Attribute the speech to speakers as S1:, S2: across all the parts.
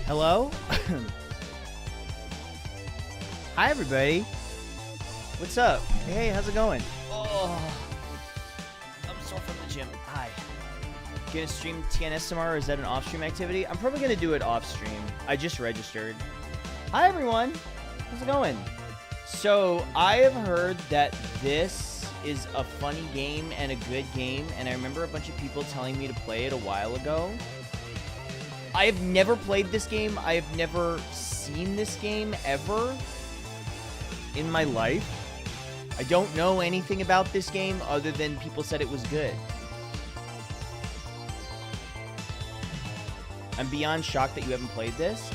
S1: Hello? Hi, everybody. What's up? Hey, how's it going? Oh, I'm sore from the gym. Hi. Gonna stream TNS tomorrow, or is that an off-stream activity? I'm probably gonna do it off-stream. I just registered. Hi, everyone. How's it going? So, I have heard that this is a funny game and a good game, and I remember a bunch of people telling me to play it a while ago. I have never played this game. I have never seen this game ever in my life. I don't know anything about this game other than people said it was good. I'm beyond shocked that you haven't played this.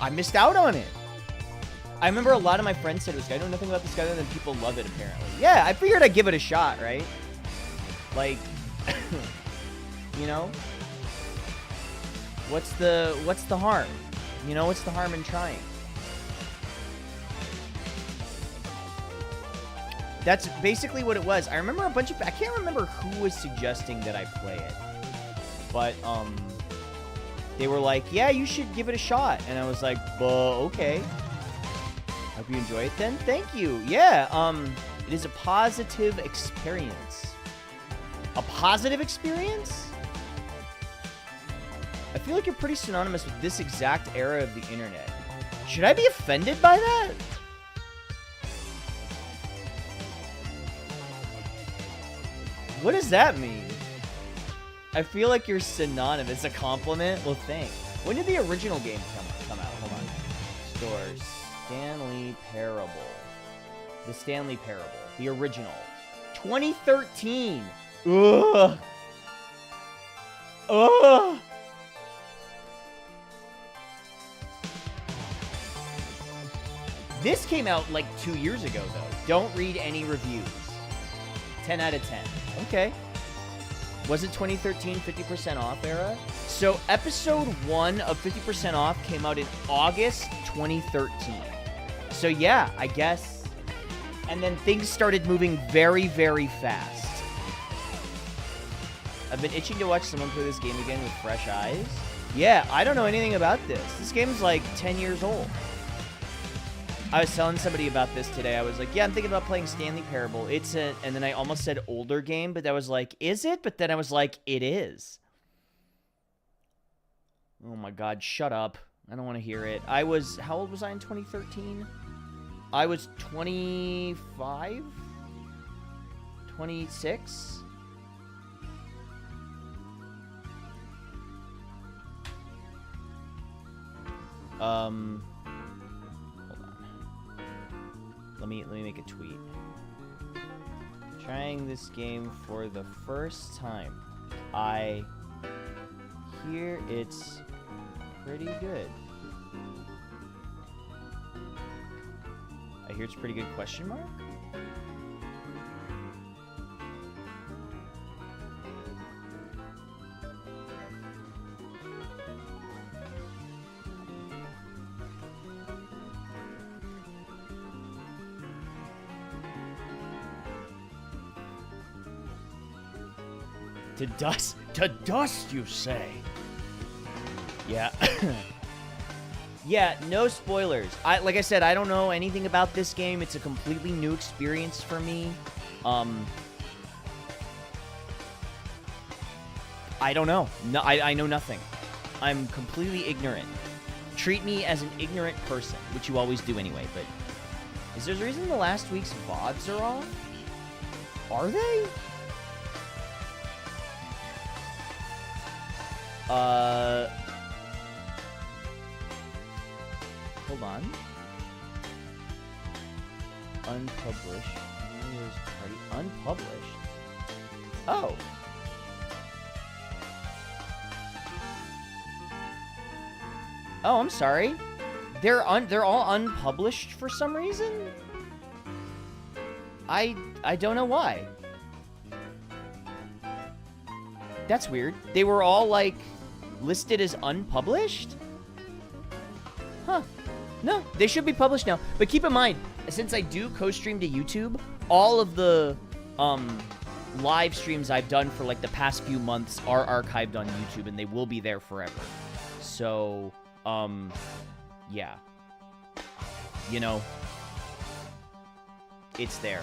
S1: I missed out on it. I remember a lot of my friends said it was good. I know nothing about this guy other than people love it, apparently. Yeah, I figured I'd give it a shot, right? Like, you know? What's the harm? You know, what's the harm in trying? That's basically what it was. I remember I can't remember who was suggesting that I play it. But, they were like, yeah, you should give it a shot. And I was like, okay. Hope you enjoy it then. Thank you. Yeah, it is a positive experience. A positive experience? I feel like you're pretty synonymous with this exact era of the internet. Should I be offended by that? What does that mean? I feel like you're synonymous. A compliment? Well, thanks. When did the original game come out? Hold on. Stores. Stanley Parable. The Stanley Parable. The original. 2013. Ugh. Ugh. This came out like 2 years ago, though. Don't read any reviews. 10 out of 10. Okay. Was it 2013 50% off era? So episode 1 of 50% off came out in August 2013. So yeah, I guess. And then things started moving very, very fast. I've been itching to watch someone play this game again with fresh eyes. Yeah, I don't know anything about this. This game's like 10 years old. I was telling somebody about this today. I was like, yeah, I'm thinking about playing Stanley Parable. And then I almost said older game, but I was like, is it? But then I was like, it is. Oh my God, shut up. I don't want to hear it. How old was I in 2013? I was 25? 26? Let me make a tweet. Trying this game for the first time. I hear it's pretty good. I hear it's pretty good, question mark? To dust, you say? Yeah. Yeah, no spoilers. Like I said, I don't know anything about this game. It's a completely new experience for me. I don't know. No, I know nothing. I'm completely ignorant. Treat me as an ignorant person, which you always do anyway, but... Is there a reason the last week's VODs are off? Are they? Hold on. Unpublished. Unpublished? Oh. Oh, I'm sorry. They're all unpublished for some reason? I don't know why. That's weird. They were all, like, listed as unpublished? Huh. No, they should be published now. But keep in mind, since I do co-stream to YouTube, all of the live streams I've done for, like, the past few months are archived on YouTube, and they will be there forever. So, Yeah. You know, it's there.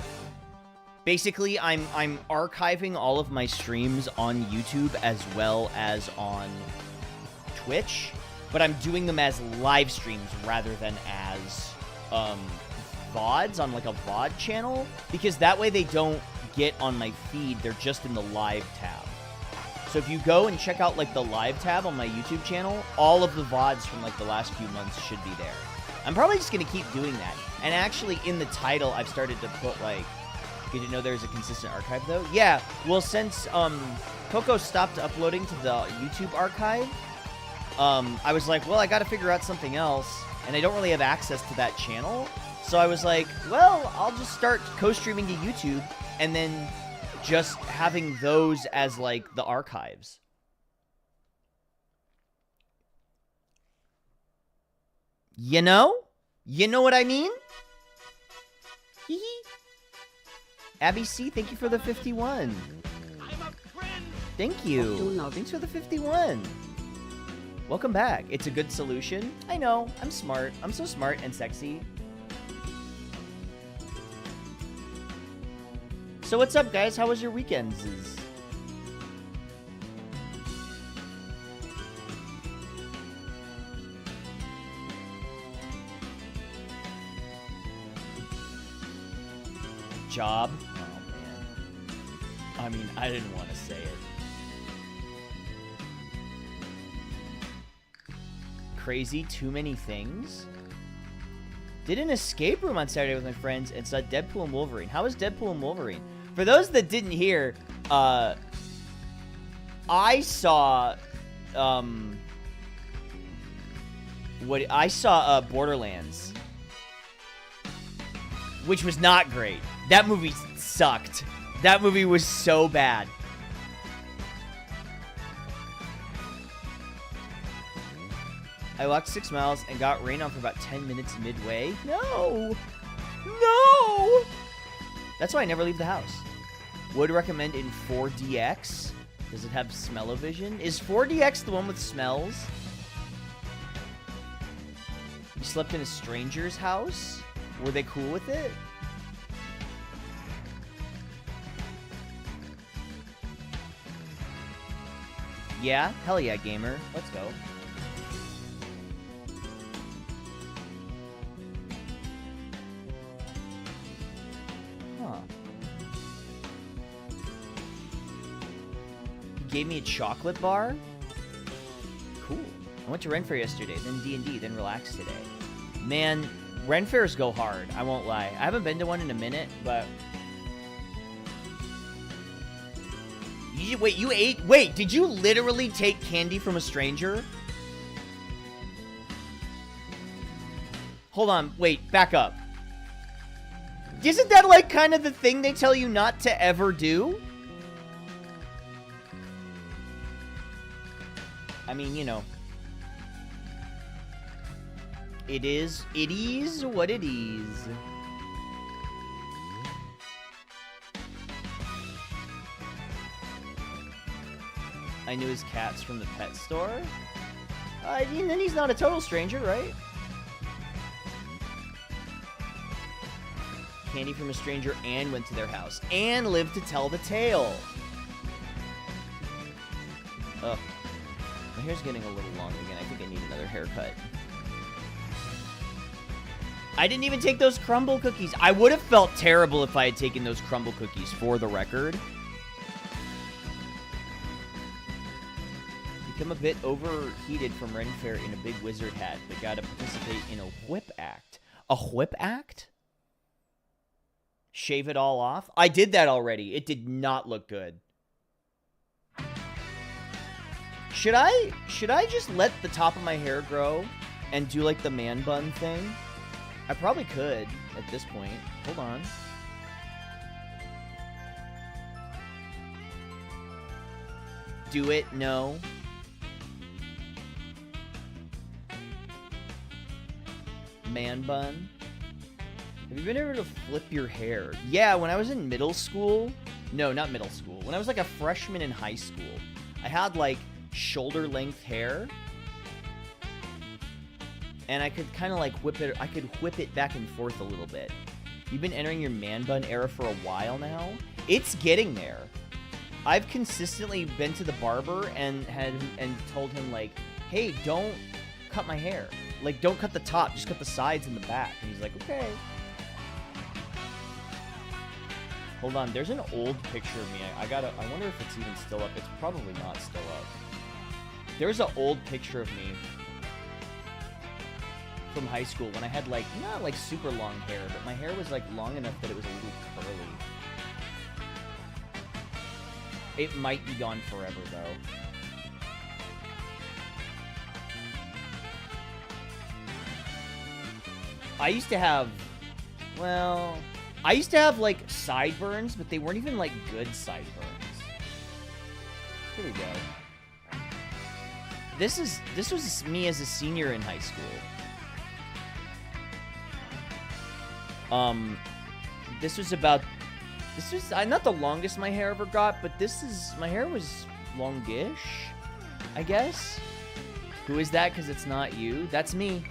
S1: Basically, I'm archiving all of my streams on YouTube as well as on Twitch, but I'm doing them as live streams rather than as VODs on like a VOD channel, because that way they don't get on my feed. They're just in the live tab. So if you go and check out like the live tab on my YouTube channel, all of the VODs from like the last few months should be there. I'm probably just going to keep doing that. And actually in the title, I've started to put like, did you know there's a consistent archive though? Yeah, well since Coco stopped uploading to the YouTube archive, I was like, well, I got to figure out something else, and I don't really have access to that channel. So I was like, well, I'll just start co-streaming to YouTube, and then just having those as, like, the archives. You know? You know what I mean? Hee hee. Abby C, thank you for the 51. Thank you. Thanks for the 51. Welcome back. It's a good solution. I know. I'm smart. I'm so smart and sexy. So what's up, guys? How was your weekends? Job? Oh, man. I mean, I didn't want to say it. Crazy, too many things. Did an escape room on Saturday with my friends and saw Deadpool and Wolverine. How was Deadpool and Wolverine? For those that didn't hear, I saw Borderlands, which was not great. That movie sucked. That movie was so bad. I walked 6 miles and got rained on for about 10 minutes midway. No! No! That's why I never leave the house. Would recommend in 4DX. Does it have smell-o-vision? Is 4DX the one with smells? You slept in a stranger's house? Were they cool with it? Yeah? Hell yeah, gamer. Let's go. Gave me a chocolate bar. Cool. I went to Ren Fair yesterday, then D&D, then relaxed today. Man, Ren Fairs go hard. I won't lie. I haven't been to one in a minute, but... Wait, did you literally take candy from a stranger? Hold on, wait, back up. Isn't that like kind of the thing they tell you not to ever do? I mean, you know, it is what it is. I knew his cats from the pet store. And then he's not a total stranger, right? Candy from a stranger and went to their house. And lived to tell the tale. Ugh. My hair's getting a little long again. I think I need another haircut. I didn't even take those crumble cookies. I would have felt terrible if I had taken those crumble cookies, for the record. Become a bit overheated from Ren Fair in a big wizard hat, but gotta participate in a whip act. A whip act? Shave it all off? I did that already. It did not look good. Should I just let the top of my hair grow and do like the man bun thing? I probably could at this point. Hold on. Do it? No. Man bun. Have you been able to flip your hair? Yeah, when I was in middle school. No, not middle school. When I was like a freshman in high school, I had like shoulder length hair. and I could kind of like whip it back and forth a little bit. You've been entering your man bun era for a while now. It's getting there. I've consistently been to the barber and told him like, hey, don't cut my hair. Like, don't cut the top, just cut the sides and the back. And he's like, okay. Hold on, there's an old picture of me. I wonder if it's even still up. It's probably not still up. There's an old picture of me from high school when I had like, not like super long hair, but my hair was like long enough that it was a little curly. It might be gone forever though. I used to have like sideburns, but they weren't even like good sideburns. Here we go. This was me as a senior in high school. This was not the longest my hair ever got, but my hair was longish, I guess. Who is that? Because it's not you. That's me.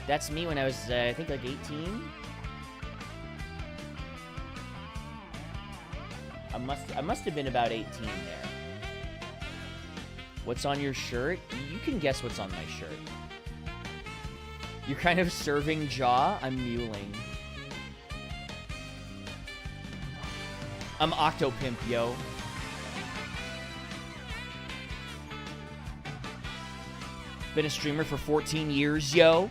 S1: That's me when I was, I think, like 18. I must have been about 18 there. What's on your shirt? You can guess what's on my shirt. You're kind of serving jaw. I'm mewling. I'm Octopimp, yo. Been a streamer for 14 years, yo.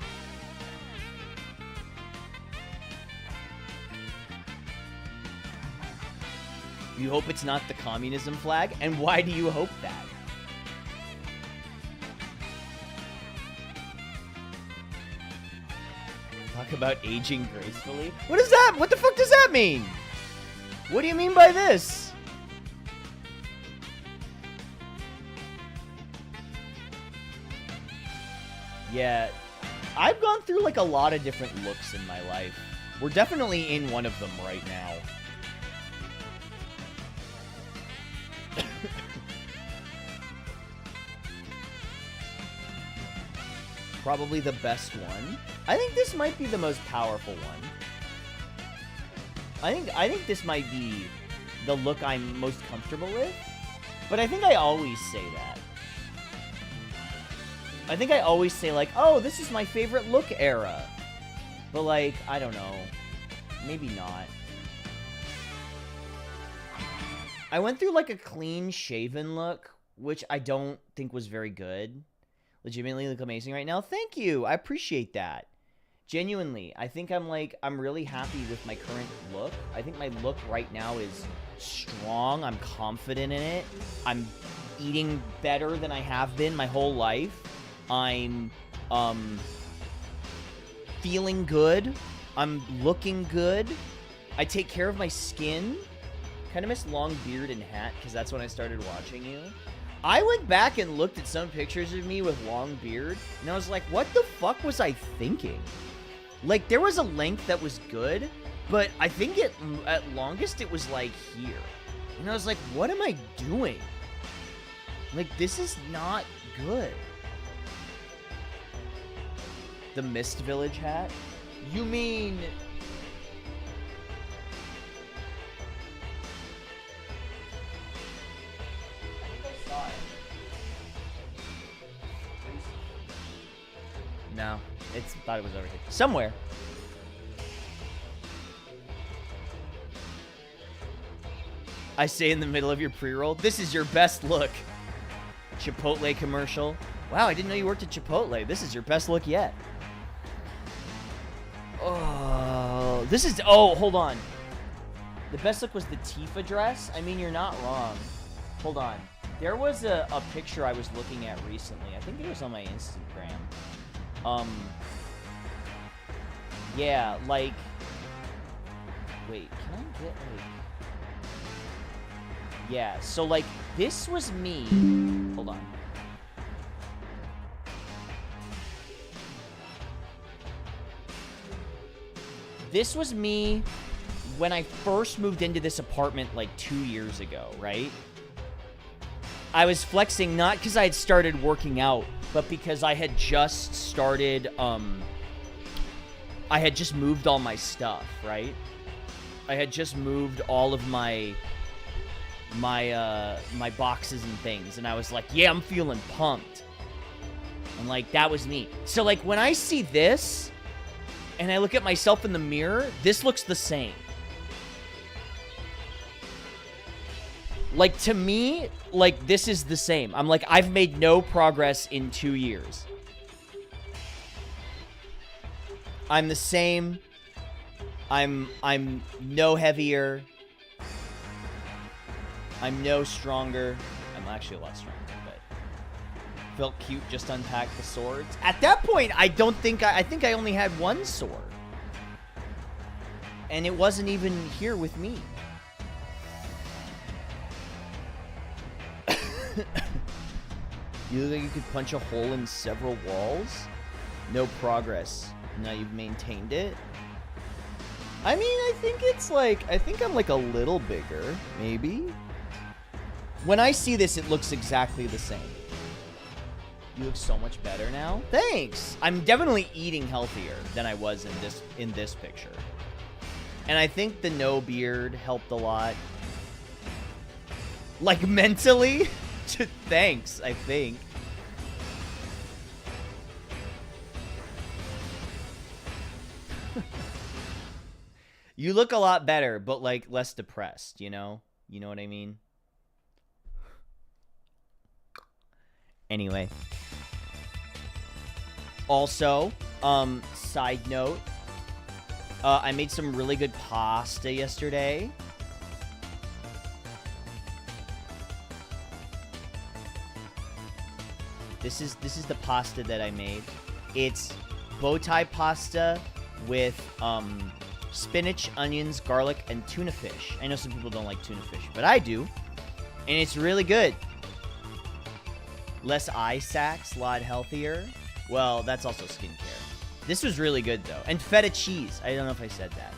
S1: You hope it's not the communism flag? And why do you hope that? Talk about aging gracefully? What is that? What the fuck does that mean? What do you mean by this? Yeah, I've gone through like a lot of different looks in my life. We're definitely in one of them right now. Probably the best one. I think this might be the most powerful one. I think this might be the look I'm most comfortable with. But I think I always say that. I think I always say like, oh, this is my favorite look era. But like, I don't know. Maybe not. I went through like a clean shaven look, which I don't think was very good. Legitimately look amazing right now. Thank you. I appreciate that. Genuinely, I think I'm really happy with my current look. I think my look right now is strong. I'm confident in it. I'm eating better than I have been my whole life. I'm feeling good. I'm looking good. I take care of my skin. Kind of miss long beard and hat because that's when I started watching you. I went back and looked at some pictures of me with long beard, and I was like, what the fuck was I thinking? Like, there was a length that was good, but I think at longest it was like here. And I was like, what am I doing? Like, this is not good. The Mist Village hat? You mean... No, thought it was over here. Somewhere. I say in the middle of your pre-roll, this is your best look. Chipotle commercial. Wow, I didn't know you worked at Chipotle. This is your best look yet. Oh, this is... Oh, hold on. The best look was the Tifa dress? I mean, you're not wrong. Hold on. There was a picture I was looking at recently. I think it was on my Instagram. Yeah, like... Wait, can I get, like... Yeah, so, like, this was me... Hold on. This was me when I first moved into this apartment, like, 2 years ago, right? I was flexing not because I had started working out, but because I had just started, I had just moved all my stuff, right? I had just moved all of my boxes and things, and I was like, yeah, I'm feeling pumped. And, like, that was neat. So, like, when I see this, and I look at myself in the mirror, this looks the same. Like, to me, like, this is the same. I'm like, I've made no progress in 2 years. I'm the same. I'm no heavier. I'm no stronger. I'm actually a lot stronger, but felt cute, just unpacked the swords. At that point, I think I only had one sword. And it wasn't even here with me. You look like you could punch a hole in several walls. No progress. Now you've maintained it. I mean, I think it's like, I think I'm like a little bigger, maybe. When I see this, it looks exactly the same. You look so much better now. Thanks. I'm definitely eating healthier than I was in this picture. And I think the no beard helped a lot. Like mentally. Thanks, I think. You look a lot better, but like less depressed, you know? You know what I mean? Anyway. Also, side note, I made some really good pasta yesterday. This is the pasta that I made. It's bow tie pasta with spinach, onions, garlic, and tuna fish. I know some people don't like tuna fish, but I do. And it's really good. Less eye sacs, a lot healthier. Well, that's also skincare. This was really good, though. And feta cheese. I don't know if I said that.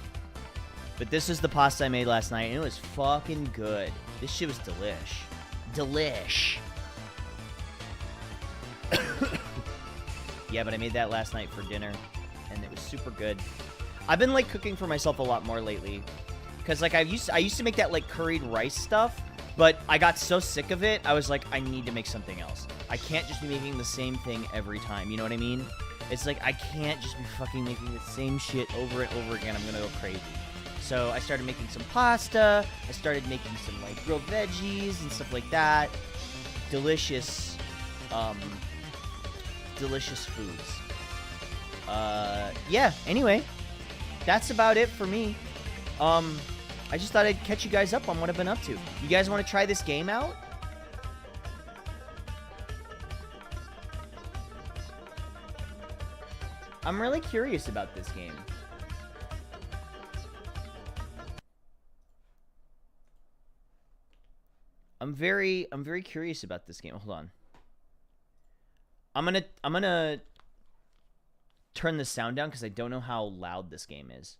S1: But this was the pasta I made last night, and it was fucking good. This shit was delish. Delish. Yeah, but I made that last night for dinner, and it was super good. I've been, like, cooking for myself a lot more lately. Because, like, I used to make that, like, curried rice stuff, but I got so sick of it, I was like, I need to make something else. I can't just be making the same thing every time, you know what I mean? It's like, I can't just be fucking making the same shit over and over again. I'm gonna go crazy. So I started making some pasta. I started making some, like, grilled veggies and stuff like that. Delicious, delicious foods. Yeah, anyway. That's about it for me. I just thought I'd catch you guys up on what I've been up to. You guys want to try this game out? I'm really curious about this game. I'm very curious about this game. Hold on. I'm gonna turn the sound down because I don't know how loud this game is.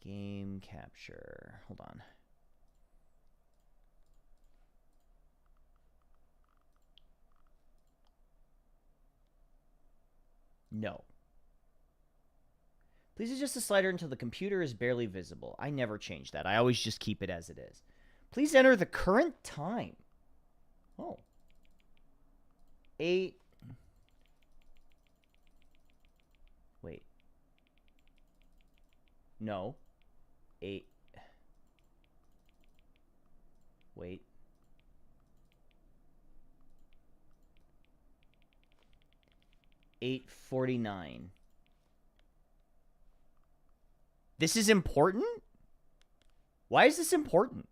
S1: Game capture. Hold on. No. Please adjust the slider until the computer is barely visible. I never change that. I always just keep it as it is. Please enter the current time. Oh. 8. Wait. No. 8. Wait. 8:49. This is important? Why is this important?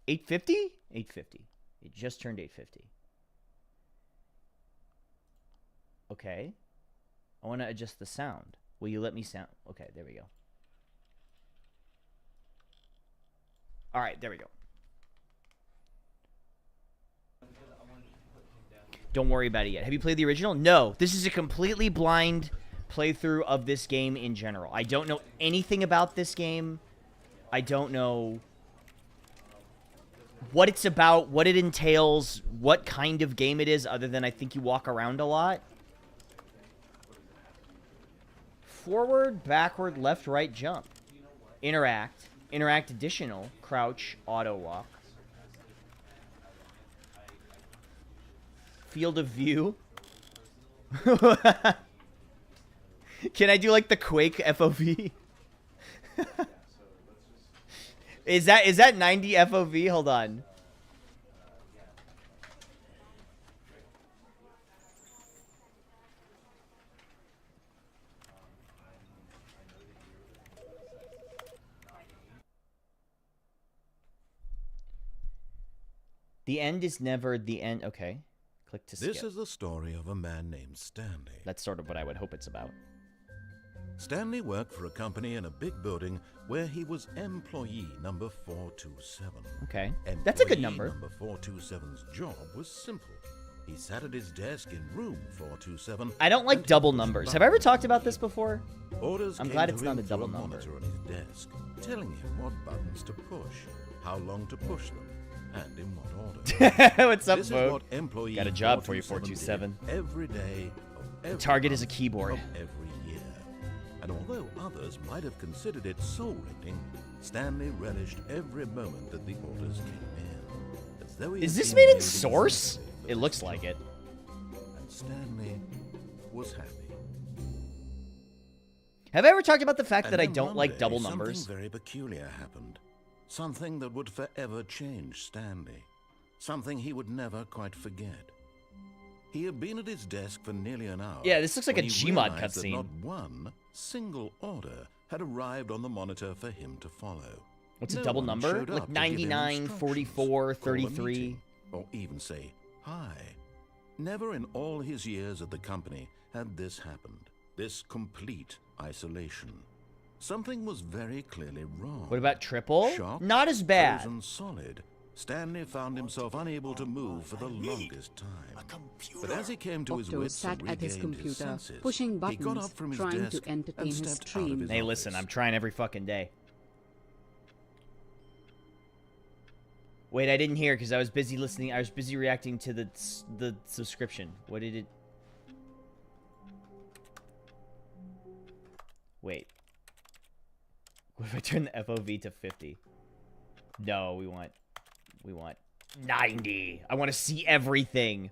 S1: 8:50? 8:50. It just turned 8:50. Okay. I want to adjust the sound. Will you let me sound? Okay, there we go. All right, there we go. Don't worry about it yet. Have you played the original? No. This is a completely blind playthrough of this game in general. I don't know anything about this game. I don't know what it's about, what it entails, what kind of game it is, other than I think you walk around a lot. Forward, backward, left, right, jump. Interact. Interact additional. Crouch, auto walk. Field of view. Can I do like the Quake FOV? Is that 90 FOV? Hold on. The end is never the end. Okay. Click to skip.
S2: This is the story of a man named Stanley.
S1: That's sort of what I would hope it's about.
S2: Stanley worked for a company in a big building where he was employee number 427.
S1: Okay. That's a good number.
S2: Number 427's job was simple. He sat at his desk in room 427.
S1: I don't like double numbers. Have I ever talked about this before?
S2: Orders
S1: I'm
S2: came
S1: glad
S2: to
S1: it's
S2: him
S1: not a
S2: through
S1: double number.
S2: monitor on his desk, telling him what buttons to push, how long to push them, and in what order.
S1: What's up,
S2: This is
S1: Bo?
S2: what employee
S1: Got a job for you,
S2: 427 did every day of every
S1: Target is a
S2: month
S1: keyboard.
S2: of every year. And although others might have considered it soul-rending, Stanley relished every moment that the orders came in. As though he
S1: Is
S2: had
S1: this
S2: been
S1: made in
S2: waiting
S1: Source?
S2: exactly for
S1: It
S2: this
S1: looks
S2: job.
S1: like it.
S2: And Stanley was happy.
S1: Have I ever talked about the fact that I
S2: And then
S1: don't
S2: one
S1: like
S2: day,
S1: double numbers?
S2: Something very peculiar happened. Something that would forever change Stanley. Something he would never quite forget. He had been at his desk for nearly an hour.
S1: Yeah, this looks like
S2: when
S1: a
S2: he
S1: Gmod
S2: realized that
S1: cutscene.
S2: Not one single order had arrived on the monitor for him to follow.
S1: What's a
S2: No
S1: double
S2: one
S1: number?
S2: showed
S1: Like
S2: up to give him
S1: 99,
S2: instructions,
S1: 44,
S2: call a
S1: 33.
S2: meeting, or even say hi. Never in all his years at the company had this happened. This complete isolation. Something was very clearly wrong.
S1: What about triple?
S2: Shocked,
S1: Not as bad.
S2: frozen solid, Stanley found himself unable to move for the longest time. But as he came to his
S3: Otto
S2: wits and
S3: sat at his
S2: regained his
S3: computer,
S2: senses,
S3: pushing
S2: he got
S3: buttons,
S2: up from his
S3: trying
S2: desk
S3: to entertain
S2: and
S3: his
S2: stepped out
S3: stream.
S2: of his
S1: Hey, listen, I'm
S2: office.
S1: trying every fucking day. Wait, I didn't hear because I was busy listening. I was busy reacting to the subscription. What did it? Wait. What if I turn the FOV to 50? No, we want 90. I want to see everything.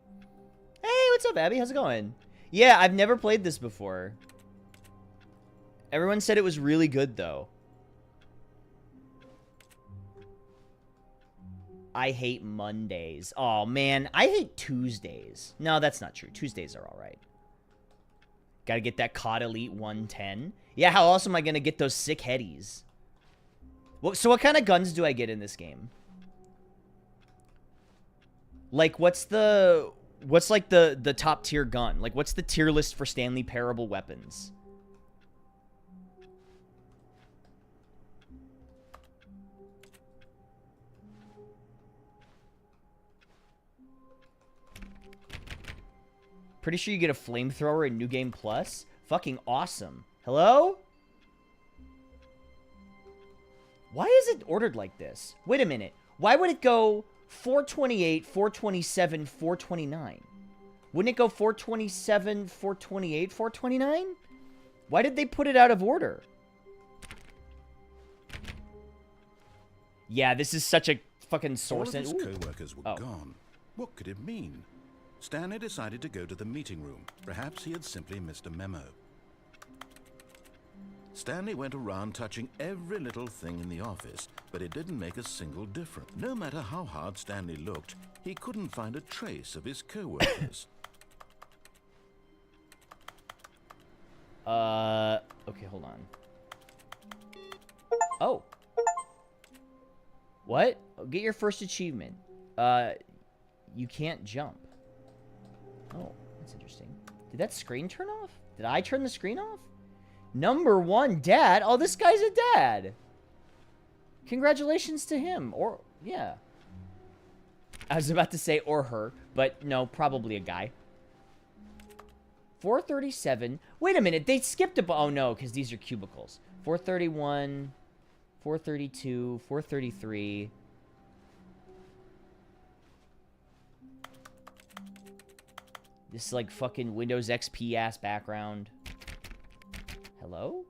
S1: Hey, what's up, Abby? How's it going? Yeah, I've never played this before. Everyone said it was really good, though. I hate Mondays. Oh, man. I hate Tuesdays. No, that's not true. Tuesdays are all right. Gotta get that COD Elite 110. Yeah, how else am I gonna get those sick headies? So what kind of guns do I get in this game? Like, what's like the top tier gun? Like, what's the tier list for Stanley Parable weapons? Pretty sure you get a flamethrower in New Game Plus. Fucking awesome. Hello? Why is it ordered like this? Wait a minute. Why would it go 428, 427, 429? Wouldn't it go 427, 428, 429? Why did they put it out of order? Yeah, this is such a fucking
S2: All
S1: source.
S2: of his
S1: Ooh.
S2: co-workers were
S1: Oh.
S2: gone. What could it mean? Stanley decided to go to the meeting room. Perhaps he had simply missed a memo. Stanley went around touching every little thing in the office, but it didn't make a single difference. No matter how hard Stanley looked, he couldn't find a trace of his co-workers.
S1: Okay, hold on. Oh. What? Get your first achievement. You can't jump. Oh, that's interesting. Did that screen turn off? Did I turn the screen off? Number 1 dad? Oh, this guy's a dad. Congratulations to him. Or, yeah. I was about to say or her, but no, probably a guy. 437. Wait a minute, they skipped a... Oh, no, because these are cubicles. 431, 432, 433. This is like fucking Windows XP ass background. Hello?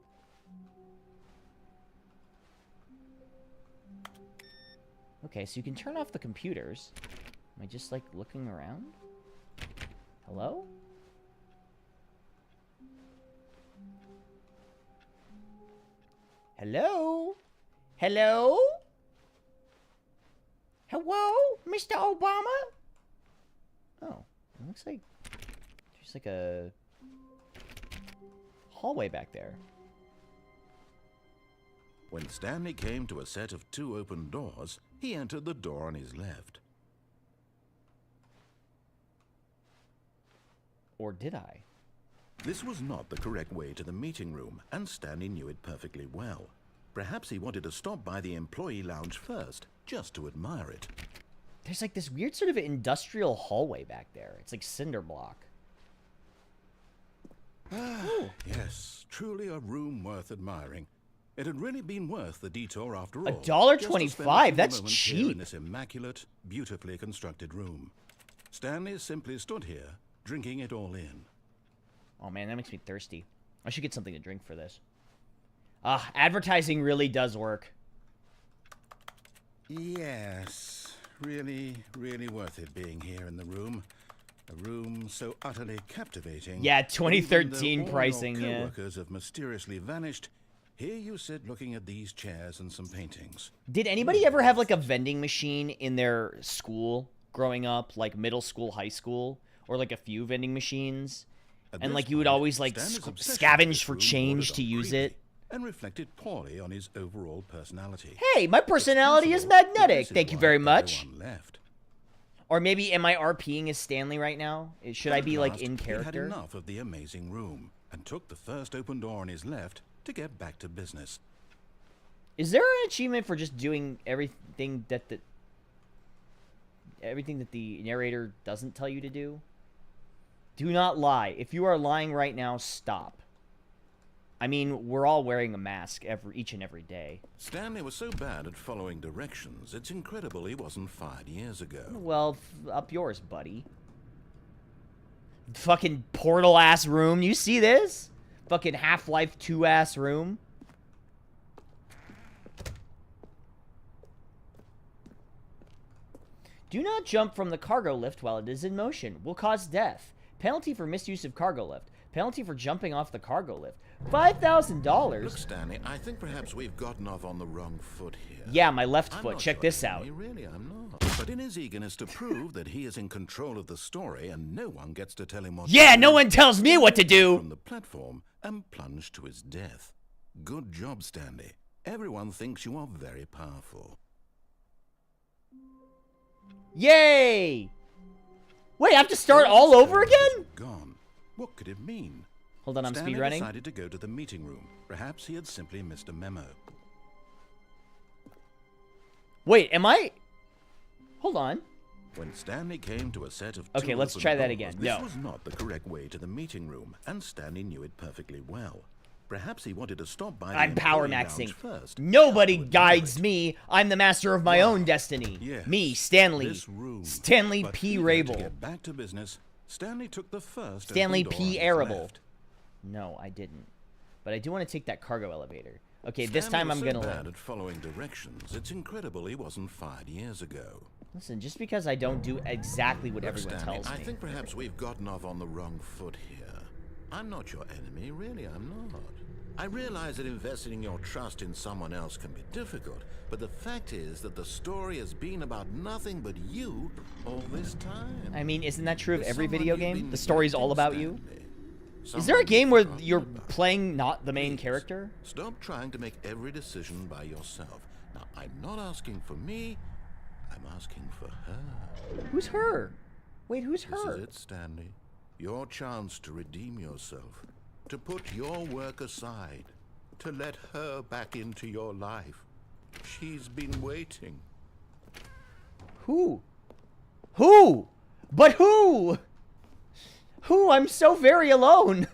S1: Okay, so you can turn off the computers. Am I just like looking around? Hello? Hello? Hello? Hello, Mr. Obama? Oh, it looks like there's like a hallway back there.
S2: When Stanley came to a set of 2 open doors, he entered the door on his left.
S1: Or did I?
S2: This was not the correct way to the meeting room, and Stanley knew it perfectly well. Perhaps he wanted to stop by the employee lounge first, just to admire it.
S1: There's like this weird sort of industrial hallway back there. It's like cinder block.
S2: Yes, truly a room worth admiring. It had really been worth the detour after all.
S1: $1.25? That's cheap.
S2: In this immaculate, beautifully constructed room. Stanley simply stood here, drinking it all in.
S1: Oh man, that makes me thirsty. I should get something to drink for this. Advertising really does work.
S2: Yes, really, really worth it being here in the room. A room so utterly captivating.
S1: Yeah, 2013
S2: Even though
S1: pricing,
S2: all your
S1: yeah.
S2: coworkers have mysteriously vanished. Here you sit looking at these chairs and some paintings.
S1: Did anybody ever have like a vending machine in their school growing up, like middle school, high school, or like a few vending machines? And like you would always like scavenge for change to use it.
S2: And reflected poorly on his overall personality.
S1: Hey, my personality is magnetic. Thank you very much.
S2: Left.
S1: Or maybe am I RPing as Stanley right now? Should I be like in
S2: He had
S1: character?
S2: enough of the amazing room and took the first open door on his left to get back to business.
S1: Is there an achievement for just doing everything that the narrator doesn't tell you to do? Do not lie. If you are lying right now, stop. I mean, we're all wearing a mask each and every day.
S2: Stanley was so bad at following directions, it's incredible he wasn't fired years ago.
S1: Well, up yours, buddy. Fucking portal-ass room. You see this? Fucking Half-Life 2-ass room. Do not jump from the cargo lift while it is in motion. Will cause death. Penalty for misuse of cargo lift. Penalty for jumping off the cargo lift. $5,000.
S2: Look, Stanley, I think perhaps we've gotten off on the wrong foot here.
S1: Yeah, my left
S2: I'm
S1: foot.
S2: not
S1: Check
S2: your
S1: this
S2: enemy,
S1: out.
S2: Really, I'm not. But in his eagerness to prove that he is in control of the story and no one gets to tell him what
S1: Yeah,
S2: to do,
S1: no one tells me what to do.
S2: from the platform and plunged to his death. Good job, Stanley. Everyone thinks you are very powerful.
S1: Yay! Wait, I have to start all over again?
S2: Gone. What could it mean?
S1: Hold on, I'm
S2: Stanley
S1: speedrunning.
S2: decided to go to the meeting room. Perhaps he had simply missed a memo.
S1: Wait, am I... Hold on.
S2: When Stanley came to a set of
S1: Okay,
S2: two
S1: let's
S2: open
S1: try that
S2: doors,
S1: again.
S2: This
S1: No.
S2: was not the correct way to the meeting room, and Stanley knew it perfectly well. Perhaps he wanted to stop by the
S1: I'm power
S2: employee
S1: maxing.
S2: lounge first.
S1: Nobody
S2: Just to
S1: guides
S2: admire it.
S1: me. I'm the master of my own destiny.
S2: Yes,
S1: Me, Stanley.
S2: this room.
S1: Stanley
S2: But
S1: P.
S2: eager to
S1: Rabel.
S2: get back to business, Stanley took the first
S1: Stanley
S2: open door
S1: P.
S2: on his
S1: Arable.
S2: left.
S1: No, I didn't. But I do want to take that cargo elevator. Okay, this
S2: Stanley
S1: time
S2: was
S1: I'm
S2: so
S1: gonna
S2: bad
S1: live.
S2: at following directions. It's incredible he wasn't fired years ago.
S1: Listen, just because I don't do exactly what
S2: Look,
S1: everyone
S2: Stanley,
S1: tells
S2: I
S1: me.
S2: think perhaps we've gotten off on the wrong foot here. I'm not your enemy, really, I'm not. I realize that investing your trust in someone else can be difficult, but the fact is that the story has been about nothing but you all this time.
S1: I mean, isn't that true of
S2: There's
S1: every
S2: someone
S1: video
S2: you've
S1: game?
S2: been
S1: The story's all about
S2: neglecting,
S1: you?
S2: Stanley.
S1: Is there a
S2: Someone
S1: game
S2: you've
S1: where
S2: forgotten
S1: you're
S2: about.
S1: playing not the main
S2: Please,
S1: character?
S2: Stop trying to make every decision by yourself. Now, I'm not asking for me, I'm asking for her.
S1: Who's her? Wait, who's
S2: This
S1: her?
S2: is it, Stanley. Your chance to redeem yourself, to put your work aside, to let her back into your life. She's been waiting.
S1: Who? Who? But who? Who? I'm so very alone.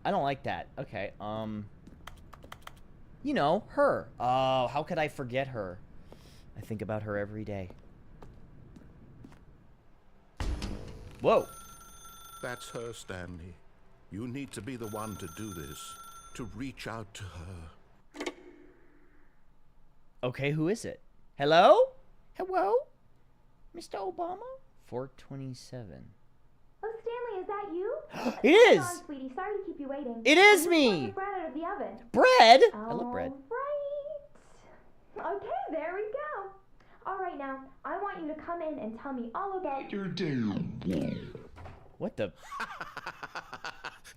S1: I don't like that. Okay, you know, her. Oh, how could I forget her? I think about her every day. Whoa.
S2: That's her, Stanley. You need to be the one to do this, to reach out to her.
S1: Okay, who is it? Hello? Hello? Mr. Obama? 427.
S3: Oh, Stanley, is that you?
S1: It is!
S3: Hold on, sweetie. Sorry to keep you waiting.
S1: It is
S3: I just
S1: me!
S3: brought the bread out of the oven.
S1: Bread? I love bread.
S3: Right. Okay, there we go. All right, now, I want you to come in and tell me all about your day.
S1: What the?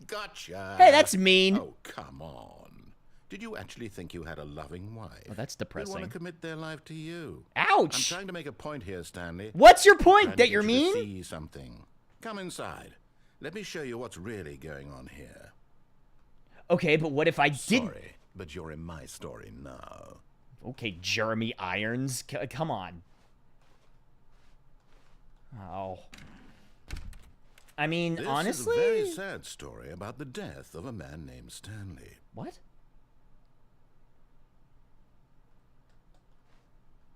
S2: Gotcha!
S1: Hey, that's mean.
S2: Oh, come on. Did you actually think you had a loving wife?
S1: Oh, that's
S2: They
S1: depressing.
S2: want to commit their life to you.
S1: Ouch!
S2: I'm trying to make a point here, Stanley.
S1: What's your
S2: Trying
S1: point?
S2: to
S1: That
S2: get
S1: you're
S2: you
S1: mean?
S2: to see something. Come inside. Let me show you what's really going on here.
S1: Okay, but what if I didn't?
S2: Sorry, but you're in my story now.
S1: Okay, Jeremy Irons. Come on. Oh. I mean,
S2: This
S1: honestly...
S2: is a very sad story about the death of a man named Stanley.
S1: What?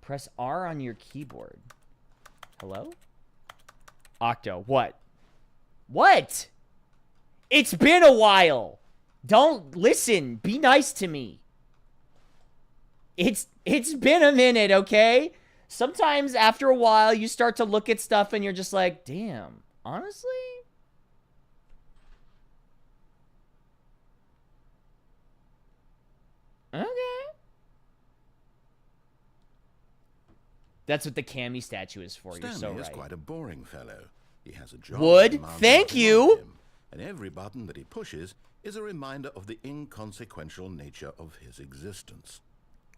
S1: Press R on your keyboard. Hello? Octo, what? What? It's been a while. Don't listen. Be nice to me. It's been a minute, okay? Sometimes after a while you start to look at stuff and you're just like, damn, honestly? Okay. That's what the Cammy statue is for.
S2: Stanley
S1: You're so
S2: is
S1: right.
S2: quite a boring fellow. He has a job.
S1: Would?
S2: that demands
S1: Thank
S2: nothing
S1: you.
S2: of him, and every button that he pushes is a reminder of the inconsequential nature of his existence.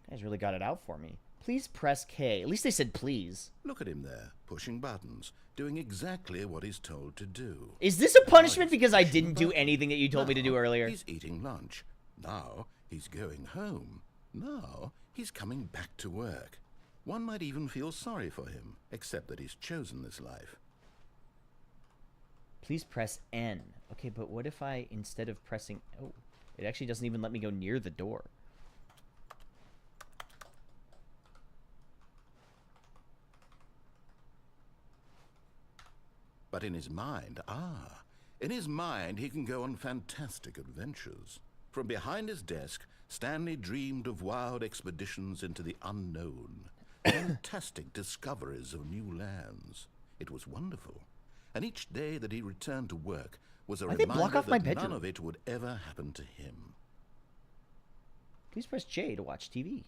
S1: You guys really got it out for me. Please press K. At least they said please.
S2: Look at him there, pushing buttons, doing exactly what he's told to do.
S1: Is this a punishment
S2: Now he's
S1: because I
S2: pushing
S1: didn't do
S2: buttons.
S1: anything that you told me to do
S2: Now
S1: earlier?
S2: He's eating lunch. Now he's going home. Now he's coming back to work. One might even feel sorry for him, except that he's chosen this life.
S1: Please press N. Okay, but what if I, instead of pressing... Oh, it actually doesn't even let me go near the door.
S2: But in his mind, in his mind he can go on fantastic adventures. From behind his desk, Stanley dreamed of wild expeditions into the unknown, fantastic discoveries of new lands. It was wonderful. And each day that he returned to work was a
S1: Why'd they block
S2: reminder
S1: off my
S2: that
S1: bedroom?
S2: none of it would ever happen to him.
S1: Please press J to watch TV.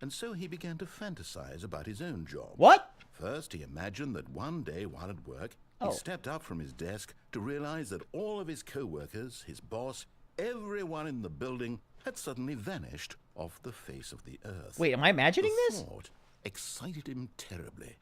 S2: And so he began to fantasize about his own job.
S1: What?
S2: First, he imagined that one day while at work,
S1: Oh.
S2: he stepped up from his desk to realize that all of his co-workers, his boss, everyone in the building had suddenly vanished off the face of the earth.
S1: Wait, am I imagining
S2: The
S1: this?
S2: thought excited him terribly.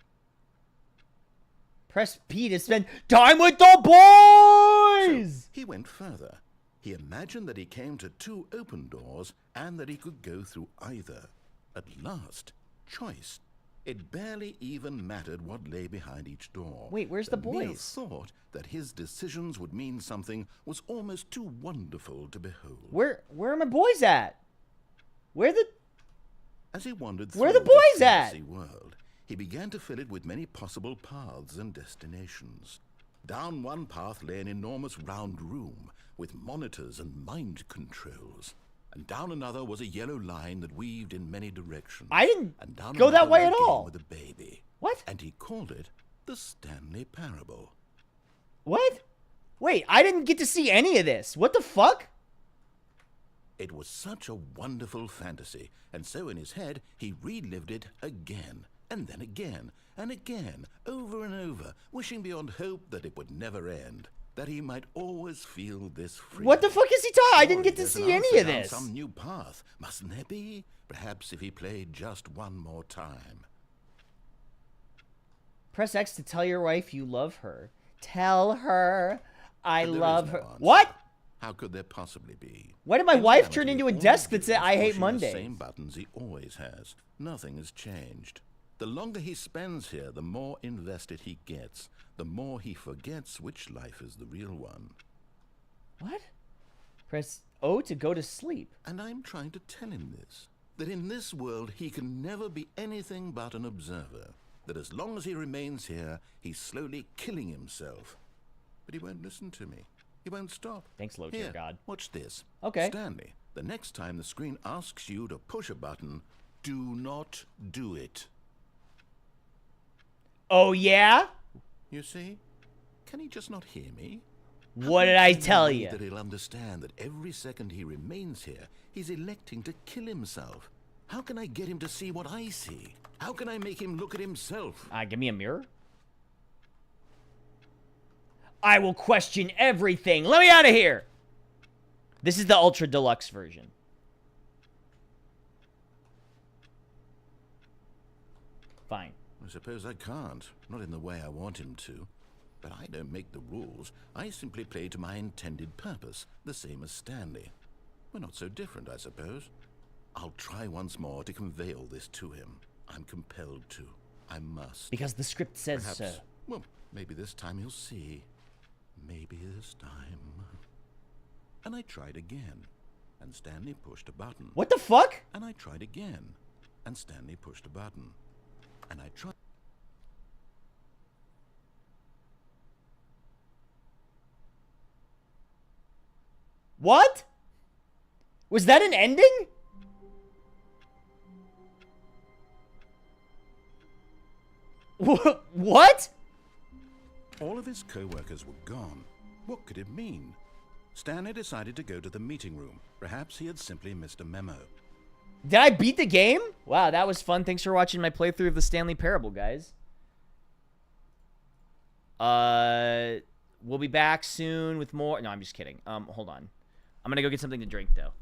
S1: Press P to spend time with the boys!
S2: He went further. He imagined that he came to two open doors and that he could go through either. At last, choice. It barely even mattered what lay behind each door.
S1: Wait, where's the
S2: mere
S1: boys?
S2: thought that his decisions would mean something was almost too wonderful to behold.
S1: Where are my boys at? Where the...
S2: As he wandered through
S1: Where the
S2: this
S1: boys at?
S2: fantasy world, he began to fill it with many possible paths and destinations. Down one path lay an enormous round room with monitors and mind controls. And down another was a yellow line that weaved in many directions.
S1: I didn't
S2: And down
S1: go that
S2: another
S1: way
S2: was
S1: at
S2: a game
S1: all.
S2: with a baby.
S1: What?
S2: And he called it the Stanley Parable.
S1: What? Wait, I didn't get to see any of this. What the fuck?
S2: It was such a wonderful fantasy, and so in his head he relived it again, and then again, and again, over and over, wishing beyond hope that it would never end, that he might always feel this freedom.
S1: What the fuck is he talking? I didn't get to
S2: Surely
S1: see
S2: there's
S1: any
S2: an
S1: of
S2: answer down
S1: this.
S2: some new path, mustn't there be? Perhaps if he played just one more time.
S1: Press X to tell your wife you love her. Tell her I
S2: But there is
S1: love
S2: no
S1: her.
S2: answer.
S1: What?
S2: How could there possibly be?
S1: Why did my
S2: In
S1: wife
S2: reality,
S1: turn into a
S2: all
S1: desk
S2: he
S1: that said
S2: is
S1: I hate
S2: pushing
S1: Mondays?
S2: The same buttons he always has. Nothing has changed. The longer he spends here, the more invested he gets. The more he forgets which life is the real one.
S1: What? Press O to go to sleep.
S2: And I'm trying to tell him this. That in this world he can never be anything but an observer. That as long as he remains here, he's slowly killing himself. But he won't listen to me. He won't stop.
S1: Thanks, low tier
S2: Here,
S1: god.
S2: watch this.
S1: Okay.
S2: Stanley, the next time the screen asks you to push a button, do not do it.
S1: Oh, yeah?
S2: You see? Can he just not hear me?
S1: What did I tell you?
S2: That he'll understand that every second he remains here, he's electing to kill himself. How can I get him to see what I see? How can I make him look at himself?
S1: Give me a mirror. I will question everything. Let me out of here. This is the ultra deluxe version. Fine.
S2: I suppose I can't. Not in the way I want him to. But I don't make the rules. I simply play to my intended purpose, the same as Stanley. We're not so different, I suppose. I'll try once more to convey all this to him. I'm compelled to. I must.
S1: Because the script says
S2: Perhaps,
S1: so.
S2: well, maybe this time he'll see. Maybe this time. And I tried again. And Stanley pushed a button.
S1: What the fuck?
S2: And I tried again. And Stanley pushed a button. And I tried.
S1: What? Was that an ending? What?
S2: All of his co-workers were gone. What could it mean? Stanley decided to go to the meeting room. Perhaps he had simply missed a memo.
S1: Did I beat the game? Wow, that was fun. Thanks for watching my playthrough of the Stanley Parable, guys. We'll be back soon with more. No, I'm just kidding. Hold on. I'm gonna go get something to drink, though.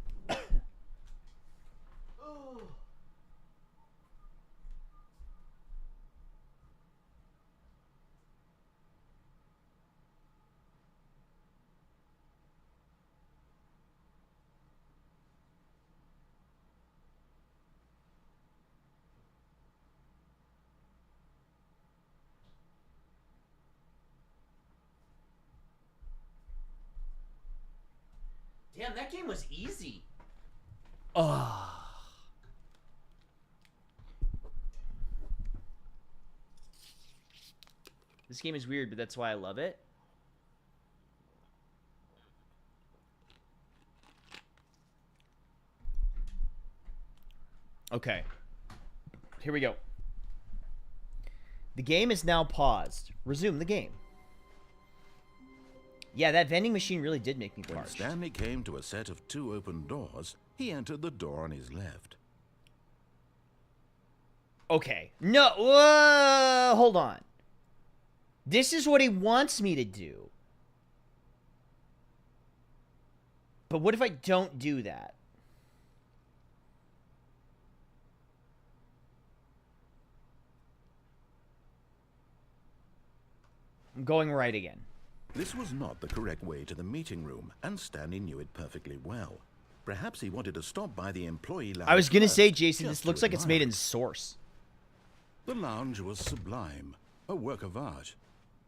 S1: Damn, that game was easy. Oh. This game is weird, but that's why I love it. Okay. Here we go. The game is now paused. Resume the game. Yeah, that vending machine really did make me
S2: When
S1: parched.
S2: Stanley came to a set of 2 open doors, he entered the door on his left.
S1: Okay. No. Whoa, hold on. This is what he wants me to do. But what if I don't do that? I'm going right again.
S2: This was not the correct way to the meeting room, and Stanley knew it perfectly well. Perhaps he wanted to stop by the employee lounge.
S1: I was gonna
S2: first,
S1: say, Jason,
S2: just
S1: this looks
S2: to
S1: like it's
S2: admire
S1: made in
S2: it.
S1: Source.
S2: The lounge was sublime, a work of art.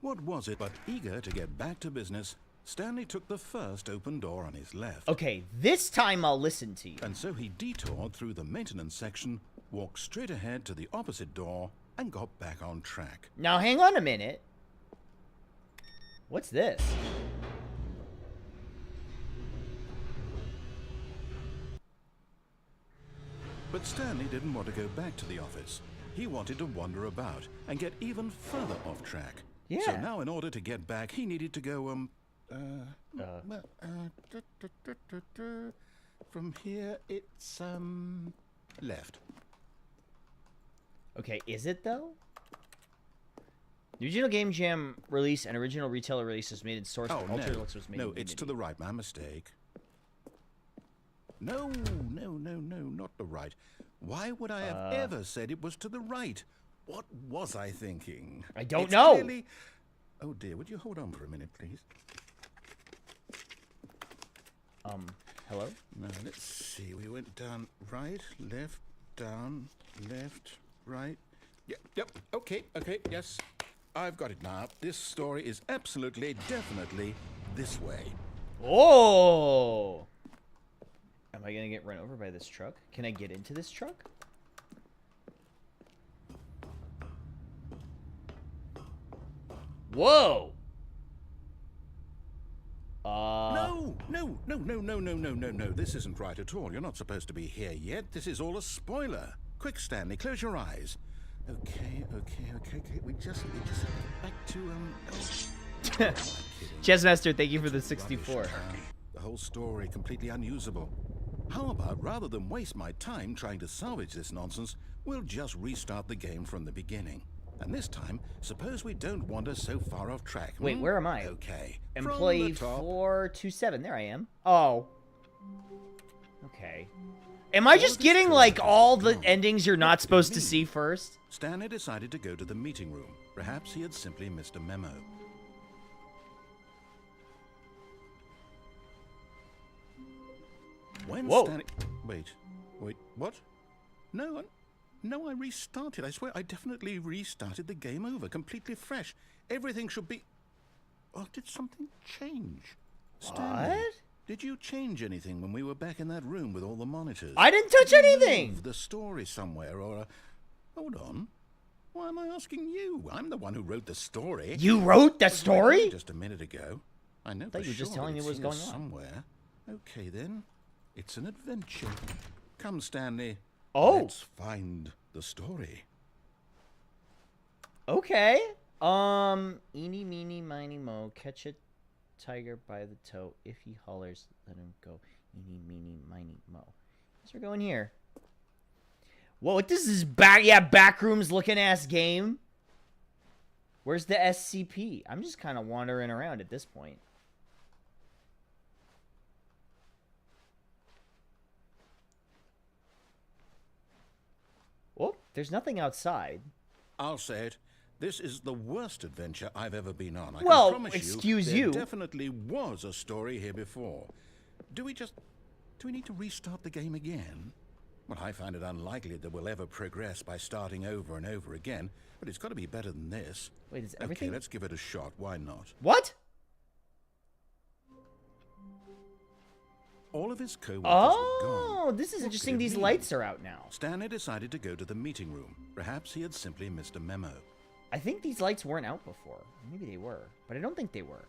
S2: What was it but eager to get back to business, Stanley took the first open door on his left.
S1: Okay, this time I'll listen to you.
S2: And so he detoured through the maintenance section, walked straight ahead to the opposite door, and got back on track.
S1: Now, hang on a minute. What's this?
S2: But Stanley didn't want to go back to the office. He wanted to wander about and get even further off track.
S1: Yeah.
S2: So now in order to get back, he needed to go, from here, it's, left.
S1: Okay, is it though? The original Game Jam release and original retailer release was made in Source,
S2: Oh,
S1: but
S2: no.
S1: Ultra Deluxe was made in
S2: No, it's to
S1: Unity.
S2: the right, my mistake. No, not the right. Why would I have ever said it was to the right? What was I thinking?
S1: I don't
S2: It's
S1: know.
S2: clearly- Oh dear, would you hold on for a minute, please?
S1: Hello?
S2: Now, let's see. We went down right, left, down, left, right. Yep, okay, yes. I've got it now. This story is absolutely, definitely this way.
S1: Oh! Am I gonna get run over by this truck? Can I get into this truck? Whoa!
S2: No. This isn't right at all. You're not supposed to be here yet. This is all a spoiler. Quick, Stanley, close your eyes. Okay. We just have to get back to,
S1: Chessmaster, thank you for the
S2: It's
S1: 64.
S2: rubbish. The whole story completely unusable. How about, rather than waste my time trying to salvage this nonsense, we'll just restart the game from the beginning. And this time, suppose we don't wander so far off track.
S1: Wait, where am I?
S2: Okay.
S1: Employee 427. There I am. Oh. Okay. Am I just getting, like, all the endings you're not supposed to see first?
S2: Stanley decided to go to the meeting room. Perhaps he had simply missed a memo. When
S1: Whoa.
S2: Stanley... Wait, what? No, I restarted. I swear, I definitely restarted the game over, completely fresh. Everything should be... Oh, did something change? Stanley,
S1: What?
S2: did you change anything when we were back in that room with all the monitors?
S1: I didn't touch
S2: Did you
S1: anything!
S2: move the story somewhere, or... Hold on. Why am I asking you? I'm the one who wrote the story.
S1: You wrote the
S2: It was
S1: story?
S2: right just a minute ago. I know
S1: thought
S2: for
S1: you were just
S2: sure
S1: telling me
S2: it's
S1: what was
S2: here
S1: going on.
S2: somewhere. Okay, then. It's an adventure. Come, Stanley.
S1: Oh.
S2: Let's find the story.
S1: Okay. Eeny, meeny, miny, mo. Catch a tiger by the toe. If he hollers, let him go. Eeny, meeny, miny, mo. Guess we're going here. Whoa, what is this backrooms looking ass game? Where's the SCP? I'm just kind of wandering around at this point. Oh, there's nothing outside.
S2: I'll say it. This is the worst adventure I've ever been on. I
S1: Well,
S2: can promise
S1: excuse
S2: there
S1: you.
S2: definitely was a story here before. Do we need to restart the game again? Well, I find it unlikely that we'll ever progress by starting over and over again, but it's got to be better than this.
S1: Wait, is everything...
S2: Okay, let's give it a shot. Why not?
S1: What?
S2: All of his co-workers were
S1: Oh,
S2: gone.
S1: this is
S2: What
S1: interesting.
S2: could it
S1: These
S2: mean?
S1: lights are out now.
S2: Stanley decided to go to the meeting room. Perhaps he had simply missed a memo.
S1: I think these lights weren't out before. Maybe they were, but I don't think they were.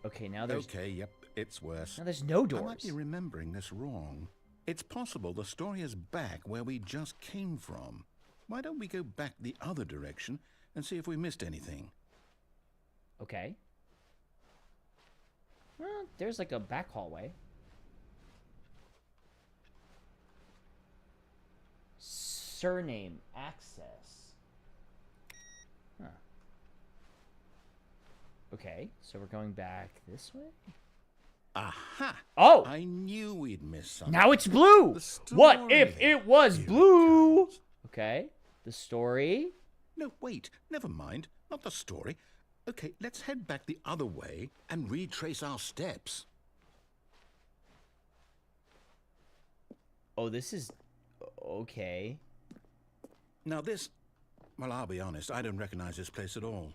S1: Okay, now there's...
S2: Okay, yep, it's worse.
S1: Now there's no
S2: I might
S1: doors.
S2: be remembering this wrong. It's possible the story is back where we just came from. Why don't we go back the other direction and see if we missed anything?
S1: Okay. Well, there's like a back hallway. Surname access. Huh. Okay, so we're going back this way?
S2: Aha!
S1: Oh!
S2: I knew we'd miss something.
S1: Now it's blue!
S2: The
S1: What if
S2: story.
S1: it was
S2: Here it
S1: blue?
S2: comes.
S1: Okay, the story.
S2: No, wait, never mind. Not the story. Okay, let's head back the other way and retrace our steps.
S1: Oh, this is... Okay.
S2: Now this... Well, I'll be honest, I don't recognize this place at all.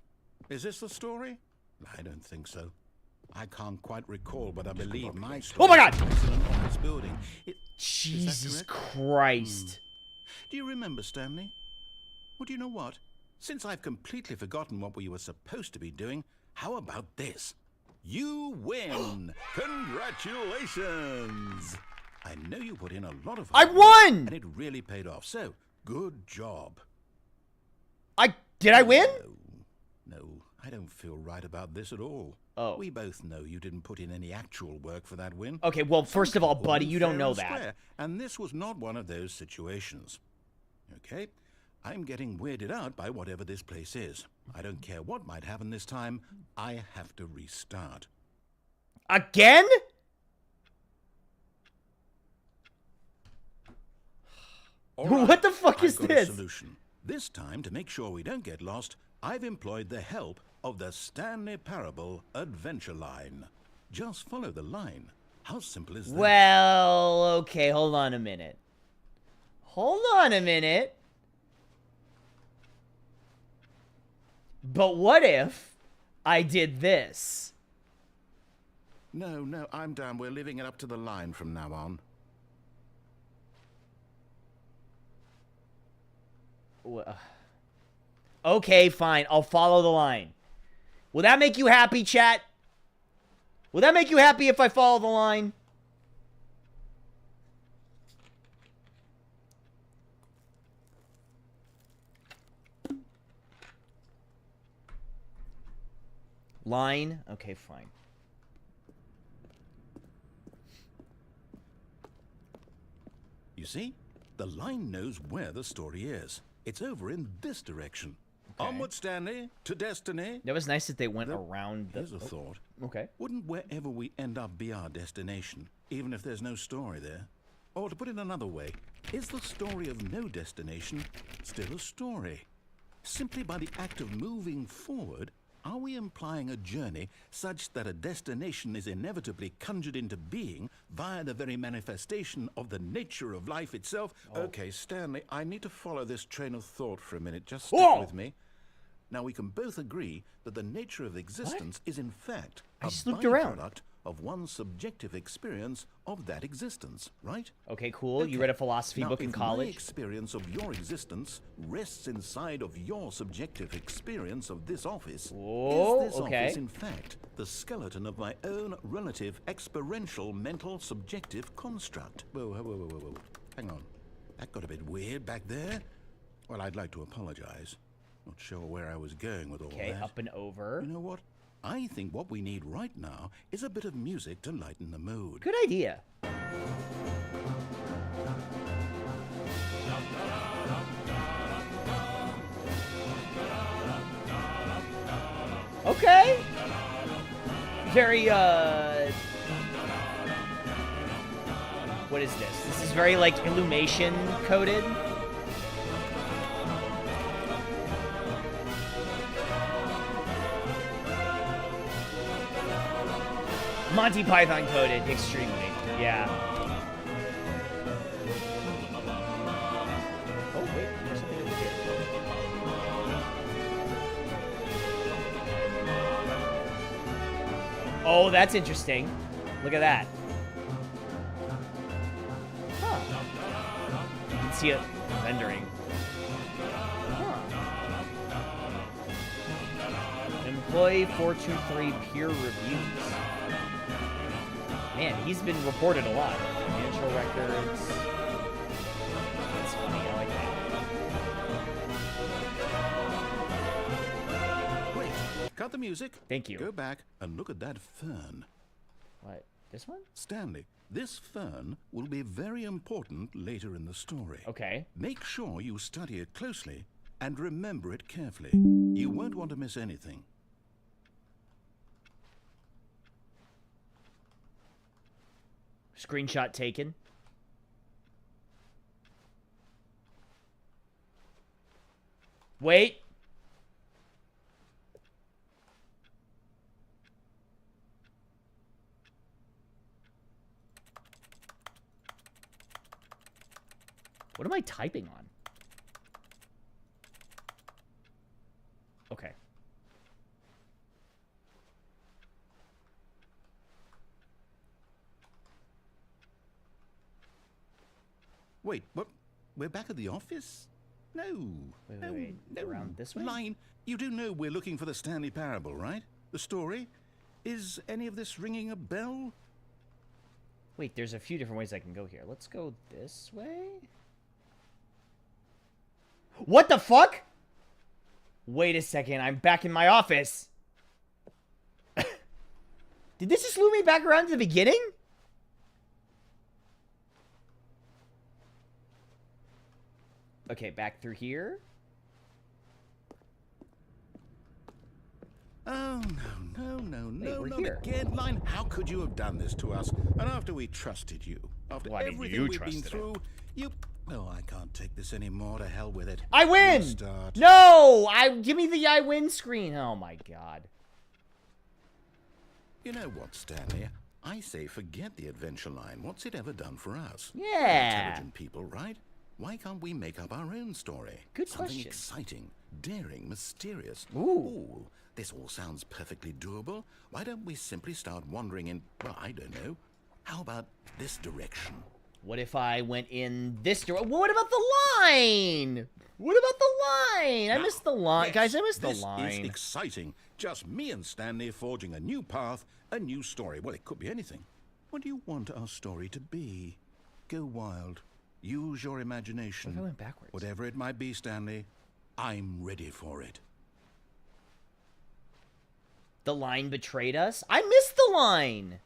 S2: Is this the story? I don't think so. I can't quite recall, but I believe my story...
S1: Oh my God!
S2: takes place in an office building.
S1: Jesus
S2: correct?
S1: Christ.
S2: Do you remember, Stanley? Well, do you know what? Since I've completely forgotten what we were supposed to be doing, how about this? You win! Congratulations! I know you put in a lot of
S1: I
S2: hard work,
S1: won!
S2: and it really paid off, so good job.
S1: Did I win?
S2: No, I don't feel right about this at all.
S1: Oh.
S2: We both know you didn't put in any actual work for that win.
S1: Okay, well, first of all,
S2: People
S1: buddy,
S2: win
S1: you don't
S2: fair
S1: know
S2: and
S1: that.
S2: square, and this was not one of those situations. Okay? I'm getting weirded out by whatever this place is. I don't care what might happen this time. I have to restart.
S1: Again?
S2: All right,
S1: What the fuck
S2: I've
S1: is
S2: got
S1: this?
S2: A solution. This time, to make sure we don't get lost, I've employed the help of the Stanley Parable Adventure Line. Just follow the line. How simple is that?
S1: Well, okay, hold on a minute. Hold on a minute. But what if I did this.
S2: No, I'm down. We're leaving it up to the line from now on.
S1: Okay, fine. I'll follow the line. Will that make you happy, chat? Will that make you happy if I follow the line? Line? Okay, fine.
S2: You see? The line knows where the story is. It's over in this direction.
S1: Okay.
S2: Onward, Stanley, to destiny.
S1: That was nice that they went around the...
S2: Here's a thought.
S1: Okay.
S2: Wouldn't wherever we end up be our destination, even if there's no story there? Or to put it another way, is the story of no destination still a story? Simply by the act of moving forward, are we implying a journey such that a destination is inevitably conjured into being via the very manifestation of the nature of life itself? Oh. Okay, Stanley, I need to follow this train of thought for a minute. Just stick with me. Now, we can both agree that the nature of existence is, in fact, a byproduct of one's subjective experience of that existence, right?
S1: Okay, cool. Okay. You read a philosophy book in college?
S2: My experience of your existence rests inside of your subjective experience of this office.
S1: Whoa,
S2: is this office, in fact, the skeleton of my own relative experiential mental subjective construct? Whoa. Hang on. That got a bit weird back there. Well, I'd like to apologize. Not sure where I was going with all that.
S1: Okay, up and over.
S2: You know what? I think what we need right now is a bit of music to lighten the mood.
S1: Good idea. Okay. Very, what is this? This is very, like, Illumation coded. Monty Python coded extremely. Yeah. Oh, wait. There's something over here. Oh, that's interesting. Look at that. Huh. You can see it rendering. Huh. Employee 423 peer reviews. Man, he's been reported a lot. Financial records. That's funny, I like that.
S2: Wait, cut the music.
S1: Thank you.
S2: Go back and look at that fern.
S1: What? This one?
S2: Stanley, this fern will be very important later in the story.
S1: Okay.
S2: Make sure you study it closely and remember it carefully. You won't want to miss anything.
S1: Screenshot taken. Wait. What am I typing on? Okay.
S2: Wait, what? We're back at the office? No.
S1: Wait. Around this way?
S2: Line, you do know we're looking for the Stanley Parable, right? The story? Is any of this ringing a bell?
S1: Wait, there's a few different ways I can go here. Let's go this way. What the fuck? Wait a second, I'm back in my office. Did this just loop me back around to the beginning? Okay, back through here.
S2: Oh, no.
S1: Wait, we're
S2: not
S1: here.
S2: again, Line. How could you have done this to us? And after we trusted you, after everything we've been through, you... Oh, I can't take this anymore. To hell with it.
S1: I win! No! Give me the I win screen. Oh, my God.
S2: You know what, Stanley? I say forget the adventure line. What's it ever done for us?
S1: Yeah.
S2: We're intelligent people, right? Why can't we make up our own story?
S1: Good
S2: Something
S1: question.
S2: Exciting, daring, mysterious.
S1: Ooh.
S2: this all sounds perfectly doable. Why don't we simply start wandering in, well, I don't know. How about this direction?
S1: What if I went in this direction? What about the line? What about the line? I missed the line.
S2: Yes,
S1: Guys, I missed the
S2: this
S1: line.
S2: is exciting. Just me and Stanley forging a new path, a new story. Well, it could be anything. What do you want our story to be? Go wild. Use your imagination.
S1: What if I went backwards?
S2: Whatever it might be, Stanley, I'm ready for it.
S1: The line betrayed us? I missed the line!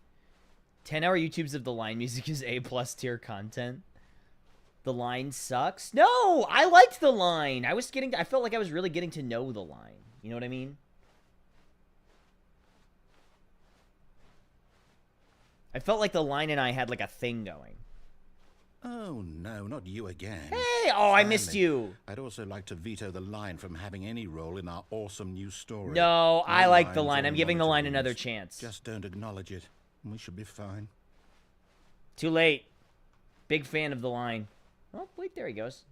S1: 10-hour YouTubes of the line music is A+ tier content. The line sucks? No! I liked the line! I felt like I was really getting to know the line. You know what I mean? I felt like the line and I had like a thing going.
S2: Oh, no, not you again.
S1: Hey! Oh, I missed you!
S2: I'd also like to veto the line from having any role in our awesome new story.
S1: No, I like the
S2: line's
S1: line.
S2: all
S1: I'm giving the line
S2: monotone.
S1: another chance.
S2: Just don't acknowledge it, and we should be fine.
S1: Too late. Big fan of the line. Oh, wait, there he goes.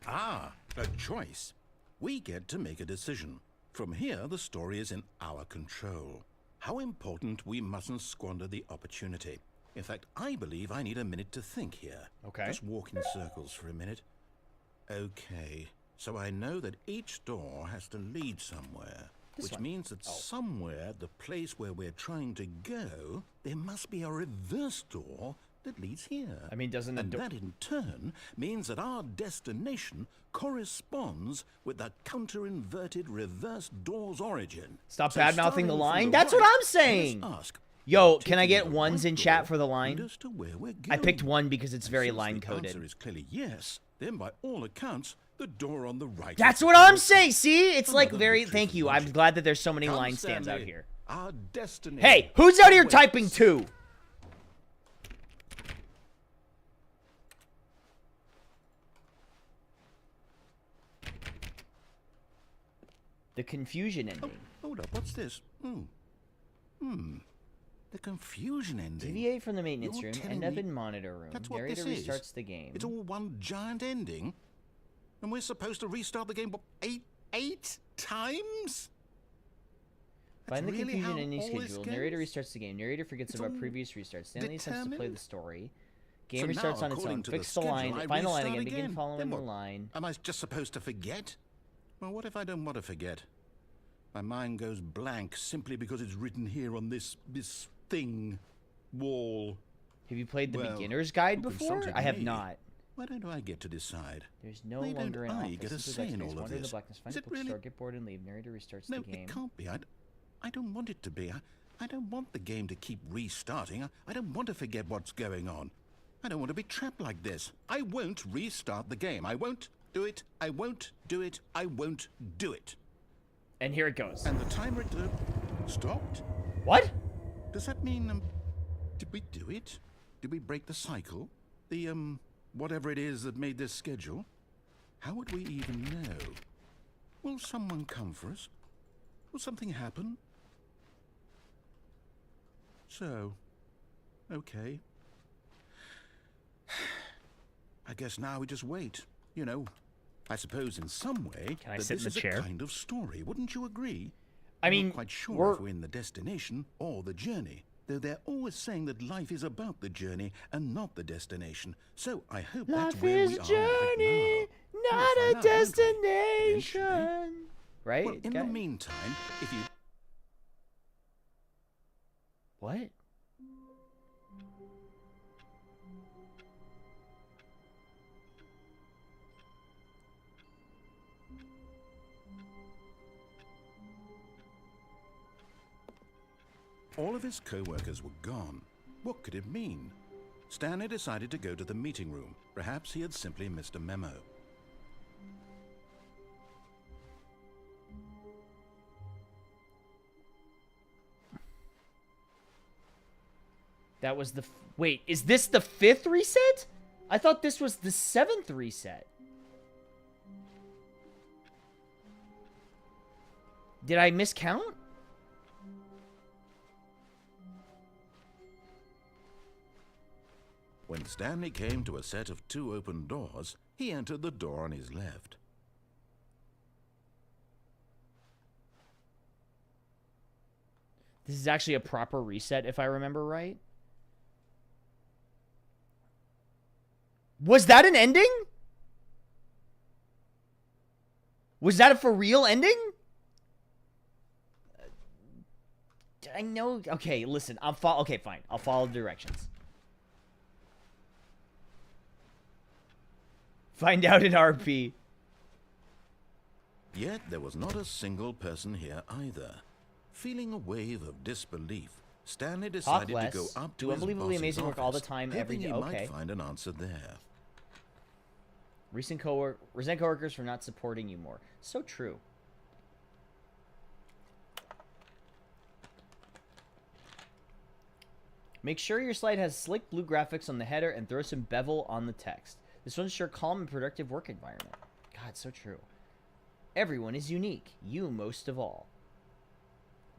S2: Ah, a choice. We get to make a decision. From here, the story is in our control. How important we mustn't squander the opportunity. In fact, I believe I need a minute to think here.
S1: Okay.
S2: Just walk in circles for a minute. Okay, so I know that each door has to lead somewhere. Which means that somewhere, the place where we're trying to go, there must be a reverse door that leads here.
S1: I mean, doesn't the
S2: And
S1: door...
S2: that in turn means that our destination corresponds with the counter-inverted reverse door's origin.
S1: Stop
S2: So
S1: bad-mouthing
S2: starting
S1: the
S2: from
S1: line?
S2: the
S1: That's
S2: right,
S1: what I'm
S2: let's
S1: saying!
S2: ask,
S1: Yo,
S2: will
S1: can I
S2: taking
S1: get
S2: the
S1: ones
S2: right
S1: in chat
S2: door
S1: for the
S2: lead
S1: line?
S2: us to where we're
S1: I picked
S2: going?
S1: one because it's
S2: And
S1: very
S2: since
S1: line-coded.
S2: The answer is clearly yes, then by all accounts, the door on the right.
S1: That's
S2: is
S1: what
S2: the
S1: I'm
S2: correct
S1: saying! See? It's like
S2: Another
S1: very...
S2: victory
S1: Thank
S2: for
S1: you. I'm
S2: logic.
S1: glad that there's so many
S2: Come,
S1: line stands out
S2: Stanley.
S1: here.
S2: Our destiny.
S1: Hey, who's out here typing 2? The confusion ending.
S2: Hold up, what's this? The confusion ending.
S1: Deviate from the maintenance
S2: You're
S1: room,
S2: telling
S1: end up
S2: me
S1: in monitor room.
S2: that's what
S1: Narrator
S2: this is?
S1: restarts the game.
S2: It's all one giant ending? And we're supposed to restart the game, what, eight times?
S1: Find the
S2: That's really
S1: confusion
S2: how
S1: ending
S2: all this
S1: schedule. Narrator
S2: goes?
S1: restarts the game. Narrator forgets
S2: It's
S1: about
S2: all
S1: previous restarts. Stanley attempts to play the
S2: determined?
S1: story. Game
S2: So
S1: restarts
S2: now,
S1: on its
S2: according
S1: own.
S2: to the
S1: Fix the line.
S2: schedule, I
S1: Find the line
S2: restart
S1: again. Begin
S2: again.
S1: following
S2: Then
S1: the
S2: what?
S1: line.
S2: Am I just supposed to forget? Well, what if I don't want to forget? My mind goes blank simply because it's written here on this thing, wall.
S1: Have you played the
S2: Well,
S1: beginner's guide
S2: who
S1: before?
S2: consulted
S1: I have
S2: me?
S1: not.
S2: Why don't I get to decide?
S1: There's no
S2: Why
S1: longer
S2: don't
S1: an
S2: I
S1: office.
S2: get a
S1: This is
S2: say in
S1: Xbox.
S2: all of
S1: Wander in the
S2: this?
S1: blackness. Find
S2: Is
S1: a
S2: it
S1: bookstore.
S2: really?
S1: Get bored and leave. Narrator restarts
S2: No,
S1: the game.
S2: it can't be. I don't want it to be. I don't want the game to keep restarting. I don't want to forget what's going on. I don't want to be trapped like this. I won't restart the game. I won't do it. I won't do it. I won't do it.
S1: And here it goes.
S2: And the timer stopped?
S1: What?
S2: Does that mean, did we do it? Did we break the cycle? The, whatever it is that made this schedule? How would we even know? Will someone come for us? Will something happen? So, okay. I guess now we just wait. You know, I suppose in some way
S1: Can I
S2: that
S1: sit in
S2: this
S1: the
S2: is
S1: chair?
S2: a kind of story. Wouldn't you agree?
S1: I
S2: I'm
S1: mean,
S2: not quite sure
S1: we're-
S2: if we're in the destination or the journey, though they're always saying that life is about the journey and not the destination. So I hope that's
S1: Life
S2: where
S1: is
S2: we
S1: a
S2: are
S1: journey,
S2: right now.
S1: not
S2: We'll
S1: a
S2: find out, won't we?
S1: destination.
S2: Eventually.
S1: Right?
S2: Well, in
S1: guy?
S2: the meantime, if you...
S1: What?
S2: All of his co-workers were gone. What could it mean? Stanley decided to go to the meeting room. Perhaps he had simply missed a memo.
S1: That was the... Wait, is this the 5th reset? I thought this was the 7th reset. Did I miscount?
S2: When Stanley came to a set of 2 open doors, he entered the door on his left.
S1: This is actually a proper reset, if I remember right. Was that an ending? Was that a for real ending? I know. Okay, listen. Okay, fine. I'll follow the directions. Find out in RP.
S2: Yet there was not a single person here either. Feeling a wave of disbelief, Stanley decided to go up to his
S1: unbelievably
S2: boss's
S1: amazing work all the
S2: office,
S1: time, every day.
S2: hoping he
S1: Okay.
S2: might find an answer there.
S1: Resent coworkers for not supporting you more. So true. Make sure your slide has slick blue graphics on the header and throw some bevel on the text. This will ensure calm and productive work environment. God, so true. Everyone is unique. You most of all.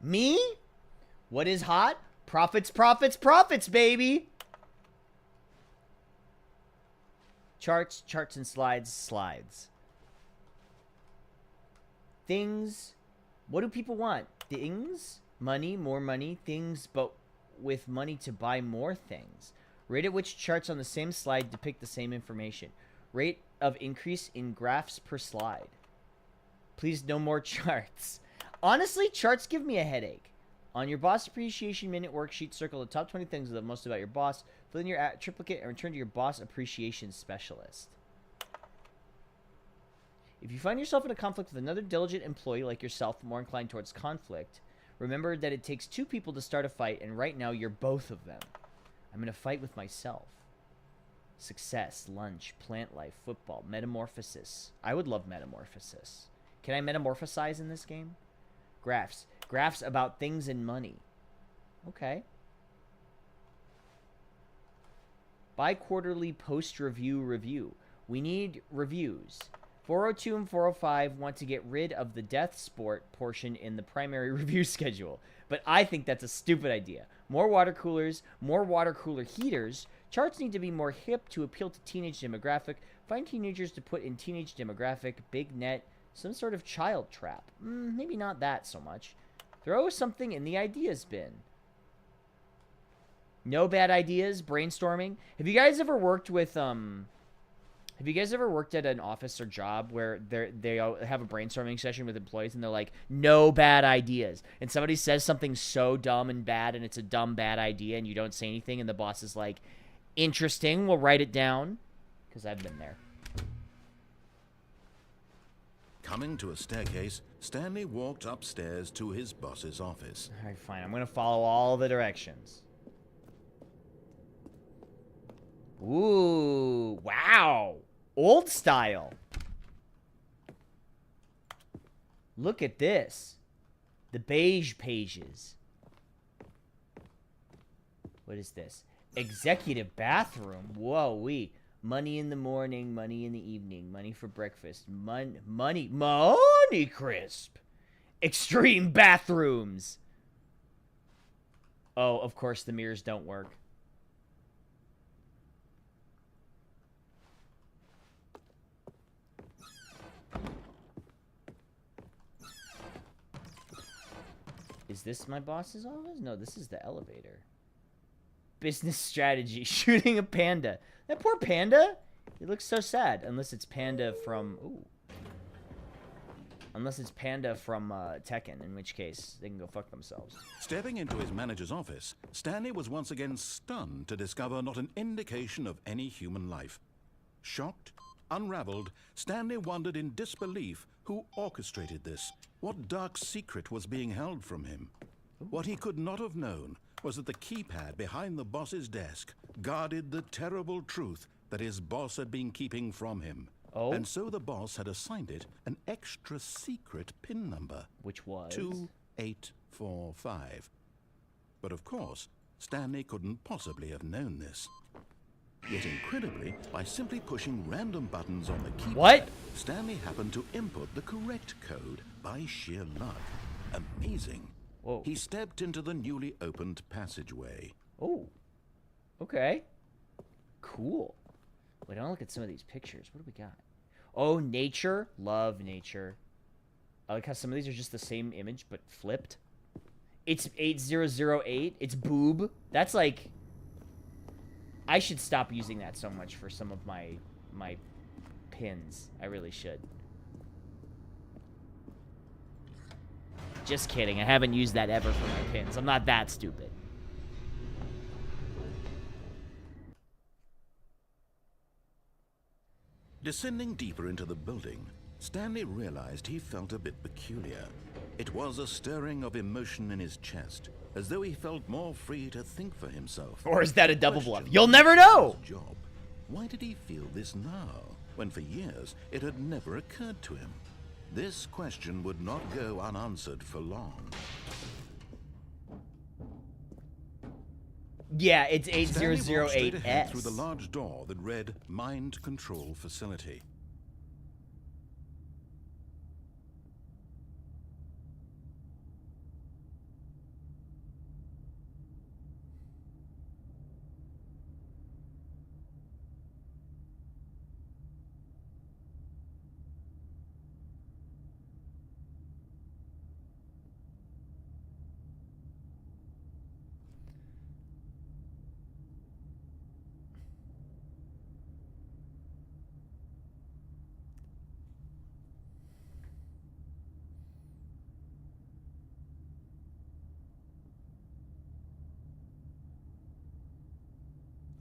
S1: Me? What is hot? Profits, profits, profits, baby! Charts, charts and slides, slides. Things. What do people want? Things? Money, more money, things, but with money to buy more things. Rate at which charts on the same slide depict the same information. Rate of increase in graphs per slide. Please, no more charts. Honestly, charts give me a headache. On your boss appreciation minute worksheet, circle the top 20 things that most about your boss. Fill in your triplicate and return to your boss appreciation specialist. If you find yourself in a conflict with another diligent employee like yourself, more inclined towards conflict, remember that it takes two people to start a fight, and right now you're both of them. I'm in a fight with myself. Success, lunch, plant life, football, metamorphosis. I would love metamorphosis. Can I metamorphosize in this game? Graphs. Graphs about things and money. Okay. Bi-quarterly post-review review. We need reviews. 402 and 405 want to get rid of the death sport portion in the primary review schedule. But I think that's a stupid idea. More water coolers, more water cooler heaters. Charts need to be more hip to appeal to teenage demographic. Find teenagers to put in teenage demographic. Big net. Some sort of child trap. Maybe not that so much. Throw something in the ideas bin. No bad ideas. Brainstorming. Have you guys ever worked with, Have you guys ever worked at an office or job where they have a brainstorming session with employees and they're like, no bad ideas? And somebody says something so dumb and bad and it's a dumb, bad idea and you don't say anything and the boss is like, interesting, we'll write it down. Because I've been there.
S2: Coming to a staircase, Stanley walked upstairs to his boss's office.
S1: All right, fine. I'm going to follow all the directions. Ooh, wow. Old style. Look at this. The beige pages. What is this? Executive bathroom. Whoa-wee. Money in the morning, money in the evening, money for breakfast, money crisp. Extreme bathrooms. Oh, of course the mirrors don't work. Is this my boss's office? No, this is the elevator. Business strategy. Shooting a panda. That poor panda. He looks so sad. Unless it's panda from... Ooh. Unless it's panda from Tekken, in which case they can go fuck themselves.
S2: Stepping into his manager's office, Stanley was once again stunned to discover not an indication of any human life. Shocked, unraveled, Stanley wondered in disbelief who orchestrated this. What dark secret was being held from him? What he could not have known was that the keypad behind the boss's desk guarded the terrible truth that his boss had been keeping from him.
S1: Oh?
S2: And so the boss had assigned it an extra secret PIN number.
S1: Which was?
S2: 2845. But of course, Stanley couldn't possibly have known this. Yet incredibly, by simply pushing random buttons on the keypad,
S1: What?
S2: Stanley happened to input the correct code by sheer luck. Amazing.
S1: Whoa.
S2: He stepped into the newly opened passageway.
S1: Oh. Okay. Cool. Wait, I want to look at some of these pictures. What do we got? Oh, nature. Love nature. I like how some of these are just the same image, but flipped. It's 8008. It's boob. That's like... I should stop using that so much for some of my pins. I really should. Just kidding. I haven't used that ever for my pins. I'm not that stupid.
S2: Descending deeper into the building, Stanley realized he felt a bit peculiar. It was a stirring of emotion in his chest, as though he felt more free to think for himself.
S1: Or is that a double bluff?
S2: Question
S1: You'll never know!
S2: his job. Why did he feel this now, when for years it had never occurred to him? This question would not go unanswered for long.
S1: Yeah, it's
S2: Stanley walked straight ahead
S1: 8008S.
S2: through the large door that read Mind Control Facility.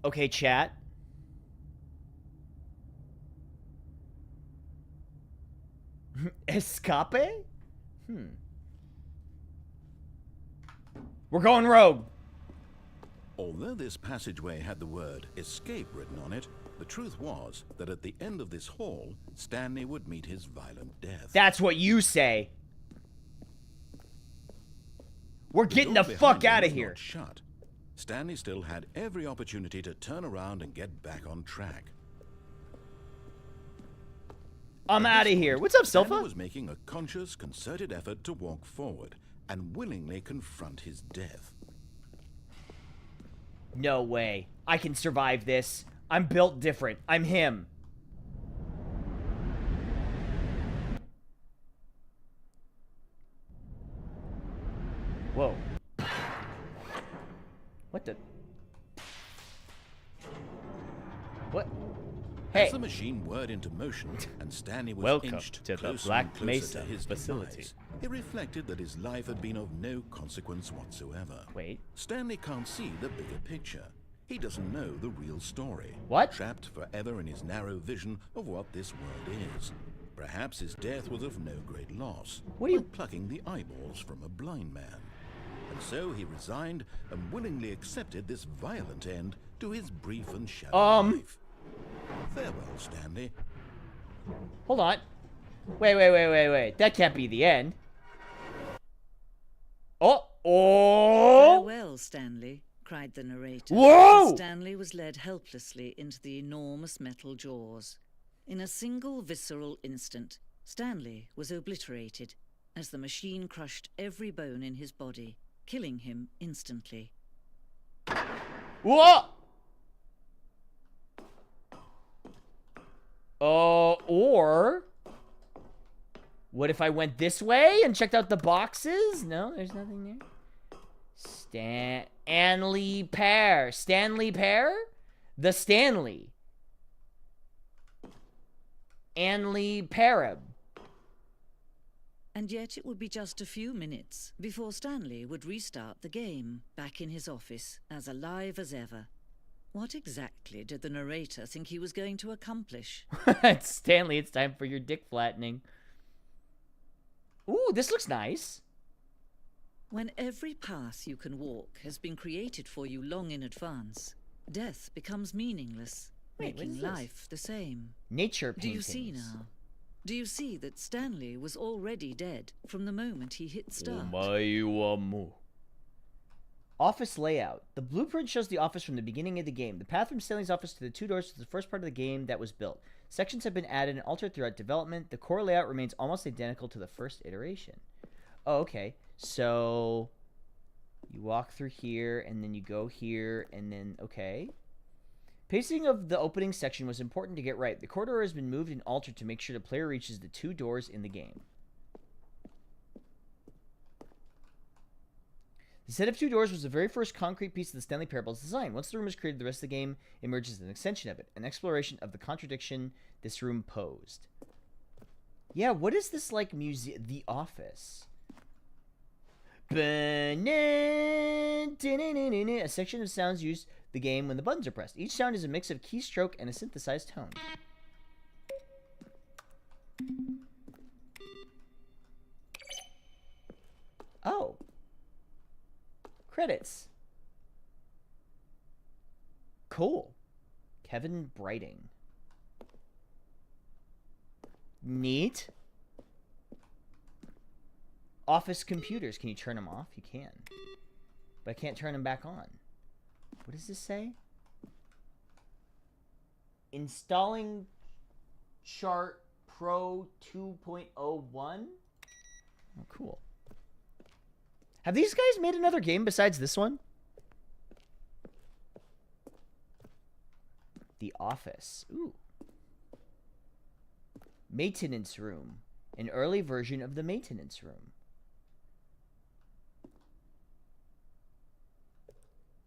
S1: Okay, chat. Escape? We're going rogue.
S2: Although this passageway had the word escape written on it, the truth was that at the end of this hall, Stanley would meet his violent death.
S1: That's what you say. We're getting the
S2: door
S1: fuck
S2: behind him
S1: out of
S2: was
S1: here.
S2: not shut. Stanley still had every opportunity to turn around and get back on track.
S1: I'm out of here. What's up,
S2: Stanley
S1: Silpha?
S2: was making a conscious, concerted effort to walk forward and willingly confront his death.
S1: No way. I can survive this. I'm built different. I'm him. Whoa. What the? What? Hey.
S2: As the machine whirred into motion and Stanley was
S1: Welcome
S2: inched
S1: to the
S2: closer
S1: Black
S2: and closer
S1: Mesa
S2: to his
S1: facility.
S2: demise, it reflected that his life had been of no consequence whatsoever.
S1: Wait.
S2: Stanley can't see the bigger picture. He doesn't know the real story.
S1: What?
S2: Trapped forever in his narrow vision of what this world is. Perhaps his death was of no great loss.
S1: What do you-
S2: like plucking the eyeballs from a blind man. And so he resigned and willingly accepted this violent end to his brief and shallow life. Farewell, Stanley.
S1: Hold on. Wait. That can't be the end. Oh.
S4: Farewell, Stanley, cried the narrator.
S1: Whoa!
S4: As Stanley was led helplessly into the enormous metal jaws. In a single visceral instant, Stanley was obliterated as the machine crushed every bone in his body, killing him instantly.
S1: Whoa! Or what if I went this way and checked out the boxes? No, there's nothing there. Stanley Pear. Stanley Pear? The Stanley. Stanley Parable.
S4: And yet it would be just a few minutes before Stanley would restart the game, back in his office, as alive as ever. What exactly did the narrator think he was going to accomplish?
S1: Stanley, it's time for your dick flattening. Ooh, this looks nice.
S4: When every path you can walk has been created for you long in advance, death becomes meaningless,
S1: Wait, what
S4: making
S1: is this?
S4: life the same.
S1: Nature
S4: Do
S1: paintings.
S4: you see now? Do you see that Stanley was already dead from the moment he hit start?
S1: Office layout. The blueprint shows the office from the beginning of the game. The path from Stanley's office to the two doors to the first part of the game that was built. Sections have been added and altered throughout development. The core layout remains almost identical to the first iteration. Oh, okay. So you walk through here, and then you go here, and then, okay. Pacing of the opening section was important to get right. The corridor has been moved and altered to make sure the player reaches the two doors in the game. The set of two doors was the very first concrete piece of the Stanley Parable's design. Once the room is created, the rest of the game emerges as an extension of it, an exploration of the contradiction this room posed. Yeah, what is this like museum? The Office. A section of sounds used the game when the buttons are pressed. Each sound is a mix of keystroke and a synthesized tone. Oh. Credits. Cool. Kevin Brighting. Neat. Office computers. Can you turn them off? You can. But I can't turn them back on. What does this say? Installing Chart Pro 2.01? Oh, cool. Have these guys made another game besides this one? The Office. Ooh. Maintenance Room. An early version of the Maintenance Room.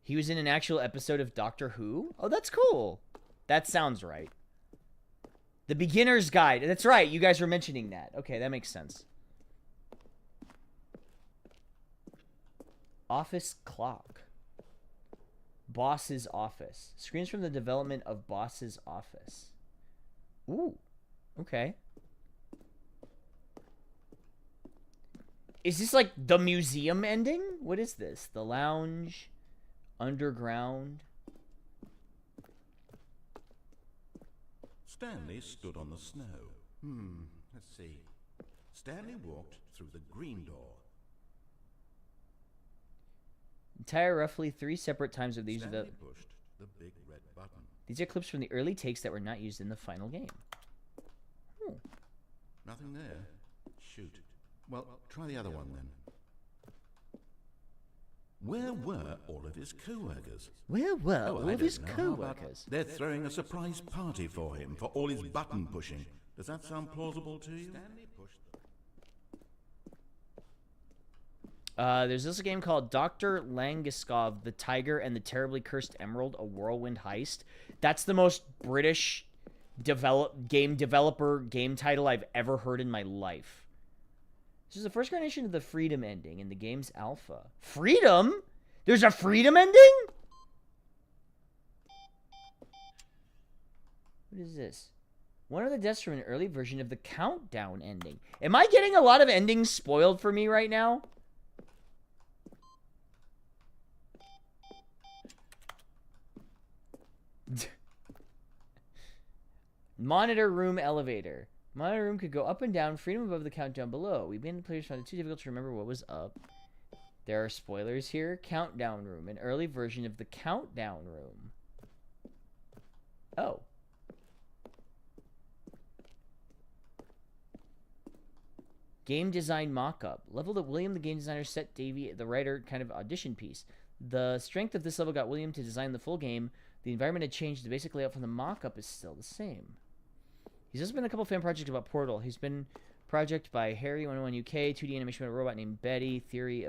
S1: He was in an actual episode of Doctor Who? Oh, that's cool. That sounds right. The Beginner's Guide. That's right. You guys were mentioning that. Okay, that makes sense. Office Clock. Boss's Office. Screens from the development of Boss's Office. Ooh. Okay. Is this like the museum ending? What is this? The Lounge. Underground.
S2: Stanley stood on the snow. Let's see. Stanley walked through the green door.
S1: Entire roughly 3 separate times of these.
S2: Stanley pushed the big red button.
S1: These are clips from the early takes that were not used in the final game.
S2: Nothing there. Shoot. Well, try the other one then. Where were all of his co-workers?
S1: Where were all
S2: I
S1: of his
S2: don't know. How about
S1: co-workers?
S2: They're throwing a surprise party for him for all his button pushing. Does that sound plausible to you? Stanley pushed
S1: There's this game called Dr. Langeskov, The Tiger and the Terribly Cursed Emerald, A Whirlwind Heist. That's the most British game developer game title I've ever heard in my life. This is the first incarnation of the Freedom ending in the game's alpha. Freedom? There's a Freedom ending? What is this? One of the deaths from an early version of the Countdown ending. Am I getting a lot of endings spoiled for me right now? Monitor room elevator. Monitor room could go up and down, freedom above the countdown below. We made the players find it too difficult to remember what was up. There are spoilers here. Countdown room, an early version of the Countdown room. Oh. Game design mock-up. Level that William, the game designer, set Davey, the writer, kind of audition piece. The strength of this level got William to design the full game. The environment had changed. The basic layout from the mock-up is still the same. He's also been in a couple fan projects about Portal. He's been project by Harry 101 UK, 2D animation about a robot named Betty, theory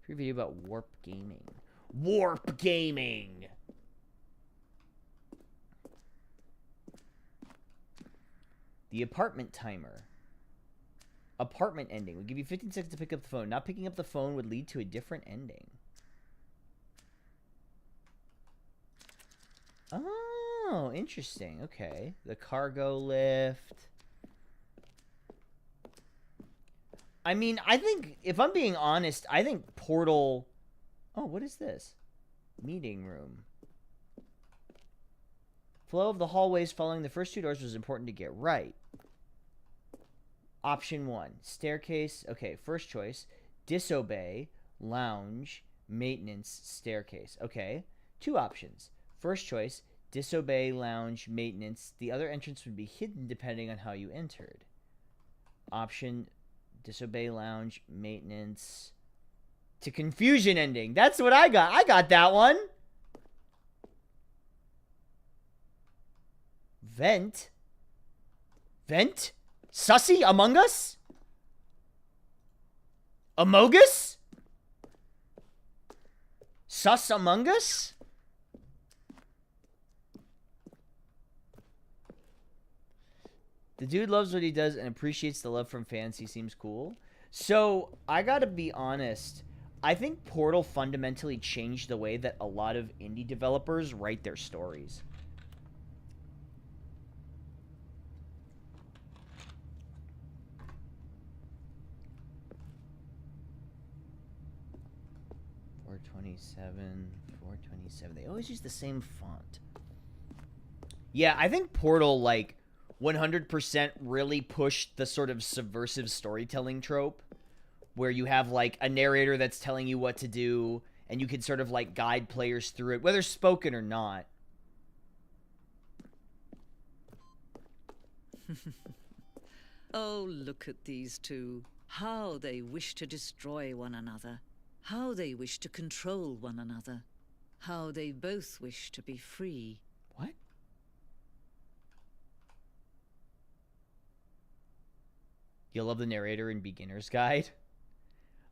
S1: video about warp gaming. Warp gaming. The apartment timer. Apartment ending. We'll give you 15 seconds to pick up the phone. Not picking up the phone would lead to a different ending. Oh, interesting. Okay. The cargo lift. I mean, I think, if I'm being honest, I think Portal... Oh, what is this? Meeting room. Flow of the hallways following the first two doors was important to get right. Option 1. Staircase. Okay, first choice. Disobey. Lounge. Maintenance. Staircase. Okay. 2 options. First choice. Disobey. Lounge. Maintenance. The other entrance would be hidden depending on how you entered. Option... Disobey, lounge, maintenance. To confusion ending. That's what I got. I got that one. Vent. Vent? Sussy? Among Us? Amogus? Sus Among Us? The dude loves what he does and appreciates the love from fans. He seems cool. So, I gotta be honest. I think Portal fundamentally changed the way that a lot of indie developers write their stories. $427. They always use the same font. Yeah, I think Portal, like, 100% really pushed the sort of subversive storytelling trope where you have, like, a narrator that's telling you what to do and you can sort of, like, guide players through it, whether spoken or not.
S4: Oh, look at these two. How they wish to destroy one another. How they wish to control one another. How they both wish to be free.
S1: What? You'll love the narrator in Beginner's Guide.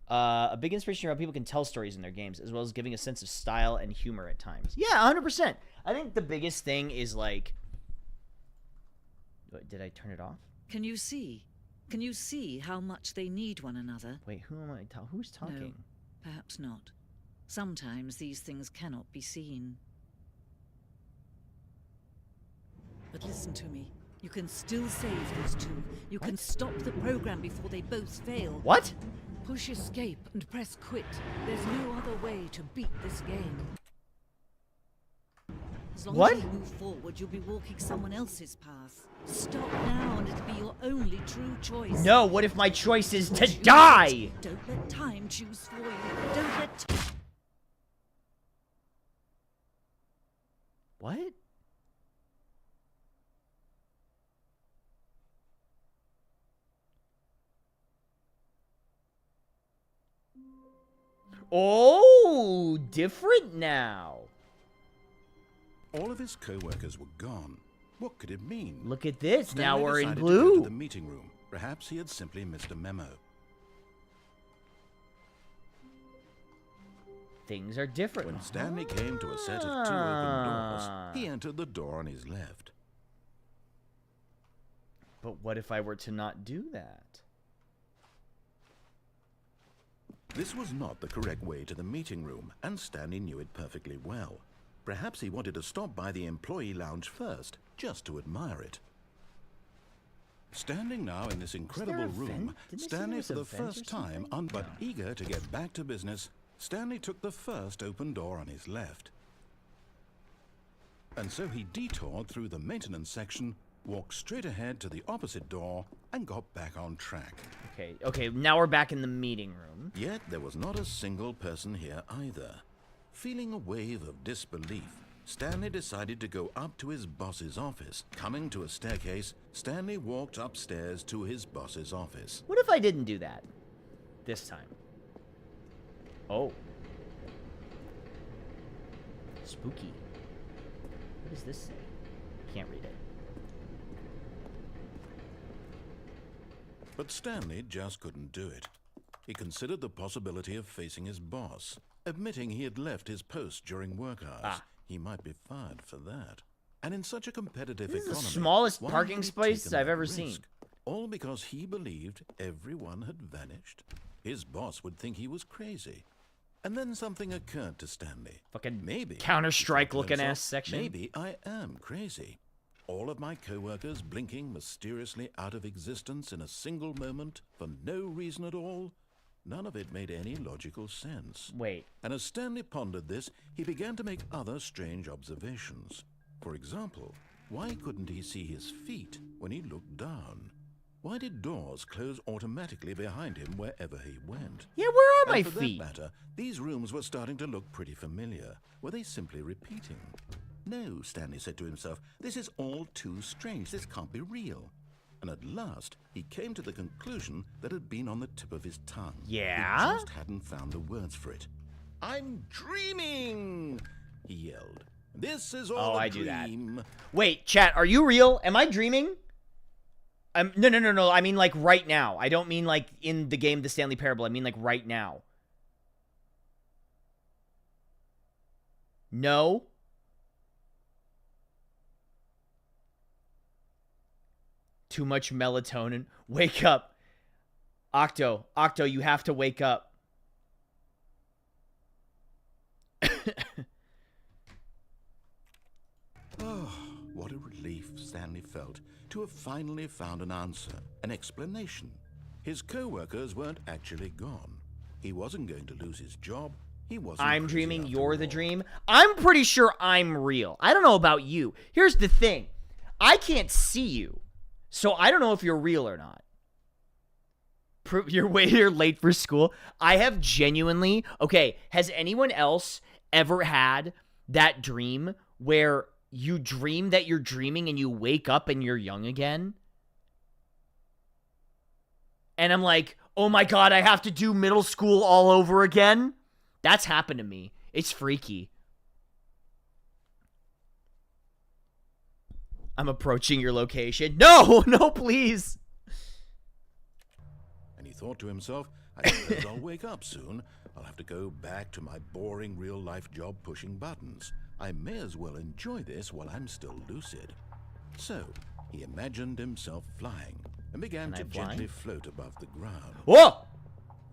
S1: A big inspiration around people can tell stories in their games, as well as giving a sense of style and humor at times. Yeah, 100%. I think the biggest thing is, like... Did I turn it off?
S4: Can you see? Can you see how much they need one another?
S1: Wait, who am I who's talking?
S4: No, perhaps not. Sometimes these things cannot be seen. But listen to me. You can still save these two. You can stop the program before they both fail.
S1: What?
S4: Push escape and press quit. There's no other way to beat this game. As long as you move forward, you'll be walking someone else's path. Stop now and it'll be your only true choice.
S1: No, what if my choice is to die?
S4: Don't let time choose for you. Don't let...
S1: What? Oh, different now.
S2: All of his co-workers were gone. What could it mean?
S1: Look at this.
S2: Stanley
S1: now we're in
S2: decided to go to
S1: blue.
S2: the meeting room. Perhaps he had simply missed a memo.
S1: Things are different.
S2: When Stanley came to a set of 2 open doors, he entered the door on his left.
S1: But what if I were to not do that?
S2: This was not the correct way to the meeting room, and Stanley knew it perfectly well. Perhaps he wanted to stop by the employee lounge first, just to admire it. Standing now in this incredible room, Stanley for the first time, but eager to get back to business, Stanley took the first open door on his left. And so he detoured through the maintenance section, walked straight ahead to the opposite door, and got back on track.
S1: Okay, now we're back in the meeting room.
S2: Yet there was not a single person here either. Feeling a wave of disbelief, Stanley decided to go up to his boss's office. Coming to a staircase, Stanley walked upstairs to his boss's office.
S1: What if I didn't do that this time? Oh. Spooky. What does this say? Can't read it.
S2: But Stanley just couldn't do it. He considered the possibility of facing his boss, admitting he had left his post during work hours. He might be fired for that. And in such a competitive economy,
S1: This is the smallest
S2: why
S1: parking
S2: had he
S1: space
S2: taken
S1: I've
S2: that
S1: ever
S2: risk?
S1: seen.
S2: All because he believed everyone had vanished. His boss would think he was crazy. And then something occurred to Stanley.
S1: Fucking
S2: Maybe,
S1: Counter-Strike
S2: he thought to
S1: looking
S2: himself,
S1: ass section.
S2: Maybe I am crazy. All of my co-workers blinking mysteriously out of existence in a single moment for no reason at all. None of it made any logical sense.
S1: Wait.
S2: And as Stanley pondered this, he began to make other strange observations. For example, why couldn't he see his feet when he looked down? Why did doors close automatically behind him wherever he went?
S1: Yeah, where are my
S2: And for
S1: feet?
S2: that matter, these rooms were starting to look pretty familiar. Were they simply repeating? No, Stanley said to himself, this is all too strange. This can't be real. And at last, he came to the conclusion that had been on the tip of his tongue.
S1: Yeah?
S2: He just hadn't found the words for it. I'm dreaming, he yelled. This is all a
S1: I
S2: dream.
S1: do that. Wait, chat, are you real? Am I dreaming? No. I mean, like, right now. I don't mean, like, in the game The Stanley Parable. I mean, like, right now. No. Too much melatonin. Wake up. Octo, you have to wake up.
S2: Oh, what a relief Stanley felt to have finally found an answer, an explanation. His co-workers weren't actually gone. He wasn't going to lose his job. He wasn't.
S1: I'm dreaming, you're the dream. I'm pretty sure I'm real. I don't know about you. Here's the thing. I can't see you, so I don't know if you're real or not. You're late for school. I have genuinely... Okay, has anyone else ever had that dream where you dream that you're dreaming and you wake up and you're young again? And I'm like, oh my god, I have to do middle school all over again? That's happened to me. It's freaky. I'm approaching your location. No, no, please.
S2: And he thought to himself, I suppose I'll wake up soon. I'll have to go back to my boring real-life job pushing buttons. I may as well enjoy this while I'm still lucid. So, he imagined himself flying and began to gently float above the ground.
S1: Whoa!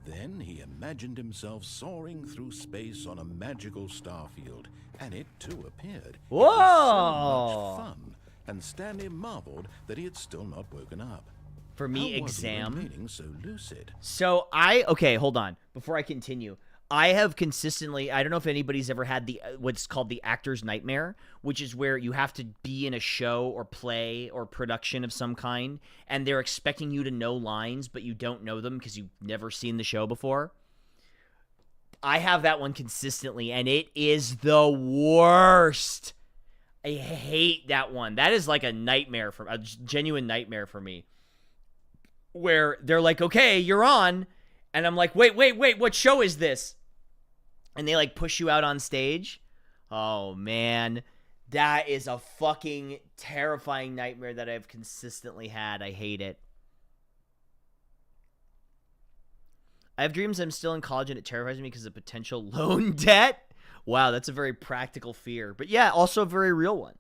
S2: Then he imagined himself soaring through space on a magical star field, and it too appeared.
S1: Whoa!
S2: It was so much fun, and Stanley marveled that he had still not woken up.
S1: For me,
S2: How
S1: exam.
S2: Was he remaining so lucid?
S1: So okay, hold on. Before I continue, I have consistently, I don't know if anybody's ever had the what's called the actor's nightmare, which is where you have to be in a show or play or production of some kind, and they're expecting you to know lines, but you don't know them because you've never seen the show before. I have that one consistently, and it is the worst. I hate that one. That is like a genuine nightmare for me. Where they're like, okay, you're on. And I'm like, wait, what show is this? And they like push you out on stage. Oh, man. That is a fucking terrifying nightmare that I've consistently had. I hate it. I have dreams I'm still in college and it terrifies me because of potential loan debt. Wow, that's a very practical fear. But yeah, also a very real one.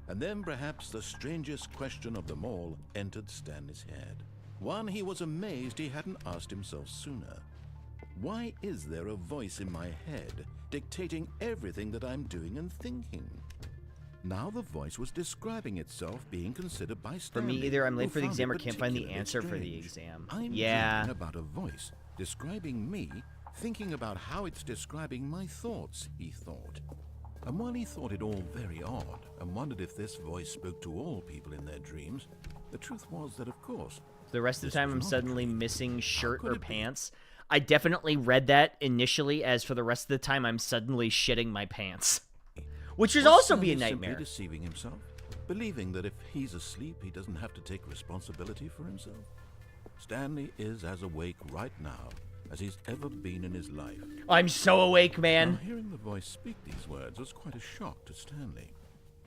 S2: And then perhaps the strangest question of them all entered Stanley's head. One he was amazed he hadn't asked himself sooner. Why is there a voice in my head dictating everything that I'm doing and thinking? Now the voice was describing itself being considered by Stanley.
S1: For me, either I'm late for the exam or can't find the answer for the exam.
S2: I'm dreaming about a voice describing me, thinking about how it's describing my thoughts, he thought. And while he thought it all very odd and wondered if this voice spoke to all people in their dreams, the truth was that, of course,
S1: the rest of the time I'm suddenly missing shirt or pants. I definitely read that initially as for the rest of the time I'm suddenly shitting my pants. Which would also be a nightmare.
S2: Simply deceiving himself, believing that if he's asleep, he doesn't have to take responsibility for himself. Stanley is as awake right now as he's ever been in his life.
S1: I'm so awake, man.
S2: Now, hearing the voice speak these words was quite a shock to Stanley.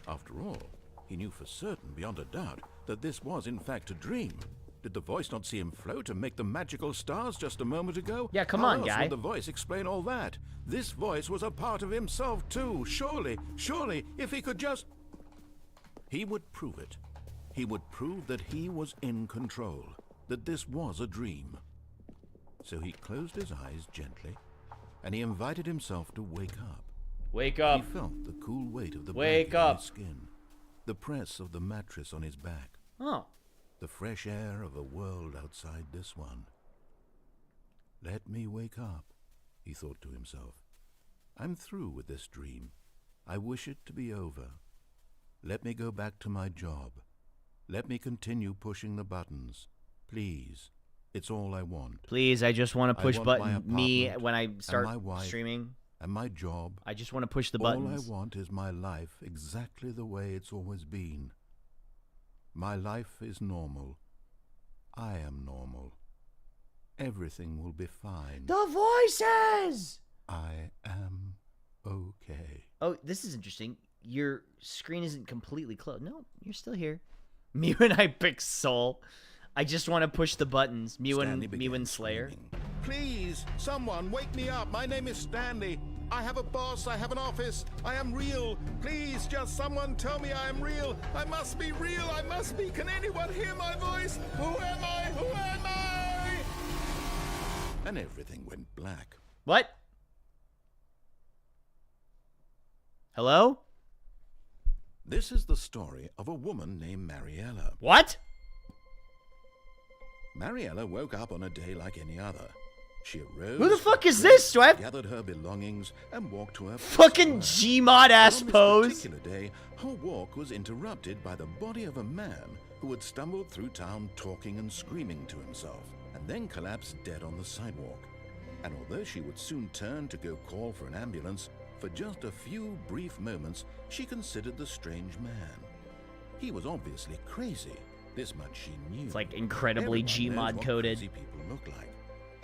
S2: After all, he knew for certain, beyond a doubt, that this was in fact a dream. Did the voice not see him float and make the magical stars just a moment ago?
S1: Yeah, come
S2: How
S1: on,
S2: else
S1: guy.
S2: would the voice explain all that? This voice was a part of himself too. Surely, if he could just... He would prove it. He would prove that he was in control, that this was a dream. So he closed his eyes gently, and he invited himself to wake up.
S1: Wake up.
S2: He felt the cool weight of the
S1: Wake
S2: blanket on
S1: up.
S2: his skin, the press of the mattress on his back,
S1: Oh.
S2: the fresh air of a world outside this one. Let me wake up, he thought to himself. I'm through with this dream. I wish it to be over. Let me go back to my job. Let me continue pushing the buttons. Please. It's all I want.
S1: Please, I just want to push
S2: I want my
S1: button. Me,
S2: apartment
S1: when I
S2: and
S1: start
S2: my wife
S1: streaming,
S2: and my job.
S1: I just want to push the
S2: All
S1: buttons.
S2: I want is my life exactly the way it's always been. My life is normal. I am normal. Everything will be fine.
S1: The voices!
S2: I am okay.
S1: Oh, this is interesting. Your screen isn't completely closed. No, you're still here. Mew and I pick Soul. I just want to push the buttons. Mew
S2: Stanley
S1: and
S2: began
S1: Slayer.
S2: screaming. Please, someone, wake me up. My name is Stanley. I have a boss. I have an office. I am real. Please, just someone tell me I am real. I must be real. I must be. Can anyone hear my voice? Who am I? Who am I? And everything went black.
S1: What? Hello?
S2: This is the story of a woman named Mariella.
S1: What?
S2: Mariella woke up on a day like any other. She arose.
S1: Who the fuck is this? Do I have
S2: gathered her belongings and walked to her
S1: fucking Gmod ass
S2: on this
S1: pose?
S2: particular day, her walk was interrupted by the body of a man who had stumbled through town talking and screaming to himself, and then collapsed dead on the sidewalk. And although she would soon turn to go call for an ambulance, for just a few brief moments she considered the strange man. He was obviously crazy. This much she knew.
S1: It's like incredibly
S2: Everyone knows
S1: Gmod
S2: what
S1: coded.
S2: crazy people look like.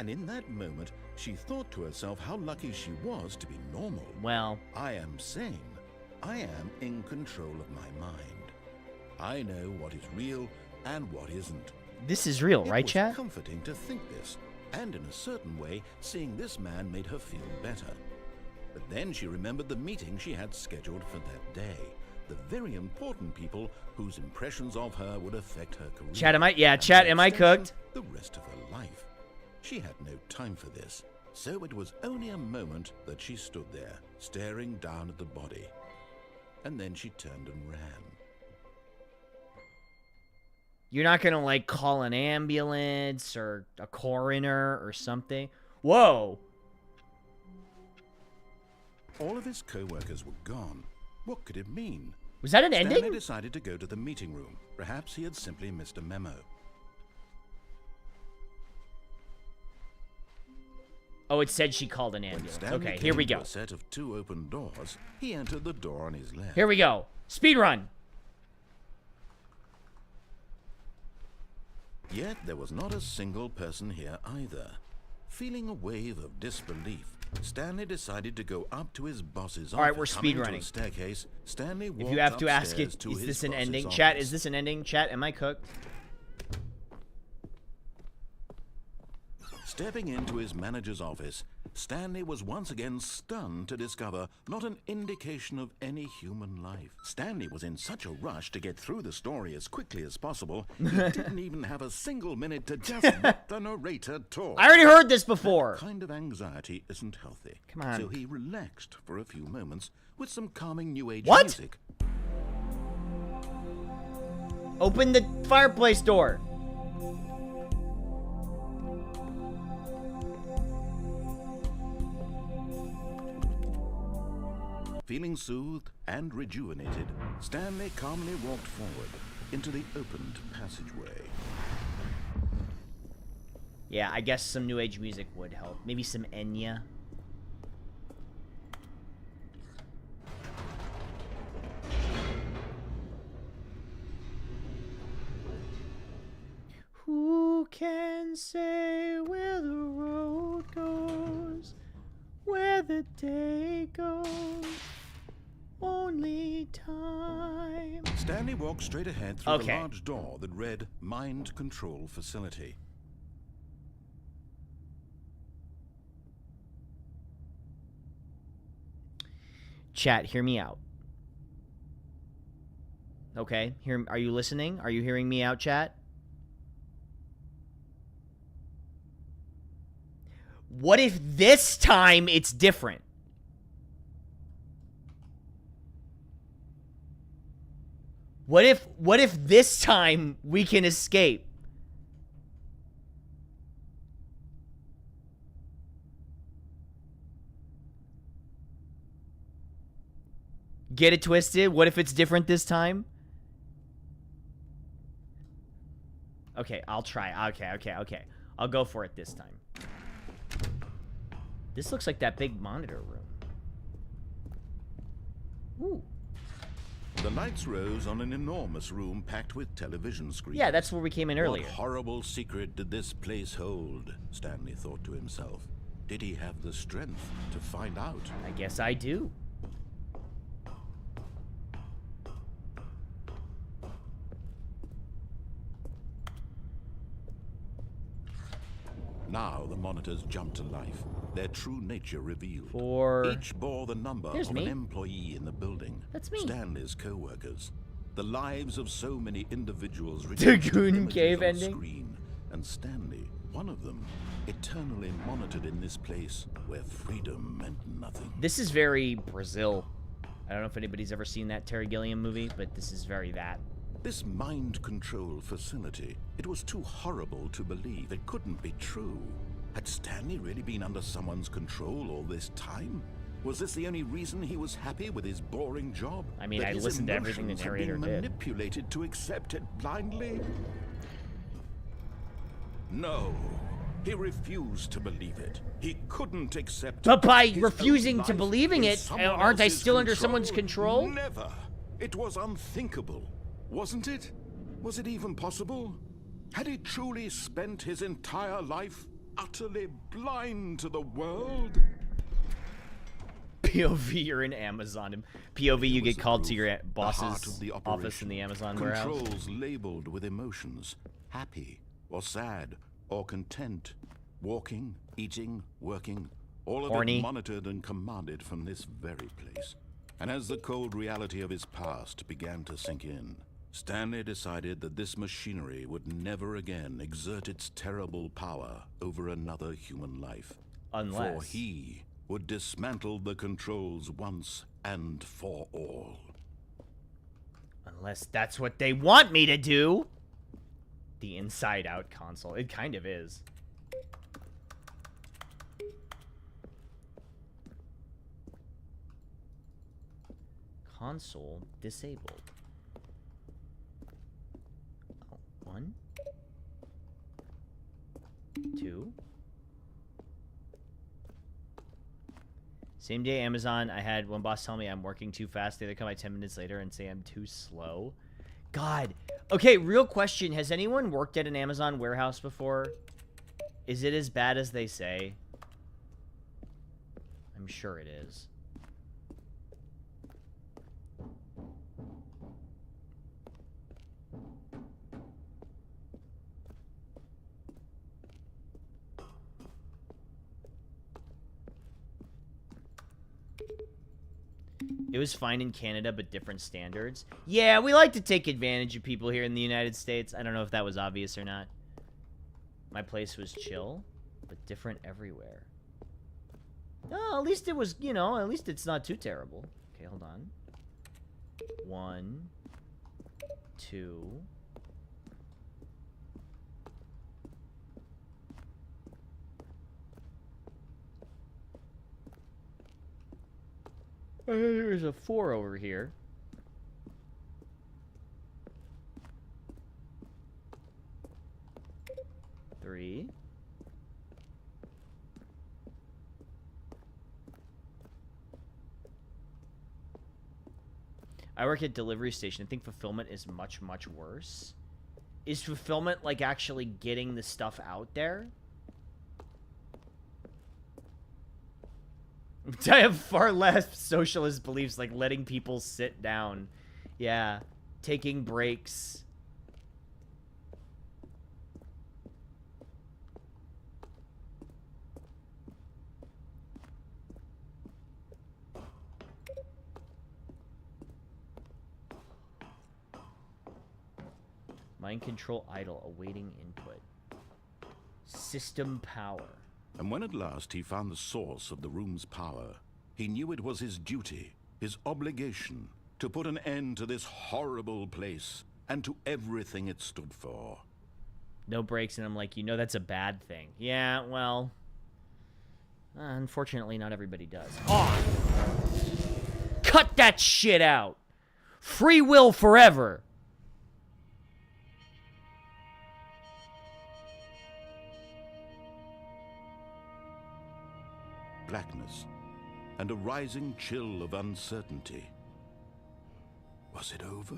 S2: And in that moment, she thought to herself how lucky she was to be normal.
S1: Well,
S2: I am sane. I am in control of my mind. I know what is real and what isn't.
S1: this is real, right,
S2: It was
S1: chat?
S2: comforting to think this, and in a certain way, seeing this man made her feel better. But then she remembered the meeting she had scheduled for that day. The very important people whose impressions of her would affect her career.
S1: Chat, am I? Yeah,
S2: and
S1: chat,
S2: by
S1: am I
S2: extension,
S1: cooked?
S2: The rest of her life. She had no time for this, so it was only a moment that she stood there, staring down at the body. And then she turned and ran.
S1: You're not gonna, like, call an ambulance or a coroner or something? Whoa!
S2: All of his co-workers were gone. What could it mean?
S1: Was that an
S2: Stanley
S1: ending?
S2: decided to go to the meeting room. Perhaps he had simply missed a memo.
S1: Oh, it said she called an
S2: When
S1: ambulance.
S2: Stanley
S1: Okay,
S2: came
S1: here we
S2: to
S1: go.
S2: a set of 2 open doors, he entered the door on his left.
S1: Here we go. Speed run.
S2: Yet there was not a single person here either. Feeling a wave of disbelief, Stanley decided to go up to his boss's office.
S1: All right, we're
S2: Coming
S1: speed
S2: to
S1: running.
S2: a staircase, Stanley walked
S1: If you have to ask
S2: upstairs
S1: it,
S2: to
S1: is
S2: his
S1: this an
S2: boss's
S1: ending?
S2: office.
S1: Chat, is this an ending? Chat, am I cooked?
S2: Stepping into his manager's office, Stanley was once again stunned to discover not an indication of any human life. Stanley was in such a rush to get through the story as quickly as possible, he didn't even have a single minute to just let the narrator talk.
S1: I already heard this before.
S2: That kind of anxiety isn't healthy.
S1: Come on.
S2: So he relaxed for a few moments with some calming new age
S1: What?
S2: music.
S1: Open the fireplace door.
S2: Feeling soothed and rejuvenated, Stanley calmly walked forward into the opened passageway.
S1: Yeah, I guess some new age music would help. Maybe some Enya. Who can say where the road goes, where the day goes? Only time.
S2: Stanley walked straight ahead through
S1: Okay.
S2: the large door that read Mind Control Facility.
S1: Chat, hear me out. Okay, are you listening? Are you hearing me out, chat? What if this time it's different? What if this time we can escape? Get it twisted? What if it's different this time? Okay, I'll try. Okay. I'll go for it this time. This looks like that big monitor room. Ooh.
S2: The lights rose on an enormous room packed with television screens.
S1: Yeah, that's where we came in earlier.
S2: What horrible secret did this place hold? Stanley thought to himself. Did he have the strength to find out?
S1: I guess I do.
S2: Now the monitors jumped to life. their true nature revealed.
S1: For...
S2: Each bore the number
S1: Here's
S2: of
S1: me.
S2: an employee in the building.
S1: That's me.
S2: Stanley's co-workers. The lives of so many individuals
S1: Dragoon Cave
S2: on a
S1: ending.
S2: screen, and Stanley, one of them, eternally monitored in this place where freedom meant nothing.
S1: This is very Brazil. I don't know if anybody's ever seen that Terry Gilliam movie, but this is very that.
S2: This mind control facility, it was too horrible to believe. It couldn't be true. Had Stanley really been under someone's control all this time? Was this the only reason he was happy with his boring job?
S1: I mean,
S2: That
S1: I
S2: his
S1: listened to everything the
S2: emotions had
S1: narrator
S2: been
S1: did.
S2: manipulated to accept it blindly? No. He refused to believe it. He couldn't accept
S1: But by
S2: his own
S1: refusing to
S2: life
S1: believing
S2: in
S1: it,
S2: someone
S1: aren't I
S2: else's
S1: still under someone's control?
S2: Never. It was unthinkable, wasn't it? Was it even possible? Had he truly spent his entire life utterly blind to the world?
S1: POV, you're in Amazon. POV, you get called to your
S2: The heart
S1: boss's
S2: of the
S1: office in the
S2: operation.
S1: Amazon warehouse.
S2: Controls labeled with emotions, happy or sad or content, walking, eating, working, all of
S1: Horny.
S2: it monitored and commanded from this very place. And as the cold reality of his past began to sink in, Stanley decided that this machinery would never again exert its terrible power over another human life. For
S1: Unless...
S2: he would dismantle the controls once and for all.
S1: Unless that's what they want me to do. The Inside Out console. It kind of is. Console disabled. Oh, 1, 2. Same day Amazon, I had one boss tell me I'm working too fast. The other come by 10 minutes later and say I'm too slow. God. Okay, real question. Has anyone worked at an Amazon warehouse before? Is it as bad as they say? I'm sure it is. It was fine in Canada, but different standards. Yeah, we like to take advantage of people here in the United States. I don't know if that was obvious or not. My place was chill, but different everywhere. No, at least it was, you know, at least it's not too terrible. Okay, hold on. 1, 2. There's a 4 over here. Three. I work at delivery station. I think fulfillment is much, much worse. Is fulfillment like actually getting the stuff out there? I have far less socialist beliefs, like letting people sit down. Yeah. Taking breaks. Mind control idle, awaiting input. System power.
S2: And when at last he found the source of the room's power, he knew it was his duty, his obligation, to put an end to this horrible place and to everything it stood for.
S1: No breaks, and I'm like, you know that's a bad thing. Yeah, well... unfortunately, not everybody does. Oh! Cut that shit out! Free will forever!
S2: Blackness and a rising chill of uncertainty. Was it over?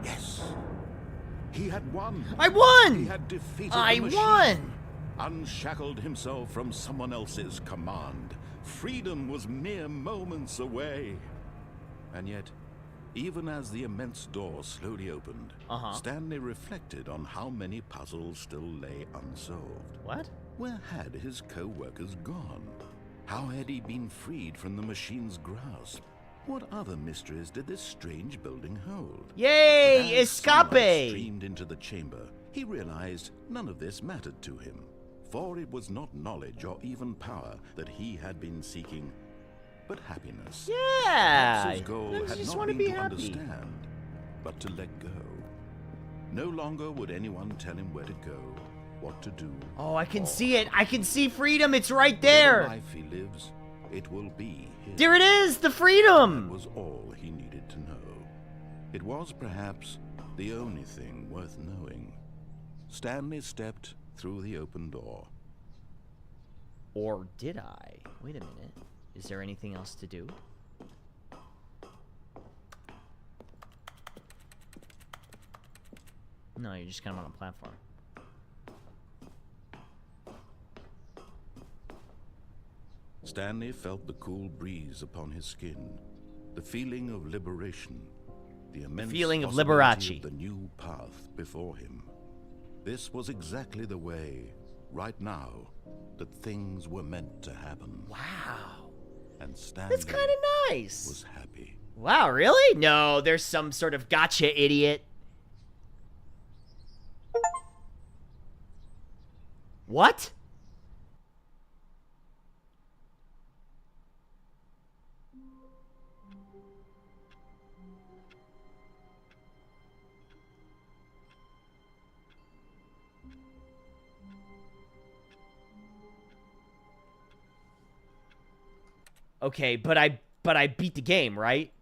S2: Yes. He had won.
S1: I won!
S2: He had defeated
S1: I
S2: the machine.
S1: won!
S2: Unshackled himself from someone else's command. Freedom was mere moments away. And yet, Even as the immense door slowly opened,
S1: Uh-huh.
S2: Stanley reflected on how many puzzles still lay unsolved.
S1: What?
S2: Where had his co-workers gone? How had he been freed from the machine's grasp? What other mysteries did this strange building hold?
S1: Yay!
S2: As sunlight
S1: Escape!
S2: streamed into the chamber, he realized none of this mattered to him, for it was not knowledge or even power that he had been seeking, but happiness.
S1: Yeah!
S2: Perhaps his goal
S1: I
S2: had
S1: just
S2: not
S1: want to
S2: been
S1: be
S2: to
S1: happy.
S2: understand, but to let go. No longer would anyone tell him where to go, what to do.
S1: Oh, I can
S2: or
S1: see it. I can see freedom. It's right
S2: whatever
S1: there.
S2: life he lives, it will be his.
S1: There it is, the
S2: That
S1: freedom.
S2: was all he needed to know. It was perhaps the only thing worth knowing. Stanley stepped through the open door.
S1: Or did I? Wait a minute. Is there anything else to do? No, you're just kind of on a platform.
S2: Stanley felt the cool breeze upon his skin, the feeling of liberation, the immense
S1: feeling of
S2: possibility
S1: Liberace.
S2: of the new path before him. This was exactly the way, right now, that things were meant to happen.
S1: Wow.
S2: And Stanley
S1: That's kind of nice.
S2: was happy.
S1: Wow, really? No, there's some sort of gotcha, idiot. What? Okay, but I beat the game, right?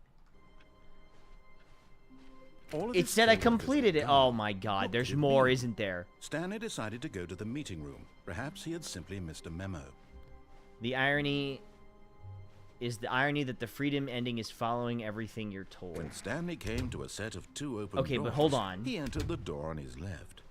S2: All of
S1: It
S2: his
S1: said I
S2: co-workers
S1: completed
S2: had
S1: it.
S2: gone.
S1: Oh my god,
S2: What
S1: there's
S2: could it
S1: more,
S2: mean?
S1: isn't there?
S2: Stanley decided to go to the meeting room. Perhaps he had simply missed a memo.
S1: The irony is that the freedom ending is following everything you're told.
S2: When Stanley came to a set of two open
S1: Okay,
S2: doors,
S1: but hold on.
S2: he entered the door on his left.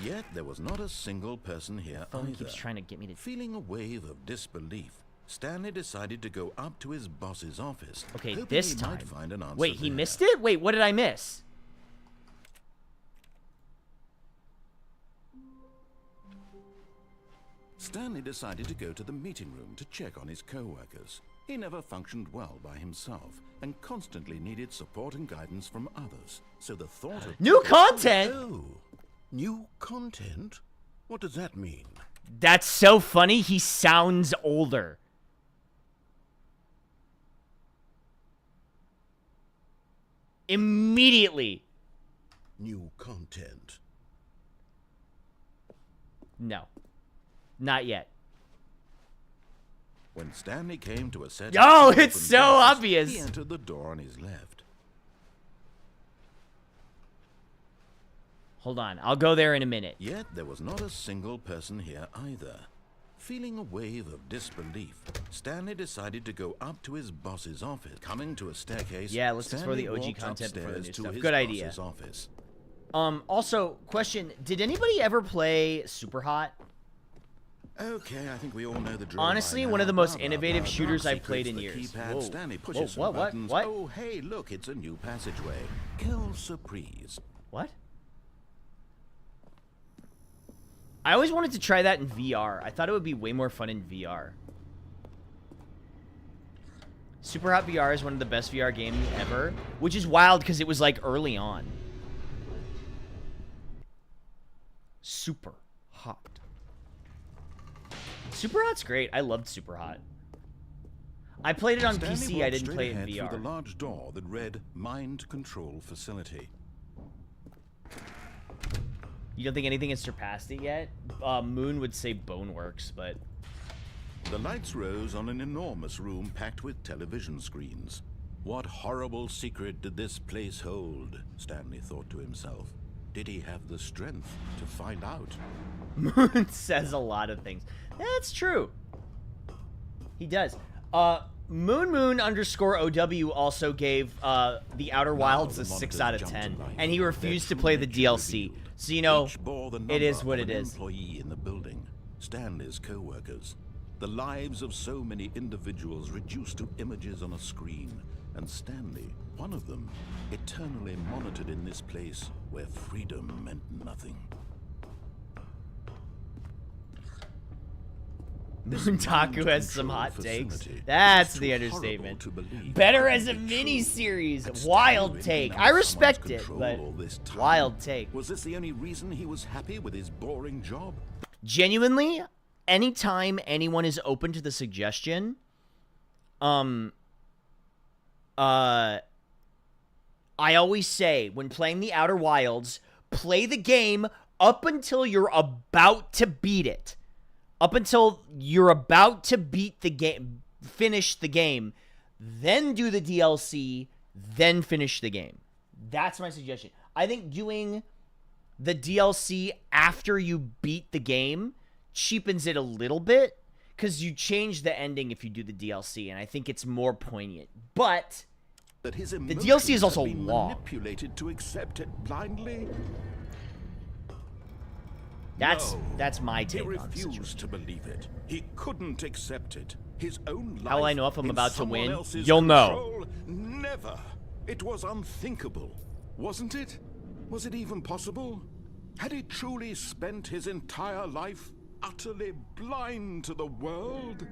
S2: Yet there was not a single person here
S1: Phone
S2: either.
S1: keeps trying to get me to...
S2: Feeling a wave of disbelief, Stanley decided to go up to his boss's office.
S1: Okay,
S2: hoping
S1: this
S2: he
S1: time.
S2: might find an answer
S1: Wait, he
S2: there.
S1: missed it? Wait, what did I miss?
S2: Stanley decided to go to the meeting room to check on his co-workers. He never functioned well by himself and constantly needed support and guidance from others. So the thought of...
S1: New content?
S2: Oh, new content? What does that mean?
S1: That's so funny, he sounds older. Immediately.
S2: New content.
S1: No. Not yet.
S2: When Stanley came to a set
S1: Oh,
S2: of two
S1: it's
S2: open
S1: so
S2: doors,
S1: obvious.
S2: He entered the door on his left.
S1: Hold on, I'll go there in a minute.
S2: Yet there was not a single person here either. Feeling a wave of disbelief, Stanley decided to go up to his boss's office. Coming to a staircase,
S1: Yeah, let's explore the
S2: Stanley
S1: OG
S2: walked
S1: content before the
S2: upstairs
S1: new
S2: to
S1: stuff.
S2: his
S1: Good idea.
S2: boss's office.
S1: Also, question, did anybody ever play Super Hot?
S2: Okay, I think we all know the drill.
S1: Honestly,
S2: by
S1: one
S2: now.
S1: of the most
S2: Blah, blah,
S1: innovative
S2: blah,
S1: shooters
S2: blah.
S1: I've played in
S2: Secrets,
S1: years.
S2: the keypad.
S1: Whoa.
S2: Stanley
S1: Whoa,
S2: pushes some
S1: what?
S2: buttons.
S1: What?
S2: Oh, hey, look, it's a new passageway. Kill surprise.
S1: What? I always wanted to try that in VR. I thought it would be way more fun in VR. Super Hot VR is one of the best VR games ever, which is wild because it was like early on. Super Hot. Super Hot's great. I loved Super Hot. I played it on
S2: Stanley
S1: PC. I
S2: walked
S1: didn't
S2: straight
S1: play it in
S2: ahead
S1: VR.
S2: through the large door that read Mind Control Facility.
S1: You don't think anything has surpassed it yet? Moon would say Boneworks, but...
S2: The lights rose on an enormous room packed with television screens. What horrible secret did this place hold? Stanley thought to himself. Did he have the strength to find out?
S1: Moon says a lot of things. That's true. He does. Moon underscore OW also gave The Outer Wilds
S2: the
S1: a 6
S2: monitors
S1: out of
S2: jumped to
S1: 10,
S2: life.
S1: and he
S2: Their
S1: refused to
S2: true
S1: play the
S2: nature
S1: DLC.
S2: revealed.
S1: So you know,
S2: Each bore the
S1: it is
S2: number
S1: what
S2: of
S1: it
S2: an
S1: is.
S2: employee in the building. Stanley's co-workers. The lives of so many individuals reduced to images on a screen, and Stanley, one of them, eternally monitored in this place where freedom meant nothing.
S1: Moontaku has some hot takes. That's the understatement. Better as a mini-series. Wild take. I respect it, but wild take.
S2: Was this the only reason he was happy with his boring job?
S1: Genuinely, anytime anyone is open to the suggestion, I always say, when playing the Outer Wilds, play the game up until you're about to beat it. Up until you're about to beat the game, finish the game, then do the DLC, then finish the game. That's my suggestion. I think doing the DLC after you beat the game cheapens it a little bit, because you change the ending if you do the DLC, and I think it's more poignant. But the DLC is also long.
S2: Manipulated to accept it blindly.
S1: That's my take on it.
S2: He refused to believe it. He couldn't accept it. His own life.
S1: How will I know if I'm about to win?
S2: You'll know. Never. It was unthinkable, wasn't it? Was it even possible? Had he truly spent his entire life utterly blind to the world?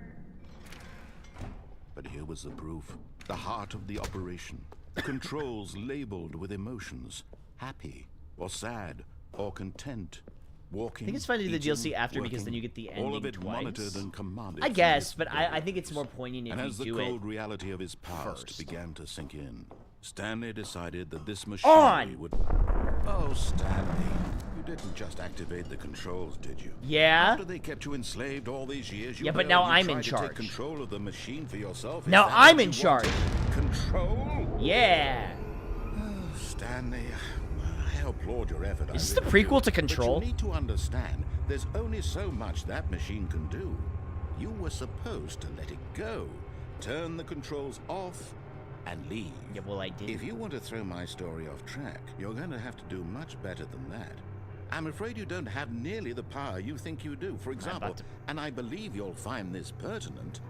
S2: But here was the proof. The heart of the operation. Controls labeled with emotions. Happy, or sad, or content. Walking,
S1: I think it's fun to do the DLC after,
S2: working,
S1: because then you get the ending
S2: all of it
S1: twice.
S2: Monitored and commanded
S1: I guess, but I think it's more poignant if you do it.
S2: And as the cold reality of his past
S1: first.
S2: began to sink in, Stanley decided that this machinery would... Oh, Stanley, you didn't just activate the controls, did you?
S1: Yeah.
S2: After they kept you enslaved all these years, you
S1: but now I'm in
S2: tried to
S1: charge.
S2: take control of the machine for yourself.
S1: Now I'm in charge.
S2: Control?
S1: Yeah.
S2: Oh, Stanley, I applaud your effort.
S1: Is this the prequel to
S2: But
S1: Control?
S2: you need to understand, there's only so much that machine can do. You were supposed to let it go, turn the controls off, and leave.
S1: Yeah, well, I did.
S2: If you want to throw my story off track, you're going to have to do much better than that. I'm afraid you don't have nearly the power you think you do. For example, and I believe you'll find this pertinent,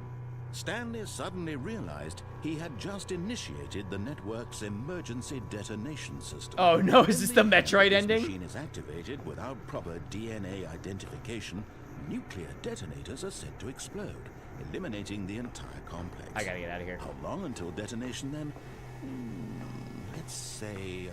S2: Stanley suddenly realized he had just initiated the network's emergency detonation system.
S1: Oh no, is this the Metroid
S2: This
S1: ending?
S2: machine is activated without proper DNA identification. Nuclear detonators are set to explode, eliminating the entire complex.
S1: I gotta get out of here.
S2: How long until detonation then? Let's say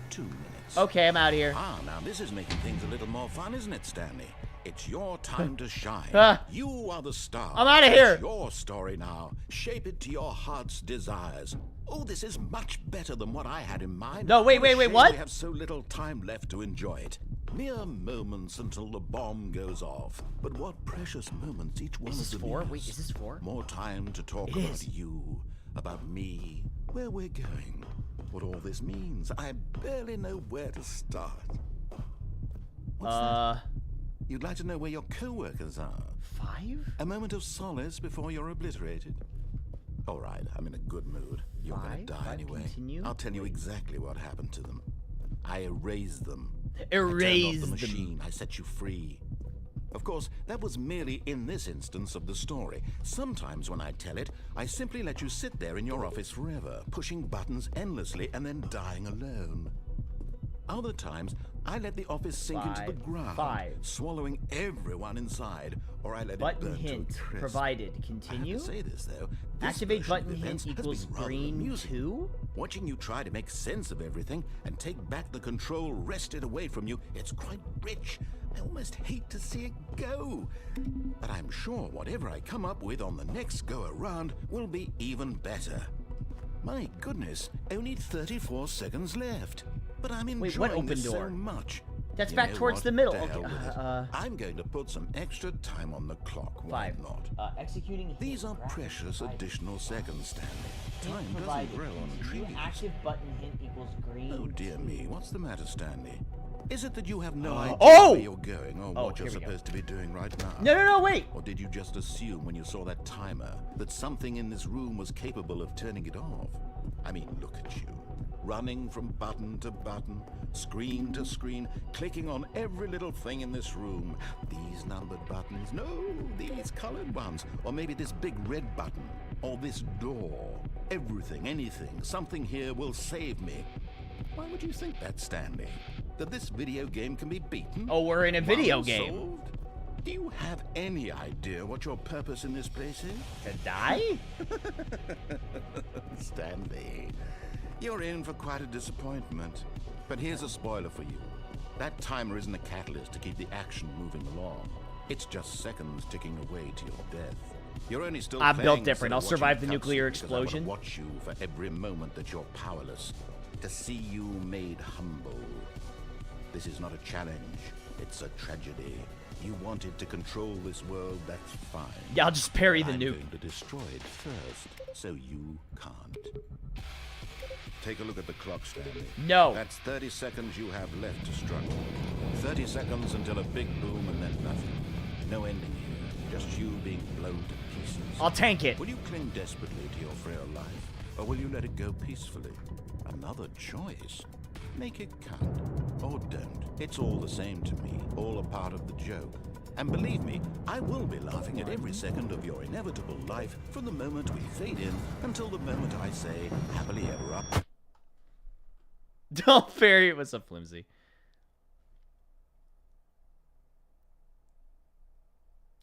S2: 2 minutes.
S1: Okay, I'm out of here.
S2: Ah, now this is making things a little more fun, isn't it, Stanley? It's your time to shine. You are the star.
S1: I'm out of here.
S2: It's your story now. Shape it to your heart's desires. Oh, this is much better than what I had in mind.
S1: No, wait, what?
S2: We have so little time left to enjoy it. Mere moments until the bomb goes off. But what precious moments each one
S1: Is this
S2: of them
S1: 4?
S2: is.
S1: Wait, is this 4?
S2: More time to talk
S1: It
S2: about
S1: is.
S2: you, about me, where we're going, what all this means. I barely know where to start. What's that? You'd like to know where your co-workers are?
S1: 5?
S2: A moment of solace before you're obliterated? All right, I'm in a good mood. You're gonna
S1: 5?
S2: die anyway.
S1: Continue?
S2: I'll tell you exactly what happened to them. I erased them. I
S1: Erased
S2: turned off the
S1: them.
S2: machine. I set you free. Of course, that was merely in this instance of the story. Sometimes when I tell it, I simply let you sit there in your office forever, pushing buttons endlessly and then dying alone. Other times, I let the office sink into the ground,
S1: 5.
S2: swallowing everyone inside, or I let
S1: Button
S2: it burn
S1: hint
S2: to a crisp.
S1: provided.
S2: I have
S1: Continue.
S2: to say this though. This
S1: Activate
S2: version of
S1: button hint
S2: events has
S1: equals
S2: been rather
S1: green
S2: amusing.
S1: 2?
S2: Watching you try to make sense of everything and take back the control wrested away from you, it's quite rich. I almost hate to see it go. But I'm sure whatever I come up with on the next go around will be even better. My goodness, only 34 seconds left. But I'm enjoying
S1: what open
S2: this
S1: door?
S2: so much.
S1: That's
S2: You
S1: back
S2: know
S1: towards
S2: what?
S1: the middle.
S2: To hell
S1: Okay,
S2: with it. I'm going to put some extra time on the clock. Why
S1: 5.
S2: not?
S1: Executing hint.
S2: These are
S1: graphic
S2: precious
S1: provided.
S2: additional seconds, Stanley.
S1: Hint
S2: Time doesn't
S1: provided.
S2: grow on
S1: Continue.
S2: trees.
S1: Active button hint equals green.
S2: Oh dear
S1: 2.
S2: me, what's the matter, Stanley? Is it that you have no idea
S1: Oh!
S2: where you're going or what you're
S1: here we go.
S2: supposed to be doing right now?
S1: No, wait.
S2: Or did you just assume when you saw that timer that something in this room was capable of turning it off? I mean, look at you. Running from button to button, screen to screen, clicking on every little thing in this room. These numbered buttons, no, these colored ones. Or maybe this big red button, or this door. Everything, anything, something here will save me. Why would you think that, Stanley? That this video game can be beaten?
S1: Oh, we're in a video game.
S2: Solved? Do you have any idea what your purpose in this place is?
S1: To die?
S2: Stanley, you're in for quite a disappointment. But here's a spoiler for you. That timer isn't a catalyst to keep the action moving along. It's just seconds ticking away to your death. You're only still
S1: I'm built
S2: playing
S1: different.
S2: instead
S1: I'll
S2: of
S1: survive
S2: watching
S1: the nuclear
S2: cutscenes, 'cause I wanna
S1: explosion.
S2: watch you for every moment that you're powerless. To see you made humble. This is not a challenge. It's a tragedy. You wanted to control this world, that's fine.
S1: Yeah, I'll just parry the
S2: I'm
S1: nuke.
S2: going to destroy it first, so you can't. Take a look at the clock, Stanley.
S1: No.
S2: That's 30 seconds you have left to struggle. 30 seconds until a big boom and then nothing. No ending here, just you being blown to pieces.
S1: I'll tank it.
S2: Will you cling desperately to your frail life, or will you let it go peacefully? Another choice. Make it count, or don't. It's all the same to me, all a part of the joke. And believe me, I will be laughing at every second of your inevitable life from the moment we fade in until the moment I say, happily ever after.
S1: Don't parry it was so flimsy.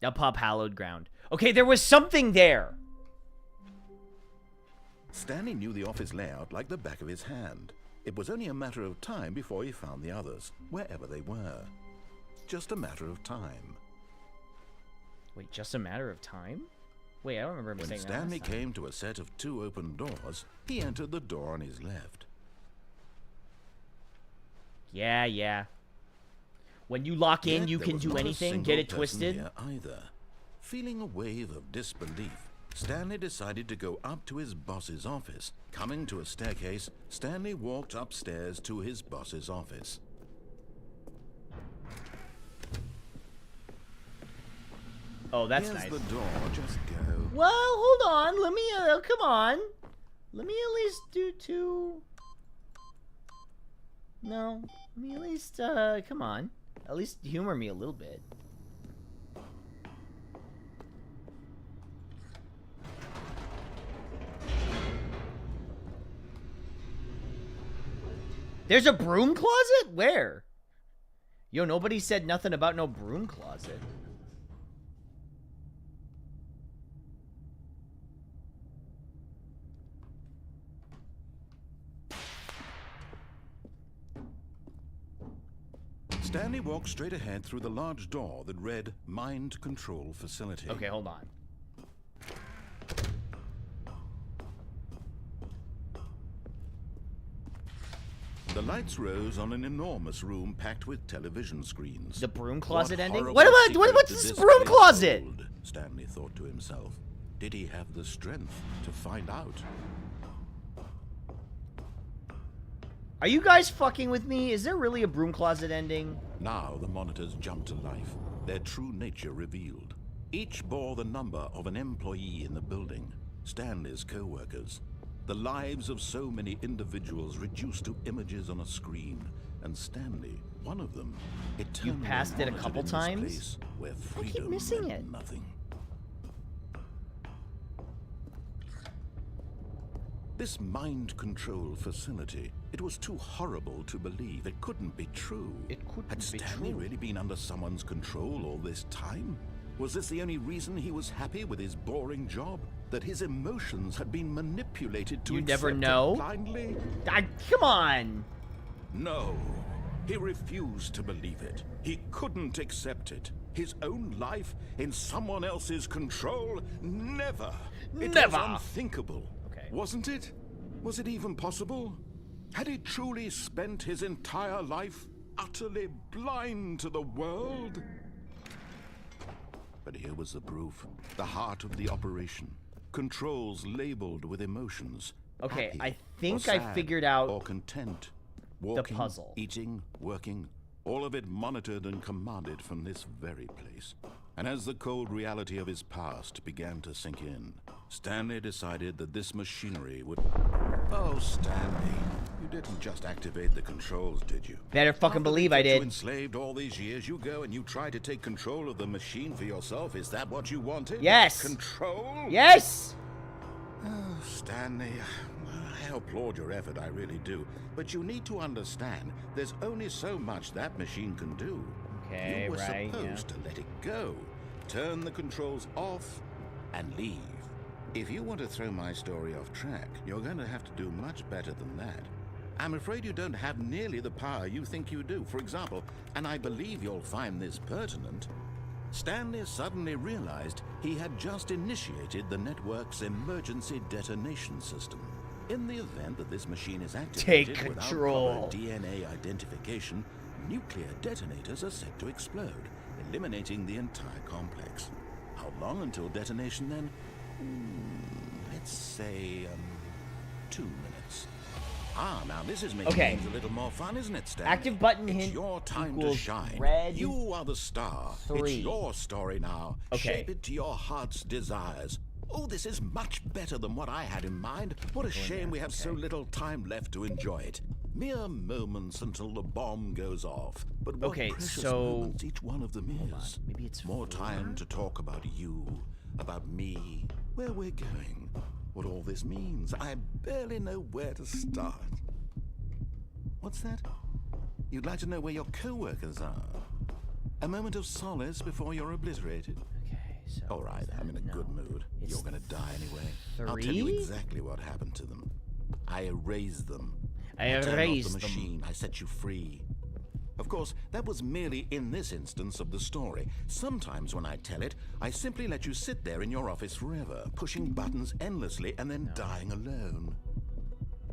S1: I'll pop hallowed ground. Okay, there was something there.
S2: Stanley knew the office layout like the back of his hand. It was only a matter of time before he found the others, wherever they were. Just a matter of time.
S1: Wait, just a matter of time? Wait, I don't remember him
S2: When
S1: saying that
S2: Stanley
S1: last time.
S2: came to a set of 2 open doors, he entered the door on his left.
S1: Yeah. When you lock in,
S2: Yet
S1: you
S2: there
S1: can
S2: was
S1: do
S2: not a
S1: anything.
S2: single
S1: Get it
S2: person
S1: twisted.
S2: here either. Feeling a wave of disbelief, Stanley decided to go up to his boss's office. Coming to a staircase, Stanley walked upstairs to his boss's office.
S1: Oh, that's
S2: Here's
S1: nice.
S2: the door, just go.
S1: Well, hold on. Let me, come on. Let me at least do 2. No. Let me at least, come on. At least humor me a little bit. There's a broom closet? Where? Yo, nobody said nothing about no broom closet.
S2: Stanley walked straight ahead through the large door that read Mind Control Facility.
S1: Okay, hold on.
S2: The lights rose on an enormous room packed with television screens.
S1: The broom closet
S2: What
S1: ending?
S2: horrible
S1: What about
S2: secret
S1: what's
S2: did
S1: this
S2: this
S1: broom
S2: place
S1: closet?
S2: hold? Stanley thought to himself. Did he have the strength to find out?
S1: Are you guys fucking with me? Is there really a broom closet ending?
S2: Now the monitors jumped to life, their true nature revealed. Each bore the number of an employee in the building, Stanley's co-workers. The lives of so many individuals reduced to images on a screen, and Stanley, one of them, eternally
S1: passed it a
S2: monitored
S1: couple
S2: in this
S1: times?
S2: place where freedom
S1: missing
S2: meant
S1: it.
S2: nothing. This mind control facility, it was too horrible to believe. It couldn't be true.
S1: It couldn't
S2: Had
S1: be
S2: Stanley
S1: true.
S2: really been under someone's control all this time? Was this the only reason he was happy with his boring job? That his emotions had been manipulated to
S1: You never
S2: accept it
S1: know.
S2: blindly?
S1: Come on.
S2: No. He refused to believe it. He couldn't accept it. His own life in someone else's control? Never. It
S1: Never.
S2: was unthinkable.
S1: Okay.
S2: Wasn't it? Was it even possible? Had he truly spent his entire life utterly blind to the world? But here was the proof. The heart of the operation. Controls labeled with emotions.
S1: Okay,
S2: Happy
S1: I
S2: or
S1: think I
S2: sad
S1: figured out
S2: or content. Walking,
S1: puzzle.
S2: eating, working, all of it monitored and commanded from this very place. And as the cold reality of his past began to sink in, Stanley decided that this machinery would... Oh, Stanley, you didn't just activate the controls, did you?
S1: Better fucking
S2: After
S1: believe
S2: they
S1: I
S2: kept you
S1: did.
S2: enslaved all these years, you go and you try to take control of the machine for yourself. Is that what you wanted?
S1: Yes.
S2: Control?
S1: Yes.
S2: Oh, Stanley, I applaud your effort, I really do. But you need to understand, there's only so much that machine can do.
S1: Okay,
S2: you were
S1: right,
S2: supposed to let it go, turn the controls off, and leave. If you want to throw my story off track, you're going to have to do much better than that. I'm afraid you don't have nearly the power you think you do. For example, and I believe you'll find this pertinent, Stanley suddenly realized he had just initiated the network's emergency detonation system. In the event that this machine is activated
S1: Take
S2: without
S1: control.
S2: proper DNA identification, nuclear detonators are set to explode, eliminating the entire complex. How long until detonation then? Let's say, 2 minutes. Ah, now this is making
S1: Okay.
S2: things a little more fun, isn't it, Stanley?
S1: Active button
S2: It's
S1: hint
S2: your time to
S1: equals
S2: shine.
S1: red
S2: You are the star.
S1: 3.
S2: It's your story now.
S1: Okay.
S2: Shape it to your heart's desires. Oh, this is much better than what I had in mind. What a shame we have so little time left to enjoy it. Mere moments until the bomb goes off. But what
S1: Okay,
S2: precious
S1: so-
S2: moments each one of them is.
S1: Maybe it's
S2: More
S1: 4?
S2: time to talk about you, about me, where we're going, what all this means. I barely know where to start. What's that? You'd like to know where your co-workers are? A moment of solace before you're obliterated?
S1: Okay, so.
S2: All right, I'm in a good mood.
S1: It's
S2: You're gonna die anyway. I'll tell you
S1: 3?
S2: exactly what happened to them. I erased them.
S1: I
S2: turned off
S1: erased
S2: the
S1: them.
S2: machine. I set you free. Of course, that was merely in this instance of the story. Sometimes when I tell it, I simply let you sit there in your office forever, pushing buttons endlessly and then dying alone.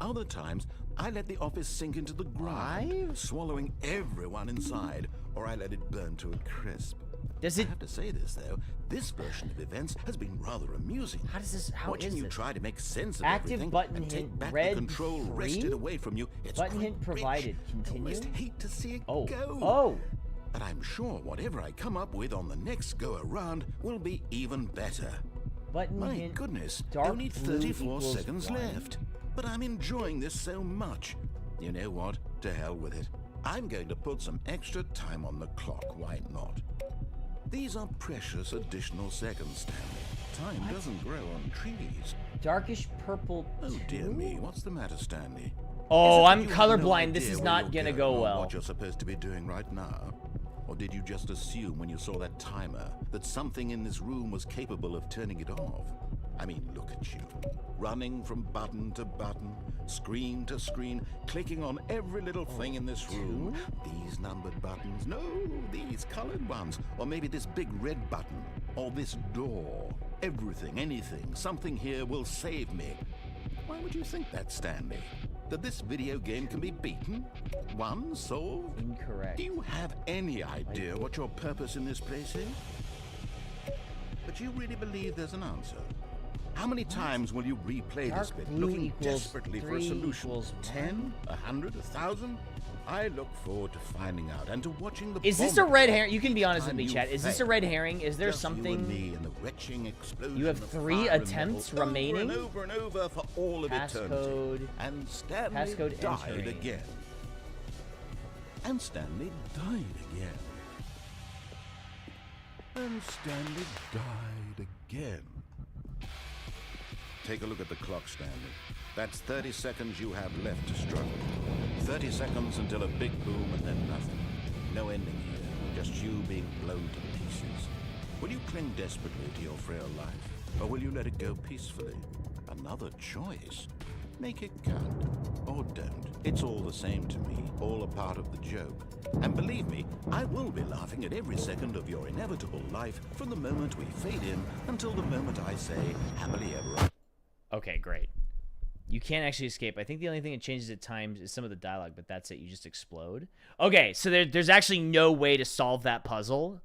S2: Other times, I let the office sink into the ground,
S1: 5?
S2: swallowing everyone inside, or I let it burn to a crisp.
S1: Does
S2: I
S1: it?
S2: have to say this, though. This version of events has been rather amusing.
S1: How does this? How
S2: Watching
S1: is
S2: you
S1: this?
S2: try to make sense of
S1: Active
S2: everything
S1: button
S2: and take
S1: hint
S2: back
S1: red
S2: the control
S1: 3?
S2: wrested away from you. It's
S1: Button
S2: quite
S1: hint provided.
S2: rich.
S1: Continue?
S2: I almost hate to see it
S1: Oh.
S2: go.
S1: Oh.
S2: But I'm sure whatever I come up with on the next go around will be even better.
S1: Button
S2: My
S1: hint.
S2: goodness,
S1: dark
S2: only
S1: blue
S2: 34
S1: equals
S2: seconds
S1: 1.
S2: left. But I'm enjoying this so much. You know what? To hell with it. I'm going to put some extra time on the clock. Why not? These are precious additional seconds, Stanley. Time doesn't grow on trees.
S1: Darkish purple.
S2: Oh dear
S1: 2?
S2: me, what's the matter, Stanley?
S1: Oh,
S2: Is it that
S1: I'm
S2: you have no
S1: colorblind. This
S2: idea
S1: is
S2: where
S1: not
S2: you're
S1: gonna
S2: going
S1: go
S2: or
S1: well.
S2: What you're supposed to be doing right now? Or did you just assume when you saw that timer that something in this room was capable of turning it off? I mean, look at you. Running from button to button, screen to screen, clicking on every little thing in this room. These numbered buttons, no, these colored ones. Or maybe this big red button, or this door. Everything, anything, something here will save me. Why would you think that, Stanley? That this video game can be beaten? Won? Solved?
S1: Incorrect.
S2: Do you have any idea what your purpose in this place is? But you really believe there's an answer? How many times will you replay this
S1: Dark
S2: bit,
S1: blue
S2: looking
S1: equals
S2: desperately for a
S1: 3
S2: solution?
S1: equals
S2: 10, 100, 1,000? I look forward to finding out and to watching the.
S1: Is this a
S2: bomb
S1: red
S2: go
S1: herring? You can be honest with
S2: time
S1: me,
S2: you
S1: chat. Is this a
S2: fail.
S1: red herring? Is there
S2: Just you and
S1: something?
S2: me and the retching explosion
S1: You have
S2: of
S1: 3
S2: fire and
S1: attempts
S2: metal
S1: remaining?
S2: over and over for all of eternity.
S1: Passcode.
S2: And Stanley
S1: Passcode
S2: died
S1: entering.
S2: again. And Stanley died again. And Stanley died again. Take a look at the clock, Stanley. That's 30 seconds you have left to struggle. 30 seconds until a big boom and then nothing. No ending here, just you being blown to pieces. Will you cling desperately to your frail life, or will you let it go peacefully? Another choice. Make it count, or don't. It's all the same to me, all a part of the joke. And believe me, I will be laughing at every second of your inevitable life from the moment we fade in until the moment I say, happily ever after.
S1: Okay, great. You can't actually escape. I think the only thing that changes at times is some of the dialogue, but that's it. You just explode. Okay, so there's actually no way to solve that puzzle.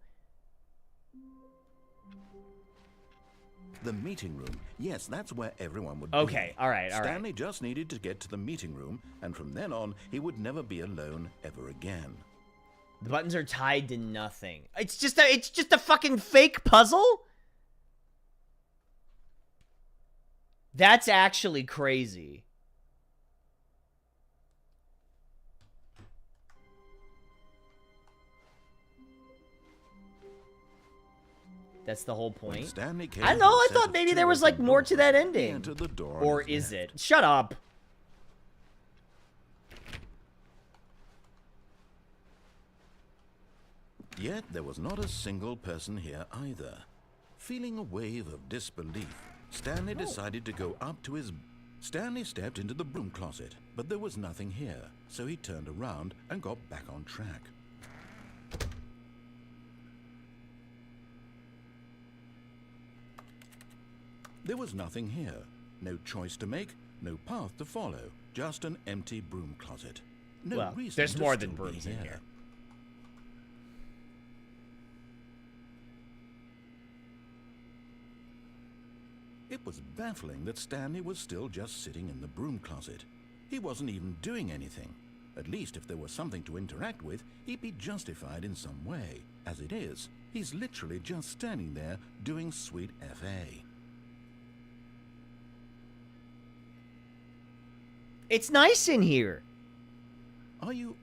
S2: The meeting room. Yes, that's where everyone would
S1: Okay,
S2: be.
S1: all right.
S2: Stanley just needed to get to the meeting room, and from then on, he would never be alone ever again.
S1: The buttons are tied to nothing. It's just a fucking fake puzzle? That's actually crazy. That's the whole
S2: When
S1: point.
S2: Stanley came
S1: I don't
S2: to
S1: know.
S2: a
S1: I
S2: set
S1: thought
S2: of
S1: maybe
S2: two
S1: there was like
S2: open
S1: more to that
S2: doors, he
S1: ending.
S2: entered the door on
S1: Or
S2: his
S1: is
S2: left.
S1: it? Shut up.
S2: Yet there was not a single person here either. Feeling a wave of disbelief, Stanley decided to go up to his... Stanley stepped into the broom closet, but there was nothing here, so he turned around and got back on track. There was nothing here. No choice to make, no path to follow, just an empty broom closet. No
S1: Well,
S2: reason
S1: there's
S2: to
S1: more
S2: still
S1: than
S2: be
S1: brooms in here.
S2: It was baffling that Stanley was still just sitting in the broom closet. He wasn't even doing anything. At least if there was something to interact with, he'd be justified in some way. As it is, he's literally just standing there doing sweet FA.
S1: It's nice in here.
S2: Are you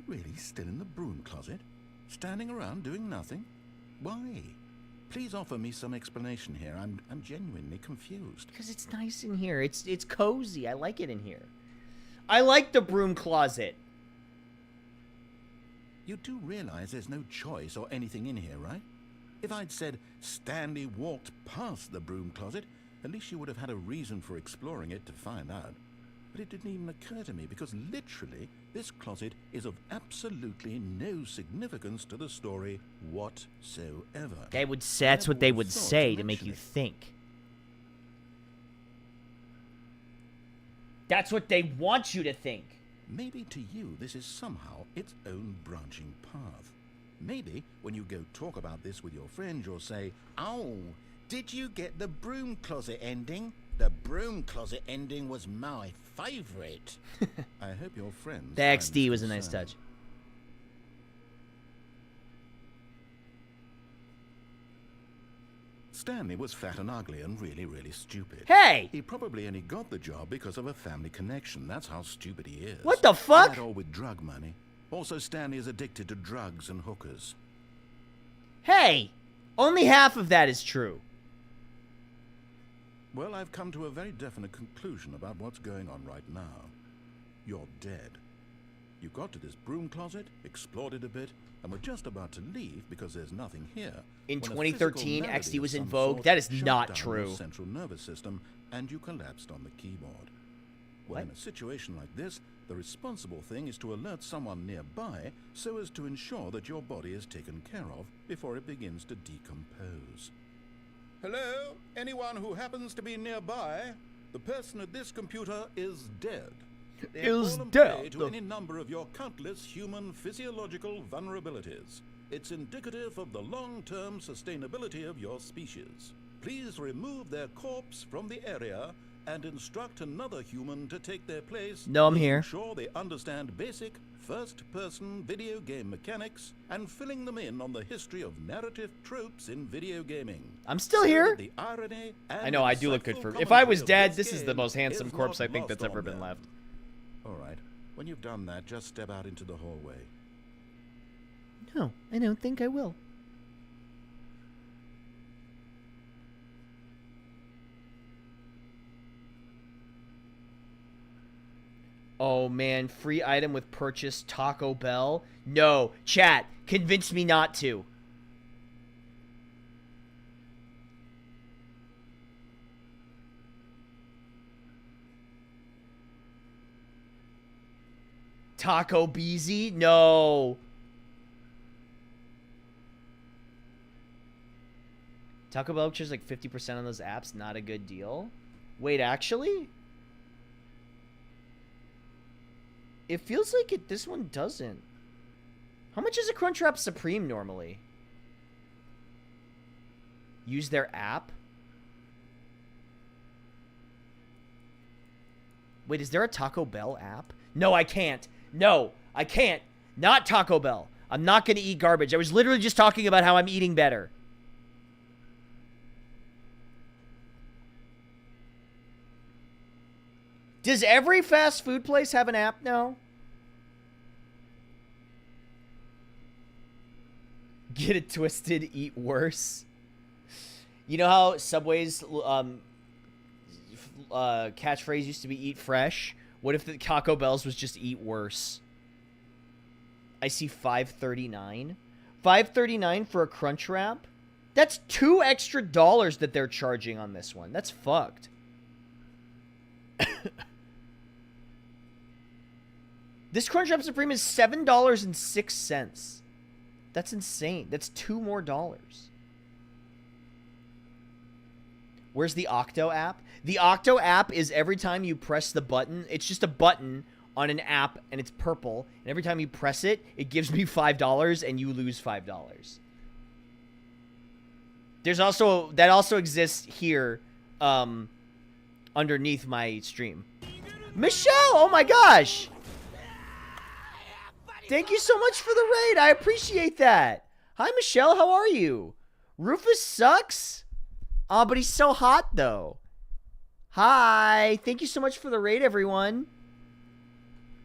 S2: really still in the broom closet? Standing around doing nothing? Why? Please offer me some explanation here. I'm genuinely confused.
S1: Because it's nice in here. It's cozy. I like it in here. I like the broom closet.
S2: You do realize there's no choice or anything in here, right? If I'd said Stanley walked past the broom closet, at least you would have had a reason for exploring it to find out. But it didn't even occur to me because literally this closet is of absolutely no significance to the story whatsoever.
S1: That's what they would say to make you think. That's what they want you to think.
S2: Maybe to you this is somehow its own branching path. Maybe when you go talk about this with your friends, you'll say, "Oh, did you get the broom closet ending? The broom closet ending was my favorite." I hope your friends...
S1: The XD was a nice touch.
S2: Stanley was fat and ugly and really, really stupid.
S1: Hey!
S2: He probably only got the job because of a family connection. That's how stupid he is.
S1: What the fuck?
S2: That all with drug money. Also, Stanley is addicted to drugs and hookers.
S1: Hey! Only half of that is true.
S2: Well, I've come to a very definite conclusion about what's going on right now. You're dead. You got to this broom closet, explored it a bit, and were just about to leave because there's nothing here.
S1: In
S2: when a
S1: 2013,
S2: physical malady
S1: XD was
S2: of
S1: in
S2: some
S1: vogue.
S2: sort
S1: That is
S2: shut
S1: not
S2: down
S1: true.
S2: your central nervous system, and you collapsed on the keyboard. Well,
S1: What?
S2: in a situation like this, the responsible thing is to alert someone nearby so as to ensure that your body is taken care of before it begins to decompose. Hello? Anyone who happens to be nearby? The person at this computer is dead. They have
S1: Is
S2: fallen
S1: dead.
S2: prey to any number of your countless human physiological vulnerabilities. It's indicative of the long-term sustainability of your species. Please remove their corpse from the area and instruct another human to take their place.
S1: No, I'm here.
S2: Ensure they understand basic first-person video game mechanics and filling them in on the history of narrative tropes in video gaming.
S1: I'm still
S2: So
S1: here.
S2: that the irony and
S1: I know, I do look good
S2: insightful
S1: for... If I was
S2: commentary of
S1: dead, this is the
S2: game
S1: most handsome
S2: is
S1: corpse
S2: not
S1: I think that's
S2: lost
S1: ever
S2: on
S1: been
S2: them.
S1: left.
S2: All right. When you've done that, just step out into the hallway.
S1: No, I don't think I will. Oh man, free item with purchase Taco Bell? No, chat, convince me not to. Taco Beezy? No. Taco Bell charges like 50% on those apps. Not a good deal. Wait, actually? It feels like it. This one doesn't. How much is a Crunchwrap Supreme normally? Use their app? Wait, is there a Taco Bell app? No, I can't. No, I can't. Not Taco Bell. I'm not going to eat garbage. I was literally just talking about how I'm eating better. Does every fast food place have an app now? Get it twisted, eat worse. You know how Subway's catchphrase used to be "Eat fresh"? What if the Taco Bell's was just "Eat worse"? I see $5.39. $5.39 for a crunch wrap. That's $2 extra that they're charging on this one. That's fucked. This Crunchwrap Supreme is $7.06. That's insane. That's $2 more. Where's the Octo app? The Octo app is every time you press the button, it's just a button on an app and it's purple. And every time you press it, it gives me $5 and you lose $5. There's also, that also exists here underneath my stream. Michelle, oh my gosh. Thank you so much for the raid. I appreciate that. Hi, Michelle. How are you? Rufus sucks. Oh, but he's so hot, though. Hi. Thank you so much for the raid, everyone.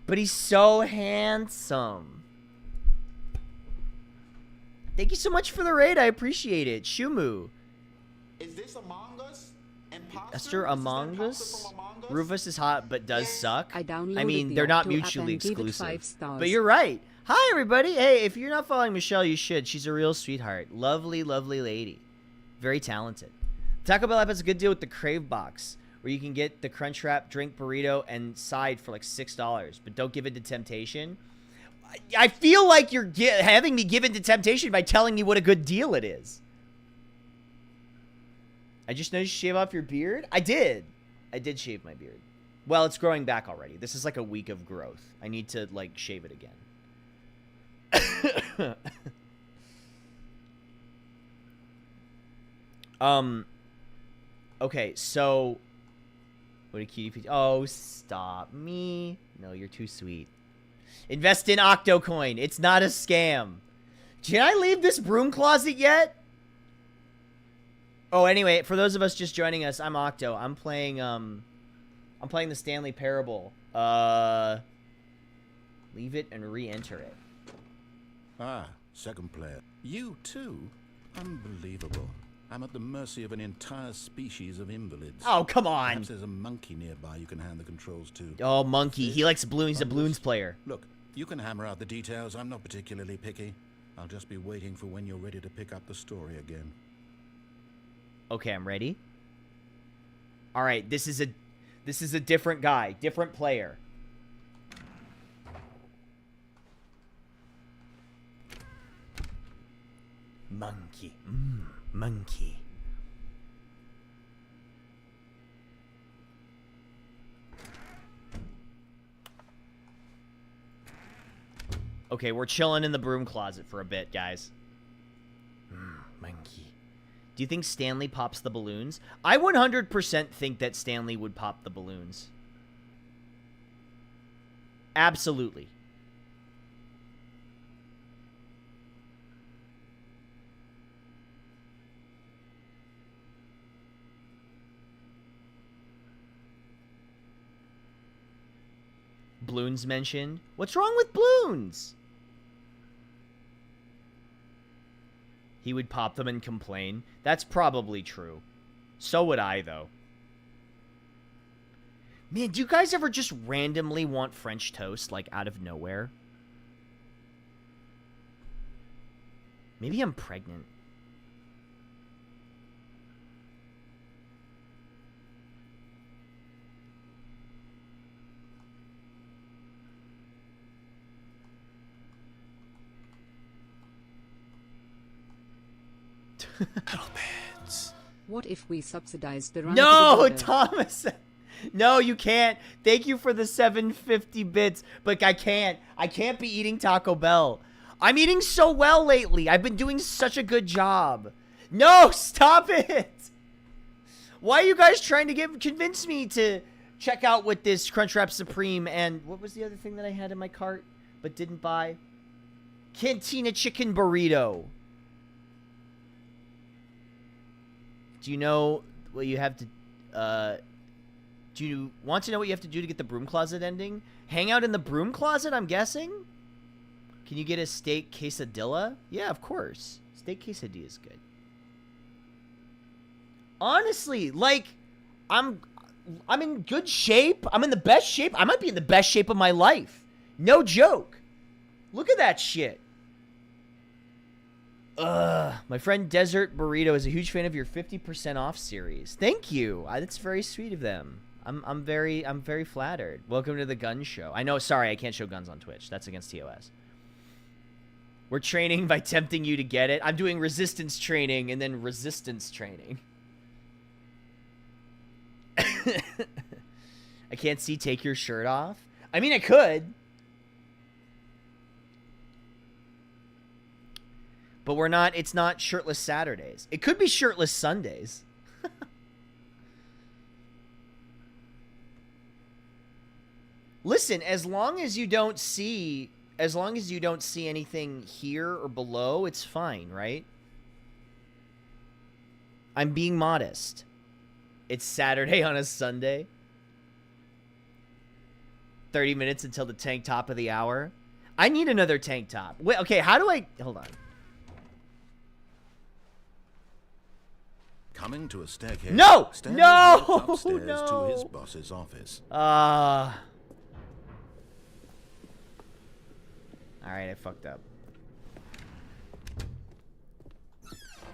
S1: But he's so handsome. Thank you so much for the raid. I appreciate it. Shumu.
S5: Is this Among Us?
S1: Esther Among Us? Rufus is hot but does suck.
S6: I
S1: mean, they're not mutually exclusive. But you're right. Hi, everybody. Hey, if you're not following Michelle, you should. She's a real sweetheart. Lovely, lovely lady. Very talented. Taco Bell app has a good deal with the Crave Box, where you can get the Crunchwrap, drink, burrito, and side for like $6. But don't give in to temptation. I feel like you're having me give in to temptation by telling me what a good deal it is. I just noticed you shave off your beard. I did shave my beard. Well, it's growing back already. This is like a week of growth. I need to, like, shave it again. Okay, so... What a cutie... Oh, stop me. No, you're too sweet. Invest in Octocoin. It's not a scam. Can I leave this broom closet yet? Oh, anyway, for those of us just joining us, I'm Octo. I'm playing the Stanley Parable. Leave it and re-enter it.
S2: Ah, second player. You too? Unbelievable. I'm at the mercy of an entire species of invalids.
S1: Oh, come on.
S2: Perhaps there's a monkey nearby you can hand the controls to.
S1: Oh, monkey. He likes balloons. He's a balloons player.
S2: Look, you can hammer out the details. I'm not particularly picky. I'll just be waiting for when you're ready to pick up the story again.
S1: Okay, I'm ready. All right, this is a different guy, different player. Monkey. Monkey. Okay, we're chilling in the broom closet for a bit, guys. Monkey. Do you think Stanley pops the balloons? I 100% think that Stanley would pop the balloons. Absolutely. Balloons mentioned. What's wrong with balloons? He would pop them and complain. That's probably true. So would I, though. Man, do you guys ever just randomly want French toast, like, out of nowhere? Maybe I'm pregnant.
S6: What if we subsidize the run
S1: No,
S6: to the
S1: Thomas! No, you can't. Thank you for the 750 bits, but I can't. I can't be eating Taco Bell. I'm eating so well lately. I've been doing such a good job. No, stop it! Why are you guys trying to convince me to check out with this Crunchwrap Supreme and what was the other thing that I had in my cart but didn't buy? Cantina Chicken Burrito. Do you know what you have to, do you want to know what you have to do to get the broom closet ending? Hang out in the broom closet, I'm guessing? Can you get a steak quesadilla? Yeah, of course. Steak quesadilla is good. Honestly, like, I'm in good shape. I'm in the best shape. I might be in the best shape of my life. No joke. Look at that shit. My friend Desert Burrito is a huge fan of your 50% off series. Thank you. That's very sweet of them. I'm very flattered. Welcome to the gun show. I know, sorry, I can't show guns on Twitch. That's against TOS. We're training by tempting you to get it. I'm doing resistance training and then resistance training. I can't see take your shirt off. I mean, I could. But we're not, it's not shirtless Saturdays. It could be shirtless Sundays. Listen, as long as you don't see anything here or below, it's fine, right? I'm being modest. It's Saturday on a Sunday. 30 minutes until the tank top of the hour. I need another tank top. Wait, okay, how do I... Hold on.
S2: Coming to a staircase.
S1: No!
S2: Stanley
S1: No!
S2: walked upstairs
S1: No!
S2: to his boss's office.
S1: Alright, I fucked up.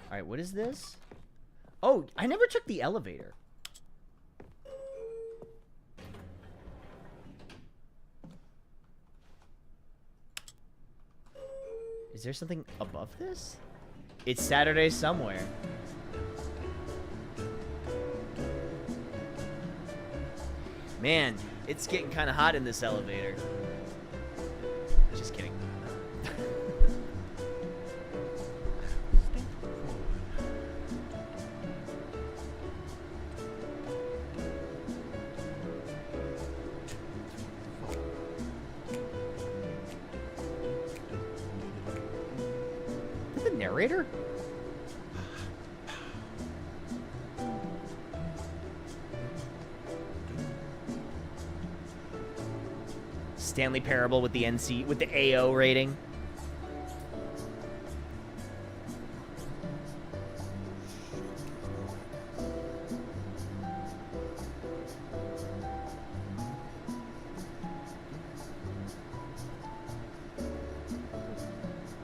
S1: Alright, what is this? Oh, I never took the elevator. Is there something above this? It's Saturday somewhere. Man, it's getting kind of hot in this elevator. Just kidding. Is that the narrator? Stanley Parable with the NC with the AO rating.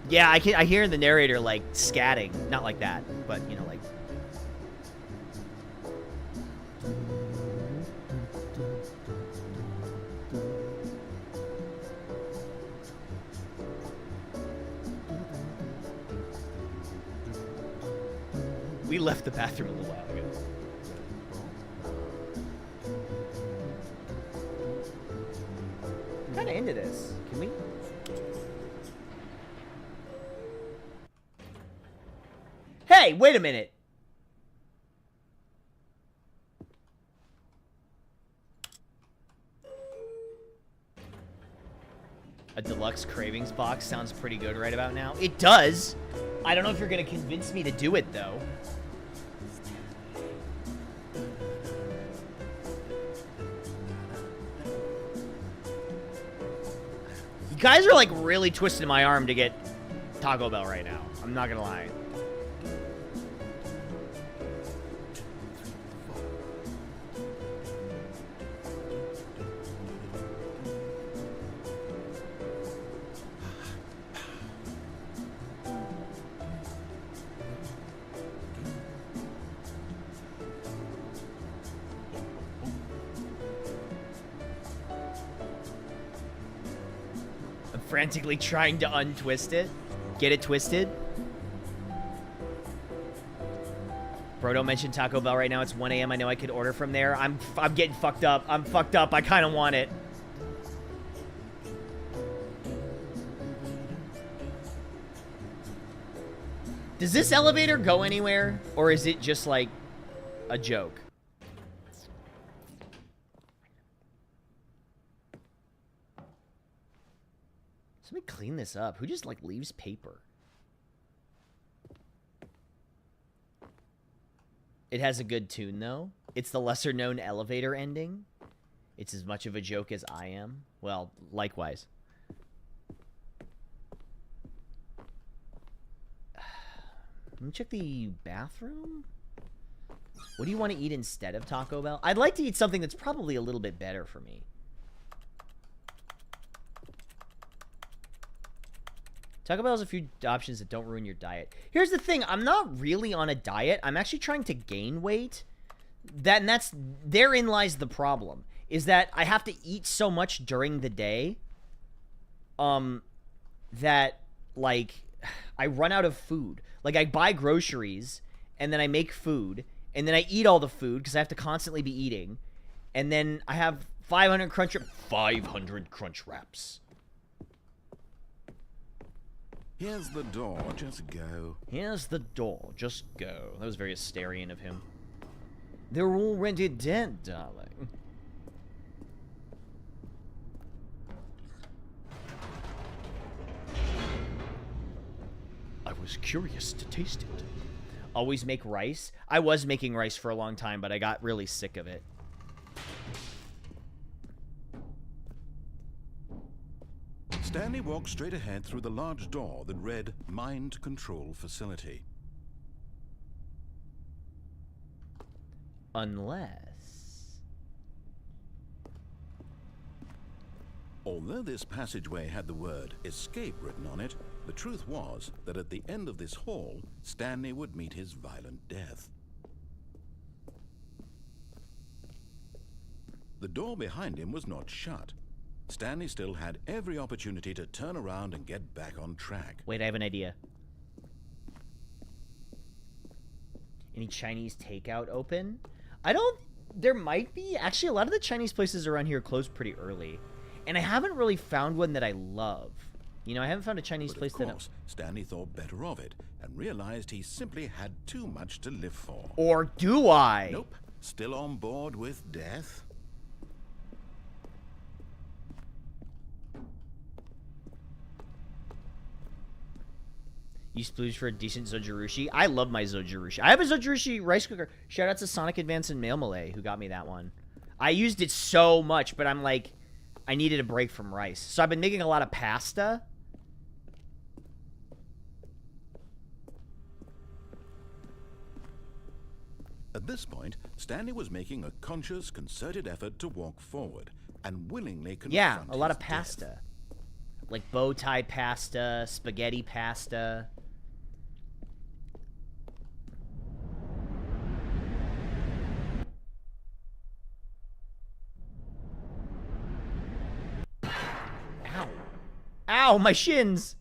S1: Yeah, I hear the narrator like scatting, not like that, but you know, like. We left the bathroom a little while ago. I'm kind of into this. Can we? Hey, wait a minute. A deluxe cravings box sounds pretty good right about now. It does. I don't know if you're going to convince me to do it, though. You guys are, like, really twisting my arm to get Taco Bell right now. I'm not going to lie. Frantically trying to untwist it. Get it twisted. Bro, don't mention Taco Bell right now. It's 1 a.m. I know I could order from there. I'm getting fucked up. I'm fucked up. I kind of want it. Does this elevator go anywhere? Or is it just like a joke? Somebody clean this up. Who just, like, leaves paper? It has a good tune, though. It's the lesser-known elevator ending. It's as much of a joke as I am. Well, likewise. Let me check the bathroom. What do you want to eat instead of Taco Bell? I'd like to eat something that's probably a little bit better for me. Taco Bell has a few options that don't ruin your diet. Here's the thing. I'm not really on a diet. I'm actually trying to gain weight. Therein lies the problem. Is that I have to eat so much during the day that, like, I run out of food. Like, I buy groceries, and then I make food, and then I eat all the food because I have to constantly be eating, and then I have 500 crunch wraps.
S2: Here's the door, just go.
S1: Here's the door, just go. That was very Asterian of him. They're already dead, darling. I was curious to taste it. Always make rice? I was making rice for a long time, but I got really sick of it.
S2: Stanley walked straight ahead through the large door that read Mind Control Facility.
S1: Unless...
S2: Although this passageway had the word escape written on it, the truth was that at the end of this hall, Stanley would meet his violent death. The door behind him was not shut. Stanley still had every opportunity to turn around and get back on track.
S1: Wait, I have an idea. Any Chinese takeout open? There might be. Actually, a lot of the Chinese places around here close pretty early. And I haven't really found one that I love. You know, I haven't found a Chinese place that...
S2: Of course, Stanley thought better of it and realized he simply had too much to live for.
S1: Or do I?
S2: Nope. Still on board with death?
S1: You splooge for a decent Zojirushi. I love my Zojirushi. I have a Zojirushi rice cooker. Shout out to Sonic Advance and Mail Malay who got me that one. I used it so much, but I'm like, I needed a break from rice. So I've been making a lot of pasta.
S2: At this point, Stanley was making a conscious, concerted effort to walk forward and willingly confront
S1: Yeah, a lot
S2: his
S1: of pasta. Like bow tie pasta, spaghetti pasta. Ow. Ow, my shins!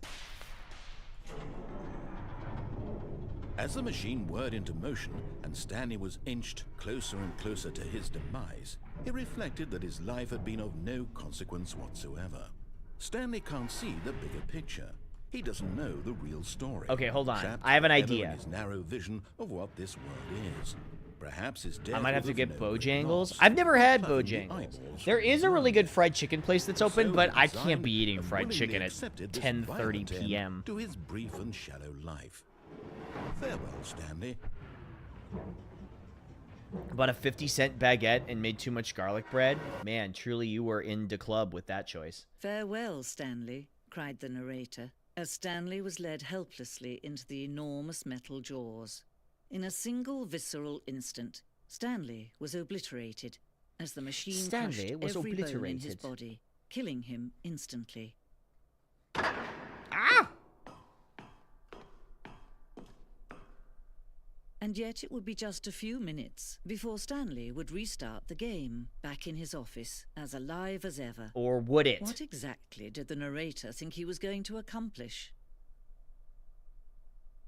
S2: As the machine whirred into motion and Stanley was inched closer and closer to his demise, he reflected that his life had been of no consequence whatsoever. Stanley can't see the bigger picture. He doesn't know the real story.
S1: Okay, hold on.
S2: Trapped
S1: I have an
S2: forever
S1: idea.
S2: in his narrow vision of what this world is. Perhaps his death
S1: I might have to
S2: would
S1: get
S2: no great
S1: Bojangles.
S2: loss.
S1: I've never had
S2: Cutting the
S1: Bojangles.
S2: eyeballs
S1: There
S2: from
S1: is
S2: his
S1: a really
S2: mind.
S1: good fried chicken place that's open,
S2: So
S1: but
S2: he
S1: I
S2: resigned
S1: can't be eating
S2: and
S1: fried
S2: willingly
S1: chicken at
S2: accepted this
S1: 10:30
S2: violent end
S1: p.m.
S2: to his brief and shallow life. Farewell, Stanley.
S1: Bought a 50-cent baguette and made too much garlic bread. Man, truly you were in the club with that choice.
S4: "Farewell, Stanley," cried the narrator, as Stanley was led helplessly into the enormous metal jaws. In a single visceral instant, Stanley was obliterated as the machine crushed every bone in his body, killing him instantly.
S1: Ah!
S4: And yet it would be just a few minutes before Stanley would restart the game, back in his office, as alive as ever.
S1: Or would it?
S4: What exactly did the narrator think he was going to accomplish?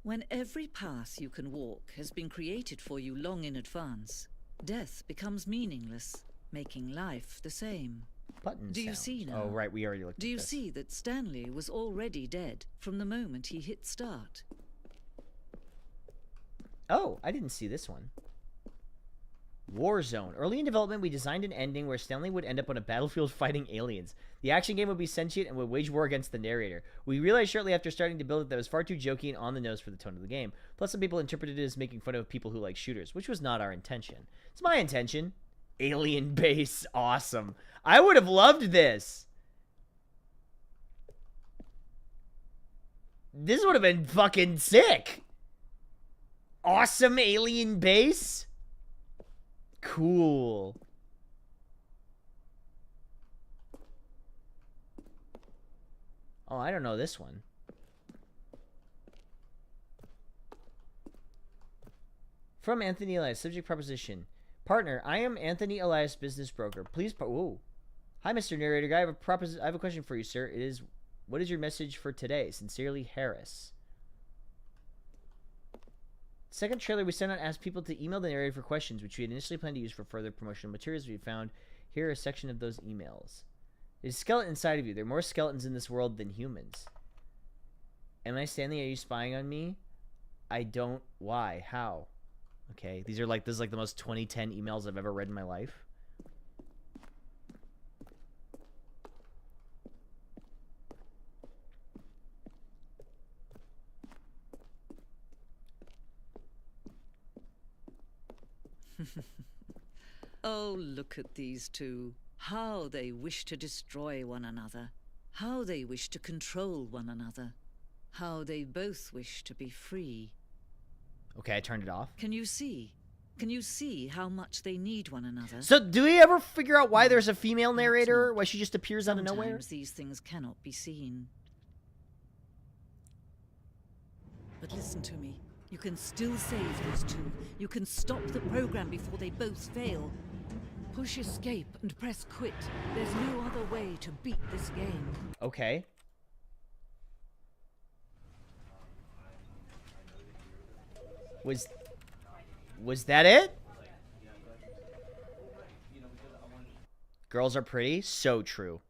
S4: When every path you can walk has been created for you long in advance, death becomes meaningless, making life the same.
S1: Button
S4: Do you
S1: sound.
S4: see now?
S1: Oh, right, we already looked at
S4: Do you
S1: this.
S4: see that Stanley was already dead from the moment he hit start?
S1: Oh, I didn't see this one. Warzone. Early in development, we designed an ending where Stanley would end up on a battlefield fighting aliens. The action game would be sentient and would wage war against the narrator. We realized shortly after starting to build it that it was far too jokey and on the nose for the tone of the game. Plus, some people interpreted it as making fun of people who like shooters, which was not our intention. It's my intention. Alien base. Awesome. I would have loved this. This would have been fucking sick. Awesome alien base. Cool. Oh, I don't know this one. From Anthony Elias, subject proposition. Partner, I am Anthony Elias, business broker. Please, whoa. Hi, Mr. Narrator Guy. I have a question for you, sir. It is, what is your message for today? Sincerely, Harris. Second trailer, we sent out asked people to email the narrator for questions, which we had initially planned to use for further promotional materials. We found here a section of those emails. There's a skeleton inside of you. There are more skeletons in this world than humans. Am I Stanley? Are you spying on me? I don't. Why? How? Okay, this is like the most 2010 emails I've ever read in my life.
S4: Oh, look at these two. How they wish to destroy one another. How they wish to control one another. How they both wish to be free.
S1: Okay, I turned it off.
S4: Can you see? Can you see how much they need one another?
S1: So, do we ever figure out why there's a female narrator? Why she just appears out of nowhere?
S4: Sometimes these things cannot be seen. But listen to me. You can still save those two. You can stop the program before they both fail. Push escape and press quit. There's no other way to beat this game.
S1: Okay. Was that it? Girls are pretty? So true.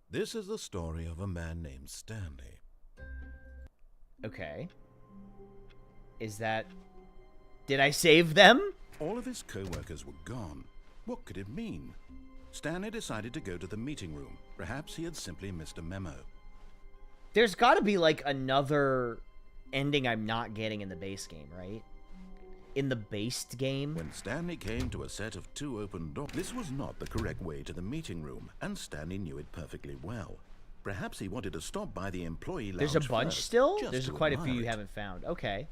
S2: This is the story of a man named Stanley.
S1: Okay. Is that... Did I save them?
S2: All of his co-workers were gone. What could it mean? Stanley decided to go to the meeting room. Perhaps he had simply missed a memo.
S1: There's got to be, like, another ending I'm not getting in the base game, right? In the based game?
S2: When Stanley came to a set of 2 open doors, this was not the correct way to the meeting room, and Stanley knew it perfectly well. Perhaps he wanted to stop by the employee lounge.
S1: There's a bunch
S2: first,
S1: still?
S2: just
S1: There's
S2: to
S1: quite a few
S2: admire
S1: you
S2: it.
S1: haven't found. Okay.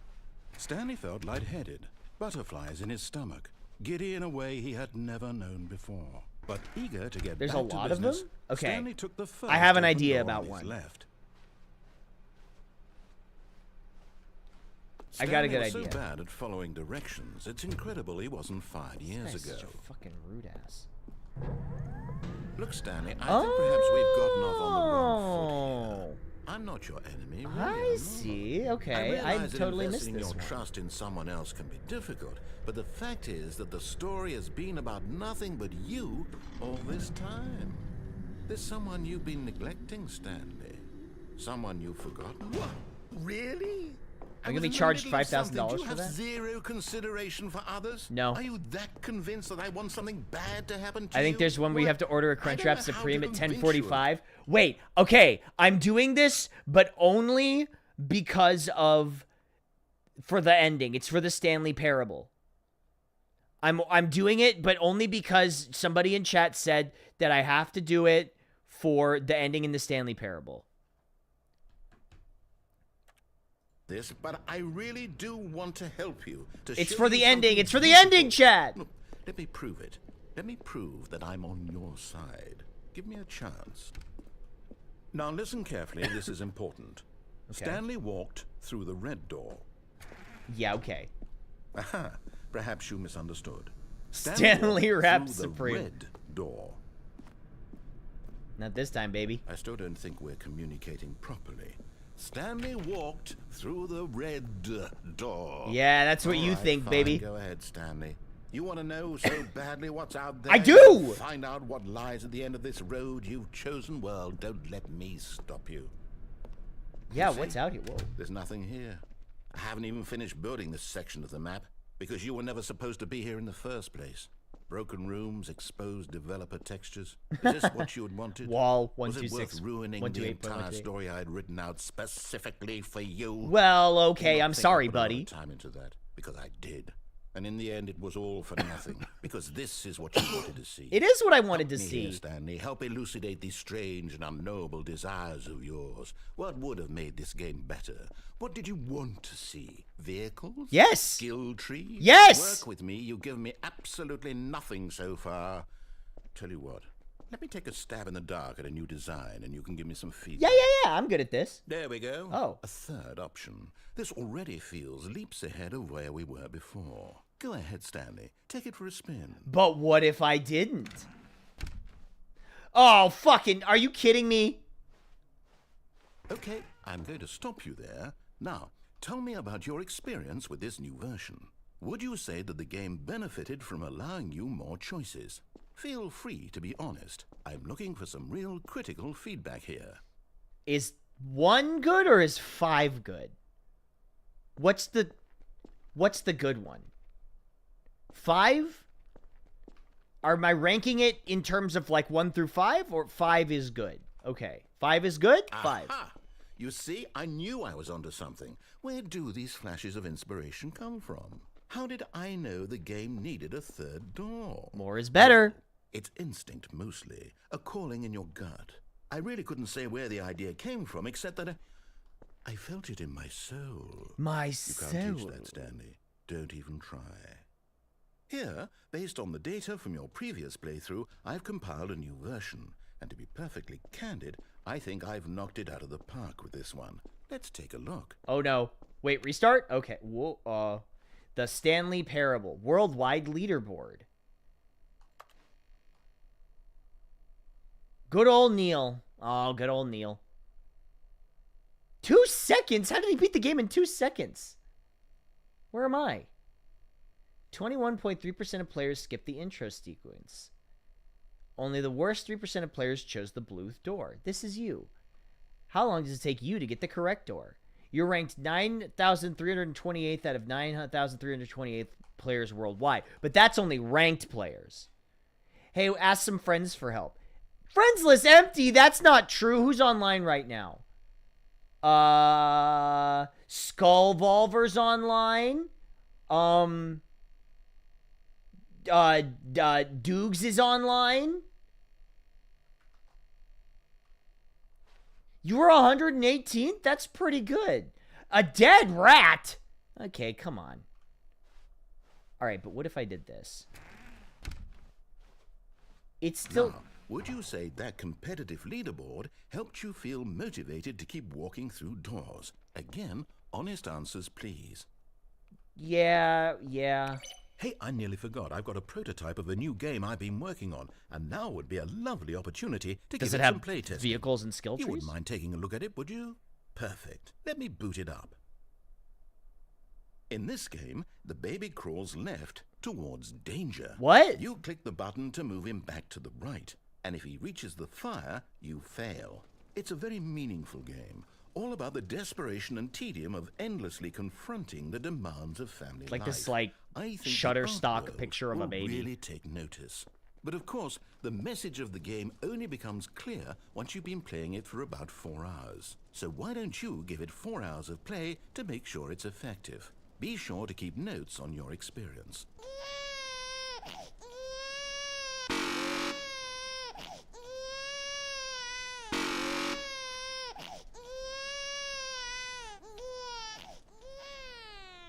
S2: Stanley felt lightheaded, butterflies in his stomach, giddy in a way he had never known before. But eager to get
S1: There's
S2: back
S1: a lot
S2: to
S1: of
S2: business,
S1: them? Okay.
S2: Stanley took the first
S1: I have an
S2: open
S1: idea
S2: door
S1: about
S2: on his
S1: one.
S2: left.
S1: I got a
S2: Stanley
S1: good
S2: was
S1: idea.
S2: so bad at following directions, it's incredible he wasn't fired years
S1: This guy's
S2: ago.
S1: such a fucking rude ass.
S2: Look, Stanley, I think perhaps we've gotten off on the wrong foot
S1: Oh.
S2: here. I'm not your enemy, really.
S1: I
S2: I'm not.
S1: see. Okay. I
S2: realize that
S1: totally missed
S2: investing
S1: this
S2: your
S1: one.
S2: trust in someone else can be difficult, but the fact is that the story has been about nothing but you all this time. There's someone you've been neglecting, Stanley. Someone you've forgotten. What? Really?
S1: I'm gonna be charged $5,000
S2: Do you
S1: for
S2: have
S1: that?
S2: zero consideration for others?
S1: No.
S2: Are you that convinced that I want something bad to happen to you?
S1: I think there's one where you have to order a
S2: I don't
S1: Crunchwrap
S2: know how
S1: Supreme
S2: to
S1: at
S2: convince you of
S1: 10:45. Wait, okay, I'm doing this, but only because of for the ending. It's for the Stanley Parable. I'm doing it, but only because somebody in chat said that I have to do it for the ending in the Stanley Parable.
S2: this, but I really do want to help you.
S1: It's
S2: show
S1: for the
S2: you
S1: ending.
S2: something
S1: It's for the
S2: beautiful.
S1: ending, chat.
S2: Look, let me prove it. Let me prove that I'm on your side. Give me a chance. Now listen carefully. This is important.
S1: Okay.
S2: Stanley walked through the red door.
S1: Yeah, okay.
S2: Aha. Perhaps you misunderstood.
S1: Stanley
S2: walked
S1: Rap
S2: through the
S1: Supreme.
S2: red door.
S1: Not this time, baby.
S2: I still don't think we're communicating properly. Stanley walked through the red door.
S1: Yeah, that's what
S2: All
S1: you
S2: right,
S1: think,
S2: fine.
S1: baby.
S2: Go ahead, Stanley. You want to know so badly what's out there?
S1: I do!
S2: Find out what lies at the end of this road you've chosen? Well, don't let me stop you.
S1: Yeah,
S2: See?
S1: what's out here? Whoa.
S2: There's nothing here. I haven't even finished building this section of the map because you were never supposed to be here in the first place. Broken rooms, exposed developer textures. Is this what you had wanted?
S1: Wall
S2: Was it
S1: 126.
S2: worth ruining the
S1: 128.128.
S2: entire story I had written out specifically for you?
S1: Well, okay,
S2: Do not
S1: I'm
S2: think I
S1: sorry,
S2: put a lot of
S1: buddy.
S2: time into that because I did. And in the end, it was all for nothing, because this is what you wanted to see.
S1: It is what I wanted to
S2: Help me
S1: see.
S2: here, Stanley. Help elucidate these strange and unknowable desires of yours. What would have made this game better? What did you want to see? Vehicles?
S1: Yes.
S2: Skill trees?
S1: Yes.
S2: Work with me. You've given me absolutely nothing so far. Tell you what. Let me take a stab in the dark at a new design, and you can give me some feedback.
S1: Yeah. I'm good at this.
S2: There we go.
S1: Oh.
S2: A third option. This already feels leaps ahead of where we were before. Go ahead, Stanley. Take it for a spin.
S1: But what if I didn't? Oh, fucking, are you kidding me?
S2: Okay, I'm going to stop you there. Now, tell me about your experience with this new version. Would you say that the game benefited from allowing you more choices? Feel free to be honest. I'm looking for some real critical feedback here.
S1: Is 1 good or is 5 good? What's the good one? 5? Am I ranking it in terms of like 1 through 5, or 5 is good? Okay. 5 is good? 5.
S2: Aha! You see, I knew I was onto something. Where do these flashes of inspiration come from? How did I know the game needed a third door?
S1: More is better.
S2: It's instinct, mostly. A calling in your gut. I really couldn't say where the idea came from, except that I felt it in my soul.
S1: My
S2: You
S1: soul.
S2: can't teach that, Stanley. Don't even try. Here, based on the data from your previous playthrough, I've compiled a new version. And to be perfectly candid, I think I've knocked it out of the park with this one. Let's take a look.
S1: Oh no. Wait, restart? Okay. Whoa, the Stanley Parable. Worldwide leaderboard. Good old Neil. Oh, good old Neil. 2 seconds? How did he beat the game in 2 seconds? Where am I? 21.3% of players skipped the intro sequence. Only the worst 3% of players chose the blue door. This is you. How long does it take you to get the correct door? You're ranked 9,328th out of 9,328 players worldwide. But that's only ranked players. Hey, ask some friends for help. Friends list empty. That's not true. Who's online right now? Skullvolver's online. Doogs is online. You were 118th? That's pretty good. A dead rat? Okay, come on. Alright, but what if I did this? It's still...
S2: Now, would you say that competitive leaderboard helped you feel motivated to keep walking through doors? Again, honest answers, please.
S1: Yeah.
S2: Hey, I nearly forgot. I've got a prototype of a new game I've been working on, and now would be a lovely opportunity to
S1: Does
S2: give
S1: it
S2: it
S1: have
S2: some playtesting.
S1: vehicles and skill
S2: You
S1: trees?
S2: wouldn't mind taking a look at it, would you? Perfect. Let me boot it up. In this game, the baby crawls left towards danger.
S1: What?
S2: You click the button to move him back to the right, and if he reaches the fire, you fail. It's a very meaningful game, all about the desperation and tedium of endlessly confronting the demands of family
S1: Like
S2: life.
S1: this, like,
S2: I think the
S1: Shutterstock
S2: artwork
S1: picture of a
S2: will
S1: baby.
S2: really take notice. But of course, the message of the game only becomes clear once you've been playing it for about 4 hours. So why don't you give it 4 hours of play to make sure it's effective? Be sure to keep notes on your experience.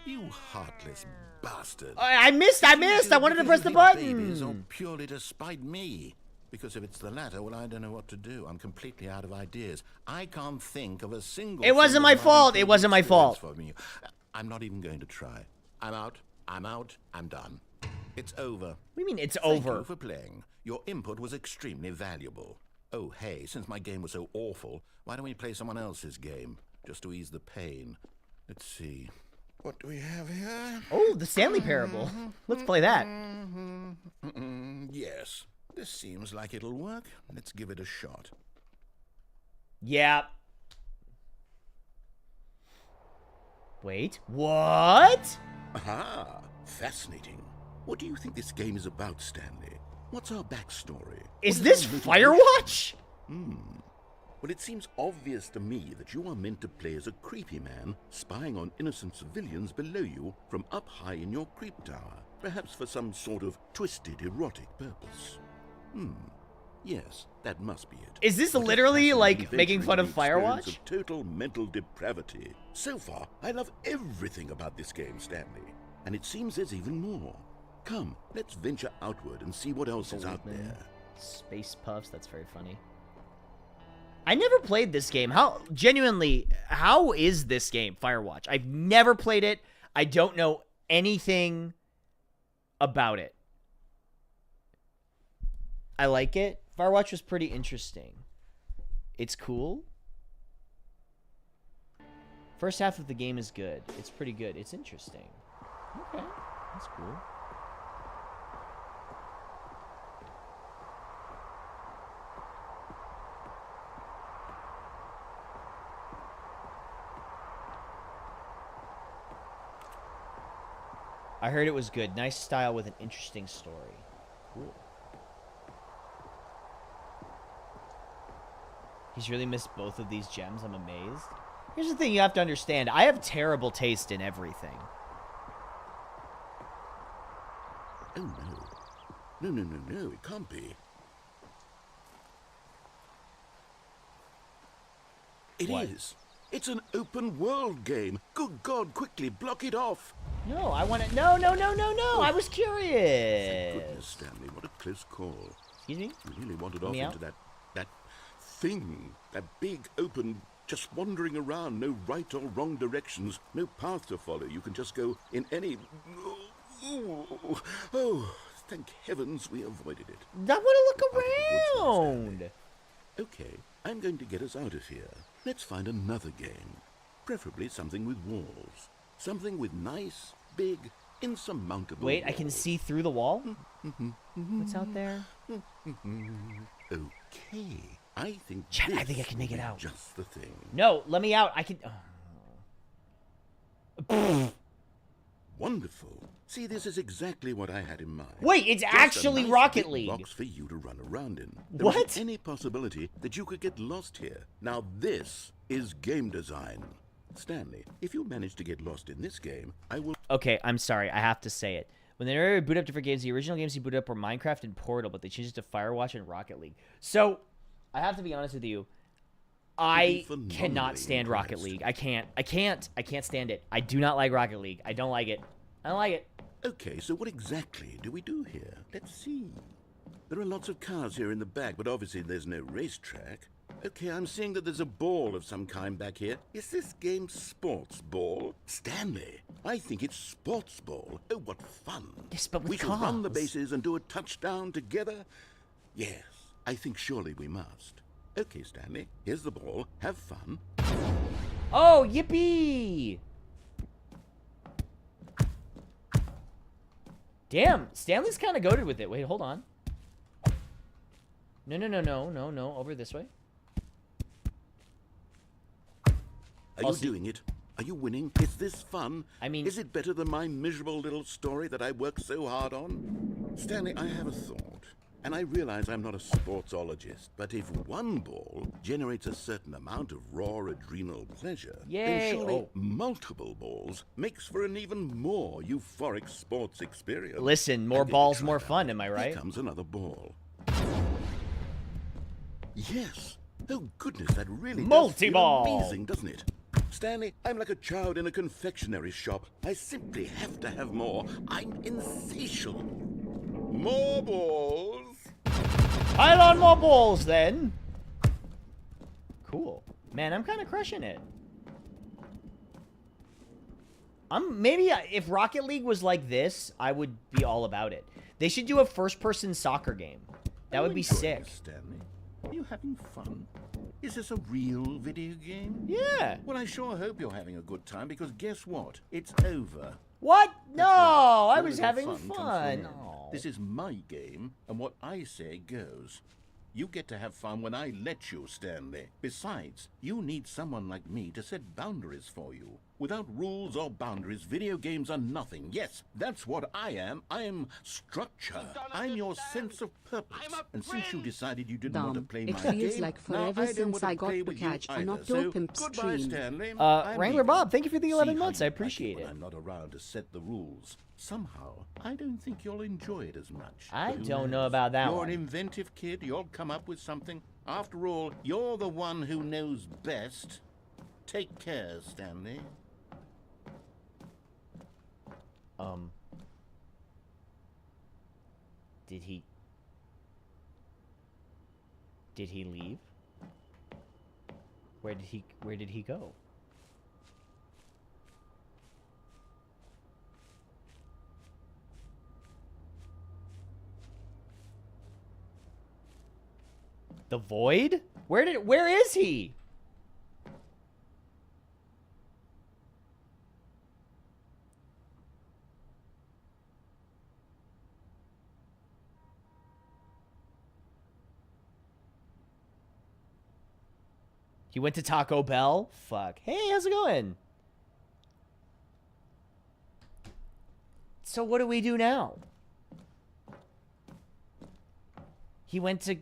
S2: You heartless bastard.
S1: I missed! I wanted to press the
S2: Babies, or
S1: button!
S2: purely to spite me. Because if it's the latter, well, I don't know what to do. I'm completely out of ideas. I can't think of a single...
S1: It wasn't my fault. It wasn't my fault.
S2: For me. I'm not even going to try. I'm out. I'm done. It's over.
S1: What do you mean it's
S2: Thank
S1: over?
S2: you for playing. Your input was extremely valuable. Oh, hey, since my game was so awful, why don't we play someone else's game? Just to ease the pain. Let's see. What do we have here?
S1: Oh, the Stanley Parable. Let's play that.
S2: Yes. This seems like it'll work. Let's give it a shot.
S1: Yeah. Wait. What?
S2: Aha! Fascinating. What do you think this game is about, Stanley? What's our backstory?
S1: Is
S2: What
S1: this
S2: our motivation?
S1: Firewatch?
S2: Well, it seems obvious to me that you are meant to play as a creepy man spying on innocent civilians below you from up high in your creep tower, perhaps for some sort of twisted erotic purpose. Yes, that must be it.
S1: Is this
S2: What a
S1: literally, like,
S2: fascinating
S1: making
S2: venture
S1: fun
S2: into
S1: of
S2: the experience
S1: Firewatch?
S2: of total mental depravity. So far, I love everything about this game, Stanley. And it seems there's even more. Come, let's venture outward and see what else is out there.
S1: Space Puffs, that's very funny. I never played this game. Genuinely, how is this game, Firewatch? I've never played it. I don't know anything about it. I like it. Firewatch was pretty interesting. It's cool. First half of the game is good. It's pretty good. It's interesting. Okay, that's cool. I heard it was good. Nice style with an interesting story. Cool. He's really missed both of these gems. I'm amazed. Here's the thing you have to understand. I have terrible taste in everything.
S2: Oh, no. No, it can't be. It
S1: What?
S2: is. It's an open world game. Good God, quickly block it off.
S1: No, I want to... No. I was
S2: Thank
S1: curious.
S2: goodness, Stanley, what a close call.
S1: Excuse me?
S2: You really wandered
S1: Let
S2: off
S1: me
S2: into that thing, that big open, just wandering around, no right or wrong directions, no path to follow. You can just go in any... Oh, thank heavens we avoided it.
S1: I want to
S2: Out of the woods now,
S1: look
S2: Stanley.
S1: around.
S2: Okay, I'm going to get us out of here. Let's find another game. Preferably something with walls. Something with nice, big, insurmountable
S1: Wait, I can
S2: walls.
S1: see through the wall? What's out there?
S2: Okay, I think
S1: Chat, I
S2: this
S1: think I can make
S2: will
S1: it
S2: be
S1: out.
S2: just the thing.
S1: No, let me out. I can... Oh.
S2: Wonderful. See, this is exactly what I had in mind.
S1: Wait, it's
S2: Just a
S1: actually
S2: nice
S1: Rocket
S2: big
S1: League.
S2: box for you to run around in. There
S1: What?
S2: isn't any possibility that you could get lost here. Now this is game design. Stanley, if you manage to get lost in this game, I will...
S1: Okay, I'm sorry. I have to say it. When they boot up different games, the original games he booted up were Minecraft and Portal, but they changed it to Firewatch and Rocket League. So, I have to be honest with you. I
S2: phenomenally
S1: cannot stand Rocket
S2: impressed.
S1: League. I can't stand it. I do not like Rocket League. I don't like it. I don't like it.
S2: Okay, so what exactly do we do here? Let's see. There are lots of cars here in the back, but obviously there's no racetrack. Okay, I'm seeing that there's a ball of some kind back here. Is this game sports ball? Stanley, I think it's sports ball. Oh, what fun.
S1: Yes, but with
S2: we shall run the
S1: cars.
S2: bases and do a touchdown together? Yes, I think surely we must. Okay, Stanley, here's the ball. Have fun.
S1: Oh, yippee! Damn, Stanley's kind of goated with it. Wait, hold on. No. Over this way.
S2: Are
S1: I'll
S2: you
S1: see-
S2: doing it? Are you winning? Is this fun?
S1: I mean-
S2: Is it better than my miserable little story that I worked so hard on? Stanley, I have a thought. And I realize I'm not a sportsologist, but if one ball generates a certain amount of raw adrenal pleasure,
S1: Yay!
S2: then surely
S1: Oh.
S2: multiple balls makes for an even more euphoric sports experience.
S1: Listen, more
S2: I'm going to
S1: balls,
S2: try
S1: more
S2: it out.
S1: fun, am I right?
S2: Here comes another ball. Yes. Oh, goodness, that really does feel
S1: Multi-ball.
S2: amazing, doesn't it? Stanley, I'm like a child in a confectionery shop. I simply have to have more. I'm insatiable. More balls.
S1: Pile on more balls, then. Cool. Man, I'm kind of crushing it. Maybe if Rocket League was like this, I would be all about it. They should do a first-person soccer game. That would be sick.
S2: Stanley, are you having fun? Is this a real video game?
S1: Yeah.
S2: Well, I sure hope you're having a good time, because guess what? It's over.
S1: What? No,
S2: That's right.
S1: I
S2: No
S1: was
S2: little
S1: having
S2: comes to an
S1: fun.
S2: end.
S1: Oh.
S2: This is my game, and what I say goes. You get to have fun when I let you, Stanley. Besides, you need someone like me to set boundaries for you. Without rules or boundaries, video games are nothing. Yes, that's what I am. I am structure. I'm your sense of purpose. And since you decided you didn't want to
S6: Dumb.
S2: play
S6: It
S2: my
S6: feels
S2: game,
S6: like
S2: now
S6: forever
S2: I don't
S6: since
S2: want to
S6: I got
S2: play
S6: the
S2: with you
S6: catch on
S2: either.
S6: Octo
S2: So,
S6: Pimp
S2: goodbye,
S6: stream.
S2: Stanley. I'm
S1: Wrangler
S2: leaving.
S1: Bob, thank you for the
S2: See
S1: 11
S2: how
S1: months.
S2: you
S1: I
S2: like
S1: appreciate
S2: when
S1: it.
S2: I'm not around to set the rules. Somehow, I don't think you'll enjoy it as much.
S1: I
S2: But who
S1: don't know
S2: knows?
S1: about that
S2: You're
S1: one.
S2: an inventive kid. You'll come up with something. After all, you're the one who knows best. Take care, Stanley.
S1: Did he leave? Where did he go? The Void? Where is he? He went to Taco Bell? Fuck. Hey, how's it going? So what do we do now? He went to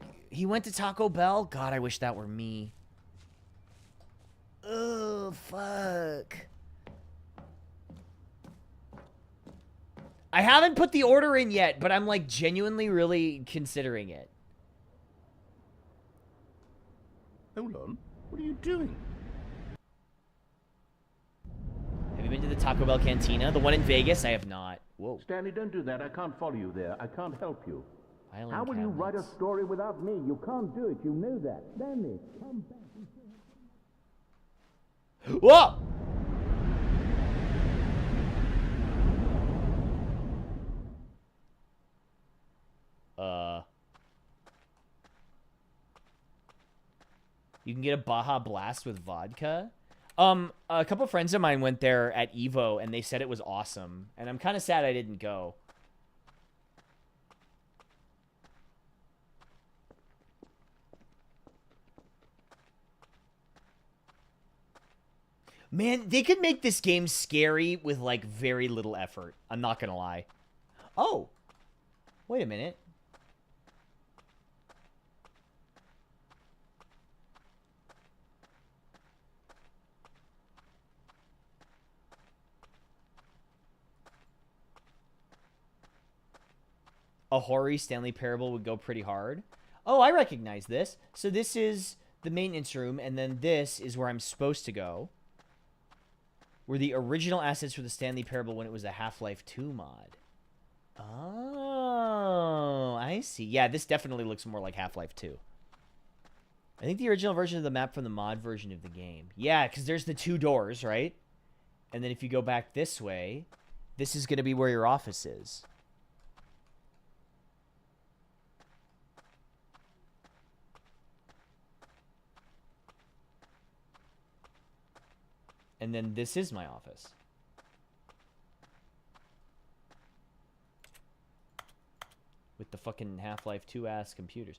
S1: Taco Bell? God, I wish that were me. Oh, fuck. I haven't put the order in yet, but I'm like genuinely really considering it.
S2: Hold on. What are you doing?
S1: Have you been to the Taco Bell Cantina? The one in Vegas? I have not. Whoa.
S2: Stanley, don't do that. I can't follow you there. I can't help you.
S1: Island
S2: How will you write a
S1: cabinets.
S2: story without me? You can't do it. You know that. Stanley, come back.
S1: Whoa! You can get a Baja Blast with vodka. A couple friends of mine went there at Evo, and they said it was awesome. And I'm kind of sad I didn't go. Man, they could make this game scary with, like, very little effort. I'm not gonna lie. Oh! Wait a minute. A hoary Stanley Parable would go pretty hard. Oh, I recognize this. So this is the maintenance room, and then this is where I'm supposed to go. Were the original assets for the Stanley Parable when it was a Half-Life 2 mod. Oh, I see. Yeah, this definitely looks more like Half-Life 2. I think the original version of the map from the mod version of the game. Yeah, because there's the 2 doors, right? And then if you go back this way, this is going to be where your office is. And then this is my office. With the fucking Half-Life 2 ass computers.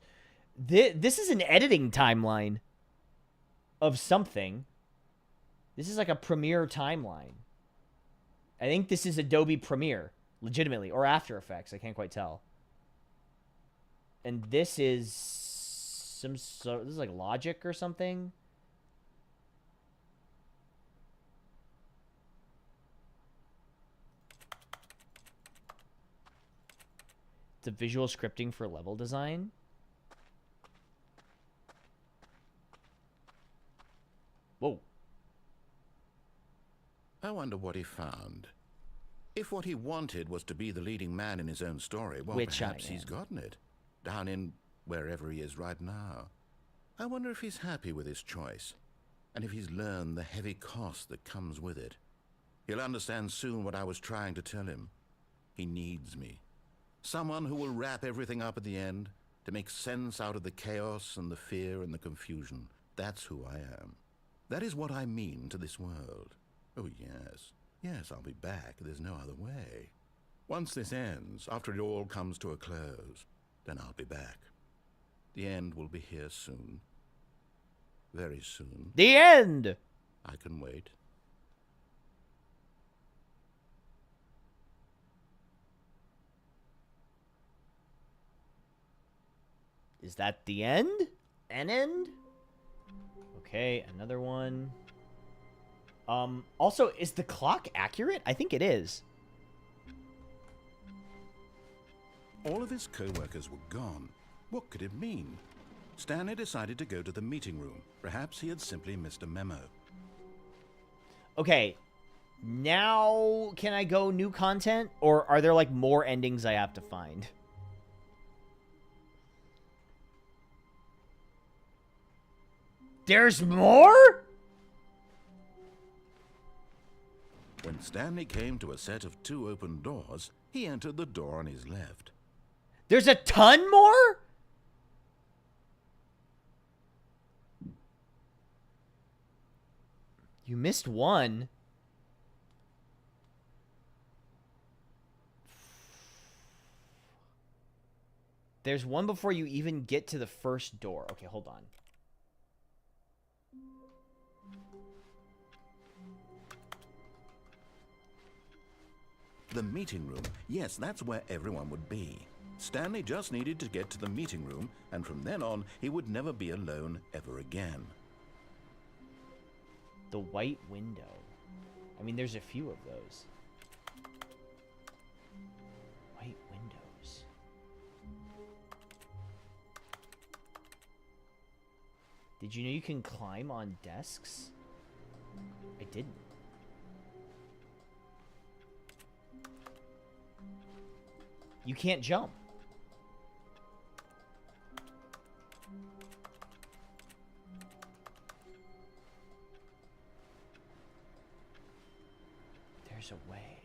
S1: This is an editing timeline of something. This is like a Premiere timeline. I think this is Adobe Premiere, legitimately, or After Effects. I can't quite tell. And this is some sort. This is like Logic or something. The visual scripting for level design. Whoa.
S2: I wonder what he found. If what he wanted was to be the leading man in his own story, well,
S1: Which I
S2: perhaps he's
S1: am.
S2: gotten it. Down in wherever he is right now. I wonder if he's happy with his choice, and if he's learned the heavy cost that comes with it. He'll understand soon what I was trying to tell him. He needs me. Someone who will wrap everything up at the end, to make sense out of the chaos and the fear and the confusion. That's who I am. That is what I mean to this world. Oh, yes. Yes, I'll be back. There's no other way. Once this ends, after it all comes to a close, then I'll be back. The end will be here soon. Very soon.
S1: The end!
S2: I can wait.
S1: Is that the end? An end? Okay, another one. Also, is the clock accurate? I think it is.
S2: All of his co-workers were gone. What could it mean? Stanley decided to go to the meeting room. Perhaps he had simply missed a memo.
S1: Okay, now can I go new content? Or are there, like, more endings I have to find? There's more?
S2: When Stanley came to a set of 2 open doors, he entered the door on his left.
S1: There's a ton more? You missed one. There's one before you even get to the first door. Okay, hold on.
S2: The meeting room. Yes, that's where everyone would be. Stanley just needed to get to the meeting room, and from then on, he would never be alone ever again.
S1: The white window. I mean, there's a few of those. White windows. Did you know you can climb on desks? I didn't. You can't jump. There's a way.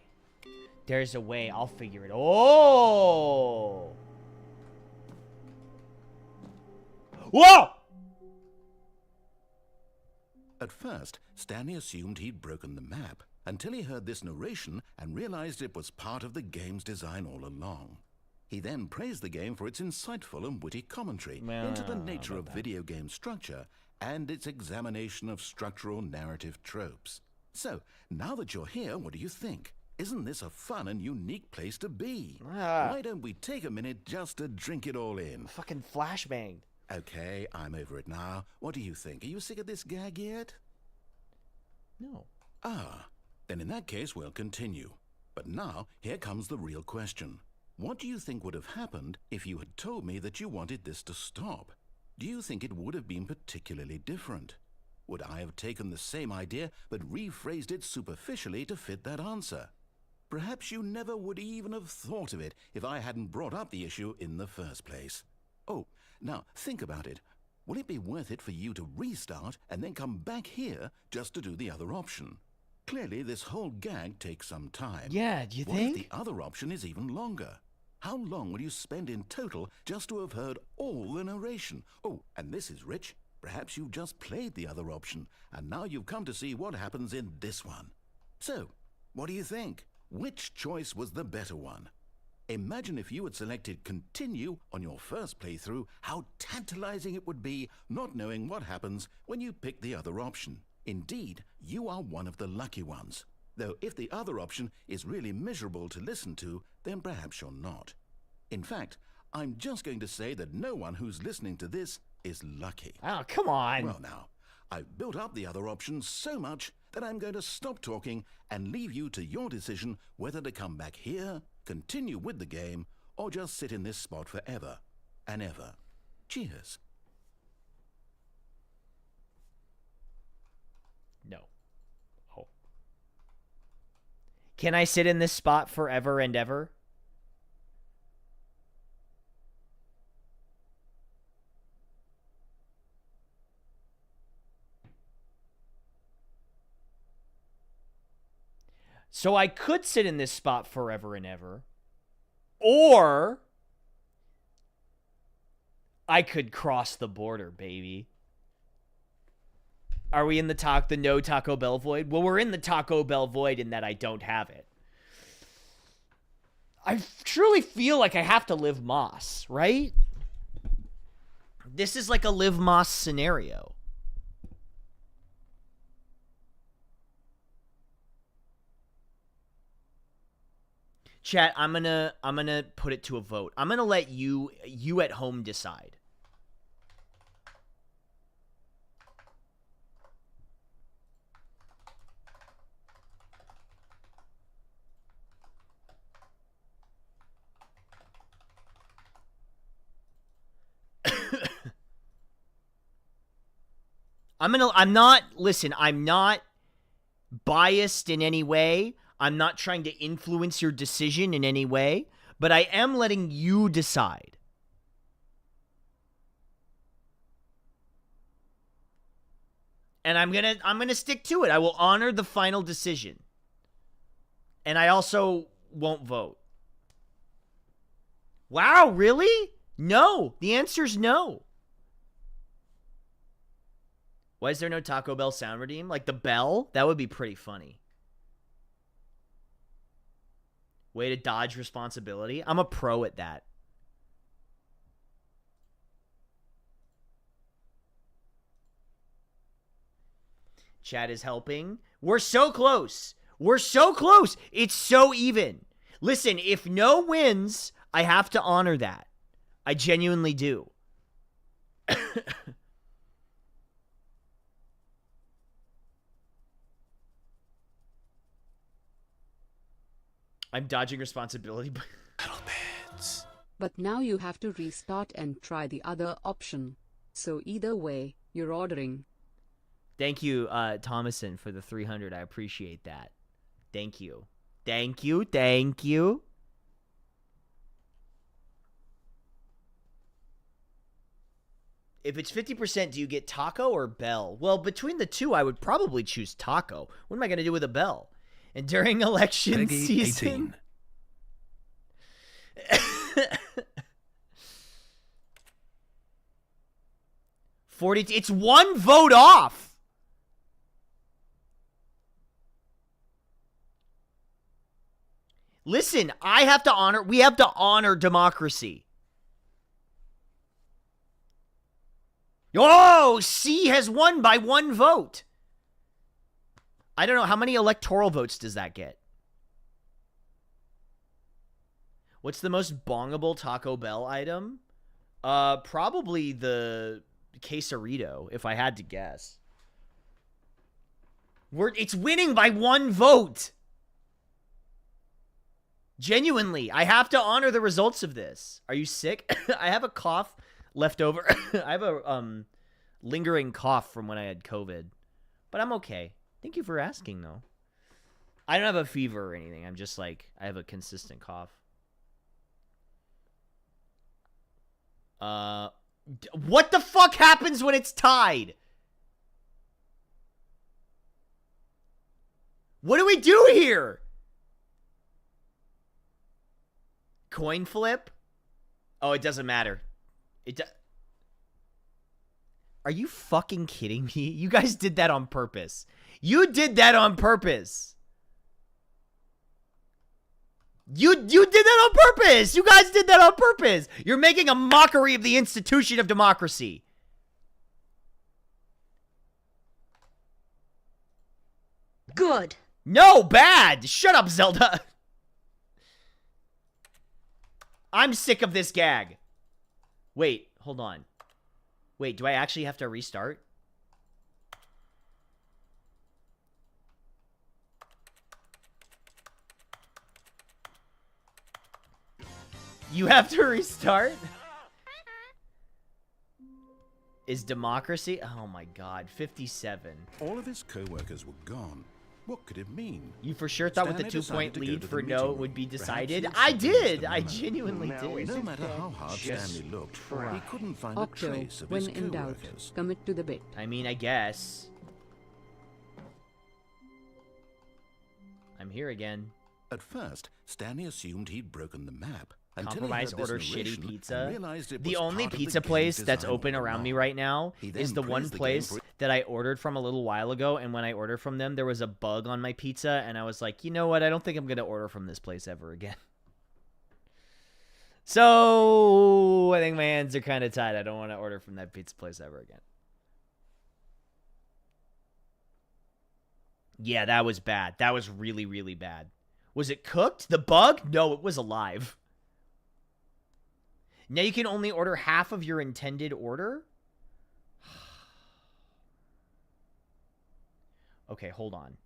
S1: There's a way. I'll figure it. Oh! Whoa!
S2: At first, Stanley assumed he'd broken the map, until he heard this narration and realized it was part of the game's design all along. He then praised the game for its insightful and witty commentary into the nature of video game structure and its examination of structural narrative tropes. So, now that you're here, what do you think? Isn't this a fun and unique place to be? Why don't we take a minute just to drink it all in?
S1: Fucking flashbanged.
S2: Okay, I'm over it now. What do you think? Are you sick of this gag yet?
S1: No.
S2: Ah, then in that case, we'll continue. But now, here comes the real question. What do you think would have happened if you had told me that you wanted this to stop? Do you think it would have been particularly different? Would I have taken the same idea but rephrased it superficially to fit that answer? Perhaps you never would even have thought of it if I hadn't brought up the issue in the first place. Oh, now think about it. Will it be worth it for you to restart and then come back here just to do the other option? Clearly, this whole gag takes some time.
S1: Yeah, do you
S2: What
S1: think?
S2: if the other option is even longer? How long will you spend in total just to have heard all the narration? Oh, and this is rich. Perhaps you've just played the other option, and now you've come to see what happens in this one. So, what do you think? Which choice was the better one? Imagine if you had selected continue on your first playthrough, how tantalizing it would be not knowing what happens when you pick the other option. Indeed, you are one of the lucky ones. Though if the other option is really miserable to listen to, then perhaps you're not. In fact, I'm just going to say that no one who's listening to this is lucky.
S1: Oh, come on.
S2: Well now, I've built up the other option so much that I'm going to stop talking and leave you to your decision whether to come back here, continue with the game, or just sit in this spot forever and ever. Cheers.
S1: No. Oh. Can I sit in this spot forever and ever? So I could sit in this spot forever and ever. Or I could cross the border, baby. Are we in the no Taco Bell void? Well, we're in the Taco Bell void in that I don't have it. I truly feel like I have to live Moss, right? This is like a live Moss scenario. Chat, I'm gonna put it to a vote. I'm gonna let you at home decide. I'm not biased in any way. I'm not trying to influence your decision in any way, but I am letting you decide. And I'm going to stick to it. I will honor the final decision. And I also won't vote. Wow, really? No. The answer's no. Why is there no Taco Bell sound redeem? Like the bell? That would be pretty funny. Way to dodge responsibility. I'm a pro at that. Chat is helping. We're so close. We're so close. It's so even. Listen, if no wins, I have to honor that. I genuinely do. I'm dodging responsibility. Little bits.
S6: But now you have to restart and try the other option. So either way, you're ordering.
S1: Thank you, Thomason, for the 300. I appreciate that. Thank you. Thank you. Thank you. If it's 50%, do you get taco or bell? Well, between the two, I would probably choose taco. What am I going to do with a bell? And during election season... 40. It's one vote off. Listen, we have to honor democracy. Oh, C has won by 1 vote. I don't know. How many electoral votes does that get? What's the most bongable Taco Bell item? Probably the quesarito, if I had to guess. It's winning by 1 vote. Genuinely, I have to honor the results of this. Are you sick? I have a cough left over. I have a lingering cough from when I had COVID, but I'm okay. Thank you for asking, though. I don't have a fever or anything. I'm just like, I have a consistent cough. What the fuck happens when it's tied? What do we do here? Coin flip? Oh, it doesn't matter. Are you fucking kidding me? You guys did that on purpose. You did that on purpose. You did that on purpose. You guys did that on purpose. You're making a mockery of the institution of democracy.
S7: Good.
S1: No, bad. Shut up, Zelda. I'm sick of this gag. Wait, hold on. Wait, do I actually have to restart? You have to restart? Is democracy? Oh my god, 57.
S2: All of his co-workers were gone. What could it mean?
S1: You for sure thought with the
S2: Stanley
S1: 2-point
S2: decided to go
S1: lead
S2: to
S1: for
S2: the
S1: no
S2: meeting
S1: it would be
S2: room.
S1: decided?
S2: Perhaps
S1: I
S2: he'd
S1: did.
S2: sensed the
S1: I
S2: memo.
S1: genuinely did.
S2: No matter how hard Stanley looked, he couldn't find a
S6: Octo,
S2: trace of
S6: when
S2: his
S6: in doubt,
S2: co-workers.
S6: commit to the bit.
S1: I mean, I guess. I'm here again.
S2: At first, Stanley assumed he'd broken the map.
S1: Compromise order shitty pizza.
S2: The
S1: The only pizza place that's open around me right now is the one place that I ordered from a little while ago, and when I ordered from them, there was a bug on my pizza, and I was like, you know what? I don't think I'm going to order from this place ever again. So, I think my hands are kind of tied. I don't want to order from that pizza place ever again. Yeah, that was bad. That was really, really bad. Was it cooked? The bug? No, it was alive. Now you can only order half of your intended order? Okay, hold on.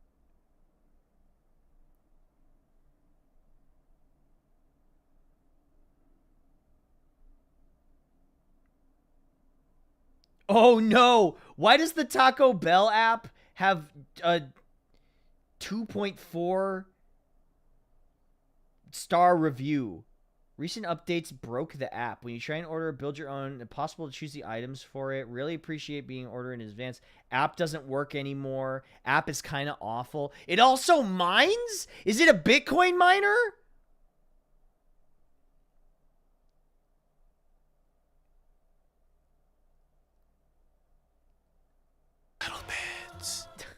S1: Oh no! Why does the Taco Bell app have a 2.4 star review? Recent updates broke the app. When you try and order or build your own, it's possible to choose the items for it. Really appreciate being ordered in advance. App doesn't work anymore. App is kind of awful. It also mines? Is it a Bitcoin miner?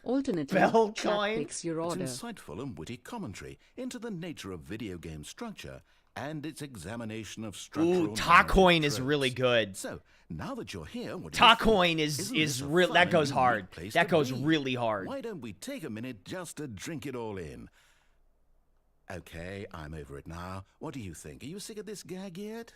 S6: Alternatively,
S1: Bell
S6: chat
S1: coin?
S6: picks your order.
S2: It's insightful and witty commentary into the nature of video game structure and its examination of structural.
S1: Ooh, Tacoin is
S2: tropes.
S1: really good.
S2: So, now that you're here, what do you think?
S1: Tacoin
S2: Isn't
S1: is
S2: this a
S1: real. That
S2: fine,
S1: goes
S2: unique
S1: hard.
S2: place
S1: That
S2: to
S1: goes
S2: be?
S1: really hard.
S2: Why don't we take a minute just to drink it all in? Okay, I'm over it now. What do you think? Are you sick of this gag yet?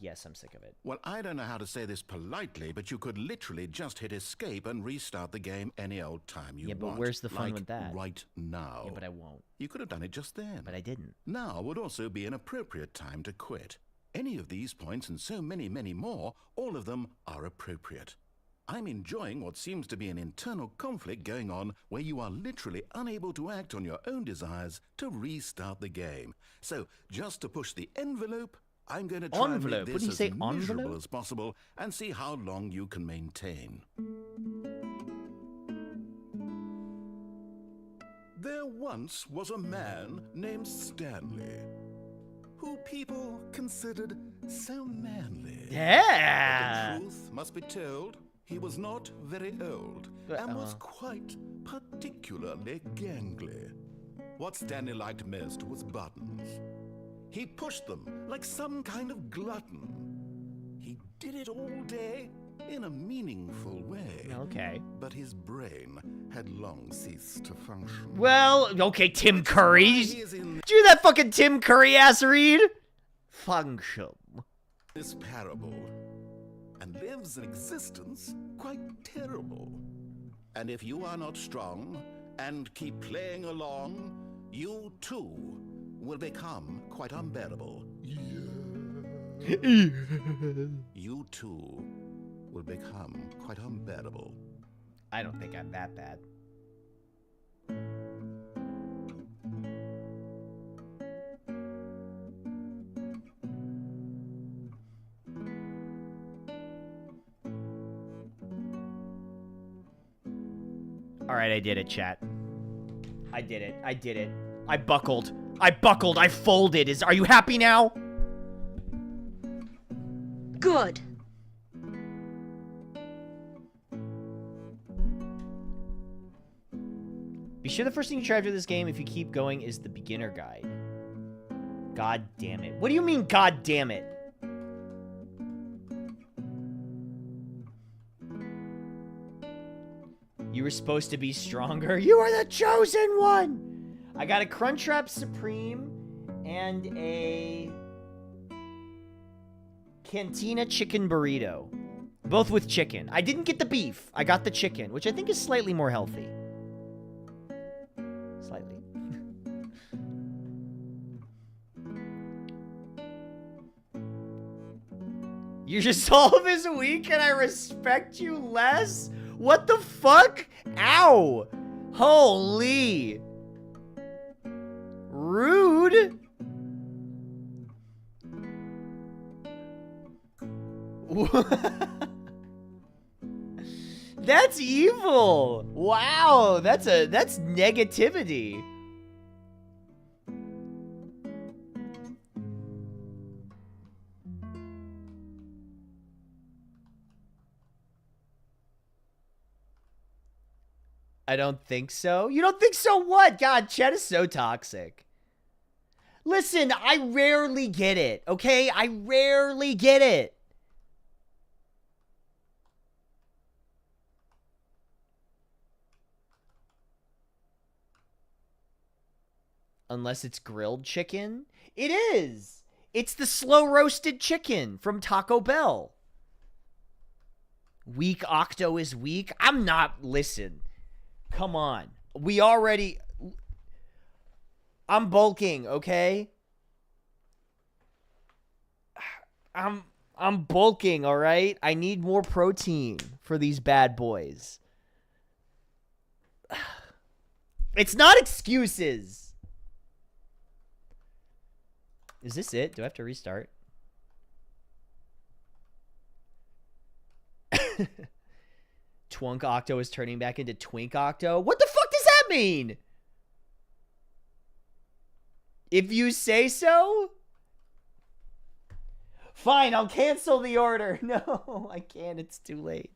S1: Yes, I'm sick of it.
S2: Well, I don't know how to say this politely, but you could literally just hit escape and restart the game any old time you want.
S1: Yeah, but where's the fun
S2: like
S1: with that?
S2: Right now.
S1: Yeah, but I won't.
S2: You could have done it just then.
S1: But I didn't.
S2: Now would also be an appropriate time to quit. Any of these points and so many, many more, all of them are appropriate. I'm enjoying what seems to be an internal conflict going on where you are literally unable to act on your own desires to restart the game. So, just to push the envelope, I'm going to try and
S1: Envelope?
S2: make
S1: Wouldn't
S2: this
S1: you
S2: as
S1: say
S2: miserable
S1: envelope?
S2: as possible and see how long you can maintain. There once was a man named Stanley, who people considered so manly.
S1: Yeah.
S2: But the truth must be told, he was not very old and was quite particularly gangly. What Stanley liked most was buttons. He pushed them like some kind of glutton. He did it all day in a meaningful way.
S1: Okay.
S2: But his brain had long ceased to function.
S1: Well, okay, Tim Curry.
S2: He
S1: Did
S2: is in
S1: you hear that fucking Tim Curry ass read? Function.
S2: this parable and lives an existence quite terrible. And if you are not strong and keep playing along, you too will become quite unbearable. You too will become quite unbearable.
S1: I don't think I'm that bad. All right, I did it, chat. I did it. I did it. I buckled. I buckled. I folded. Are you happy now?
S7: Good.
S1: Be sure the first thing you try after this game, if you keep going, is the beginner guide. God damn it. What do you mean, god damn it? You were supposed to be stronger. You are the chosen one! I got a Crunchwrap Supreme and a Cantina chicken burrito. Both with chicken. I didn't get the beef. I got the chicken, which I think is slightly more healthy. Slightly. You're just all of his week and I respect you less? What the fuck? Ow! Holy! Rude! That's evil! Wow, that's negativity. I don't think so. You don't think so what? God, chat is so toxic. Listen, I rarely get it, okay? I rarely get it. Unless it's grilled chicken. It is. It's the slow roasted chicken from Taco Bell. Weak Octo is weak. I'm not, listen. Come on. I'm bulking, okay? I'm I'm bulking, all right? I need more protein for these bad boys. It's not excuses. Is this it? Do I have to restart? Twunk Octo is turning back into Twink Octo. What the fuck does that mean? If you say so? Fine, I'll cancel the order. No, I can't. It's too late.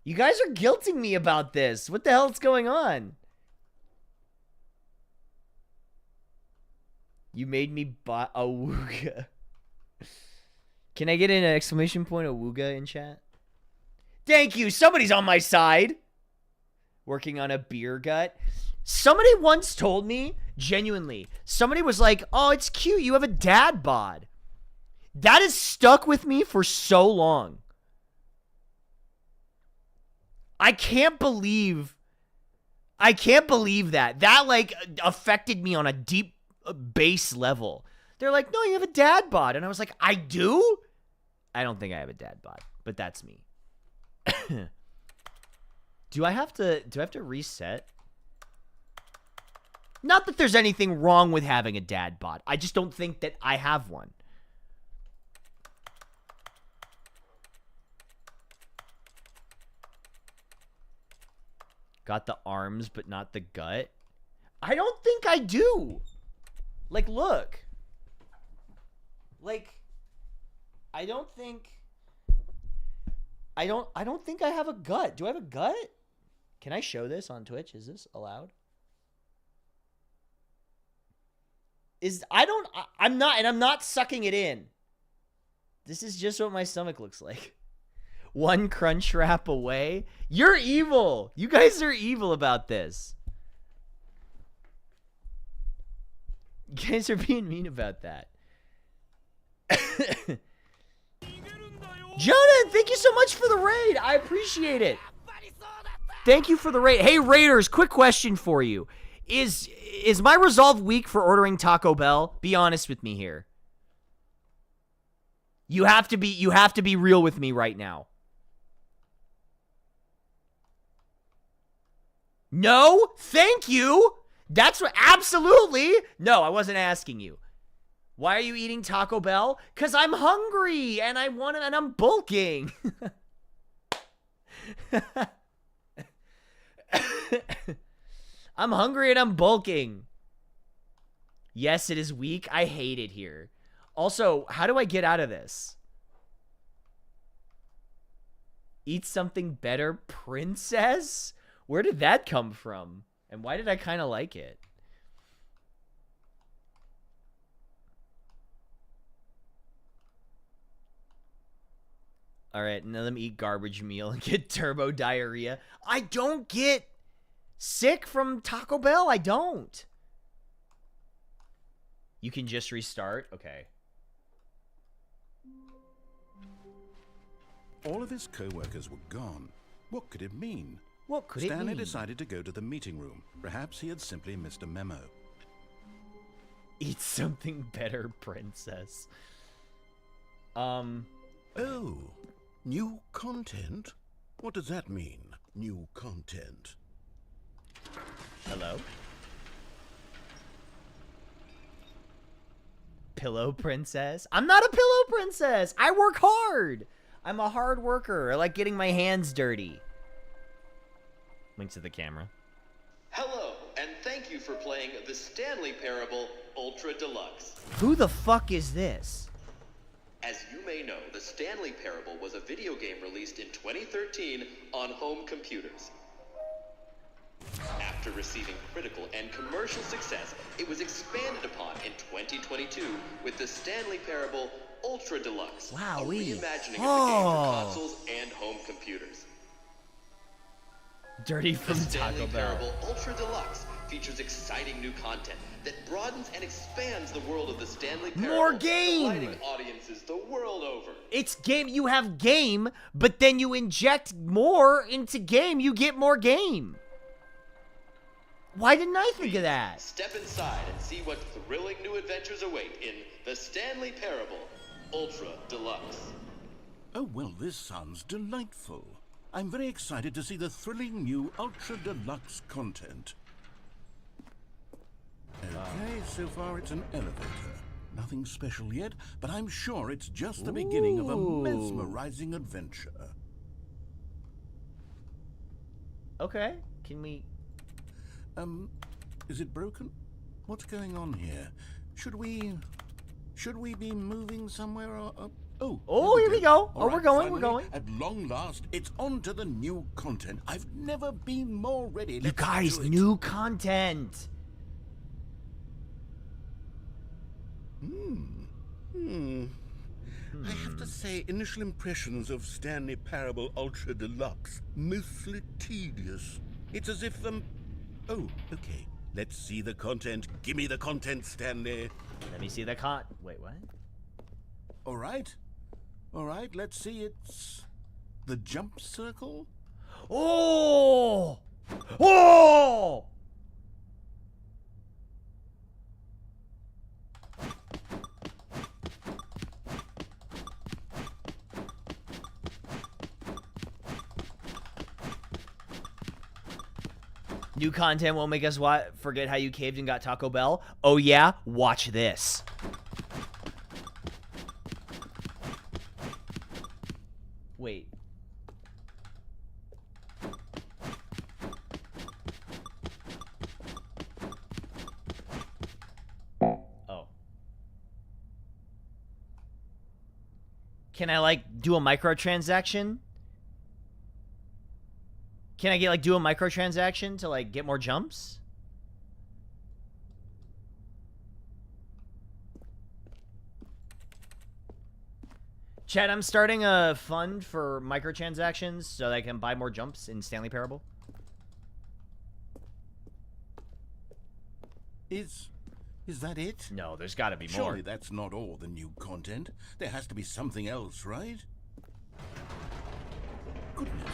S1: You guys are guilting me about this. What the hell's going on? You made me buy a Wooga. Can I get an exclamation point Awooga in chat? Thank you. Somebody's on my side. Working on a beer gut. Somebody once told me, genuinely, somebody was like, oh, it's cute. You have a dad bod. That has stuck with me for so long. I can't believe that. That, like, affected me on a deep base level. They're like, no, you have a dad bod. And I was like, I do? I don't think I have a dad bod, but that's me. Do I have to reset? Not that there's anything wrong with having a dad bod. I just don't think that I have one. Got the arms, but not the gut. I don't think I do. Like, look. Like, I don't think I have a gut. Do I have a gut? Can I show this on Twitch? Is this allowed? I'm not sucking it in. This is just what my stomach looks like. One crunch wrap away. You're evil. You guys are evil about this. You guys are being mean about that. Jonah, thank you so much for the raid. I appreciate it. Thank you for the raid. Hey, Raiders, quick question for you. Is my resolve weak for ordering Taco Bell? Be honest with me here. You have to be real with me right now. No, thank you. That's what, absolutely. No, I wasn't asking you. Why are you eating Taco Bell? Because I'm hungry and I want it and I'm bulking. I'm hungry and I'm bulking. Yes, it is weak. I hate it here. Also, how do I get out of this? Eat something better, princess? Where did that come from? And why did I kind of like it? All right, now let me eat garbage meal and get turbo diarrhea. I don't get sick from Taco Bell. I don't. You can just restart? Okay.
S2: All of his co-workers were gone. What could it mean?
S1: What could it mean?
S2: Stanley decided to go to the meeting room. Perhaps he had simply missed a memo.
S1: Eat something better, princess.
S2: Oh, new content? What does that mean, new content?
S1: Hello? Pillow princess? I'm not a pillow princess. I work hard. I'm a hard worker. I like getting my hands dirty. Link to the camera.
S8: Hello, and thank you for playing the Stanley Parable Ultra Deluxe.
S1: Who the fuck is this?
S8: As you may know, the Stanley Parable was a video game released in 2013 on home computers. After receiving critical and commercial success, it was expanded upon in 2022 with the Stanley Parable Ultra Deluxe, a reimagining of the game for consoles and home computers.
S1: Dirty from
S8: The Stanley
S1: Taco Bell.
S8: Parable Ultra Deluxe features exciting new content that broadens and expands the world of the Stanley Parable,
S1: More game!
S8: delighting audiences the world over.
S1: It's game. You have game, but then you inject more into game. You get more game. Why didn't I think of that?
S8: Step inside and see what thrilling new adventures await in The Stanley Parable Ultra Deluxe.
S2: Oh, well, this sounds delightful. I'm very excited to see the thrilling new Ultra Deluxe content. Okay, so far it's an elevator. Nothing special yet, but I'm sure it's just the beginning of a mesmerizing adventure.
S1: Okay, can we...
S2: Is it broken? What's going on here? Should we be moving somewhere or...
S1: Oh, here we go.
S2: All
S1: Oh,
S2: right,
S1: we're going,
S2: finally,
S1: we're going.
S2: At long last, it's on to the new content. I've never been more ready.
S1: You
S2: Let's
S1: guys,
S2: do it.
S1: new content.
S2: I have to say, initial impressions of Stanley Parable Ultra Deluxe, mostly tedious. It's as if Oh, okay. Let's see the content. Give me the content, Stanley.
S1: Let me see the Wait, what?
S2: All right. All right, let's see. It's the jump circle.
S1: Oh! Oh! New content won't make us forget how you caved and got Taco Bell. Oh yeah? Watch this. Wait. Oh. Can I, like, do a microtransaction? Can I do a microtransaction to, like, get more jumps? Chad, I'm starting a fund for microtransactions so that I can buy more jumps in Stanley Parable.
S2: Is that it?
S1: No, there's got to be more.
S2: Surely that's not all the new content. There has to be something else, right? Goodness.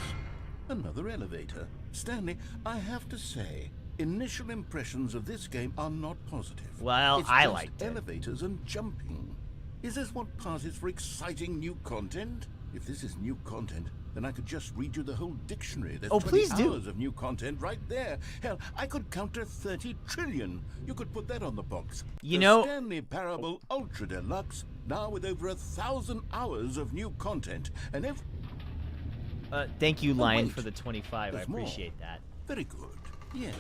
S2: Another elevator. Stanley, I have to say, initial impressions of this game are not positive.
S1: Well,
S2: it's
S1: I
S2: just
S1: liked it.
S2: elevators and jumping. Is this what passes for exciting new content? If this is new content, then I could just read you the whole dictionary. There's 20
S1: please do.
S2: hours of new content right there. Hell, I could counter 30 trillion. You could put that on the box.
S1: You
S2: The
S1: know-
S2: Stanley Parable Ultra Deluxe, now with over 1,000 hours of new content. And if...
S1: Thank you, Lion,
S2: wait.
S1: for the 25.
S2: There's
S1: I appreciate that.
S2: Very good. Yeah.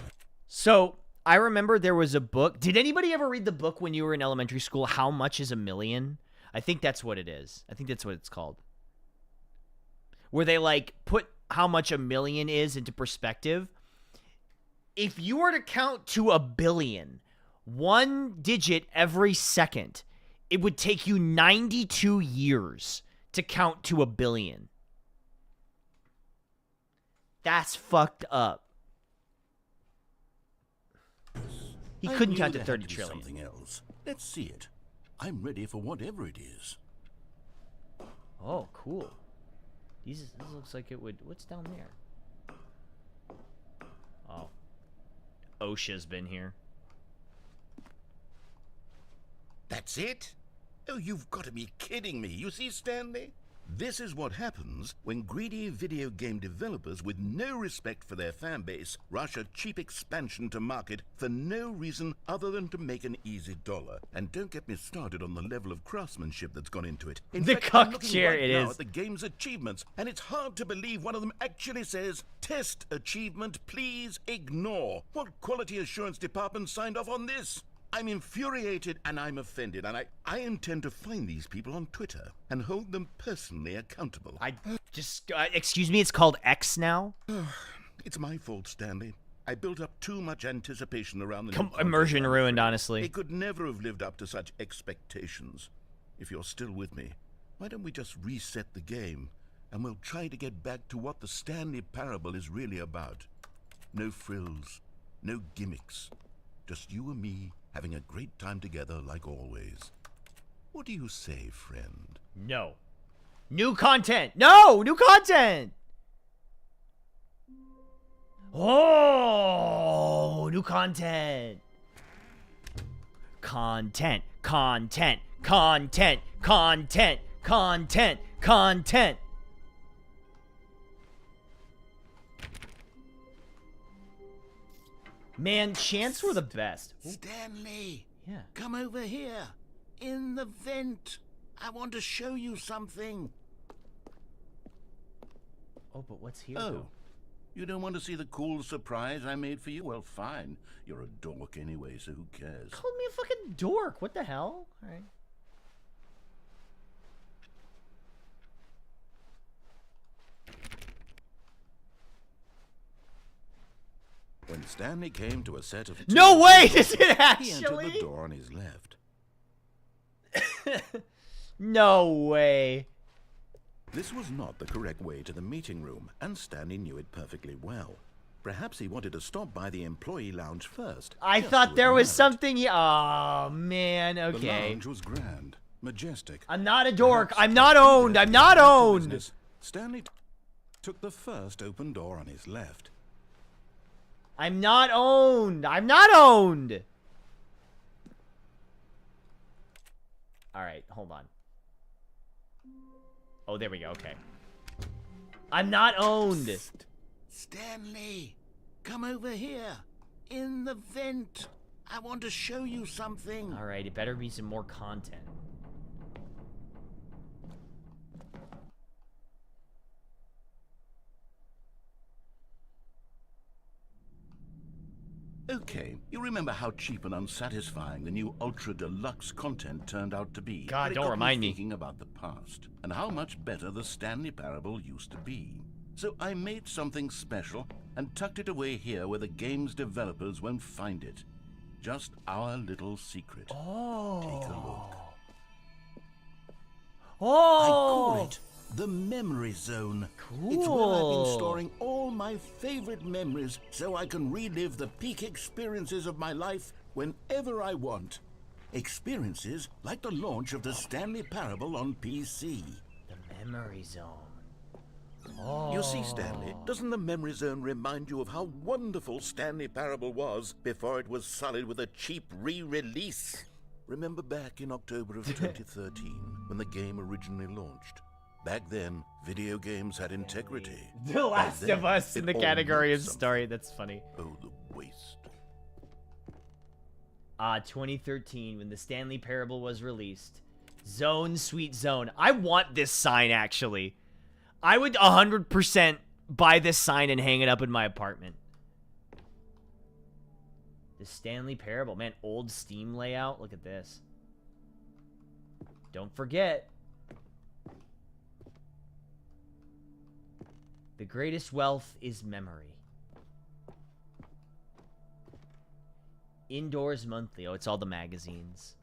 S1: So, I remember there was a book. Did anybody ever read the book when you were in elementary school, How Much is a Million? I think that's what it is. I think that's what it's called. Where they, like, put how much a million is into perspective. If you were to count to 1 billion, one digit every second, it would take you 92 years to count to 1 billion. That's fucked up. He
S2: I
S1: couldn't
S2: knew
S1: count to
S2: there
S1: 30
S2: had be
S1: trillion.
S2: Something else. Let's see it. I'm ready for whatever it is.
S1: Oh, cool. This looks like it would... What's down there? Oh. OSHA's been here.
S2: That's it? Oh, you've got to be kidding me. You see, Stanley? This is what happens when greedy video game developers with no respect for their fan base rush a cheap expansion to market for no reason other than to make an easy dollar. And don't get me started on the level of craftsmanship that's gone into it. In
S1: The
S2: fact, I'm
S1: cuck
S2: looking
S1: chair
S2: right
S1: it
S2: now
S1: is.
S2: at the game's achievements, and it's hard to believe one of them actually says, "Test achievement, please ignore." What quality assurance department signed off on this? I'm infuriated and I'm offended, and I intend to find these people on Twitter and hold them personally accountable.
S1: Excuse me, it's called X now?
S2: It's my fault, Stanley. I built up too much anticipation around the new content.
S1: Immersion ruined, honestly.
S2: It could never have lived up to such expectations. If you're still with me, why don't we just reset the game, and we'll try to get back to what the Stanley Parable is really about. No frills, no gimmicks. Just you and me having a great time together like always. What do you say, friend?
S1: No. New content! No! New content! Oh, new content. Content, content, content, content, content, content. Man, chants were the best.
S2: Stanley!
S1: Yeah.
S2: Come over here. In the vent. I want to show you something.
S1: Oh, but what's here,
S2: Oh.
S1: though?
S2: You don't want to see the cool surprise I made for you? Well, fine. You're a dork anyway, so who cares?
S1: Called me a fucking dork. What the hell? All right.
S2: When Stanley came to a set of...
S1: No way! Is it
S2: He entered
S1: actually?
S2: the door on his left.
S1: No way.
S2: This was not the correct way to the meeting room, and Stanley knew it perfectly well. Perhaps he wanted to stop by the employee lounge first.
S1: I
S2: just
S1: thought
S2: to
S1: there was
S2: admire it.
S1: something here. Oh, man.
S2: The
S1: Okay.
S2: lounge was grand, majestic.
S1: I'm not a dork.
S2: Perhaps
S1: I'm not
S2: just
S1: owned. I'm not
S2: to
S1: owned.
S2: business, Stanley took the first open door on his left.
S1: I'm not owned. I'm not owned. All right. Hold on. Oh, there we go. Okay. I'm not owned.
S2: Stanley, come over here. In the vent. I want to show you something.
S1: All right. It better be some more content.
S2: Okay, you remember how cheap and unsatisfying the new Ultra Deluxe content turned out to be.
S1: God,
S2: But it
S1: don't
S2: got
S1: remind me.
S2: Thinking about the past and how much better the Stanley Parable used to be. So I made something special and tucked it away here where the game's developers won't find it. Just our little secret.
S1: Oh.
S2: Take a look.
S1: Oh.
S2: I call it the Memory Zone. It's where I've
S1: Cool.
S2: been storing all my favorite memories so I can relive the peak experiences of my life whenever I want. Experiences like the launch of the Stanley Parable on PC.
S1: The memory zone. Oh.
S2: You see, Stanley, doesn't the Memory Zone remind you of how wonderful Stanley Parable was before it was sullied with a cheap re-release? Remember back in October of 2013 when the game originally launched? Back then, video games had integrity.
S1: The Last
S2: Back then,
S1: of Us in
S2: it
S1: the
S2: all
S1: category
S2: meant
S1: of
S2: something.
S1: story. That's funny.
S2: Oh, the waste.
S1: 2013 when the Stanley Parable was released. Zone, sweet zone. I want this sign, actually. I would 100% buy this sign and hang it up in my apartment. The Stanley Parable. Man, old Steam layout. Look at this. Don't forget. The greatest wealth is memory. Indoors Monthly. Oh, it's all the magazines.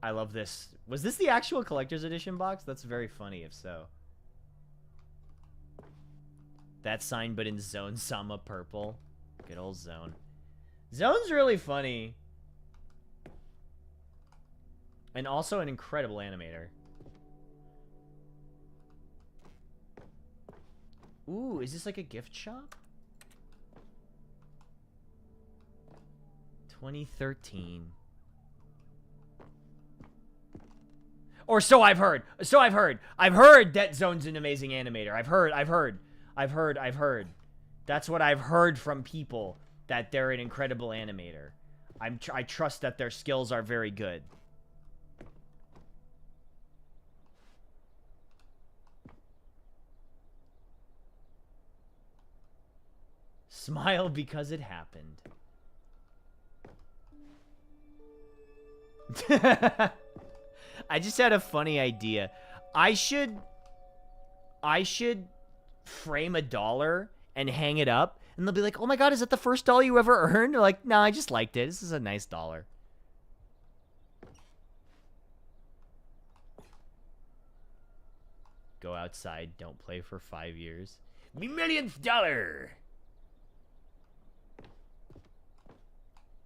S1: I love this. Was this the actual collector's edition box? That's very funny if so. That sign, but in Zone Sama purple. Good old Zone. Zone's really funny. And also an incredible animator. Ooh, is this like a gift shop? 2013. Or so I've heard. So I've heard. I've heard that Zone's an amazing animator. I've heard. That's what I've heard from people, that they're an incredible animator. I trust that their skills are very good. Smile because it happened. I just had a funny idea. I should frame $1 and hang it up, and they'll be like, "Oh my god, is that the first dollar you ever earned?" They're like, "No, I just liked it. This is a nice dollar." Go outside, don't play for 5 years. Me millionth dollar.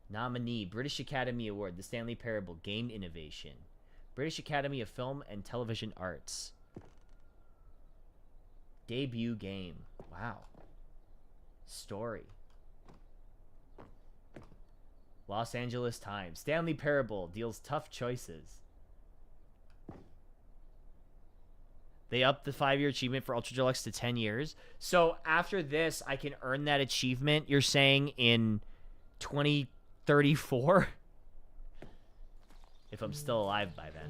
S1: Nominee, British Academy Award, The Stanley Parable, Game Innovation. British Academy of Film and Television Arts. Debut game. Wow. Story. Los Angeles Times. Stanley Parable deals tough choices. They upped the 5-year achievement for Ultra Deluxe to 10 years. So after this, I can earn that achievement, you're saying, in 2034? If I'm still alive by then.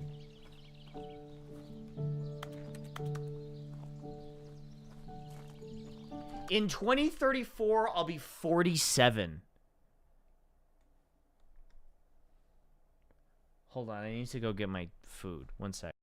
S1: In 2034, I'll be 47. Hold on, I need to go get my food. One sec.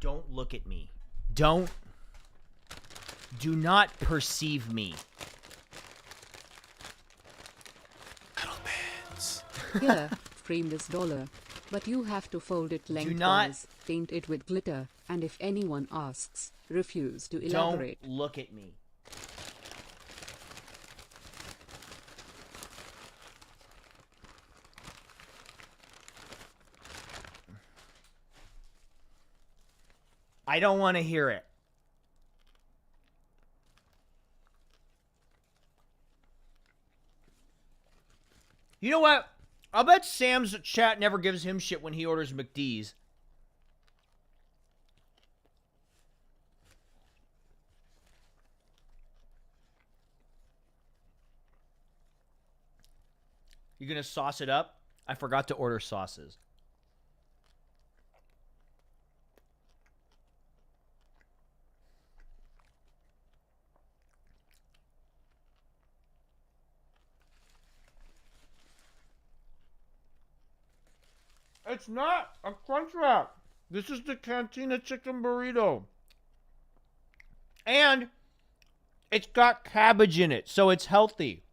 S1: Don't look at me. Do not perceive me.
S6: Here, frame this dollar. But you have to fold it lengthwise, paint it with glitter, and if anyone asks, refuse to elaborate.
S1: Don't look at me. I don't want to hear it. You know what? I'll bet Sam's chat never gives him shit when he orders McD's. You gonna sauce it up? I forgot to order sauces. It's not a Crunchwrap. This is the Cantina Chicken Burrito. And it's got cabbage in it, so it's healthy.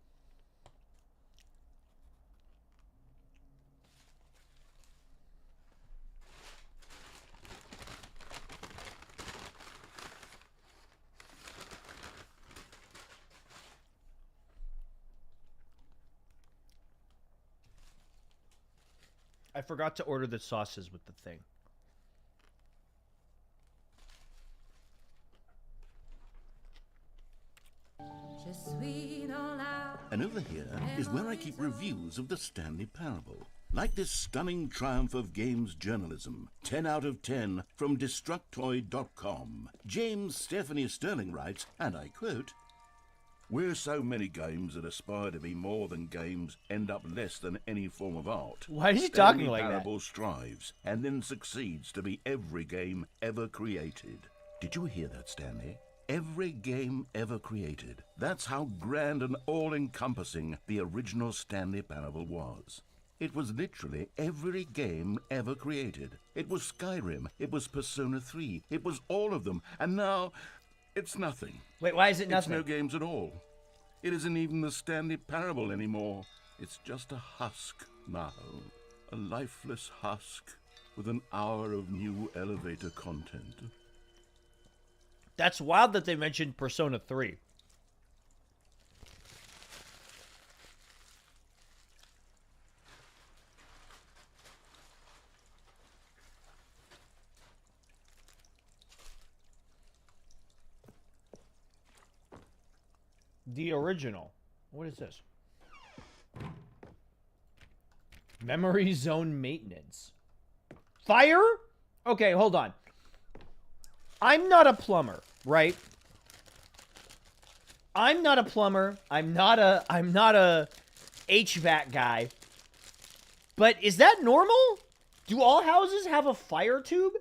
S1: I forgot to order the sauces with the thing.
S2: And over here is where I keep reviews of the Stanley Parable. Like this stunning triumph of games journalism, 10 out of 10 from Destructoid.com. James Stephanie Sterling writes, and I quote, "Where so many games that aspire to be more than games end up less than any form of art.
S1: Why is he talking like that?
S2: Stanley Parable strives and then succeeds to be every game ever created." Did you hear that, Stanley? Every game ever created. That's how grand and all-encompassing the original Stanley Parable was. It was literally every game ever created. It was Skyrim, it was Persona 3, it was all of them, and now it's nothing.
S1: Wait, why is it nothing?
S2: It's no games at all. It isn't even the Stanley Parable anymore. It's just a husk now. A lifeless husk with an hour of new elevator content.
S1: That's wild that they mentioned Persona 3. The original. What is this? Memory zone maintenance. Fire? Okay, hold on. I'm not a plumber, right? I'm not a plumber. I'm not a HVAC guy. But is that normal? Do all houses have a fire tube?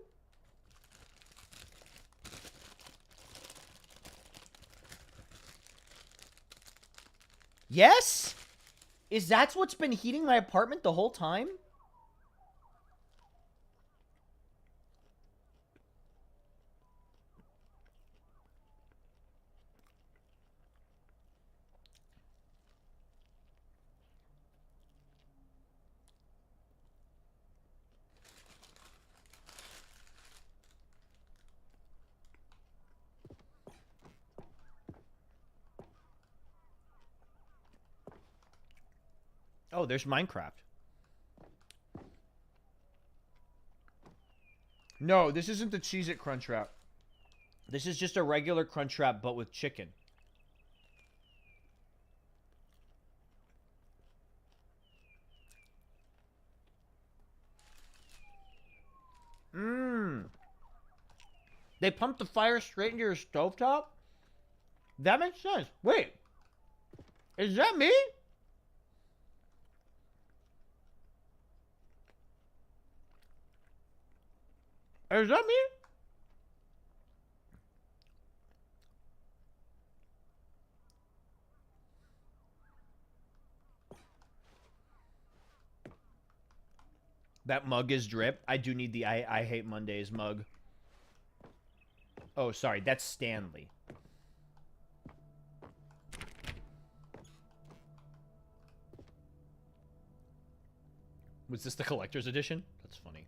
S1: Yes? Is that what's been heating my apartment the whole time? Oh, there's Minecraft. No, this isn't the Cheez-It Crunchwrap. This is just a regular Crunchwrap, but with chicken. Mmm. They pumped the fire straight into your stovetop? That makes sense. Wait. Is that me? Is that me? That mug is drip. I do need the I Hate Mondays mug. Oh, sorry. That's Stanley. Was this the collector's edition? That's funny.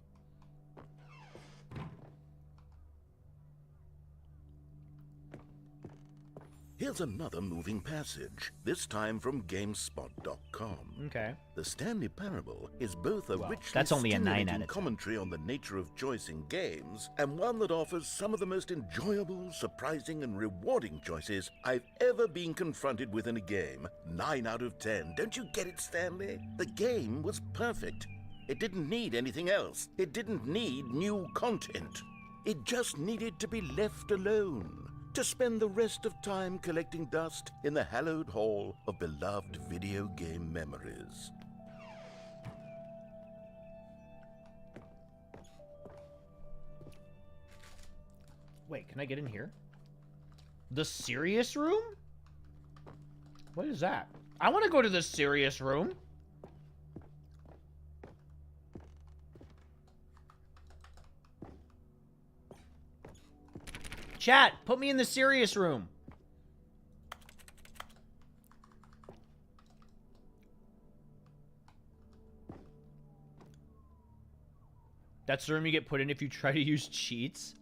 S2: Here's another moving passage, this time from GameSpot.com.
S1: Okay.
S2: The Stanley Parable is both a richly
S1: that's only a 9
S2: stimulating
S1: out of 10.
S2: commentary on the nature of choice in games, and one that offers some of the most enjoyable, surprising, and rewarding choices I've ever been confronted with in a game. 9 out of 10. Don't you get it, Stanley? The game was perfect. It didn't need anything else. It didn't need new content. It just needed to be left alone, to spend the rest of time collecting dust in the hallowed hall of beloved video game memories.
S1: Wait, can I get in here? The serious room? What is that? I want to go to the serious room. Chat, put me in the serious room. That's the room you get put in if you try to use cheats.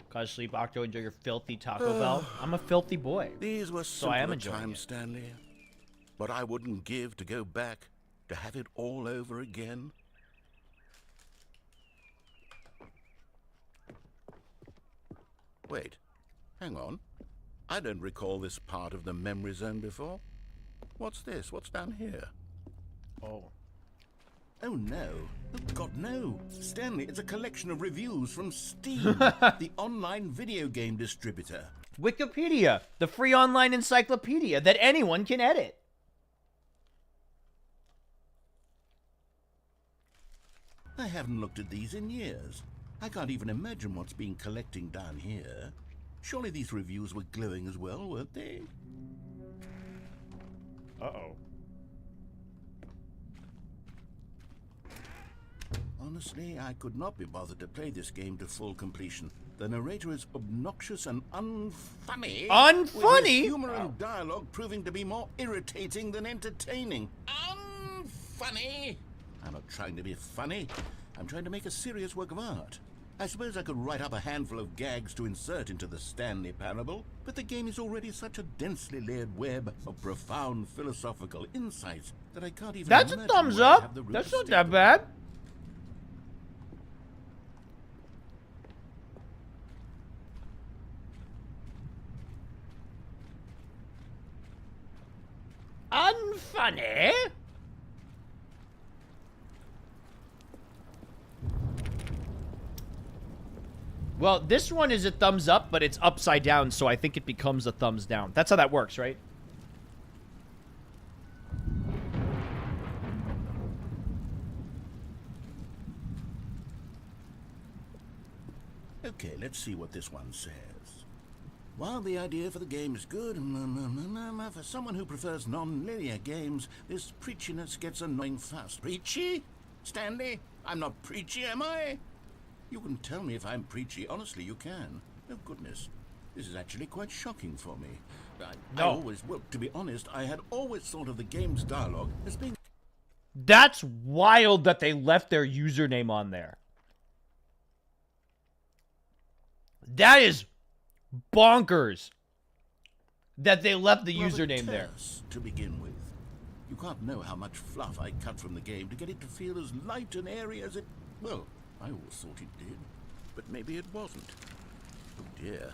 S1: Cause Sleep Octo, enjoy your filthy Taco Bell. I'm a filthy boy.
S2: These were
S1: so I am
S2: simpler
S1: enjoying
S2: times,
S1: it.
S2: Stanley. But I wouldn't give to go back, to have it all over again. Wait, hang on. I don't recall this part of the memory zone before. What's this? What's down here?
S1: Oh.
S2: Oh no. Oh God, no. Stanley, it's a collection of reviews from Steam, the online video game distributor.
S1: Wikipedia, the free online encyclopedia that anyone can edit.
S2: I haven't looked at these in years. I can't even imagine what's been collecting down here. Surely these reviews were glowing as well, weren't they?
S1: Uh-oh.
S2: Honestly, I could not be bothered to play this game to full completion. The narrator is obnoxious and unfunny.
S1: Unfunny?
S2: With his humor and dialogue proving to be more irritating than entertaining. Unfunny? I'm not trying to be funny. I'm trying to make a serious work of art. I suppose I could write up a handful of gags to insert into the Stanley Parable, but the game is already such a densely layered web of profound philosophical insights that I can't even
S1: That's a
S2: imagine
S1: thumbs
S2: where I
S1: up.
S2: have the room
S1: That's
S2: to
S1: not
S2: stick
S1: that
S2: them.
S1: bad. Unfunny? Well, this one is a thumbs up, but it's upside down, so I think it becomes a thumbs down. That's how that works, right?
S2: Okay, let's see what this one says. While the idea for the game is good, for someone who prefers non-linear games, this preachiness gets annoying fast. Preachy? Stanley? I'm not preachy, am I? You can tell me if I'm preachy. Honestly, you can. Oh, goodness. This is actually quite shocking for me. To be honest, I had always thought of the game's dialogue as being...
S1: That's wild that they left their username on there. That is bonkers that they left the username there.
S2: To begin with, you can't know how much fluff I cut from the game to get it to feel as light and airy as it... Well, I always thought it did, but maybe it wasn't. Oh dear.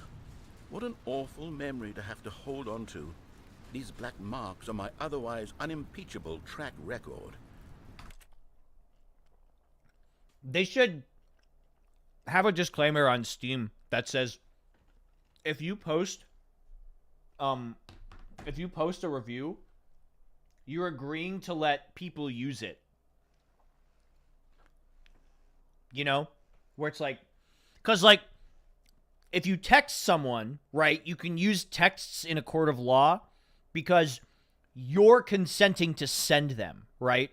S2: What an awful memory to have to hold on to. These black marks on my otherwise unimpeachable track record.
S1: They should have a disclaimer on Steam that says if you post a review, you're agreeing to let people use it. You know? Where it's like, cuz like if you text someone, right, you can use texts in a court of law because you're consenting to send them, right?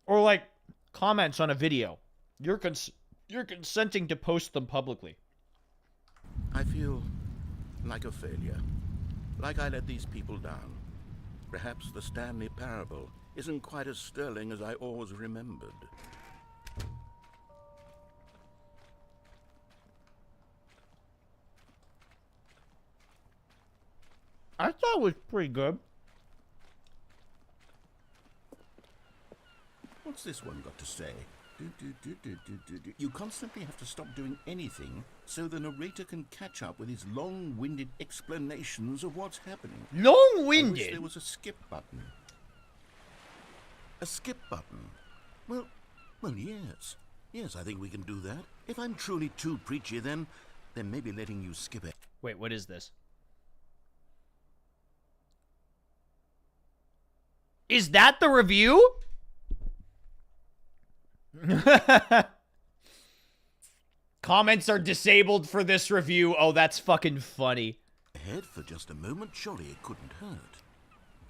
S1: Or like comments on a video. You're consenting to post them publicly.
S2: I feel like a failure. Like I let these people down. Perhaps the Stanley Parable isn't quite as sterling as I always remembered.
S1: I thought it was pretty good.
S2: What's this one got to say? You constantly have to stop doing anything so the narrator can catch up with his long-winded explanations of what's happening. I
S1: Long-winded?
S2: wish there was a skip button. A skip button? Well, yes. Yes, I think we can do that. If I'm truly too preachy, then maybe letting you skip it.
S1: Wait, what is this? Is that the review? Comments are disabled for this review. Oh, that's fucking funny.
S2: Ahead for just a moment, surely it couldn't hurt.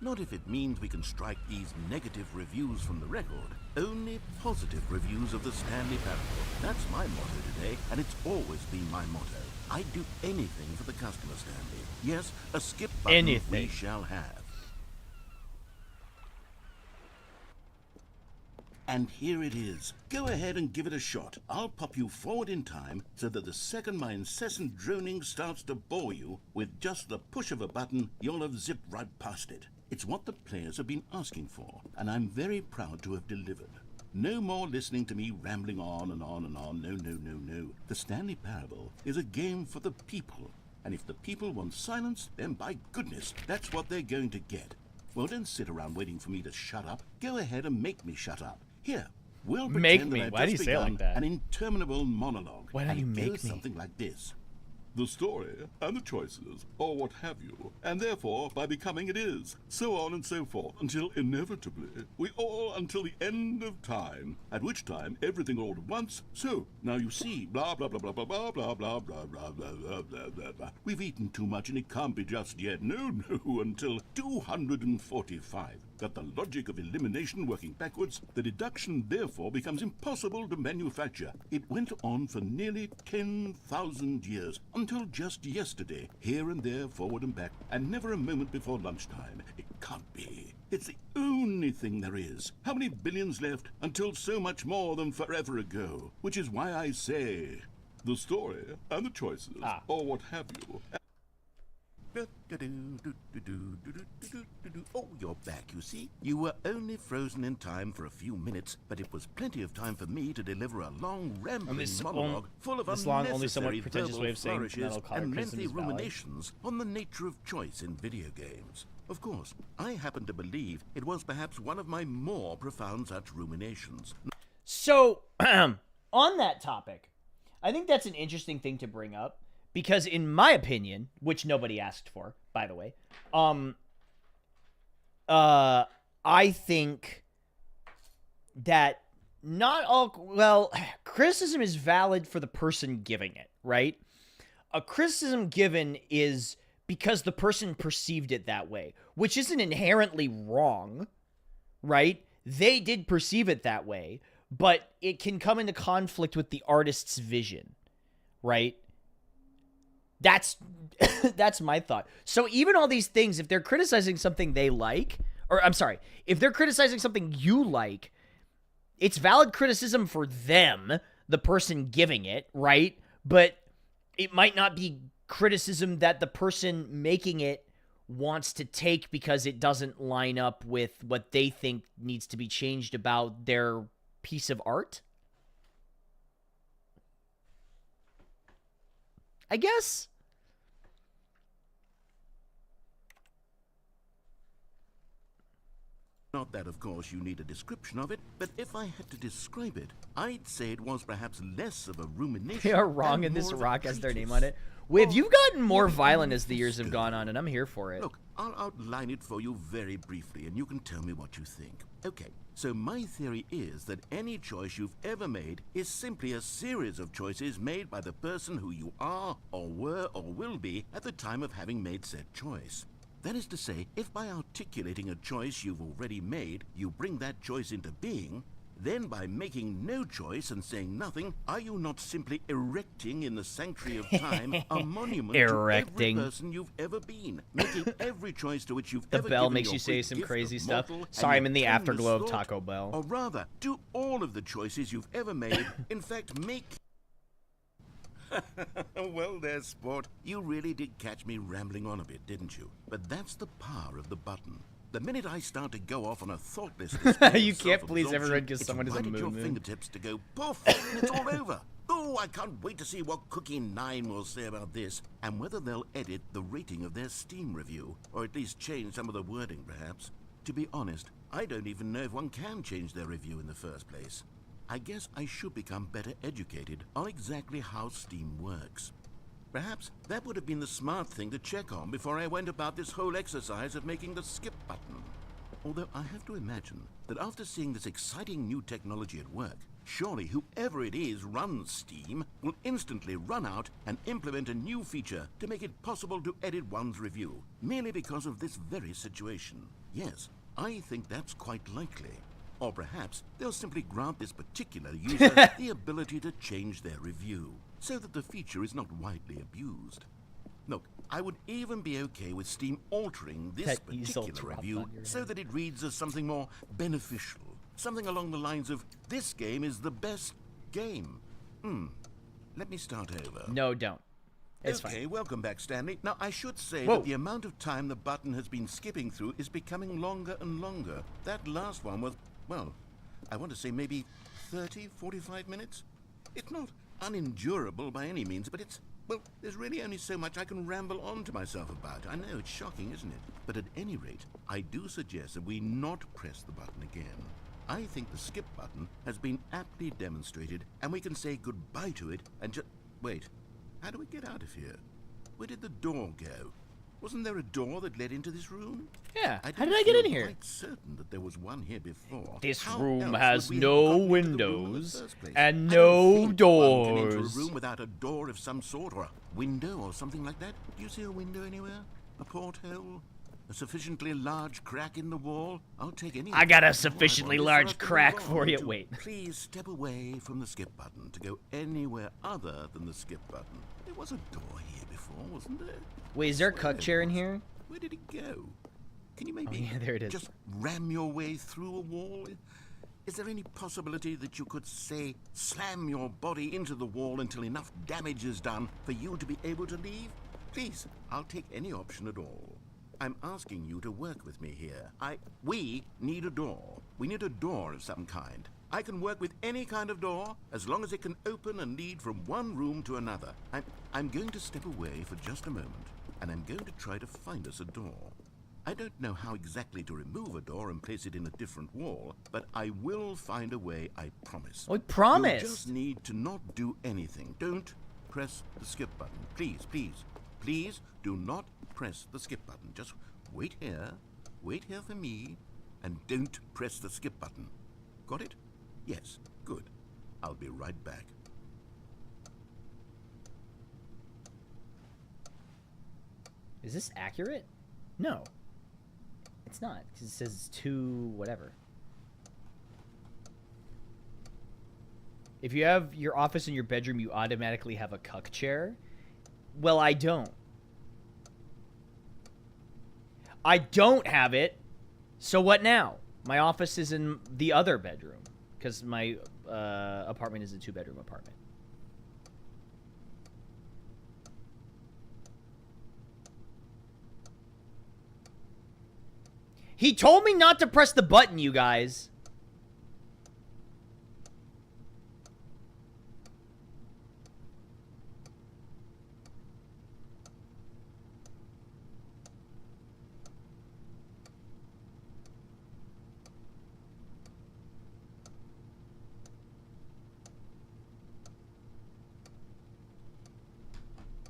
S2: Not if it means we can strike these negative reviews from the record. Only positive reviews of the Stanley Parable. That's my motto today, and it's always been my motto. I'd do anything for the customer, Stanley. Yes, a skip button we shall have. And here it is. Go ahead and give it a shot. I'll pop you forward in time so that the second my incessant droning starts to bore you, with just the push of a button, you'll have zipped right past it. It's what the players have been asking for, and I'm very proud to have delivered. No more listening to me rambling on and on and on. No, no, no, no. The Stanley Parable is a game for the people. And if the people want silence, then by goodness, that's what they're going to get. Well, don't sit around waiting for me to shut up. Go ahead and make me shut up. Here, we'll pretend that
S1: Why do you say it like that?
S2: An interminable monologue.
S1: Why don't you make me?
S2: Something like this. The story and the choices, or what have you, and therefore by becoming it is, so on and so forth, until inevitably we all until the end of time, at which time everything all at once. So now you see, blah blah blah blah blah blah blah blah blah blah blah blah blah blah blah. We've eaten too much and it can't be just yet. No, no, until 245. Got the logic of elimination working backwards, the deduction therefore becomes impossible to manufacture. It went on for nearly 10,000 years, until just yesterday, here and there, forward and back, and never a moment before lunchtime. It can't be. It's the only thing there is. How many billions left until so much more than forever ago? Which is why I say, the story and the choices, or what have you. Oh, you're back, you see. You were only frozen in time for a few minutes, but it was plenty of time for me to deliver a long, rambling monologue full of unnecessary verbal flourishes and lengthy ruminations on the nature of choice in video games. Of course, I happen to believe it was perhaps one of my more profound such ruminations.
S1: So, on that topic, I think that's an interesting thing to bring up. Because in my opinion, which nobody asked for, by the way, I think that not all, well, criticism is valid for the person giving it, right? A criticism given is because the person perceived it that way, which isn't inherently wrong, right? They did perceive it that way, but it can come into conflict with the artist's vision, right? That's my thought. So even all these things, if they're criticizing something they like, or I'm sorry, if they're criticizing something you like, it's valid criticism for them, the person giving it, right? But it might not be criticism that the person making it wants to take because it doesn't line up with what they think needs to be changed about their piece of art. I guess.
S2: Not that, of course, you need a description of it, but if I had to describe it, I'd say it was perhaps less of a rumination.
S1: They are wrong and this rock has their name on it. Well, you've gotten more violent as the years have gone on, and I'm here for it.
S2: Look, I'll outline it for you very briefly, and you can tell me what you think. Okay, so my theory is that any choice you've ever made is simply a series of choices made by the person who you are, or were, or will be at the time of having made said choice. That is to say, if by articulating a choice you've already made, you bring that choice into being, then by making no choice and saying nothing, are you not simply erecting in the sanctuary of time a monument to every person you've ever been, making every choice to which you've ever given
S1: The bell
S2: your
S1: makes you say
S2: quick
S1: some
S2: gift
S1: crazy
S2: of
S1: stuff.
S2: mortal
S1: Sorry,
S2: and
S1: I'm in the
S2: your
S1: afterglow of
S2: timeless
S1: Taco
S2: thought?
S1: Bell.
S2: Or rather, do all of the choices you've ever made, in fact, make... Well there, sport. You really did catch me rambling on a bit, didn't you? But that's the power of the button. The minute I start to go off on a thoughtless
S1: you can't please everyone because someone is a
S2: right at your
S1: moon.
S2: fingertips to go poof, and it's all over. Oh, I can't wait to see what Cookie 9 will say about this, and whether they'll edit the rating of their Steam review, or at least change some of the wording, perhaps. To be honest, I don't even know if one can change their review in the first place. I guess I should become better educated on exactly how Steam works. Perhaps that would have been the smart thing to check on before I went about this whole exercise of making the skip button. Although I have to imagine that after seeing this exciting new technology at work, Surely whoever it is runs Steam will instantly run out and implement a new feature to make it possible to edit one's review, merely because of this very situation. Yes, I think that's quite likely. Or perhaps they'll simply grant this particular user the ability to change their review, so that the feature is not widely abused. Look, I would even be okay with Steam altering this particular review so that it reads as something more beneficial. Something along the lines of, this game is the best game. Let me start over.
S1: No, don't. It's
S2: okay,
S1: fine.
S2: Welcome back, Stanley. Now, I should say that the amount of time the button has been skipping through is becoming longer and longer. That last one was, well, I want to say maybe 30, 45 minutes? It's not unendurable by any means, but it's, well, there's really only so much I can ramble on to myself about. I know, it's shocking, isn't it? But at any rate, I do suggest that we not press the button again. I think the skip button has been aptly demonstrated, and we can say goodbye to it and just... Wait, how do we get out of here? Where did the door go? Wasn't there a door that led into this room?
S1: Yeah, how did I get in here?
S2: I'm quite certain that there was one here before.
S1: This
S2: How
S1: room
S2: else
S1: has
S2: would we
S1: no
S2: have gotten into the room in the
S1: windows
S2: first place?
S1: and
S2: I don't
S1: no
S2: think one can enter a
S1: doors.
S2: room without a door of some sort, or a window or something like that. Do you see a window anywhere? A porthole? A sufficiently large crack in the wall? I'll take any...
S1: I got a
S2: one
S1: sufficiently
S2: want.
S1: large
S2: Let's have to
S1: crack
S2: move
S1: for
S2: on
S1: you.
S2: to-
S1: Wait.
S2: Please step away from the skip button to go anywhere other than the skip button. There was a door here before, wasn't there?
S1: Wait, is there a
S2: Swear
S1: cuck chair in
S2: was.
S1: here?
S2: Where did it go? Can you maybe
S1: yeah, there it is.
S2: just ram your way through a wall? Is there any possibility that you could, say, slam your body into the wall until enough damage is done for you to be able to leave? Please, I'll take any option at all. I'm asking you to work with me here. We need a door. We need a door of some kind. I can work with any kind of door as long as it can open and lead from one room to another. I'm going to step away for just a moment, and I'm going to try to find us a door. I don't know how exactly to remove a door and place it in a different wall, but I will find a way, I promise.
S1: We promise.
S2: You just need to not do anything. Don't press the skip button. Please, please, please do not press the skip button. Just wait here for me, and don't press the skip button. Got it? Yes, good. I'll be right back.
S1: Is this accurate? No. It's not, because it says 2 whatever. If you have your office in your bedroom, you automatically have a cuck chair. Well, I don't. I don't have it. So what now? My office is in the other bedroom, because my apartment is a 2-bedroom apartment. He told me not to press the button, you guys.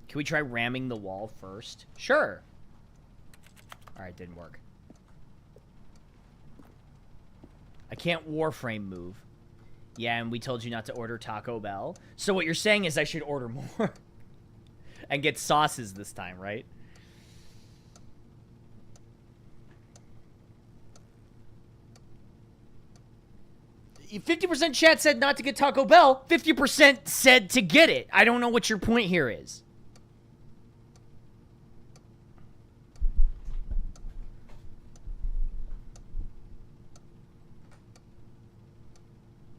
S1: Can we try ramming the wall first? Sure. Alright, didn't work. I can't Warframe move. Yeah, and we told you not to order Taco Bell. So what you're saying is I should order more. And get sauces this time, right? "50% chat said not to get Taco Bell. 50% said to get it. I don't know what your point here is.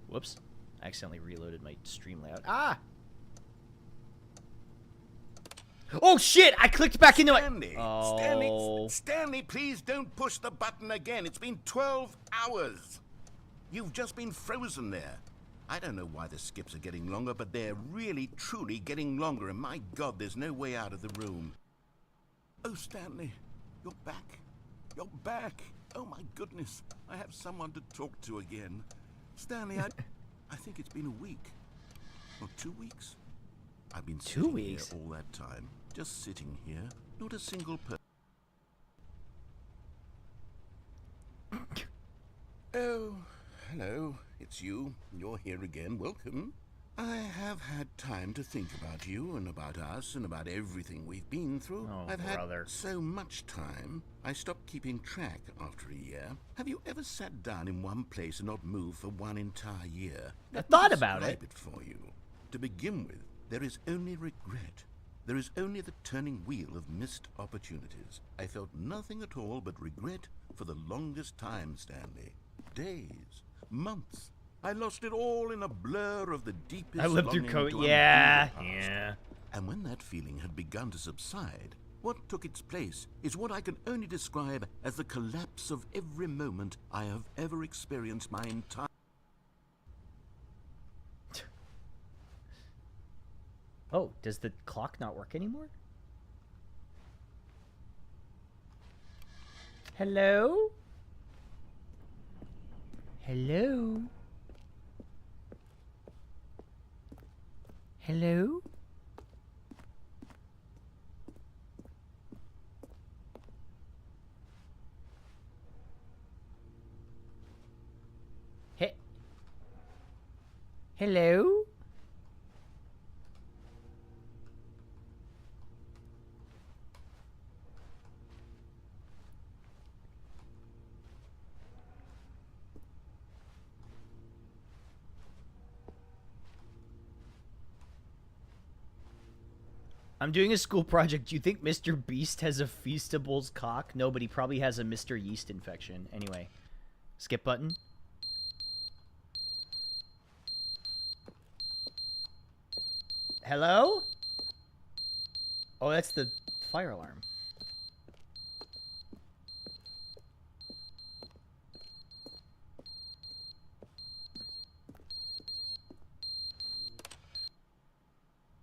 S1: Whoops. I accidentally reloaded my stream layout. Ah! Oh, shit! I clicked back into it! Oh.
S2: Stanley, please don't push the button again. It's been 12 hours. You've just been frozen there. I don't know why the skips are getting longer, but they're really, truly getting longer, and my God, there's no way out of the room. Oh, Stanley, you're back. You're back. Oh, my goodness. I have someone to talk to again. Stanley, I think it's been a week. Or 2 weeks. I've been sitting here all that time. Just sitting here. Not a single person. Oh, hello. it's you. You're here again. Welcome. I have had time to think about you and about us and about everything we've been through.
S1: Oh,
S2: I've
S1: brother.
S2: had so much time, I stopped keeping track after a year. Have you ever sat down in one place and not moved for one entire year?
S1: I thought about
S2: Describe
S1: it.
S2: it for you. To begin with, there is only regret. There is only the turning wheel of missed opportunities. I felt nothing at all but regret for the longest time, Stanley. Days, months. I lost it all in a blur of the deepest
S1: I lived through
S2: longing to
S1: yeah,
S2: undo the past.
S1: yeah.
S2: And when that feeling had begun to subside, what took its place is what I can only describe as the collapse of every moment I have ever experienced my entire...
S1: Oh, does the clock not work anymore? Hello? Hello? Hello? Hello? I'm doing a school project. Do you think Mr. Beast has a Feastable's cock? No, but he probably has a Mr. Yeast infection. Anyway. Skip button. Hello? Oh, that's the fire alarm.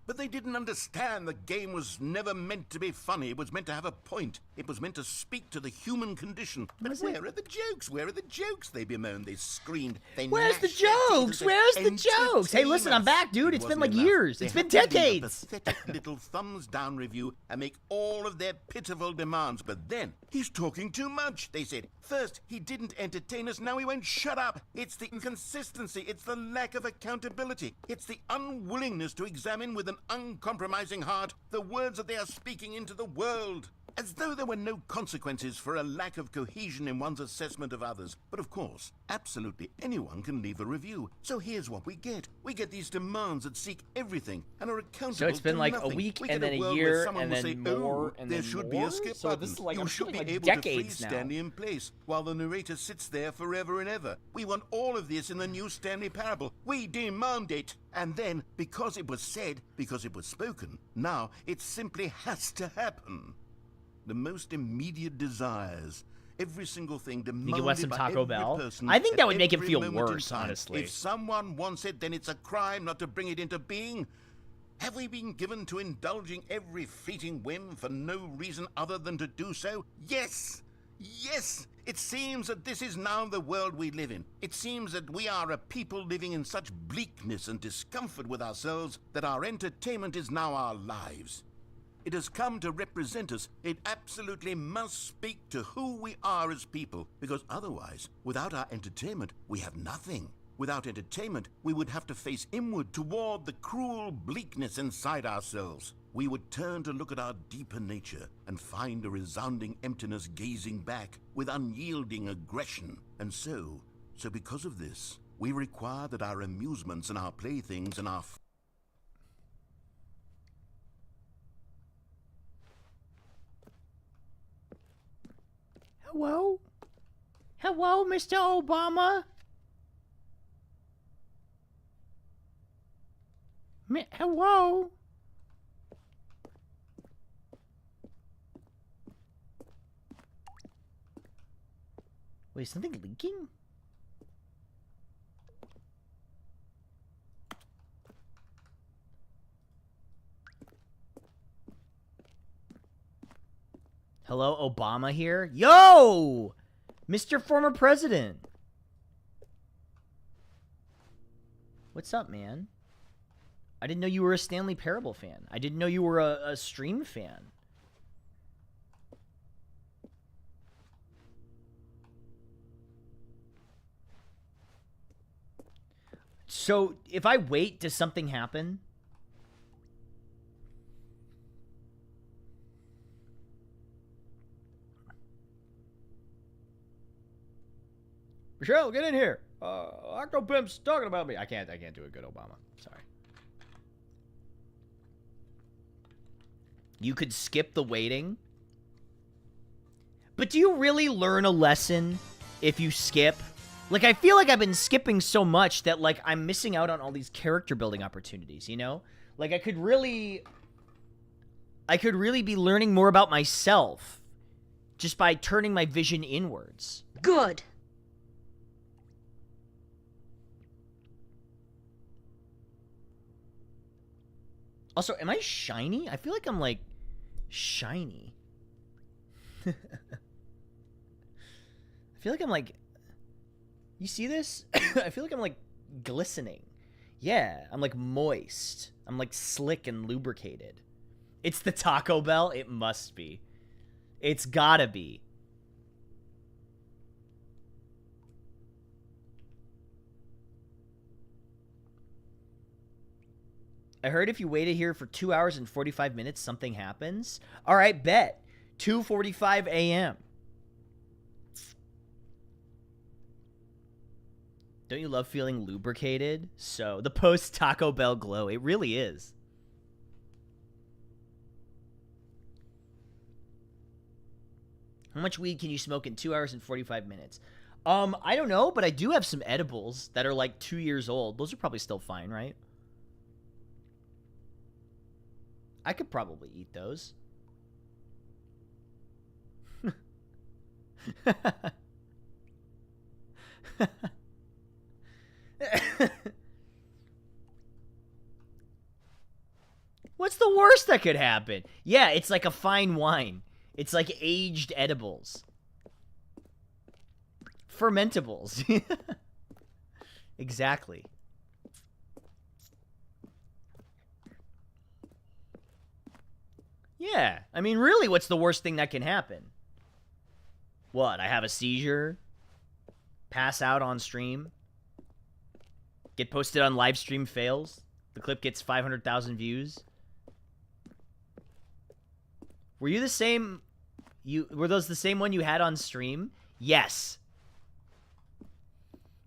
S2: But they didn't understand the game was never meant to be funny. It was meant to have a point. It was meant to speak to the human condition. But where are the jokes? Where are the jokes? They bemoaned. They screamed. They
S1: Where's the
S2: gnashed their teeth and
S1: jokes?
S2: said,
S1: Where's the jokes? Hey, listen, I'm back, dude. It's been like
S2: wasn't enough.
S1: years.
S2: They
S1: It's been
S2: had to leave a
S1: decades.
S2: pathetic little thumbs down review and make all of their pitiful demands. But then, he's talking too much, they said. First, he didn't entertain us. Now he won't shut up. It's the inconsistency. It's the lack of accountability. It's the unwillingness to examine with an uncompromising heart the words that they are speaking into the world. As though there were no consequences for a lack of cohesion in one's assessment of others. But of course, absolutely anyone can leave a review. So here's what we get. We get these demands that seek everything and are accountable.
S1: So it's been
S2: to
S1: like
S2: nothing.
S1: a week
S2: We
S1: and
S2: get
S1: then a
S2: world
S1: year
S2: where someone
S1: and
S2: will
S1: then
S2: say,
S1: more
S2: "Oh,
S1: and
S2: there
S1: then
S2: should
S1: more?"
S2: be a skip
S1: So
S2: button.
S1: this is like-
S2: you
S1: I'm
S2: should
S1: feeling
S2: be
S1: like
S2: able
S1: decades
S2: to
S1: now.
S2: freeze Stanley in place while the narrator sits there forever and ever. We want all of this in the new Stanley Parable. We demand it. And then, because it was said, because it was spoken, now it simply has to happen. The most immediate desires, every single thing demanded
S1: he wants some
S2: by
S1: Taco
S2: every
S1: Bell?
S2: person
S1: I think that
S2: at
S1: would make him
S2: every
S1: feel
S2: moment in
S1: worse,
S2: time.
S1: honestly.
S2: If someone wants it, then it's a crime not to bring it into being. Have we been given to indulging every fleeting whim for no reason other than to do so? Yes! Yes! It seems that this is now the world we live in. It seems that we are a people living in such bleakness and discomfort with ourselves that our entertainment is now our lives. It has come to represent us. It absolutely must speak to who we are as people, because otherwise, without our entertainment, we have nothing. Without entertainment, we would have to face inward toward the cruel bleakness inside ourselves. We would turn to look at our deeper nature and find a resounding emptiness gazing back with unyielding aggression. And so because of this, we require that our amusements and our playthings and our...
S1: Hello? Hello, Mr. Obama? Hello? Wait, is something leaking? Hello, Obama here? Yo! Mr. Former President. What's up, man? I didn't know you were a Stanley Parable fan. I didn't know you were a stream fan. So, if I wait, does something happen? Michelle, get in here. Octopimp's talking about me. I can't do a good Obama. Sorry. You could skip the waiting. But do you really learn a lesson if you skip? Like, I feel like I've been skipping so much that, like, I'm missing out on all these character building opportunities, you know? Like, I could really be learning more about myself just by turning my vision inwards.
S7: Good.
S1: Also, am I shiny? I feel like I'm, like, shiny. I feel like I'm, like... You see this? I feel like I'm, like, glistening. Yeah, I'm, like, moist. I'm, like, slick and lubricated. It's the Taco Bell? It must be. It's gotta be. I heard if you waited here for 2 hours and 45 minutes, something happens. All right, bet. 2:45 a.m. Don't you love feeling lubricated? So, the post-Taco Bell glow. It really is. How much weed can you smoke in 2 hours and 45 minutes? I don't know, but I do have some edibles that are like 2 years old. Those are probably still fine, right? I could probably eat those. What's the worst that could happen? Yeah, it's like a fine wine. It's like aged edibles. Fermentables. Exactly. Yeah, I mean, really, what's the worst thing that can happen? What, I have a seizure? Pass out on stream? Get posted on live stream fails? The clip gets 500,000 views? Were you the same... Were those the same one you had on stream? Yes.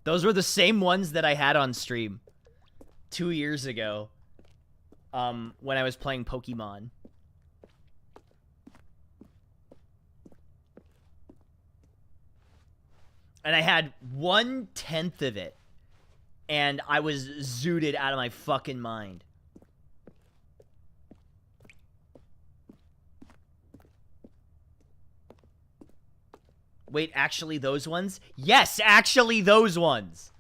S1: Those were the same ones that I had on stream 2 years ago, when I was playing Pokemon. And I had 1/10 of it. And I was zooted out of my fucking mind. Wait, actually those ones? Yes, actually those ones.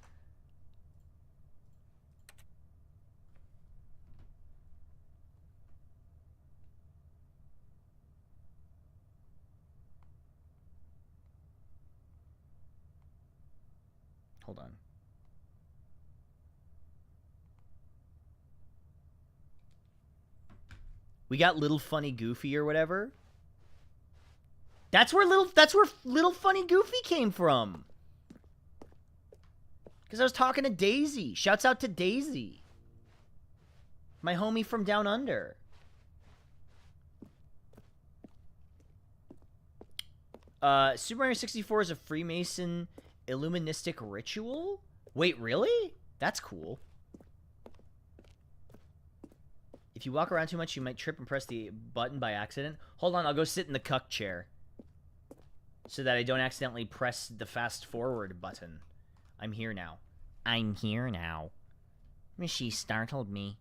S1: Hold on. We got Little Funny Goofy or whatever. That's where Little Funny Goofy came from. Because I was talking to Daisy. Shouts out to Daisy. My homie from down under. Super Mario 64 is a Freemason Illuministic ritual? Wait, really? That's cool. If you walk around too much, you might trip and press the button by accident. Hold on, I'll go sit in the cuck chair. So that I don't accidentally press the fast forward button. I'm here now. I'm here now. She startled me.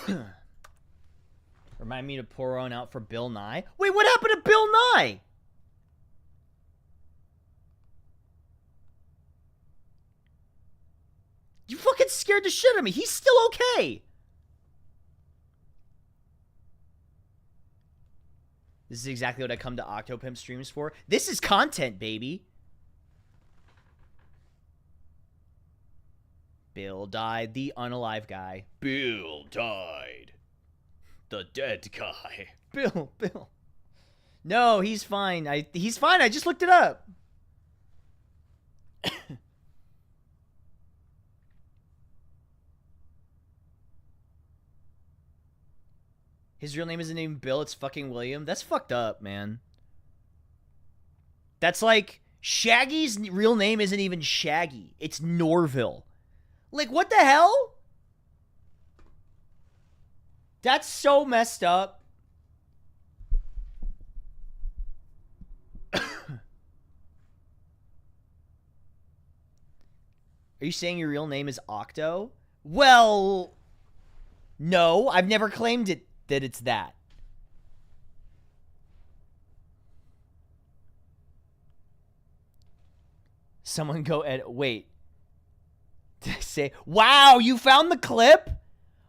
S1: Hold on. Remind me to pour one out for Bill Nye. Wait, what happened to Bill Nye? You fucking scared the shit out of me. He's still okay. This is exactly what I come to Octopimp streams for. This is content, baby. Bill died. The unalive guy. Bill died. The dead guy. Bill. No, he's fine. He's fine. I just looked it up. His real name isn't even Bill. It's fucking William. That's fucked up, man. That's like Shaggy's real name isn't even Shaggy. It's Norville. Like, what the hell? That's so messed up. Are you saying your real name is Octo? Well, no, I've never claimed it that it's that. Someone go wait. Did I say, wow, you found the clip?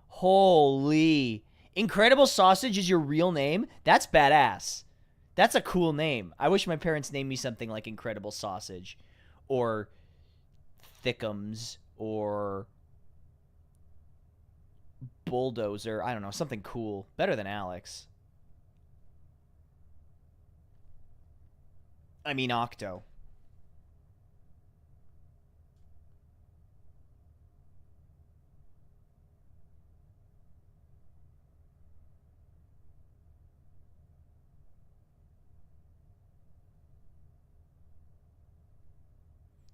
S1: Holy. Incredible Sausage is your real name? That's badass. That's a cool name. I wish my parents named me something like Incredible Sausage. Or Thickums. Or Bulldozer. I don't know. Something cool. Better than Alex. I mean Octo.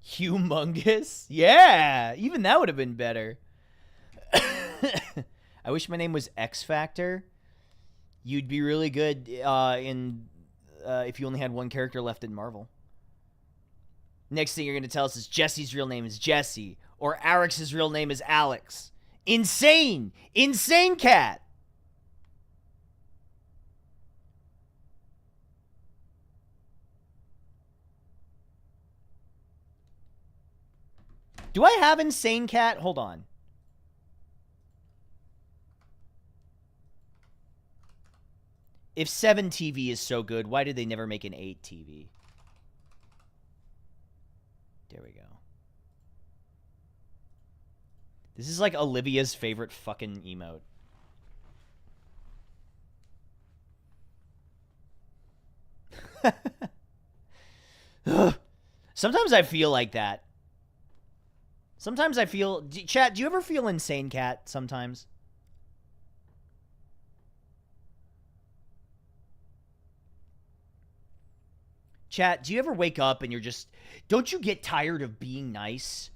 S1: Humongous? Yeah, even that would have been better. I wish my name was X Factor. You'd be really good if you only had one character left in Marvel. Next thing you're going to tell us is Jesse's real name is Jesse, or Alex's real name is Alex. Insane! Insane cat! Do I have Insane Cat? Hold on. If 7 TV is so good, why did they never make an 8 TV? There we go. This is like Olivia's favorite fucking emote. Sometimes I feel like that. Sometimes I feel... Chat, do you ever feel Insane Cat sometimes? Chat, do you ever wake up and you're just... Don't you get tired of being nice?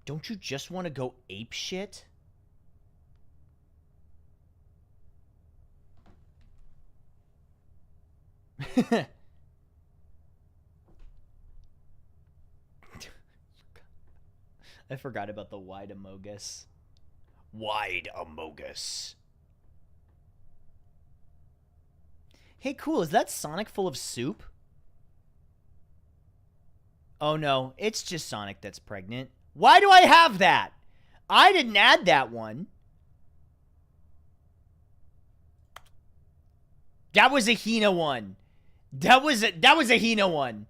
S1: Don't you just want to go ape shit? I forgot about the wide amogus. Wide amogus. Hey, cool. Is that Sonic full of soup? Oh, no. It's just Sonic that's pregnant. Why do I have that? I didn't add that one. That was a Hina one. That was a Hina one.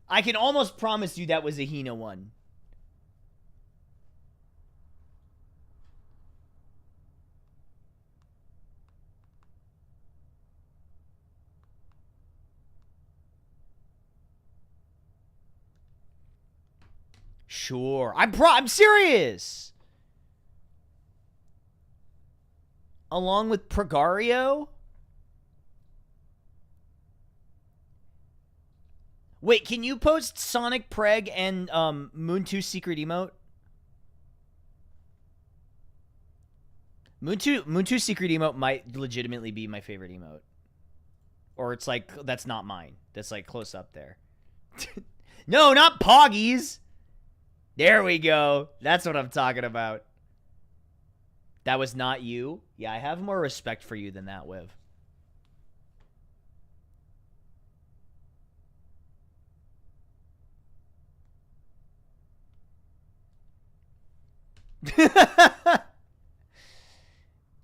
S1: I can almost promise you that was a Hina one. Sure. I'm serious. Along with Pregario? Wait, can you post Sonic Preg and Moon 2 secret emote? Moon 2 secret emote might legitimately be my favorite emote. Or it's like, that's not mine. That's like close up there. No, not Poggies. There we go. That's what I'm talking about. That was not you? Yeah, I have more respect for you than that, Wiv.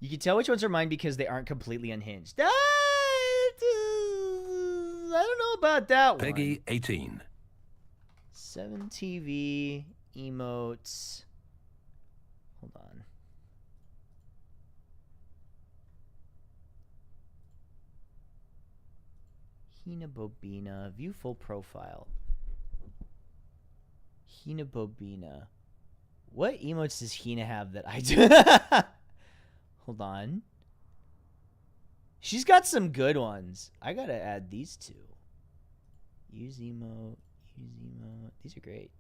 S1: You can tell which ones are mine because they aren't completely unhinged. I don't know about that one.
S9: Peggy 18.
S1: 7 TV. emotes. Hold on. Hina Bobina. View full profile. Hina Bobina. What emotes does Hina have that I do? Hold on. She's got some good ones. I gotta add these two. Use emote. Use emote. These are great.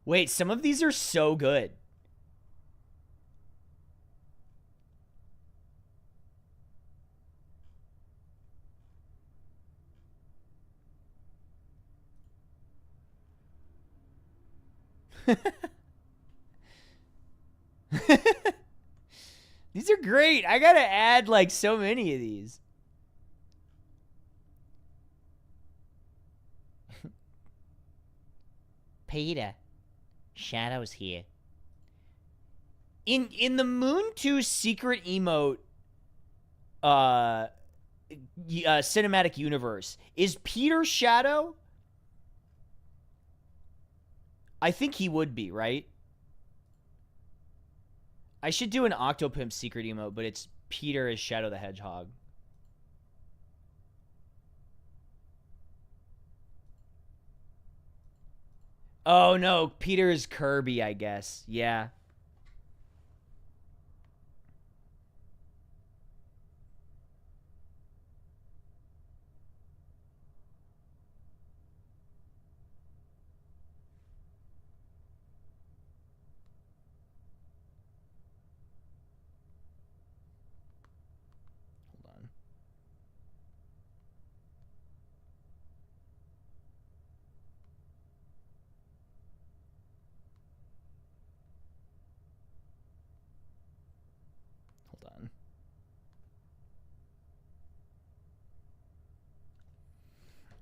S1: Wait, some of these are so good. These are great. I gotta add like so many of these. Peter, Shadow's here. In the Moon 2 secret emote cinematic universe, is Peter Shadow? I think he would be, right? I should do an Octopimp secret emote, but it's Peter as Shadow the Hedgehog. Oh no, Peter is Kirby, I guess. Yeah. Hold on. Hold on.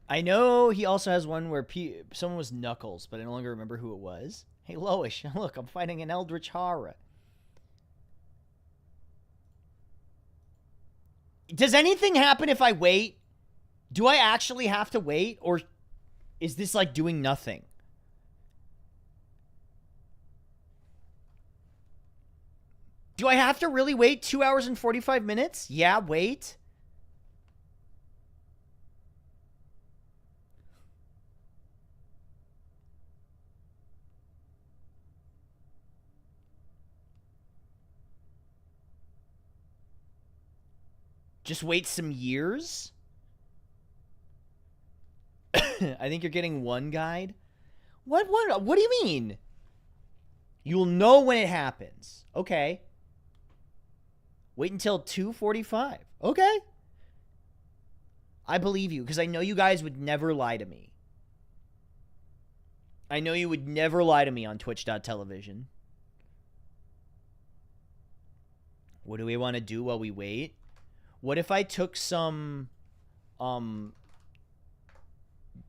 S1: I know he also has one where someone was Knuckles, but I no longer remember who it was. Hey, Loish, look, I'm fighting an Eldritch Horror. Does anything happen if I wait? Do I actually have to wait? Or is this like doing nothing? Do I have to really wait 2 hours and 45 minutes? Yeah, wait. Just wait some years? I think you're getting one guide. What do you mean? You'll know when it happens. Okay. Wait until 2:45. Okay. I believe you because I know you guys would never lie to me. I know you would never lie to me on twitch.television. What do we want to do while we wait? What if I took some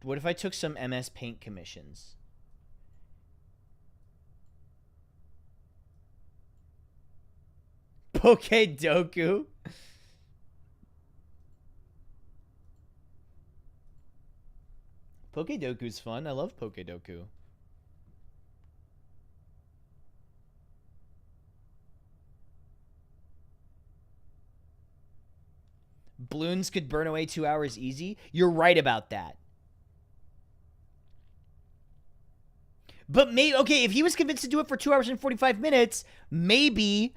S1: MS Paint commissions? Pokedoku. Pokedoku's fun. I love Pokedoku. Balloons could burn away 2 hours easy. You're right about that. But maybe, okay, if he was convinced to do it for 2 hours and 45 minutes, maybe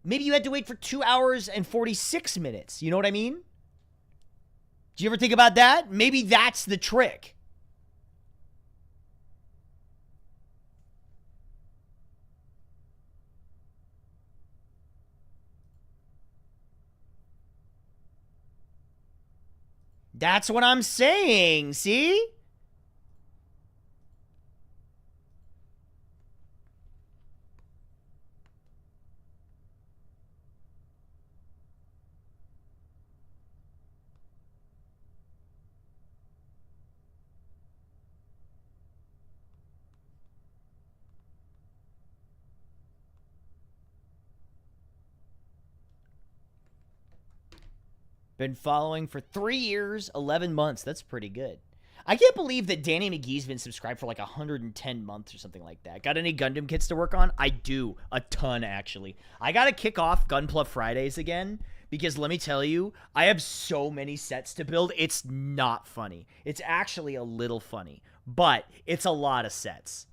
S1: maybe you had to wait for 2 hours and 46 minutes. You know what I mean? Do you ever think about that? Maybe that's the trick. That's what I'm saying, see? Been following for 3 years, 11 months. That's pretty good. I can't believe that Danny McGee's been subscribed for like 110 months or something like that. Got any Gundam kits to work on? I do. A ton, actually. I got to kick off Gunpla Fridays again because let me tell you, I have so many sets to build. It's not funny. It's actually a little funny, but it's a lot of sets.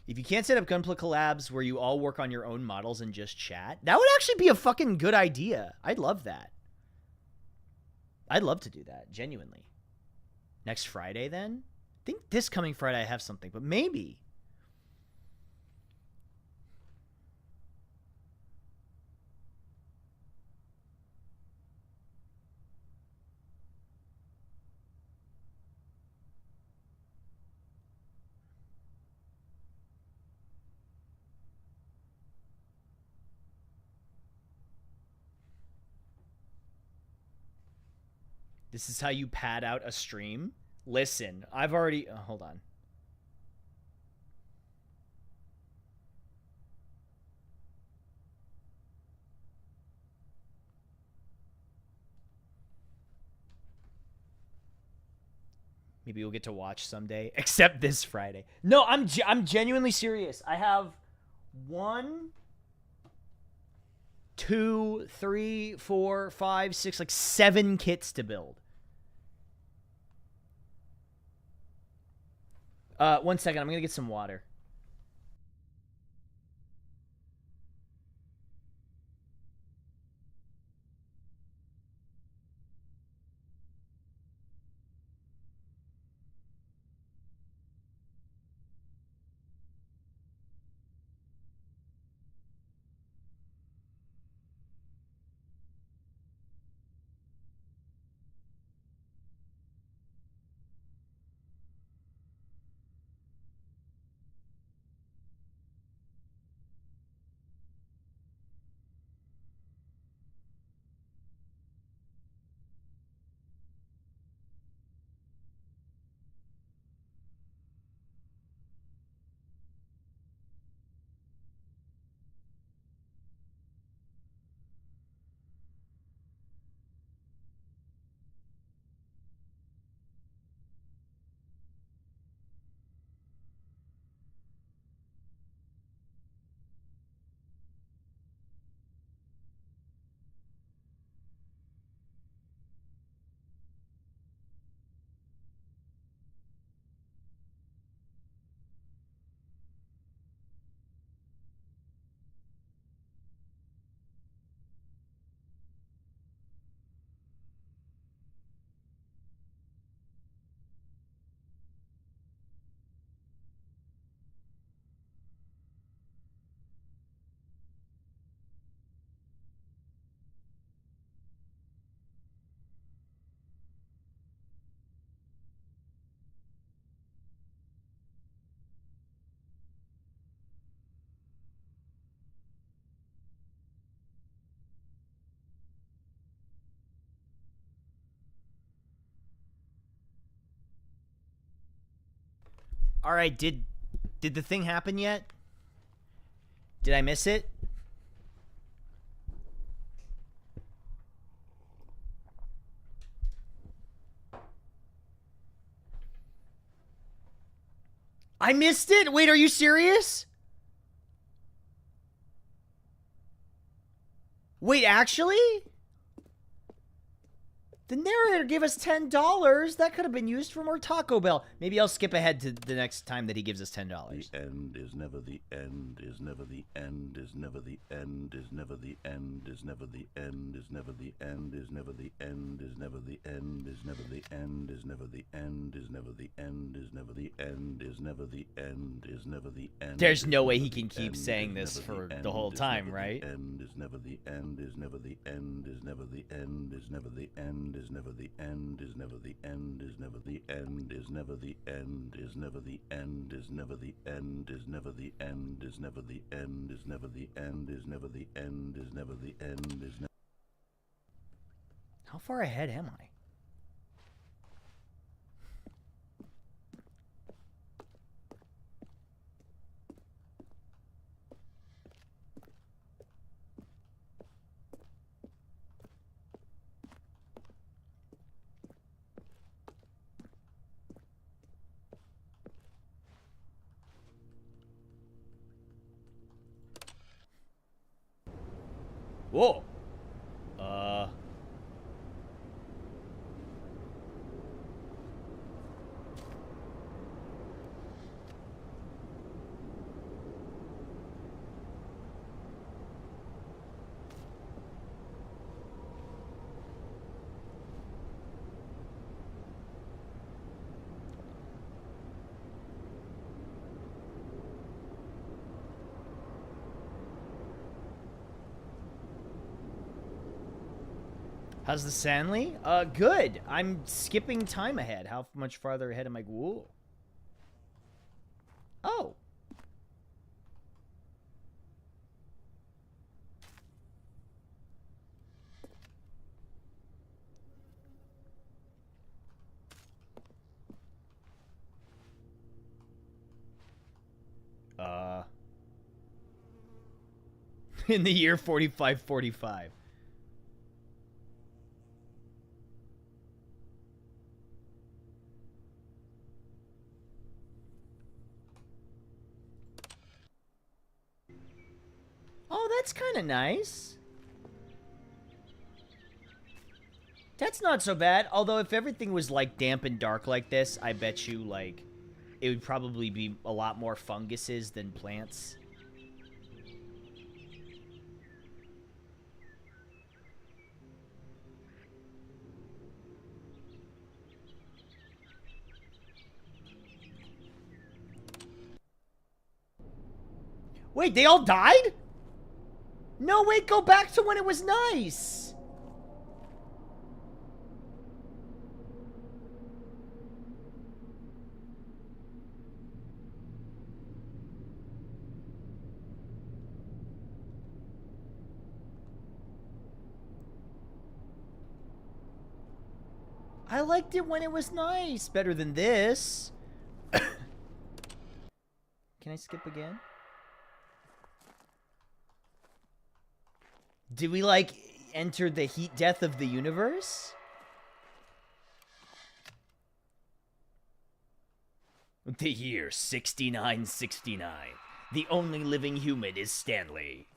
S1: If you can't set up Gunpla collabs where you all work on your own models and just chat, that would actually be a fucking good idea. I'd love that. I'd love to do that, genuinely. Next Friday, then? I think this coming Friday I have something, but maybe. This is how you pad out a stream? Listen, I've already... hold on. Maybe you'll get to watch someday. Except this Friday. No, I'm genuinely serious. I have 1, 2, 3, 4, 5, 6, like 7 kits to build. 1 second, I'm gonna get some water. All right, did the thing happen yet? Did I miss it? I missed it? Wait, are you serious? Wait, actually? The narrator gave us $10. That could have been used for more Taco Bell. Maybe I'll skip ahead to the next time that he gives us $10.
S2: The end is never the end, is never the end, is never the end, is never the end, is never the end, is never the end, is never the end, is never the end, is never the end, is never the end, is never the end, is never the end, is never the end, is never the end.
S1: There's no way he can keep saying this for the whole time, right?
S2: End is never the end, is never the end, is never the end, is never the end, end, is never the end, is never the end, is never the end, is never the end, is never the end, is never the end, is never the end, is never the end, is never the end, is never the end, is never the end, is never.
S1: How far ahead am I? Whoa. How's the Stanley? Good. I'm skipping time ahead. How much farther ahead am I? Whoa. Oh. In the year 4545. Oh, that's kind of nice. That's not so bad. Although if everything was like damp and dark like this, I bet you like it would probably be a lot more funguses than plants. Wait, they all died? No, wait, go back to when it was nice. I liked it when it was nice. Better than this. Can I skip again? Did we, like, enter the heat death of the universe? The year 6969. The only living human is Stanley.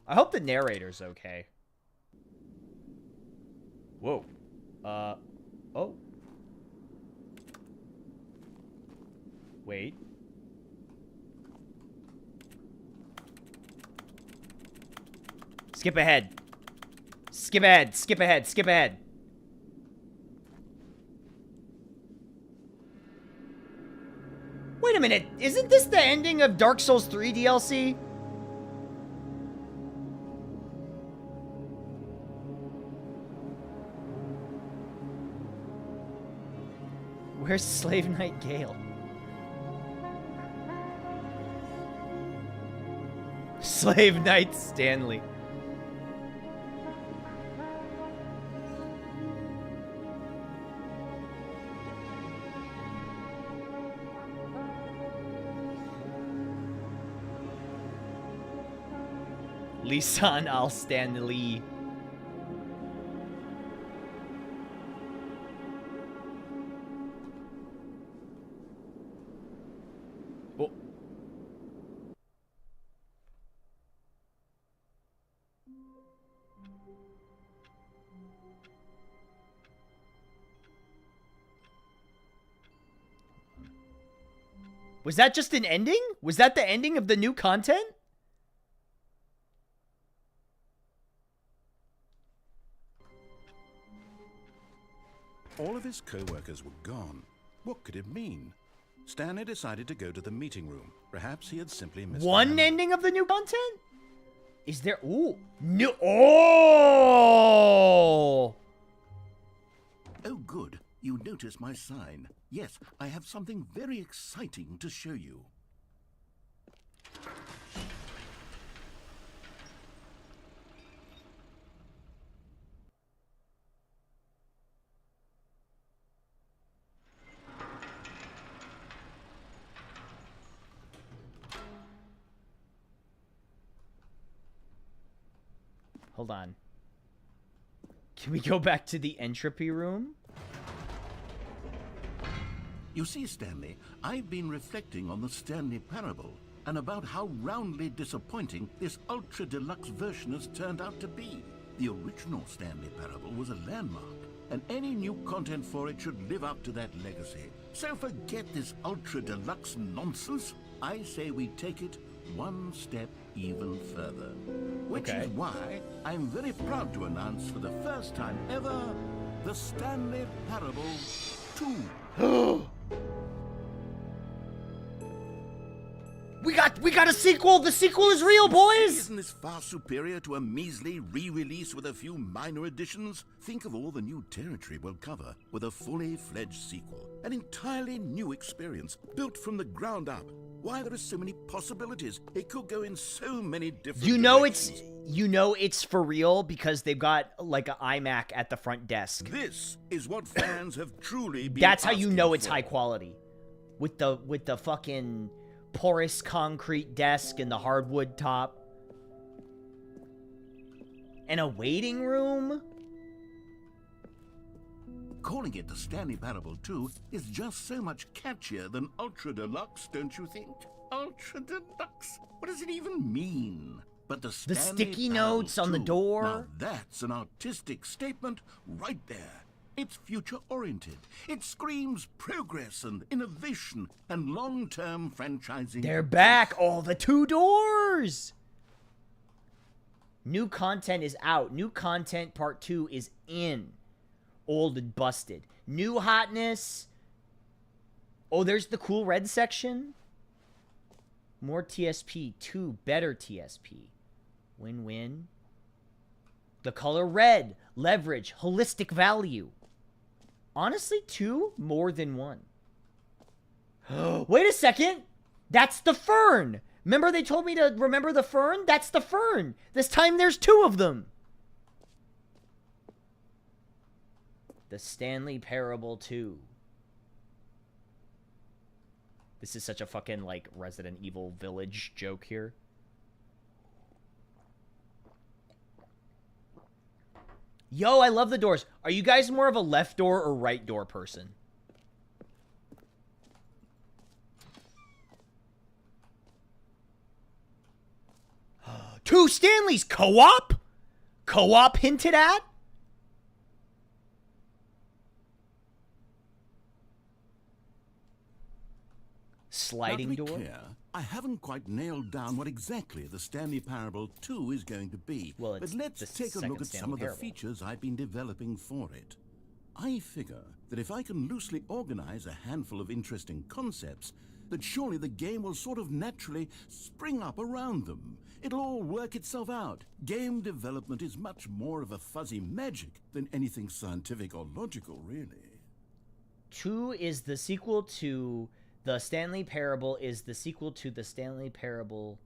S1: I hope the narrator's okay. Whoa. Oh. Wait. Skip ahead. Skip ahead, skip ahead, skip ahead. Wait a minute, isn't this the ending of Dark Souls 3 DLC? Where's Slave Knight Gale? Slave Knight Stanley. Lisan al Stanley. Oh. Was that just an ending? Was that the ending of the new content?
S2: All of his co-workers were gone. What could it mean? Stanley decided to go to the meeting room. Perhaps he had simply missed
S1: one ending of the new content? Is there... Ooh. No. Oh!
S2: Oh, good. You noticed my sign. Yes, I have something very exciting to show you.
S1: Hold on. Can we go back to the entropy room?
S2: You see, Stanley, I've been reflecting on the Stanley Parable and about how roundly disappointing this ultra-deluxe version has turned out to be. The original Stanley Parable was a landmark, and any new content for it should live up to that legacy. So forget this ultra-deluxe nonsense. I say we take it one step even further. Which is why I'm very proud to announce for the first time ever, the Stanley Parable 2.
S1: We got a sequel! The sequel is real, boys!
S2: Isn't this far superior to a measly re-release with a few minor additions? Think of all the new territory we'll cover with a fully fledged sequel. An entirely new experience, built from the ground up. Why, there are so many possibilities. It could go in so many different directions.
S1: You know it's for real because they've got like an iMac at the front desk.
S2: This is what fans have truly been
S1: That's how you know it's
S2: for.
S1: high quality. With the fucking porous concrete desk and the hardwood top. And a waiting room?
S2: Calling it the Stanley Parable 2 is just so much catchier than Ultra Deluxe, don't you think? Ultra Deluxe? What does it even mean? But the
S1: sticky
S2: Parable
S1: notes on the
S2: 2,
S1: door?
S2: Now that's an artistic statement right there. It's future-oriented. It screams progress and innovation and long-term franchising.
S1: They're back! Oh, the 2 doors! New content is out. New content part 2 is in. Old and busted. New hotness. Oh, there's the cool red section. More TSP. 2 better TSP. Win-win. The color red. Leverage. Holistic value. Honestly, 2 more than 1. Wait a second. That's the fern. Remember they told me to remember the fern? That's the fern. This time there's 2 of them. The Stanley Parable 2. This is such a fucking, like, Resident Evil Village joke here. Yo, I love the doors. Are you guys more of a left door or right door person? Two Stanleys co-op? Co-op hinted at? Sliding door?
S2: Clear, I haven't quite nailed down what exactly the Stanley Parable 2 is going to be.
S1: Well,
S2: but let's take a look at some of the features I've been developing for it. I figure that if I can loosely organize a handful of interesting concepts, that surely the game will sort of naturally spring up around them. It'll all work itself out. Game development is much more of a fuzzy magic than anything scientific or logical, really.
S1: 2 is the sequel to the Stanley Parable is the sequel to the Stanley Parable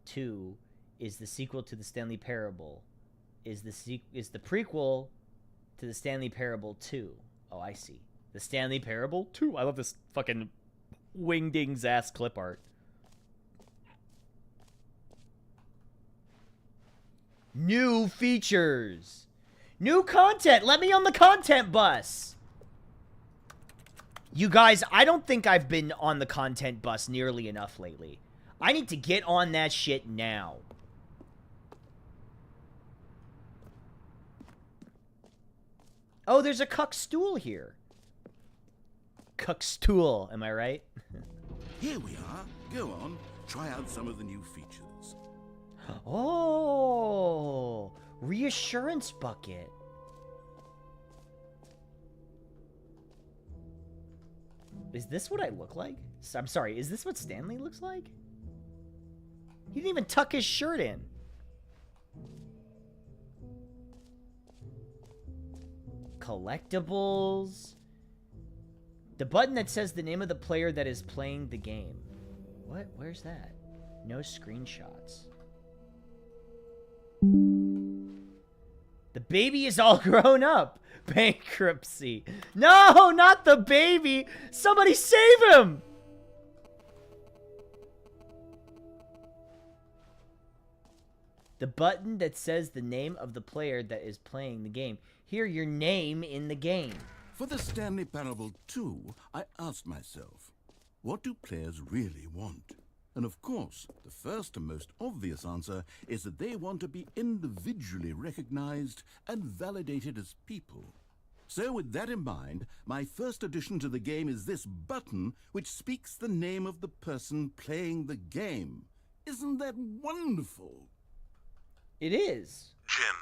S1: 2 is the sequel to the Stanley Parable is the prequel to the Stanley Parable 2. Oh, I see. The Stanley Parable 2. I love this fucking wingdings ass clip art. New features. New content. Let me on the content bus. You guys, I don't think I've been on the content bus nearly enough lately. I need to get on that shit now. Oh, there's a cuck stool here. Cuck stool, am I right?
S2: Here we are. Go on, try out some of the new features.
S1: Oh, reassurance bucket. Is this what I look like? I'm sorry, is this what Stanley looks like? He didn't even tuck his shirt in. Collectibles. The button that says the name of the player that is playing the game. What? Where's that? No screenshots. The baby is all grown up. Bankruptcy. No, not the baby. Somebody save him. The button that says the name of the player that is playing the game. Hear your name in the game.
S2: For the Stanley Parable 2, I asked myself, what do players really want? And of course, the first and most obvious answer is that they want to be individually recognized and validated as people. So with that in mind, my first addition to the game is this button which speaks the name of the person playing the game. Isn't that wonderful?
S1: It is.
S9: Jim.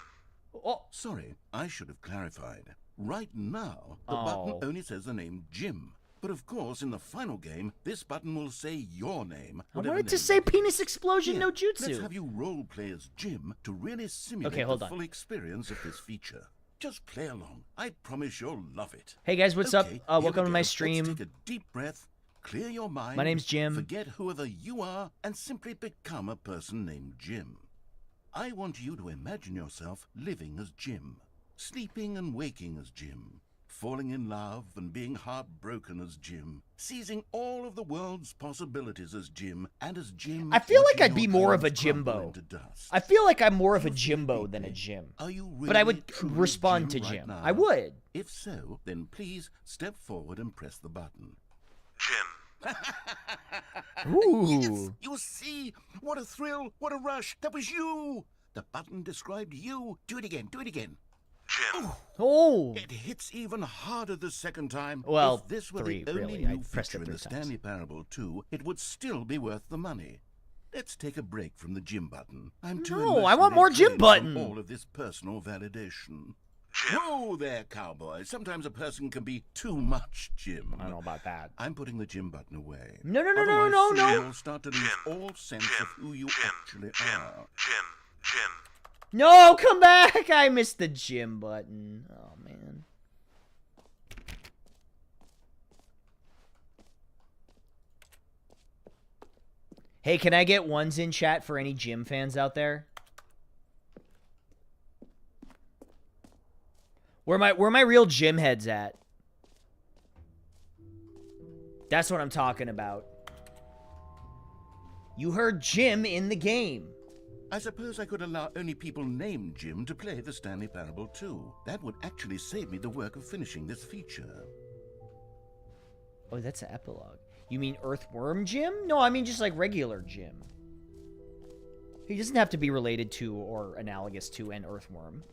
S1: Oh,
S2: sorry, I should have clarified. Right now, the button only says the name Jim. But of course, in the final game, this button will say your name.
S1: I wanted to say penis explosion no jutsu.
S2: Let's have you roleplay as Jim to really simulate the full experience of this feature. Just play along. I promise you'll love it.
S1: Hey guys, what's up? Welcome to my stream.
S2: Let's take a deep breath, clear your mind.
S1: My name's Jim.
S2: Forget whoever you are and simply become a person named Jim. I want you to imagine yourself living as Jim, sleeping and waking as Jim, falling in love and being heartbroken as Jim, seizing all of the world's possibilities as Jim, and as Jim...
S1: I feel like I'd be more of a Jimbo. I feel like I'm more of a Jimbo than a Jim.
S2: Are you really
S1: but I would respond to Jim. I would.
S2: If so, then please step forward and press the button.
S9: Jim.
S1: Ooh.
S2: Yes, you see? What a thrill, what a rush. That was you. The button described you. Do it again, do it again.
S9: Jim.
S1: Oh.
S2: It hits even harder the second time.
S1: Well,
S2: if this were
S1: three,
S2: the only
S1: really.
S2: new feature in the Stanley Parable 2, it would still be worth the money. Let's take a break from the Jim button. I'm too
S1: I want more Jim button.
S2: All of this personal validation. Whoa there, cowboy. Sometimes a person can be too much Jim.
S1: I don't know about that.
S2: I'm putting the Jim button away.
S1: No.
S2: You'll start to lose all sense of who you actually are.
S9: Jim.
S1: No, come back! I missed the Jim button. Oh, man. Hey, can I get ones in chat for any Jim fans out there? Where my real Jim heads at? That's what I'm talking about. You heard Jim in the game.
S2: I suppose I could allow only people named Jim to play the Stanley Parable 2. That would actually save me the work of finishing this feature.
S1: Oh, that's an epilogue. You mean Earthworm Jim? No, I mean just like regular Jim. He doesn't have to be related to or analogous to an Earthworm.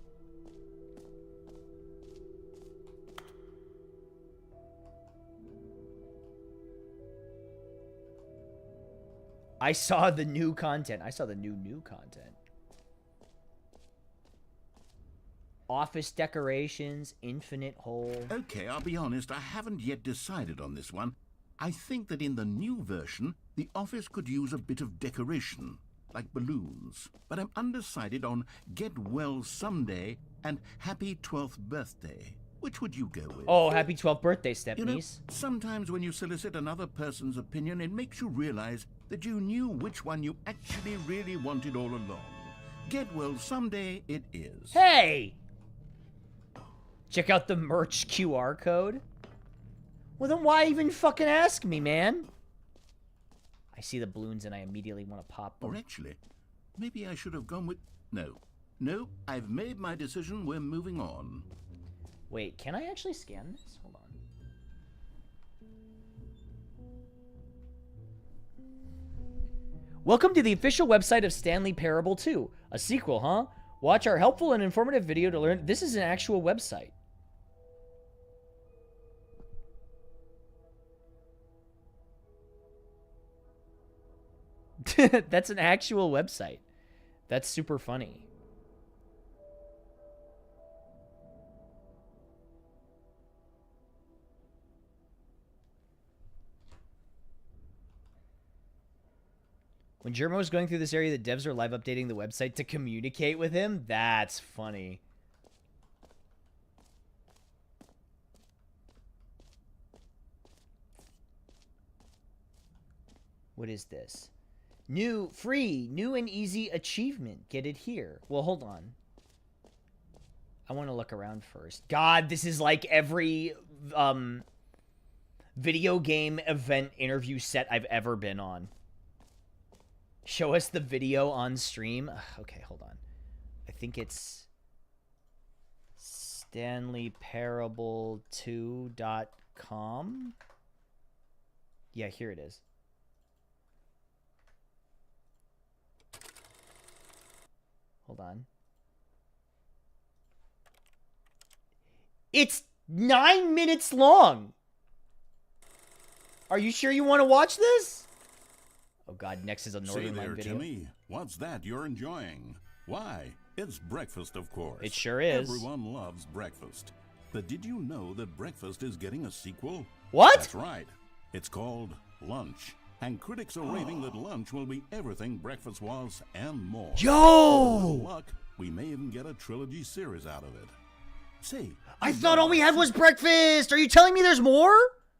S1: I saw the new content. I saw the new content. Office decorations, infinite hole.
S2: Okay, I'll be honest, I haven't yet decided on this one. I think that in the new version, the office could use a bit of decoration, like balloons. But I'm undecided on Get Well Someday and Happy 12th Birthday. Which would you go with?
S1: Oh, happy 12th birthday, step
S2: You know,
S1: niece.
S2: sometimes when you solicit another person's opinion, it makes you realize that you knew which one you actually really wanted all along. Get Well Someday it is.
S1: Hey! Check out the merch QR code. Well, then why even fucking ask me, man? I see the balloons and I immediately want to pop them.
S2: Or actually, maybe I should have gone with... No, I've made my decision. We're moving on.
S1: Wait, can I actually scan this? Hold on. Welcome to the official website of Stanley Parable 2. A sequel, huh? Watch our helpful and informative video to learn. This is an actual website. That's an actual website. That's super funny. When Germo was going through this area, the devs are live updating the website to communicate with him. That's funny. What is this? New, free, new and easy achievement. Get it here. Well, hold on. I want to look around first. God, this is like every video game event interview set I've ever been on. Show us the video on stream. Ugh, okay, hold on. I think it's StanleyParable2.com. Yeah, here it is. Hold on. It's 9 minutes long. Are you sure you want to watch this? Oh God, next is a Northern Line video.
S2: Timmy, what's that you're enjoying? Why, it's breakfast, of course.
S1: It sure is.
S2: Everyone loves breakfast. But did you know that breakfast is getting a sequel?
S1: What?
S2: That's right. It's called Lunch. And critics are raving that Lunch will be everything breakfast was and more.
S1: Yo!
S2: With luck, we may even get a trilogy series out of it. Say,
S1: I thought all we had was breakfast. Are you telling me there's more?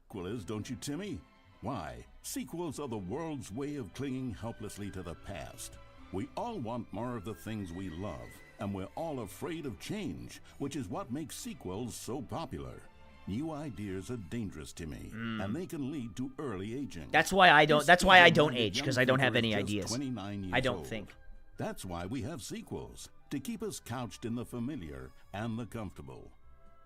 S2: Sequel is, don't you, Timmy? Why? Sequels are the world's way of clinging helplessly to the past. We all want more of the things we love, and we're all afraid of change, which is what makes sequels so popular. New ideas are dangerous, Timmy, and they can lead to early aging.
S1: That's why I don't age, because I don't have any ideas. I don't think.
S2: That's why we have sequels, to keep us couched in the familiar and the comfortable.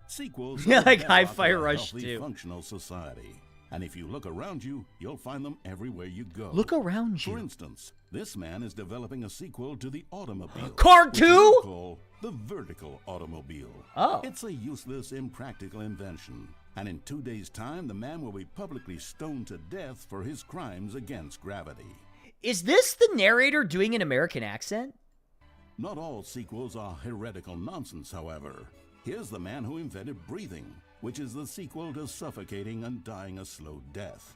S2: Sequels
S1: Yeah,
S2: are
S1: like
S2: the
S1: Hi-Fi
S2: bedrock of a
S1: Rush
S2: healthy,
S1: too.
S2: functional society. And if you look around you, you'll find them everywhere you go.
S1: Look around you.
S2: For instance, this man is developing a sequel to the automobile.
S1: Car
S2: which
S1: 2?
S2: we call the vertical automobile.
S1: Oh.
S2: It's a useless, impractical invention. And in 2 days' time, the man will be publicly stoned to death for his crimes against gravity.
S1: Is this the narrator doing an American accent?
S2: Not all sequels are heretical nonsense, however. Here's the man who invented breathing, which is the sequel to suffocating and dying a slow death.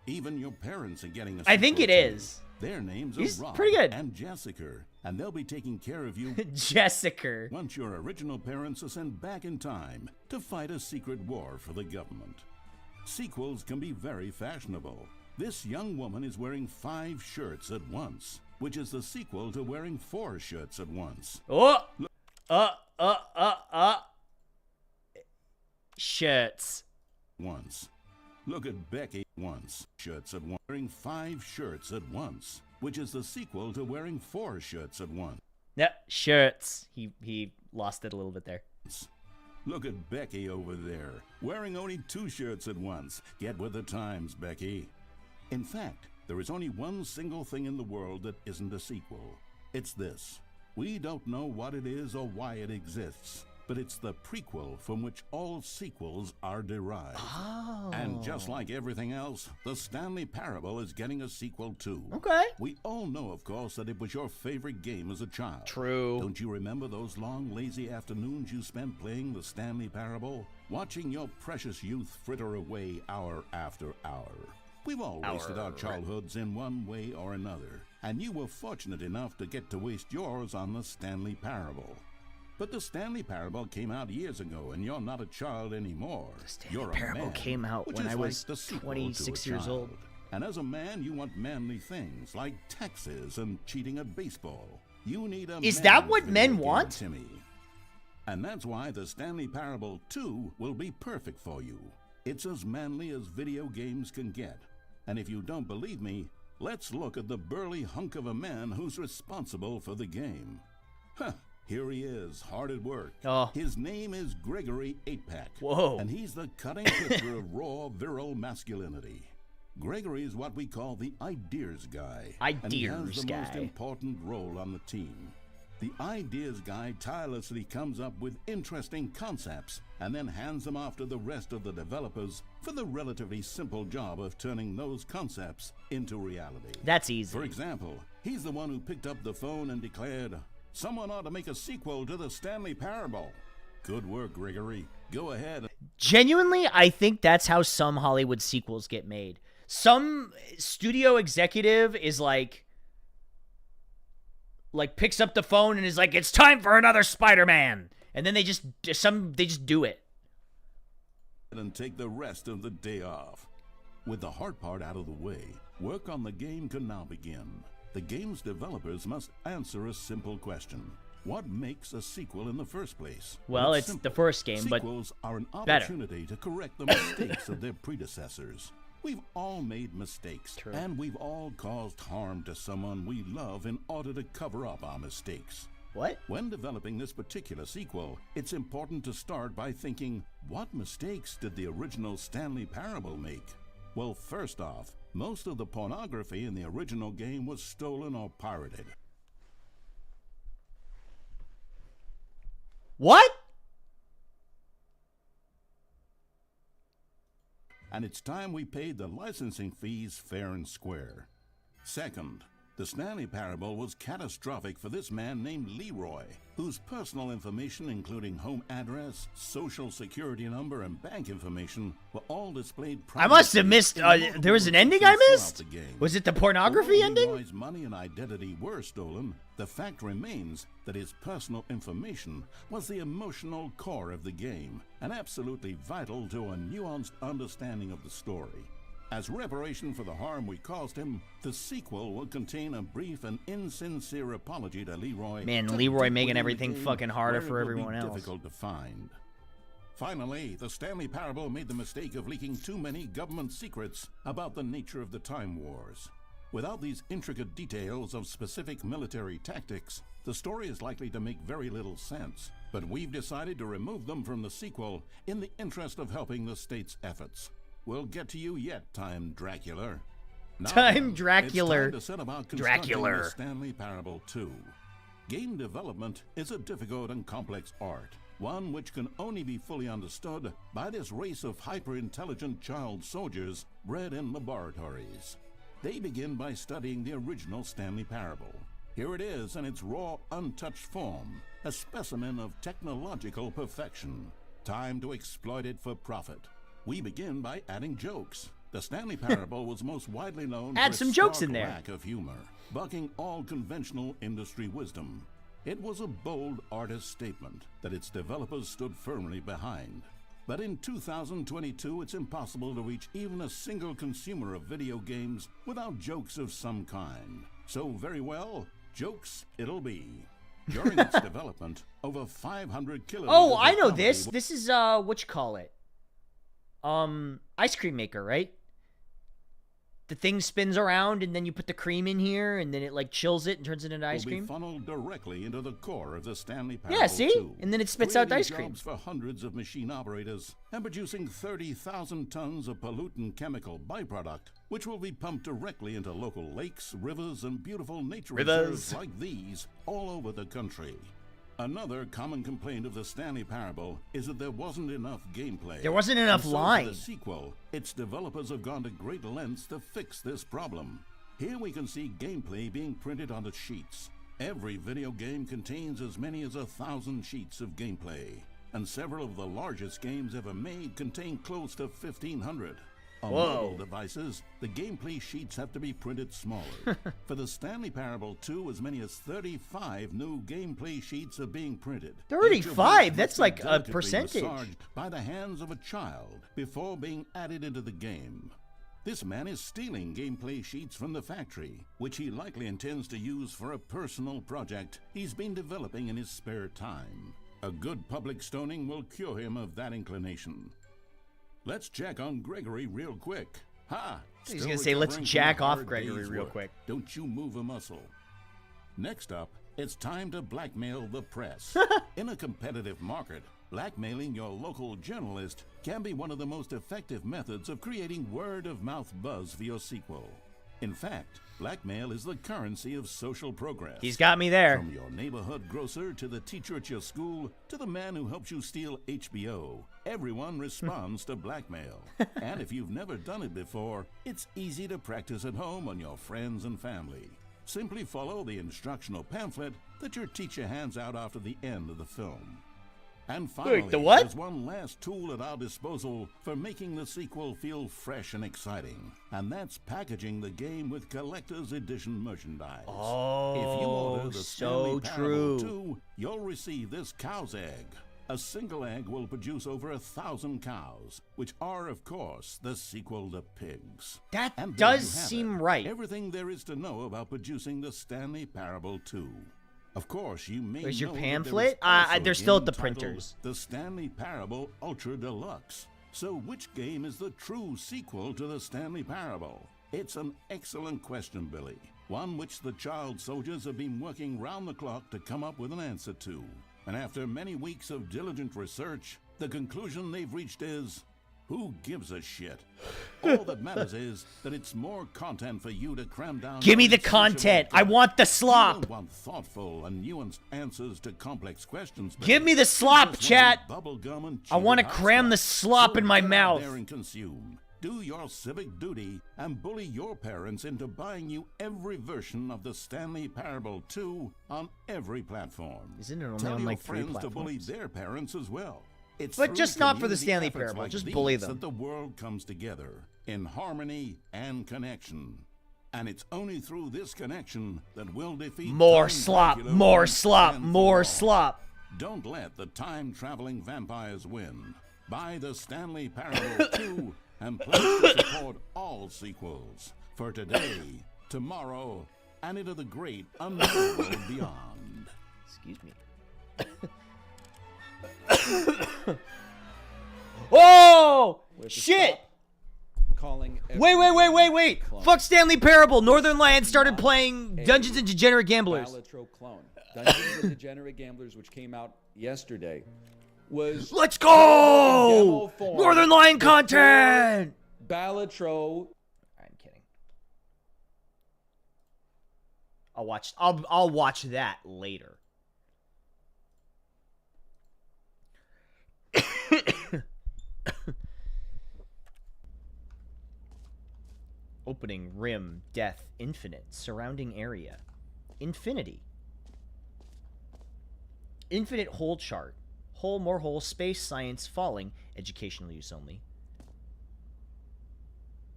S2: Even your parents are getting a sequel.
S1: I think it
S2: too.
S1: is.
S2: Their names
S1: He's
S2: are Rob
S1: pretty good.
S2: and Jessica, and they'll be taking care of you
S1: Jessica.
S2: once your original parents are sent back in time to fight a secret war for the government. Sequels can be very fashionable. This young woman is wearing 5 shirts at once, which is the sequel to wearing 4 shirts at once.
S1: Oh! Shirts.
S2: Once. Look at Becky once. Shirts at once. Wearing 5 shirts at once, which is the sequel to wearing 4 shirts at once.
S1: Yep, shirts. He lost it a little bit there.
S2: Look at Becky over there, wearing only 2 shirts at once. Get with the times, Becky. In fact, there is only one single thing in the world that isn't a sequel. It's this. We don't know what it is or why it exists, but it's the prequel from which all sequels are derived.
S1: Oh.
S2: And just like everything else, the Stanley Parable is getting a sequel too.
S1: Okay.
S2: We all know, of course, that it was your favorite game as a child.
S1: True.
S2: Don't you remember those long, lazy afternoons you spent playing the Stanley Parable? Watching your precious youth fritter away hour after hour. We've all wasted our childhoods in one way or another, and you were fortunate enough to get to waste yours on the Stanley Parable. But the Stanley Parable came out years ago, and you're not a child anymore.
S1: The Stanley
S2: You're a
S1: Parable
S2: man,
S1: came out
S2: which
S1: when
S2: is
S1: I
S2: like
S1: was
S2: the sequel to
S1: 26
S2: a
S1: years old.
S2: child. And as a man, you want manly things like taxes and cheating at baseball. You need a
S1: Is that
S2: man's
S1: what
S2: video
S1: men
S2: game,
S1: want?
S2: Timmy. And that's why the Stanley Parable 2 will be perfect for you. It's as manly as video games can get. And if you don't believe me, let's look at the burly hunk of a man who's responsible for the game. Huh, here he is, hard at work.
S1: Oh.
S2: His name is Gregory 8-Pack.
S1: Whoa.
S2: And he's the cutting picture of raw, virile masculinity. Gregory is what we call the ideas guy. And he has
S1: Ideas
S2: the most
S1: guy.
S2: important role on the team. The ideas guy tirelessly comes up with interesting concepts and then hands them off to the rest of the developers for the relatively simple job of turning those concepts into reality.
S1: That's easy.
S2: For example, he's the one who picked up the phone and declared, "Someone ought to make a sequel to the Stanley Parable." Good work, Gregory. Go ahead.
S1: Genuinely, I think that's how some Hollywood sequels get made. Some studio executive is like, like picks up the phone and is like, "It's time for another Spider-Man," and then they just do it.
S2: And take the rest of the day off. With the hard part out of the way, work on the game can now begin. The game's developers must answer a simple question. What makes a sequel in the first place?
S1: Well, it's
S2: simple.
S1: the first game, but
S2: sequels are an
S1: better.
S2: opportunity to correct the mistakes of their predecessors. We've all made mistakes,
S1: True.
S2: and we've all caused harm to someone we love in order to cover up our mistakes.
S1: What?
S2: When developing this particular sequel, it's important to start by thinking, what mistakes did the original Stanley Parable make? Well, first off, most of the pornography in the original game was stolen or pirated.
S1: What?
S2: And it's time we paid the licensing fees fair and square. Second, the Stanley Parable was catastrophic for this man named Leroy, whose personal information, including home address, social security number, and bank information, were all displayed.
S1: I must have missed. There was an ending I missed. Was it the pornography ending?
S2: Leroy's money and identity were stolen. The fact remains that his personal information was the emotional core of the game, and absolutely vital to a nuanced understanding of the story. As reparation for the harm we caused him, the sequel will contain a brief and insincere apology to Leroy.
S1: Man, Leroy making everything fucking harder for everyone else.
S2: Difficult to find. Finally, the Stanley Parable made the mistake of leaking too many government secrets about the nature of the Time Wars. Without these intricate details of specific military tactics, the story is likely to make very little sense. But we've decided to remove them from the sequel in the interest of helping the state's efforts. We'll get to you yet, Time Dracula. Now
S1: Time
S2: then,
S1: Dracula.
S2: It's time to set about constructing the Stanley Parable 2. Game development is a difficult and complex art, one which can only be fully understood by this race of hyper-intelligent child soldiers bred in laboratories. They begin by studying the original Stanley Parable. Here it is in its raw, untouched form, a specimen of technological perfection. Time to exploit it for profit. We begin by adding jokes. The Stanley Parable was most widely known
S1: Add
S2: for
S1: some
S2: its
S1: jokes
S2: stark
S1: in there.
S2: lack of humor, bucking all conventional industry wisdom. It was a bold artist statement that its developers stood firmly behind. But in 2022, it's impossible to reach even a single consumer of video games without jokes of some kind. So very well, jokes it'll be. During its development, over 500 kilograms.
S1: Oh, I know this. This is what you call it? Ice cream maker, right? The thing spins around and then you put the cream in here and then it like chills it and turns it into ice cream.
S2: Will be funneled directly into the core of the Stanley Parable.
S1: Yeah, see?
S2: 2,
S1: And then it spits out
S2: creating
S1: ice cream.
S2: jobs for hundreds of machine operators and producing 30,000 tons of pollutant chemical byproduct, which will be pumped directly into local lakes, rivers, and beautiful nature reserves like these all over the country. Another common complaint of the Stanley Parable is that there wasn't enough gameplay.
S1: There wasn't enough
S2: And so
S1: line.
S2: For the sequel, its developers have gone to great lengths to fix this problem. Here we can see gameplay being printed onto sheets. Every video game contains as many as 1,000 sheets of gameplay, and several of the largest games ever made contain close to 1,500. On mobile devices, the gameplay sheets have to be printed smaller. For the Stanley Parable 2, as many as 35 new gameplay sheets are being printed.
S1: 35? That's like a
S2: delicately
S1: percentage.
S2: massaged by the hands of a child before being added into the game. This man is stealing gameplay sheets from the factory, which he likely intends to use for a personal project he's been developing in his spare time. A good public stoning will cure him of that inclination. Let's check on Gregory real quick. Ha!
S1: He's
S2: Still
S1: gonna say, let's
S2: recovering from
S1: jack
S2: a
S1: off
S2: hard
S1: Gregory
S2: day's
S1: real
S2: work.
S1: quick.
S2: Don't you move a muscle. Next up, it's time to blackmail the press. In a competitive market, blackmailing your local journalist can be one of the most effective methods of creating word-of-mouth buzz for your sequel. In fact, blackmail is the currency of social progress.
S1: He's got me there.
S2: From your neighborhood grocer to the teacher at your school to the man who helps you steal HBO, everyone responds to blackmail. And if you've never done it before, it's easy to practice at home on your friends and family. Simply follow the instructional pamphlet that your teacher hands out after the end of the film. And finally,
S1: the what?
S2: there's one last tool at our disposal for making the sequel feel fresh and exciting. And that's packaging the game with collector's edition merchandise.
S1: Oh,
S2: if you order the
S1: so
S2: Stanley
S1: true.
S2: Parable 2, you'll receive this cow's egg. A single egg will produce over 1,000 cows, which are, of course, the sequel to pigs.
S1: That
S2: And there
S1: does
S2: you have
S1: seem
S2: it.
S1: right.
S2: Everything there is to know about producing the Stanley Parable 2. Of course, you may
S1: Where's your
S2: know that
S1: pamphlet?
S2: there is also
S1: They're still
S2: a
S1: at the
S2: game titled
S1: printers.
S2: The Stanley Parable Ultra Deluxe. So which game is the true sequel to the Stanley Parable? It's an excellent question, Billy. One which the child soldiers have been working round the clock to come up with an answer to. And after many weeks of diligent research, the conclusion they've reached is, who gives a shit? All that matters is that it's more content for you to cram down.
S1: Give me
S2: your
S1: the
S2: insatiable
S1: content. I
S2: gut.
S1: want the
S2: You
S1: slop.
S2: don't want thoughtful and nuanced answers to complex questions. Billy.
S1: Give me the
S2: You
S1: slop,
S2: just
S1: chat.
S2: want bubblegum and
S1: I want to
S2: chewed hot
S1: cram the
S2: stuff.
S1: slop
S2: So
S1: in my
S2: get out
S1: mouth.
S2: there and consume. Do your civic duty and bully your parents into buying you every version of the Stanley Parable 2 on every platform.
S1: Isn't it only
S2: Tell
S1: on
S2: your
S1: like 3
S2: friends to bully
S1: platforms?
S2: their parents as well. It's
S1: But
S2: through
S1: just not for the
S2: community
S1: Stanley
S2: efforts
S1: Parable,
S2: like
S1: just
S2: these
S1: bully them.
S2: that the world comes together in harmony and connection. And it's only through this connection that we'll defeat
S1: More
S2: time
S1: slop,
S2: Dracula
S1: more
S2: once
S1: slop,
S2: and for
S1: more
S2: all.
S1: slop.
S2: Don't let the time-traveling vampires win. Buy the Stanley Parable 2 and pledge to support all sequels for today, tomorrow, and into the great unknown world beyond.
S1: Excuse me. Oh! Shit!
S10: Calling
S1: Wait. Fuck Stanley Parable. Northern Lions started playing Dungeons and Degenerate Gamblers.
S10: Balatro clone. Dungeons and Degenerate Gamblers, which came out yesterday, was
S1: Let's go!
S10: demo form
S1: Northern Lion
S10: before
S1: content!
S10: Balatro.
S1: I'm kidding. I'll watch that later. Opening, rim, death, infinite, surrounding area, infinity, infinite hole chart, hole, more hole, space, science, falling, educational use only.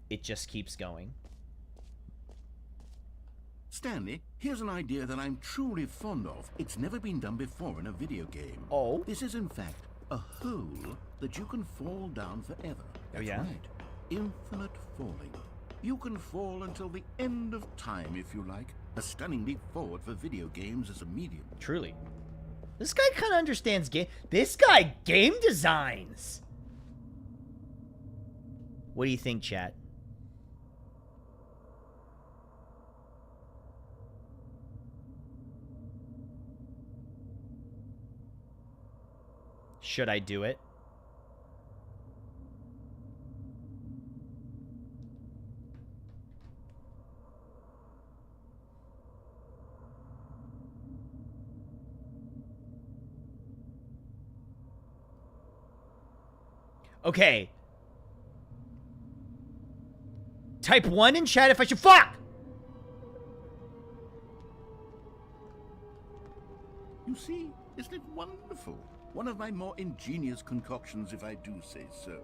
S1: It just keeps going.
S2: Stanley, here's an idea that I'm truly fond of. It's never been done before in a video game.
S1: Oh?
S2: This is, in fact, a hole that you can fall down forever. That's
S1: yeah?
S2: right. Infinite falling. You can fall until the end of time, if you like. A stunning leap forward for video games as a medium.
S1: Truly. This guy kind of understands game. This guy game designs. What do you think, chat? Should I do it? Okay. Type 1 in chat if I should. Fuck!
S2: You see, isn't it wonderful? One of my more ingenious concoctions, if I do say so.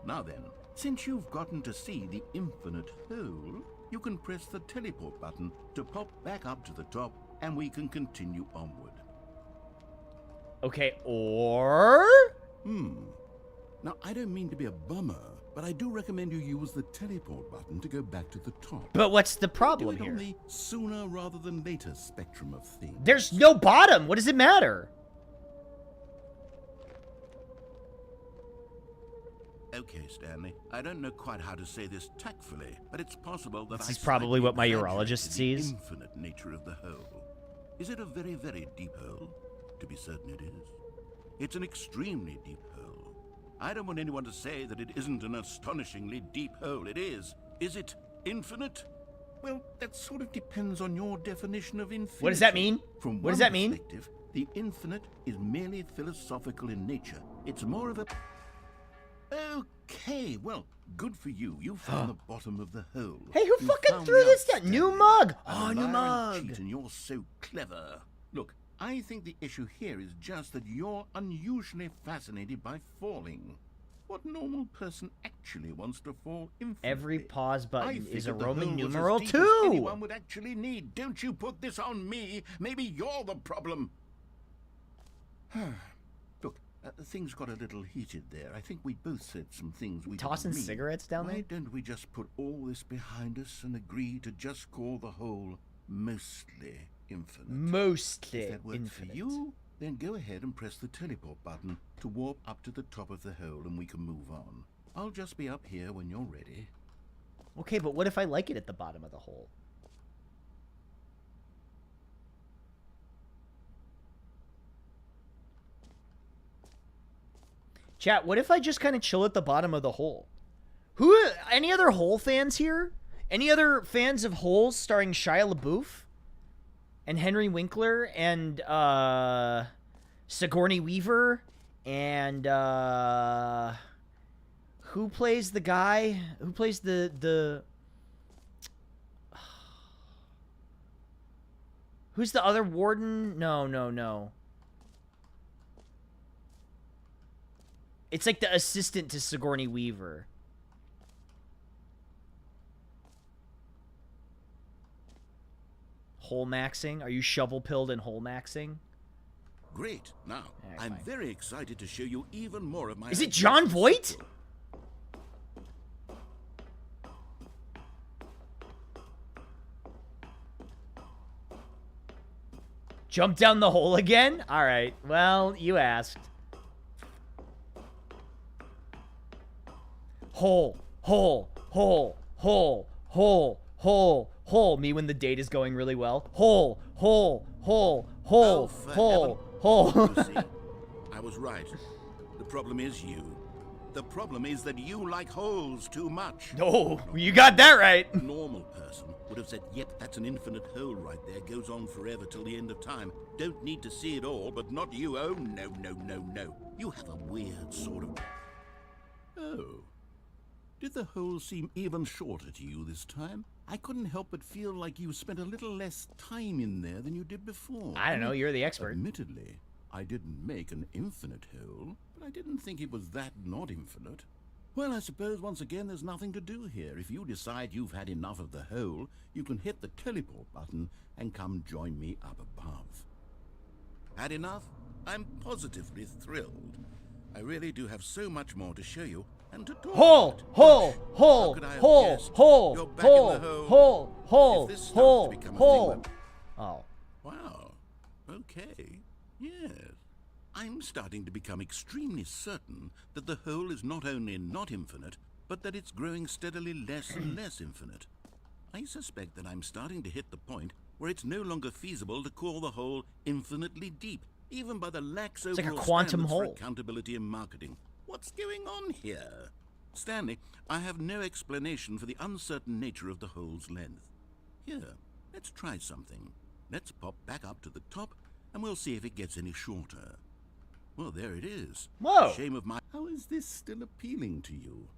S2: Now then, since you've gotten to see the infinite hole, you can press the teleport button to pop back up to the top, and we can continue onward.
S1: Okay, or...
S2: Now, I don't mean to be a bummer, but I do recommend you use the teleport button to go back to the top.
S1: But what's the
S2: Do
S1: problem
S2: it on
S1: here?
S2: the sooner rather than later spectrum of things.
S1: There's no bottom. What does it matter?
S2: Okay, Stanley. I don't know quite how to say this tactfully, but it's possible that
S1: This
S2: I
S1: is probably
S2: slightly
S1: what my
S2: exaggerated
S1: urologist
S2: the
S1: sees.
S2: Infinite nature of the hole. Is it a very, very deep hole? To be certain, it is. It's an extremely deep hole. I don't want anyone to say that it isn't an astonishingly deep hole. It is. Is it infinite? Well, that sort of depends on your definition of infinity.
S1: What does that mean?
S2: From
S1: What does
S2: one
S1: that mean?
S2: perspective, the infinite is merely philosophical in nature. It's more of a... Okay, well, good for you. You found the bottom of the hole.
S1: Hey, who
S2: You
S1: fucking
S2: found
S1: threw
S2: out,
S1: this down? New
S2: Stanley.
S1: mug.
S2: I'm
S1: Oh,
S2: a
S1: new
S2: liar and
S1: mug.
S2: cheat, and you're so clever. Look, I think the issue here is just that you're unusually fascinated by falling. What normal person actually wants to fall infinitely?
S1: Every pause button is a
S2: figured the
S1: Roman
S2: hole was as
S1: numeral
S2: deep as
S1: 2.
S2: anyone would actually need. Don't you put this on me. Maybe you're the problem. Look, things got a little heated there. I think we both said some things we
S1: Tossing
S2: didn't mean.
S1: cigarettes down there?
S2: Why don't we just put all this behind us and agree to just call the hole mostly infinite?
S1: Mostly
S2: If that works
S1: infinite.
S2: for you, then go ahead and press the teleport button to warp up to the top of the hole and we can move on. I'll just be up here when you're ready.
S1: Okay, but what if I like it at the bottom of the hole? Chat, what if I just kind of chill at the bottom of the hole? Any other Hole fans here? Any other fans of Holes starring Shia LaBeouf? And Henry Winkler? And, Sigourney Weaver? And, who plays the guy? Who plays the... Who's the other warden? No. It's like the assistant to Sigourney Weaver. Hole maxing? Are you shovel-pilled and hole maxing?
S2: Great. Now,
S1: Alright,
S2: I'm
S1: fine.
S2: very excited to show you even more of my...
S1: Is it John Voight? Jump down the hole again? Alright, well, you asked. Hole. Me when the date is going really well. Hole.
S2: Oh, for heaven. I was right. The problem is you. The problem is that you like holes too much.
S1: No, you got that right.
S2: A normal person would have said, yep, that's an infinite hole right there. Goes on forever till the end of time. Don't need to see it all, but not you. Oh, no. You have a weird sort of... Oh. Did the hole seem even shorter to you this time? I couldn't help but feel like you spent a little less time in there than you did before.
S1: I don't know, you're the expert.
S2: Admittedly, I didn't make an infinite hole, but I didn't think it was that not infinite. Well, I suppose once again there's nothing to do here. If you decide you've had enough of the hole, you can hit the teleport button and come join me up above. Had enough? I'm positively thrilled. I really do have so much more to show you and to talk about. How could I have guessed? You're back in the hole. If this starts to become a thing,
S1: Oh.
S2: Wow. Okay. Yes. I'm starting to become extremely certain that the hole is not only not infinite, but that it's growing steadily less and less infinite. I suspect that I'm starting to hit the point where it's no longer feasible to call the hole infinitely deep, even by the lax
S1: It's like a
S2: overall
S1: quantum
S2: standards for
S1: hole.
S2: accountability and marketing. What's going on here? Stanley, I have no explanation for the uncertain nature of the hole's length. Here, let's try something. Let's pop back up to the top, and we'll see if it gets any shorter. Well, there it is.
S1: Whoa.
S2: Shame of my... How is this still appealing to you?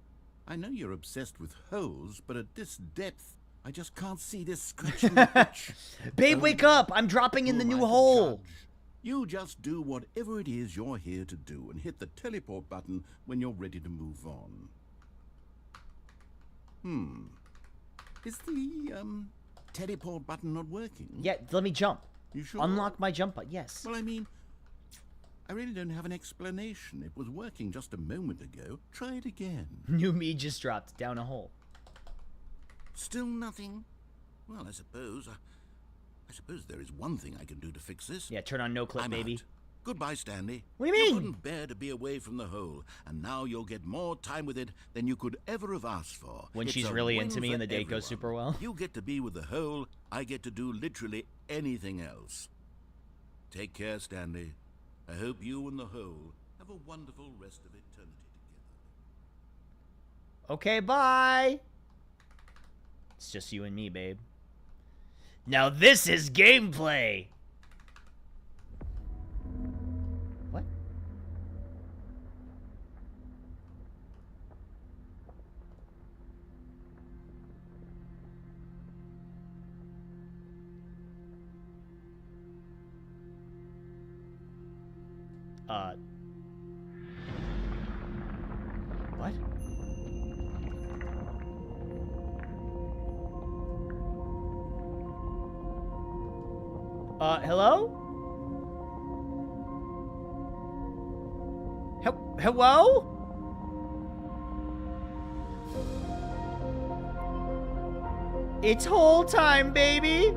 S2: I know you're obsessed with holes, but at this depth, I just can't see this scratching the pitch.
S1: Babe, wake up! I'm dropping in
S2: Who
S1: the
S2: am I
S1: new
S2: to
S1: hole.
S2: judge? You just do whatever it is you're here to do and hit the teleport button when you're ready to move on. Is the, teleport button not working?
S1: Yeah, let me jump.
S2: You sure?
S1: Unlock my jump button. Yes.
S2: Well, I mean, I really don't have an explanation. It was working just a moment ago. Try it again.
S1: New me just dropped down a hole.
S2: Still nothing? Well, I suppose there is one thing I can do to fix this.
S1: Yeah, turn on no clip,
S2: I'm
S1: baby.
S2: out. Goodbye, Stanley.
S1: What do you mean?
S2: You couldn't bear to be away from the hole, and now you'll get more time with it than you could ever have asked for.
S1: When
S2: It's
S1: she's
S2: a
S1: really
S2: win
S1: into me
S2: for
S1: and the date goes
S2: everyone.
S1: super well.
S2: You get to be with the hole. I get to do literally anything else. Take care, Stanley. I hope you and the hole have a wonderful rest of eternity together.
S1: Okay, bye. It's just you and me, babe. Now this is gameplay. What? What? Hello? Hello? It's hole time, baby!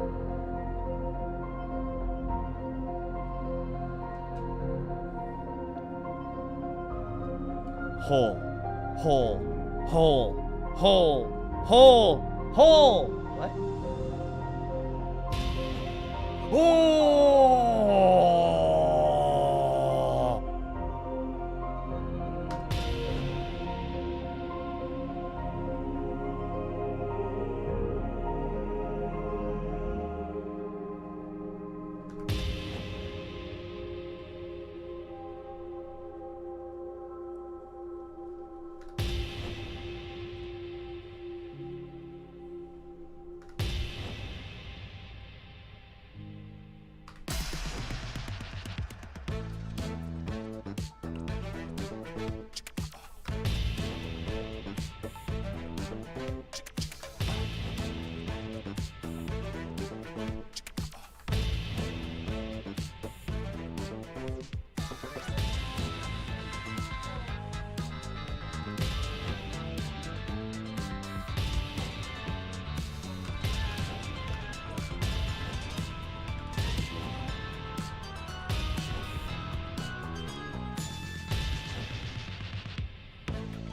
S1: Hole. Hole. Hole. Hole. Hole. Hole! What? Oh!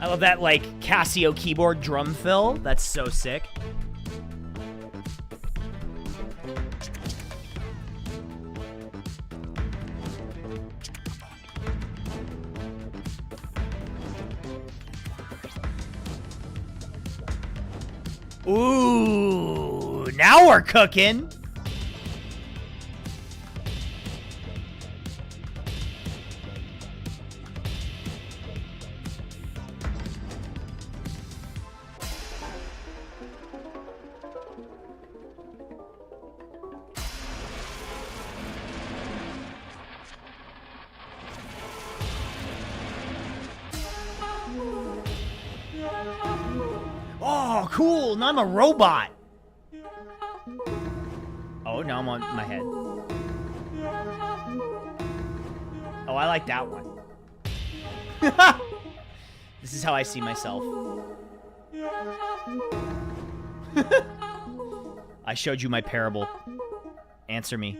S1: I love that, like, Casio keyboard drum fill. That's so sick. Ooh, now we're cooking. Oh, cool. Now I'm a robot. Oh, now I'm on my head. Oh, I like that one. This is how I see myself. I showed you my parable. Answer me.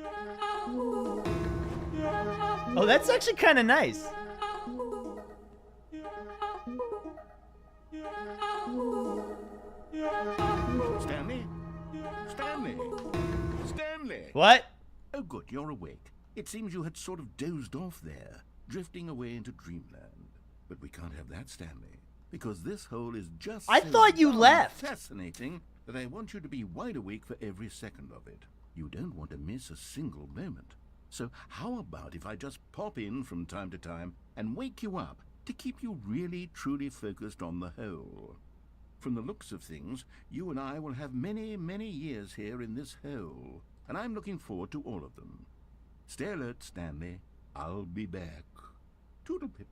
S1: Oh, that's actually kind of nice.
S2: Stanley? Stanley? Stanley!
S1: What?
S2: Oh, good, you're awake. It seems you had sort of dozed off there, drifting away into dreamland. But we can't have that, Stanley, because this hole is just
S1: I thought you left.
S2: Fascinating that I want you to be wide awake for every second of it. You don't want to miss a single moment. So how about if I just pop in from time to time and wake you up to keep you really, truly focused on the hole? From the looks of things, you and I will have many, many years here in this hole, and I'm looking forward to all of them. Stay alert, Stanley. I'll be back. Toodlepip.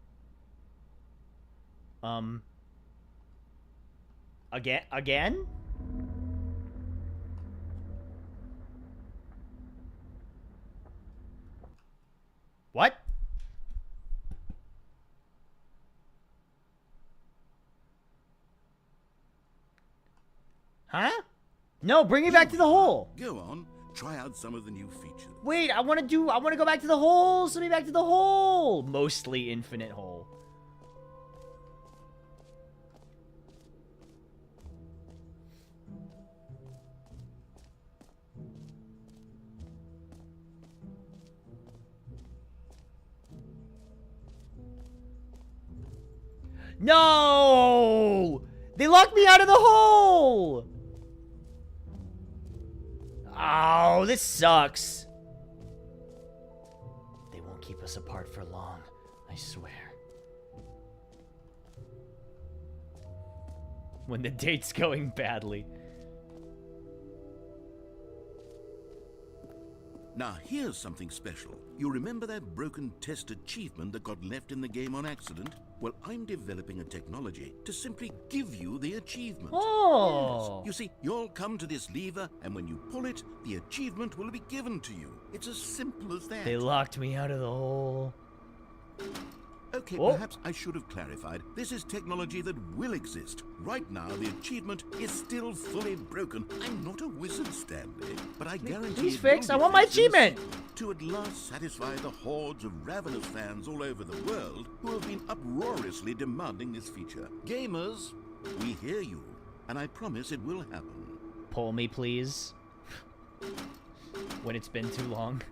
S1: Again? What? Huh? No, bring me back to the hole.
S2: Go on, try out some of the new features.
S1: Wait, I want to go back to the hole. Send me back to the hole. Mostly infinite hole. No! They locked me out of the hole! Oh, this sucks. They won't keep us apart for long, I swear. When the date's going badly.
S2: Now here's something special. You remember that broken test achievement that got left in the game on accident? Well, I'm developing a technology to simply give you the achievement.
S1: Oh!
S2: Yes. You see, you'll come to this lever, and when you pull it, the achievement will be given to you. It's as simple as that.
S1: They locked me out of the hole.
S2: Okay,
S1: Whoa.
S2: perhaps I should have clarified. This is technology that will exist. Right now, the achievement is still fully broken. I'm not a wizard, Stanley, but I guarantee
S1: Please
S2: it
S1: fix.
S2: will
S1: I
S2: be
S1: want my
S2: fixed in the
S1: achievement.
S2: sequel to at last satisfy the hordes of ravenous fans all over the world who have been uproariously demanding this feature. Gamers, we hear you, and I promise it will happen.
S1: Pull me, please. When it's been too long.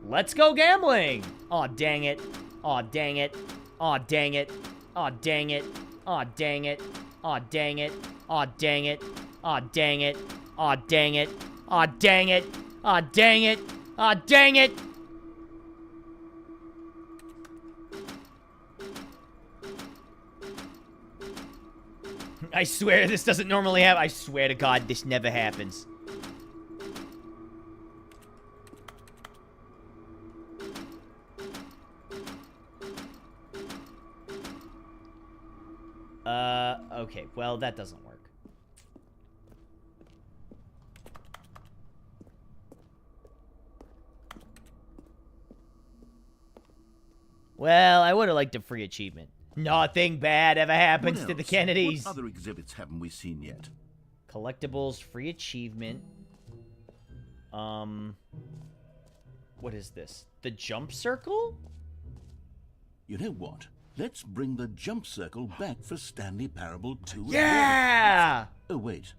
S1: Let's go gambling! Aw, dang it. Aw, dang it. Aw, dang it. Aw, dang it. Aw, dang it. Aw, dang it. Aw, dang it. Aw, dang it. Aw, dang it. Aw, dang it. Aw, dang it. Aw, dang it. I swear this doesn't normally happen. I swear to God, this never happens. Okay, well, that doesn't work. Well, I would have liked a free achievement. Nothing bad ever happens to the Kennedys.
S2: What other exhibits haven't we seen yet?
S1: Collectibles, free achievement. What is this? The jump circle?
S2: You know what? Let's bring the jump circle back for Stanley Parable 2.
S1: Yeah!
S2: Oh, wait.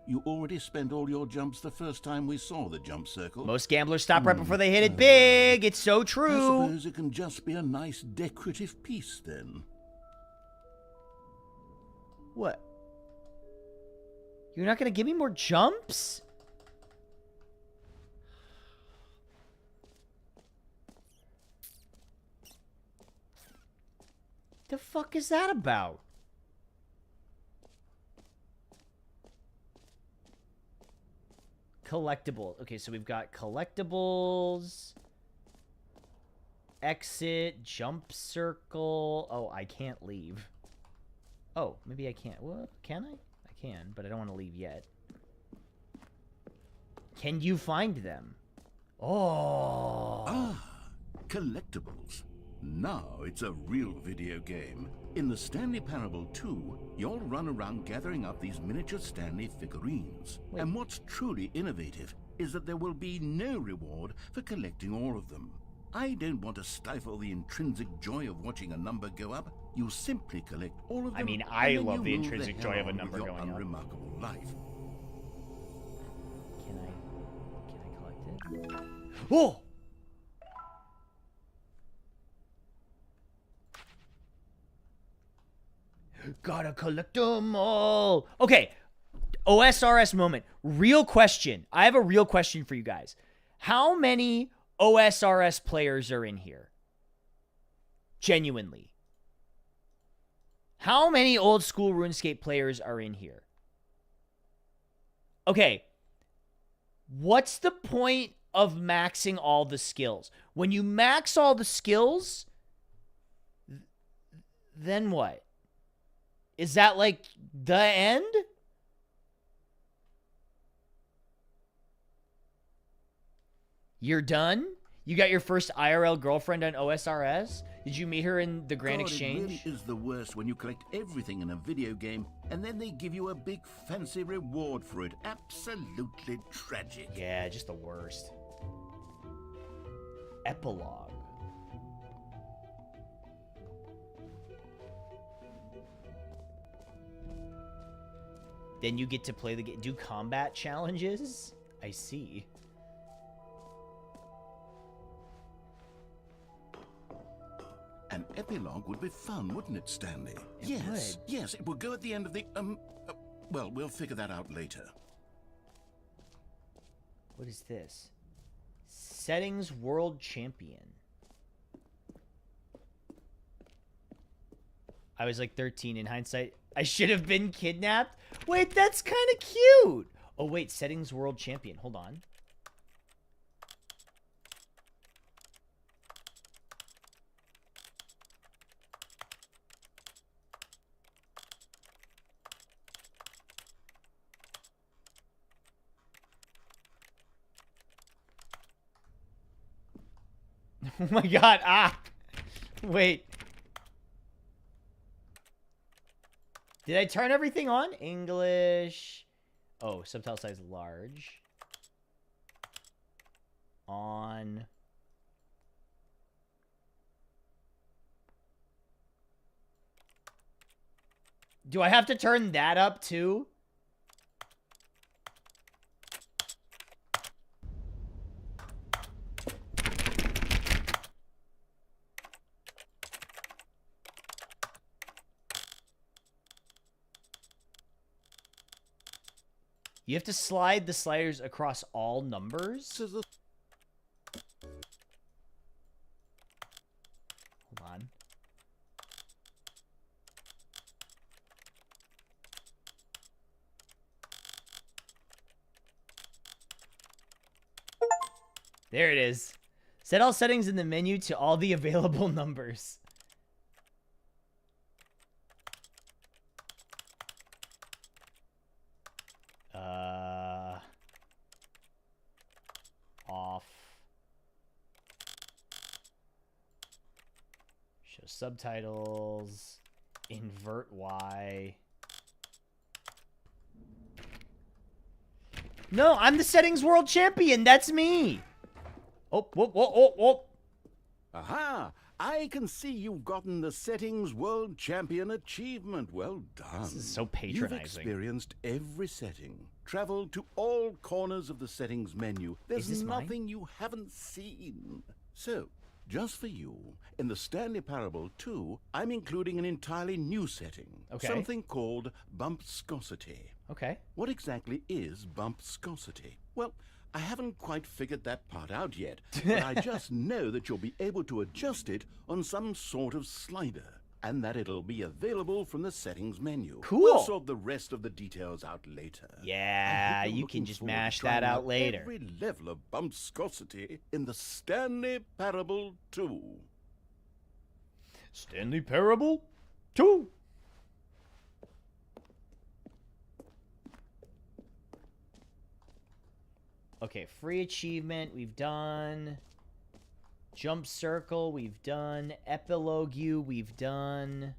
S2: You already spent all your jumps the first time we saw the jump circle.
S1: Most gamblers stop right before they hit it big. It's so
S2: I
S1: true.
S2: suppose it can just be a nice decorative piece, then.
S1: What? You're not gonna give me more jumps? The fuck is that about? Collectibles. Okay, so we've got collectibles, exit, jump circle. Oh, I can't leave. Oh, maybe I can't. What? Can I? I can, but I don't want to leave yet. Can you find them? Oh.
S2: Ah, collectibles. Now it's a real video game. In the Stanley Parable 2, you'll run around gathering up these miniature Stanley figurines.
S1: Wait.
S2: And what's truly innovative is that there will be no reward for collecting all of them. I don't want to stifle the intrinsic joy of watching a number go up. You simply collect all of them.
S1: I mean, I
S2: and then
S1: love
S2: you
S1: the
S2: move
S1: intrinsic
S2: hell
S1: joy of a
S2: on
S1: number
S2: with your
S1: going up.
S2: unremarkable life.
S1: Can I collect it? Oh! Gotta collect them all. Okay, OSRS moment. Real question. I have a real question for you guys. How many OSRS players are in here? Genuinely. How many old school RuneScape players are in here? Okay. What's the point of maxing all the skills? When you max all the skills, then what? Is that like the end? You're done? You got your first IRL girlfriend on OSRS? Did you meet her in the Grand Exchange?
S2: It really is the worst when you collect everything in a video game and then they give you a big fancy reward for it. Absolutely tragic.
S1: Yeah, just the worst. Epilogue. Then you get to play the game. Do combat challenges? I see.
S2: An epilogue would be fun, wouldn't it, Stanley?
S1: It
S2: Yes,
S1: would.
S2: yes, it would go at the end of the, well, we'll figure that out later.
S1: What is this? Settings World Champion. I was like 13 in hindsight. I should have been kidnapped. Wait, that's kind of cute. Oh, wait. Settings World Champion. Hold on. Oh my god. Ah. Wait. Did I turn everything on? English. Oh, subtitle size large. On. Do I have to turn that up too? You have to slide the sliders across all numbers? Hold on. There it is. Set all settings in the menu to all the available numbers. Off. Show subtitles. Invert Y. No, I'm the settings world champion. That's me. Oh, whoop, whoop, whoop, whoop.
S2: Aha! I can see you've gotten the Settings World Champion achievement. Well done.
S1: This is so patronizing.
S2: You've experienced every setting, traveled to all corners of the settings menu. There's nothing you haven't seen. So, just for you, in the Stanley Parable 2, I'm including an entirely new setting.
S1: Okay.
S2: Something called bumpscosity.
S1: Okay.
S2: What exactly is bumpscosity? Well, I haven't quite figured that part out yet, but I just know that you'll be able to adjust it on some sort of slider, and that it'll be available from the settings menu.
S1: Cool.
S2: We'll sort the rest of the details out later.
S1: Yeah, you can just mash that out later.
S2: Every level of bumpscosity in the Stanley Parable 2.
S1: Stanley Parable 2. Okay, free achievement, we've done. Jump circle, we've done. Epilogue, we've done.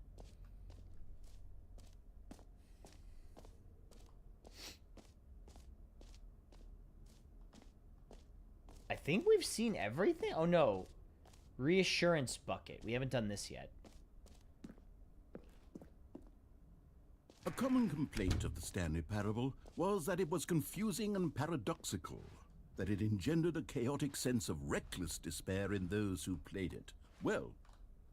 S1: I think we've seen everything. Oh no. Reassurance bucket. We haven't done this yet.
S2: A common complaint of the Stanley Parable was that it was confusing and paradoxical, that it engendered a chaotic sense of reckless despair in those who played it. Well,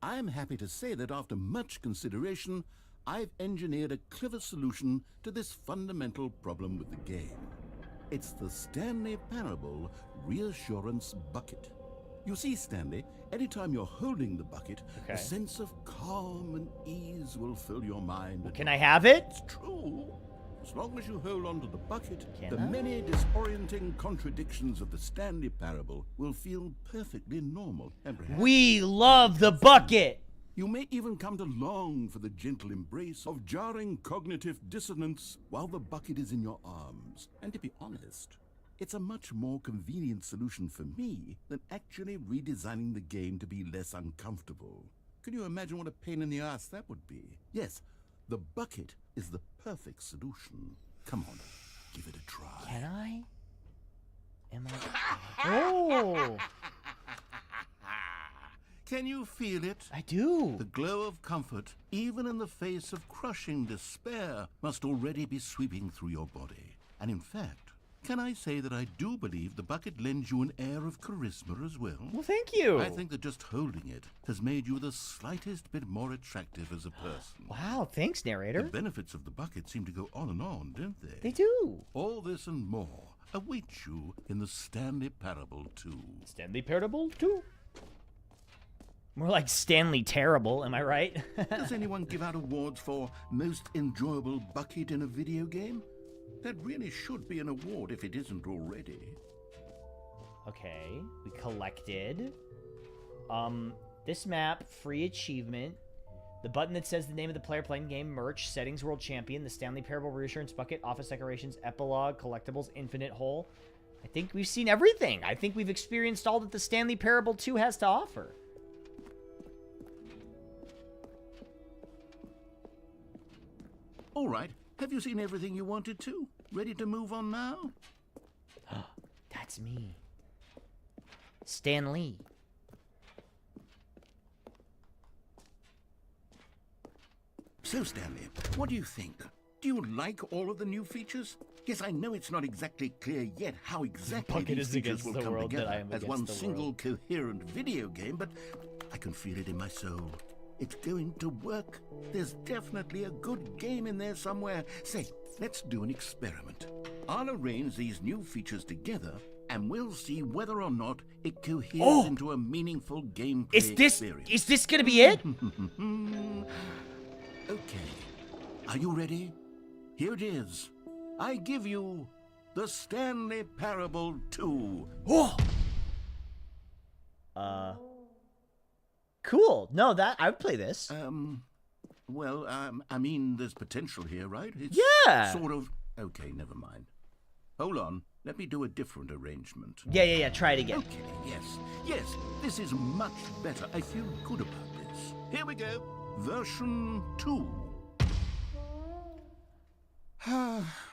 S2: I am happy to say that after much consideration, I've engineered a clever solution to this fundamental problem with the game. It's the Stanley Parable Reassurance Bucket. You see, Stanley, anytime you're holding the bucket, a sense of calm and ease will fill your mind.
S1: Can I have it?
S2: It's true. As long as you hold on to the bucket, the many disorienting contradictions of the Stanley Parable will feel perfectly normal. And perhaps
S1: we love the bucket!
S2: You may even come to long for the gentle embrace of jarring cognitive dissonance while the bucket is in your arms. And to be honest, it's a much more convenient solution for me than actually redesigning the game to be less uncomfortable. Can you imagine what a pain in the ass that would be? Yes, the bucket is the perfect solution. Come on, give it a try.
S1: Can I? Am I? Oh!
S2: Can you feel it?
S1: I do.
S2: The glow of comfort, even in the face of crushing despair, must already be sweeping through your body. And in fact, can I say that I do believe the bucket lends you an air of charisma as well?
S1: Well, thank you.
S2: I think that just holding it has made you the slightest bit more attractive as a person.
S1: Wow, thanks, narrator.
S2: The benefits of the bucket seem to go on and on, don't they?
S1: They do.
S2: All this and more awaits you in the Stanley Parable 2.
S1: Stanley Parable 2? More like Stanley Terrible, am I right?
S2: Does anyone give out awards for most enjoyable bucket in a video game? That really should be an award if it isn't already.
S1: Okay, we collected. This map, free achievement. The button that says the name of the player playing the game, merch, settings, world champion, the Stanley Parable reassurance bucket, office decorations, epilogue, collectibles, infinite hole. I think we've seen everything. I think we've experienced all that the Stanley Parable 2 has to offer.
S2: All right, have you seen everything you wanted to? Ready to move on now?
S1: That's me. Stan Lee.
S2: So, Stanley, what do you think? Do you like all of the new features? Yes, I know it's not exactly clear yet how exactly
S1: Bucket
S2: these
S1: is
S2: features
S1: against
S2: will
S1: the
S2: come
S1: world, that I
S2: together
S1: am
S2: as
S1: against
S2: one
S1: the
S2: single
S1: world.
S2: coherent video game, but I can feel it in my soul. It's going to work. There's definitely a good game in there somewhere. Say, let's do an experiment. I'll arrange these new features together, and we'll see whether or not it coheres into a meaningful gameplay experience.
S1: Is this gonna be it?
S2: Okay. Are you ready? Here it is. I give you the Stanley Parable 2.
S1: Oh! Cool. No, I would play this.
S2: Well, I mean, there's potential here, right? It's
S1: Yeah.
S2: sort of... Okay, never mind. Hold on. Let me do a different arrangement.
S1: Yeah. Try it again.
S2: Okay, yes, this is much better. I feel good about this. Here we go. Version 2.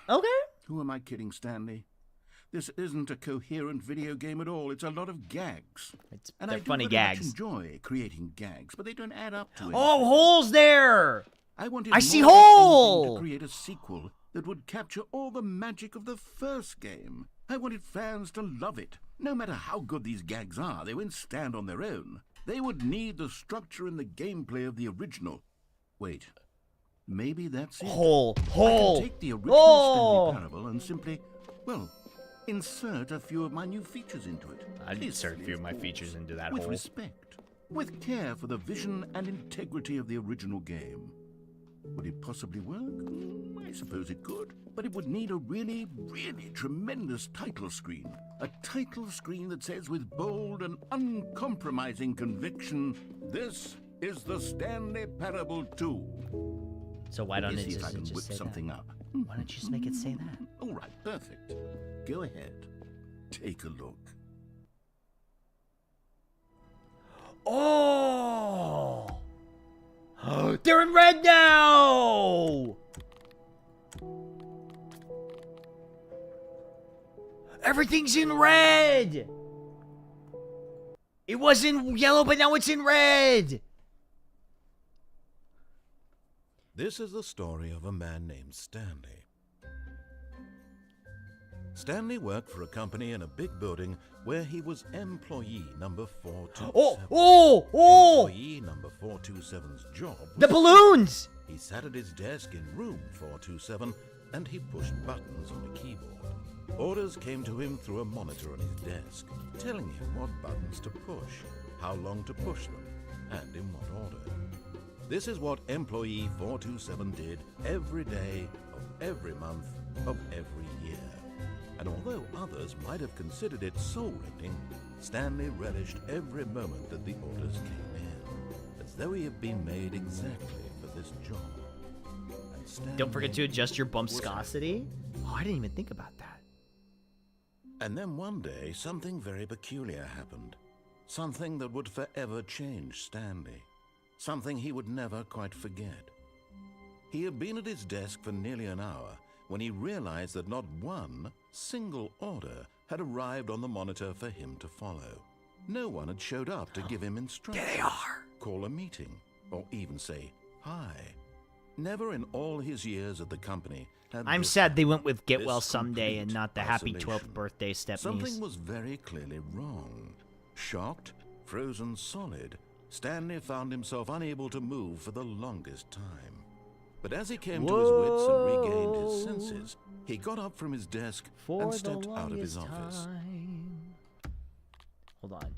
S1: Okay.
S2: Who am I kidding, Stanley? This isn't a coherent video game at all. It's a lot of gags.
S1: They're funny
S2: I
S1: gags.
S2: enjoy creating gags, but they don't add up to anything.
S1: Oh, holes there!
S2: I
S1: see
S2: more than anything
S1: hole!
S2: to create a sequel that would capture all the magic of the first game. I wanted fans to love it. No matter how good these gags are, they won't stand on their own. They would need the structure and the gameplay of the original. Wait, maybe that's it.
S1: Hole.
S2: I can take the original Stanley Parable and simply, well, insert a few of my new features into it.
S1: I'd insert a few of my features into that
S2: with
S1: hole.
S2: respect, with care for the vision and integrity of the original game. Would it possibly work? I suppose it could. But it would need a really, really tremendous title screen. A title screen that says with bold and uncompromising conviction, "This is the Stanley Parable 2."
S1: So why don't
S2: Let
S1: it
S2: me see if I can
S1: just
S2: whip
S1: say
S2: something
S1: that?
S2: up.
S1: Why don't you just make it say that?
S2: All right, perfect. Go ahead. Take a look.
S1: Oh! They're in red now! Everything's in red! It was in yellow, but now it's in red!
S2: This is the story of a man named Stanley. Stanley worked for a company in a big building where he was employee number 427.
S1: Oh!
S2: Employee number 427's job was
S1: The balloons!
S2: He sat at his desk in room 427 and he pushed buttons on a keyboard. Orders came to him through a monitor on his desk, telling him what buttons to push, how long to push them, and in what order. This is what employee 427 did every day of every month of every year. And although others might have considered it soul-rending, Stanley relished every moment that the orders came in, as though he had been made exactly for this job. And
S1: Don't forget to adjust your bumpscosity. Oh, I didn't even think about that.
S2: And then one day, something very peculiar happened. Something that would forever change Stanley. Something he would never quite forget. He had been at his desk for nearly an hour when he realized that not one single order had arrived on the monitor for him to follow. No one had showed up to give him instructions.
S1: There they are!
S2: Call a meeting, or even say hi. Never in all his years at the company had
S1: I'm
S2: this
S1: sad they went with Get
S2: this
S1: Well Someday and
S2: complete
S1: not the Happy
S2: isolation.
S1: 12th Birthday Stepnies.
S2: Something was very clearly wrong. Shocked, frozen solid, Stanley found himself unable to move for the longest time. But as he came to his wits and regained his senses, he got up from his desk and stepped out of his office.
S1: Hold on.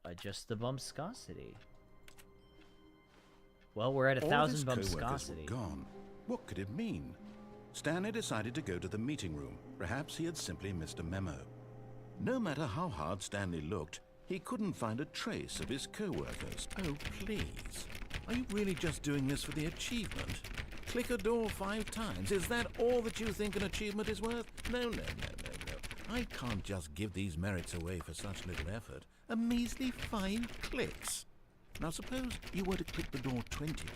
S1: Adjust the bumpscosity. Well, we're at 1,000 bumpscosity.
S2: Gone. What could it mean? Stanley decided to go to the meeting room. Perhaps he had simply missed a memo. No matter how hard Stanley looked, he couldn't find a trace of his co-workers. Oh, please. Are you really just doing this for the achievement? Click a door 5 times. Is that all that you think an achievement is worth? No. I can't just give these merits away for such little effort. A measly 5 clicks. Now suppose you were to click the door 20 times.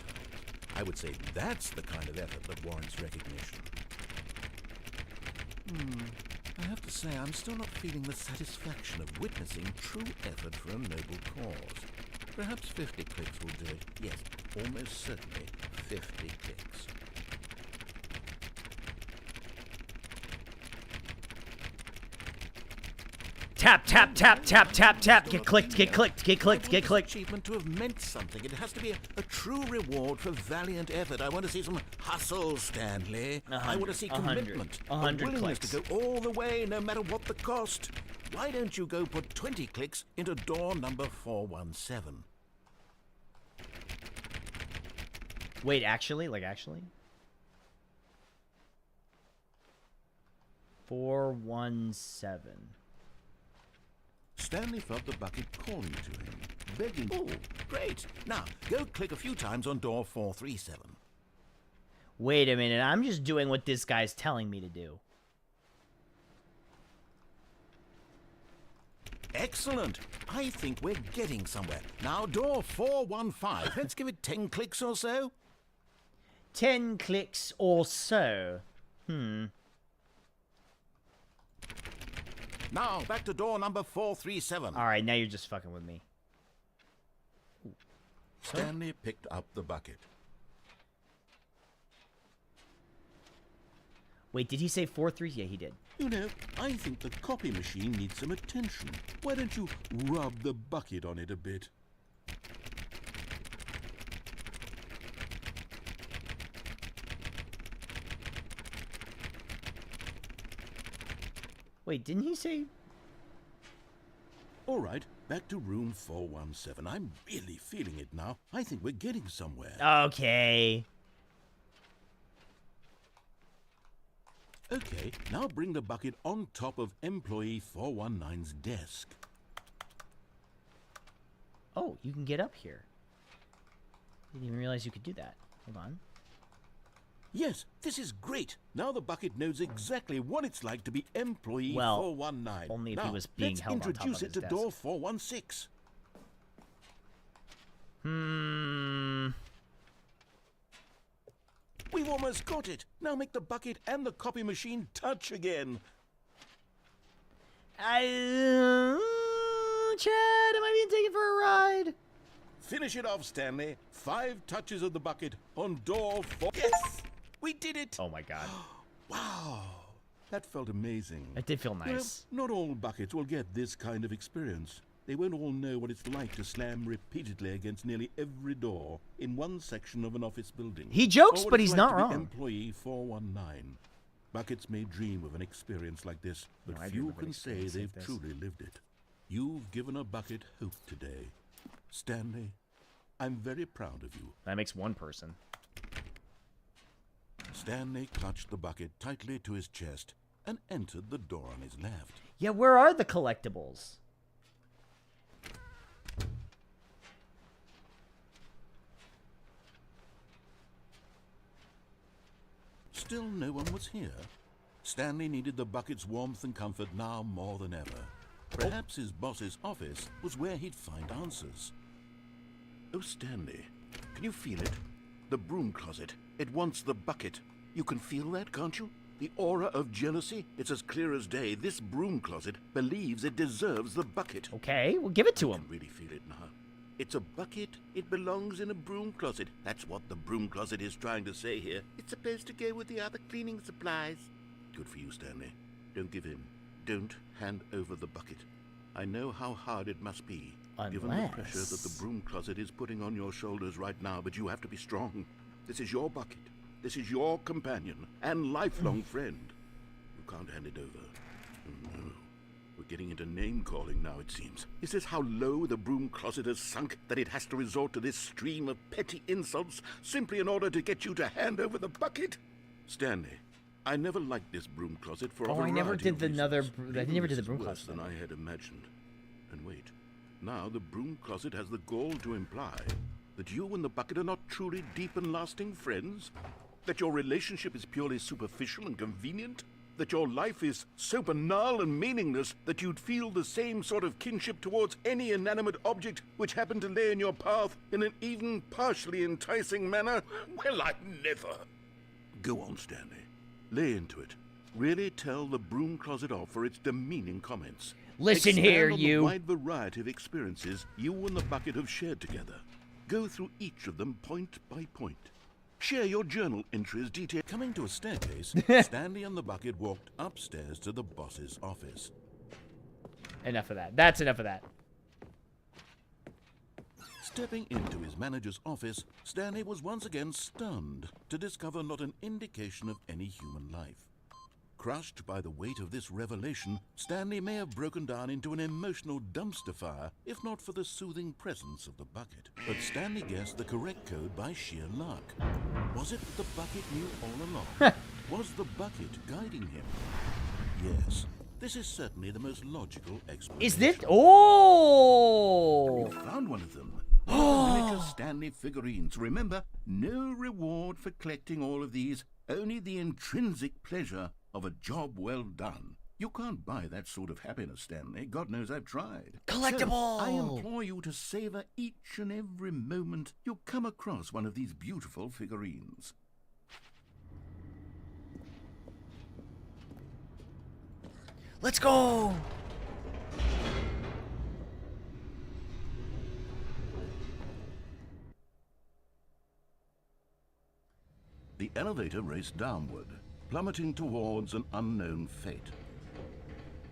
S2: I would say that's the kind of effort that warrants recognition. I have to say, I'm still not feeling the satisfaction of witnessing true effort for a noble cause. Perhaps 50 clicks will do it. Yes, almost certainly 50 clicks.
S1: Tap, tap, tap, tap, tap, tap. Get clicked, get clicked, get clicked, get clicked.
S2: Achievement to have meant something. It has to be a true reward for valiant effort. I want to see some hustle, Stanley. I want to see commitment.
S1: 100
S2: willingness
S1: clicks.
S2: to go all the way, no matter what the cost. Why don't you go put 20 clicks into door number 417?
S1: Wait, actually? Like, actually? 417.
S2: Stanley felt the bucket calling to him, begging. Oh, great. Now, go click a few times on door 437.
S1: Wait a minute, I'm just doing what this guy's telling me to do.
S2: Excellent. I think we're getting somewhere. Now, door 415. Let's give it 10 clicks or so.
S1: 10 clicks or so.
S2: Now, back to door number 437.
S1: Alright, now you're just fucking with me.
S2: Stanley picked up the bucket.
S1: Wait, did he say 4-3? Yeah, he did.
S2: You know, I think the copy machine needs some attention. Why don't you rub the bucket on it a bit?
S1: Wait, didn't he say...
S2: All right, back to room 417. I'm really feeling it now. I think we're getting somewhere.
S1: Okay.
S2: Okay, now bring the bucket on top of employee 419's desk.
S1: Oh, you can get up here. Didn't even realize you could do that. Hold on.
S2: Yes, this is great. Now the bucket knows exactly what it's like to be employee
S1: Well,
S2: 419.
S1: only if
S2: now,
S1: he was being
S2: let's
S1: held on top of
S2: introduce
S1: his
S2: it to
S1: desk.
S2: door 416. We've almost got it. Now make the bucket and the copy machine touch again.
S1: Chad, am I being taken for a ride?
S2: Finish it off, Stanley. 5 touches of the bucket on door 4. Yes! We did it!
S1: Oh my god.
S2: Wow! That felt amazing.
S1: It did feel
S2: You know,
S1: nice.
S2: not all buckets will get this kind of experience. They won't all know what it's like to slam repeatedly against nearly every door in one section of an office building.
S1: He jokes,
S2: Or what
S1: but
S2: it's
S1: he's
S2: like
S1: not
S2: to be
S1: wrong.
S2: Employee 419. Buckets may dream of an experience like this, but
S1: No, I dream
S2: few
S1: of an
S2: can say
S1: experience like
S2: they've
S1: this.
S2: truly lived it. You've given a bucket hope today. Stanley, I'm very proud of you.
S1: That makes one person.
S2: Stanley clutched the bucket tightly to his chest and entered the door on his left.
S1: Yeah, where are the collectibles?
S2: Still no one was here. Stanley needed the bucket's warmth and comfort now more than ever. Perhaps his boss's office was where he'd find answers. Oh, Stanley, can you feel it? The broom closet. It wants the bucket. You can feel that, can't you? The aura of jealousy? It's as clear as day. This broom closet believes it deserves the bucket.
S1: Okay, well give it to
S2: I
S1: him.
S2: can really feel it now. It's a bucket. It belongs in a broom closet. That's what the broom closet is trying to say here. It's supposed to go with the other cleaning supplies. Good for you, Stanley. Don't give in. Don't hand over the bucket. I know how hard it must be, given the pressure that the broom closet is putting on your shoulders right now, but you have to be strong. This is your bucket. This is your companion and lifelong friend. You can't hand it over. Oh, no. We're getting into name-calling now, it seems. Is this how low the broom closet has sunk, that it has to resort to this stream of petty insults simply in order to get you to hand over the bucket? Stanley, I never liked this broom closet for a variety
S1: I never did
S2: of reasons.
S1: I never did the broom
S2: Worse
S1: closet
S2: than I had imagined. And wait, now the broom closet has the gall to imply that you and the bucket are not truly deep and lasting friends? That your relationship is purely superficial and convenient? That your life is so banal and meaningless that you'd feel the same sort of kinship towards any inanimate object which happened to lay in your path in an even partially enticing manner? Well, I never. Go on, Stanley. Lay into it. Really tell the broom closet off for its demeaning comments.
S1: Listen
S2: Expand
S1: here,
S2: on
S1: you.
S2: the wide variety of experiences you and the bucket have shared together. Go through each of them point by point. Share your journal entries detailed. Coming to a staircase, Stanley and the bucket walked upstairs to the boss's office.
S1: Enough of that. That's enough of that.
S2: Stepping into his manager's office, Stanley was once again stunned to discover not an indication of any human life. Crushed by the weight of this revelation, Stanley may have broken down into an emotional dumpster fire, if not for the soothing presence of the bucket. But Stanley guessed the correct code by sheer luck. Was it the bucket knew all along? Was the bucket guiding him? Yes, this is certainly the most logical explanation.
S1: Is this? Oh!
S2: You found one of them. Miniature Stanley figurines. Remember, no reward for collecting all of these, only the intrinsic pleasure of a job well done. You can't buy that sort of happiness, Stanley. God knows I've tried.
S1: Collectible!
S2: So I implore you to savor each and every moment you come across one of these beautiful figurines.
S1: Let's go!
S2: The elevator raced downward, plummeting towards an unknown fate.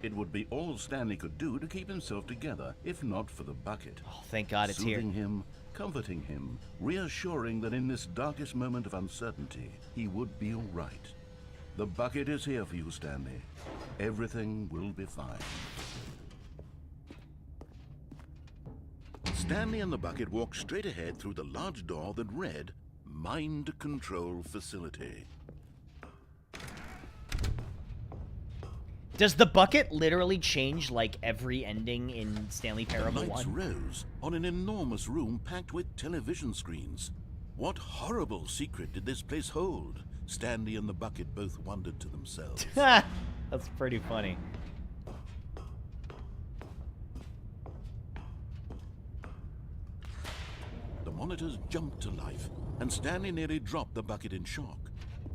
S2: It would be all Stanley could do to keep himself together, if not for the bucket.
S1: Oh, thank God it's here.
S2: Soothing him, comforting him, reassuring that in this darkest moment of uncertainty, he would be all right. The bucket is here for you, Stanley. Everything will be fine. Stanley and the bucket walked straight ahead through the large door that read, Mind Control Facility.
S1: Does the bucket literally change like every ending in Stanley Parable 1?
S2: The lights rose on an enormous room packed with television screens. What horrible secret did this place hold? Stanley and the bucket both wondered to themselves.
S1: That's pretty funny.
S2: The monitors jumped to life, and Stanley nearly dropped the bucket in shock.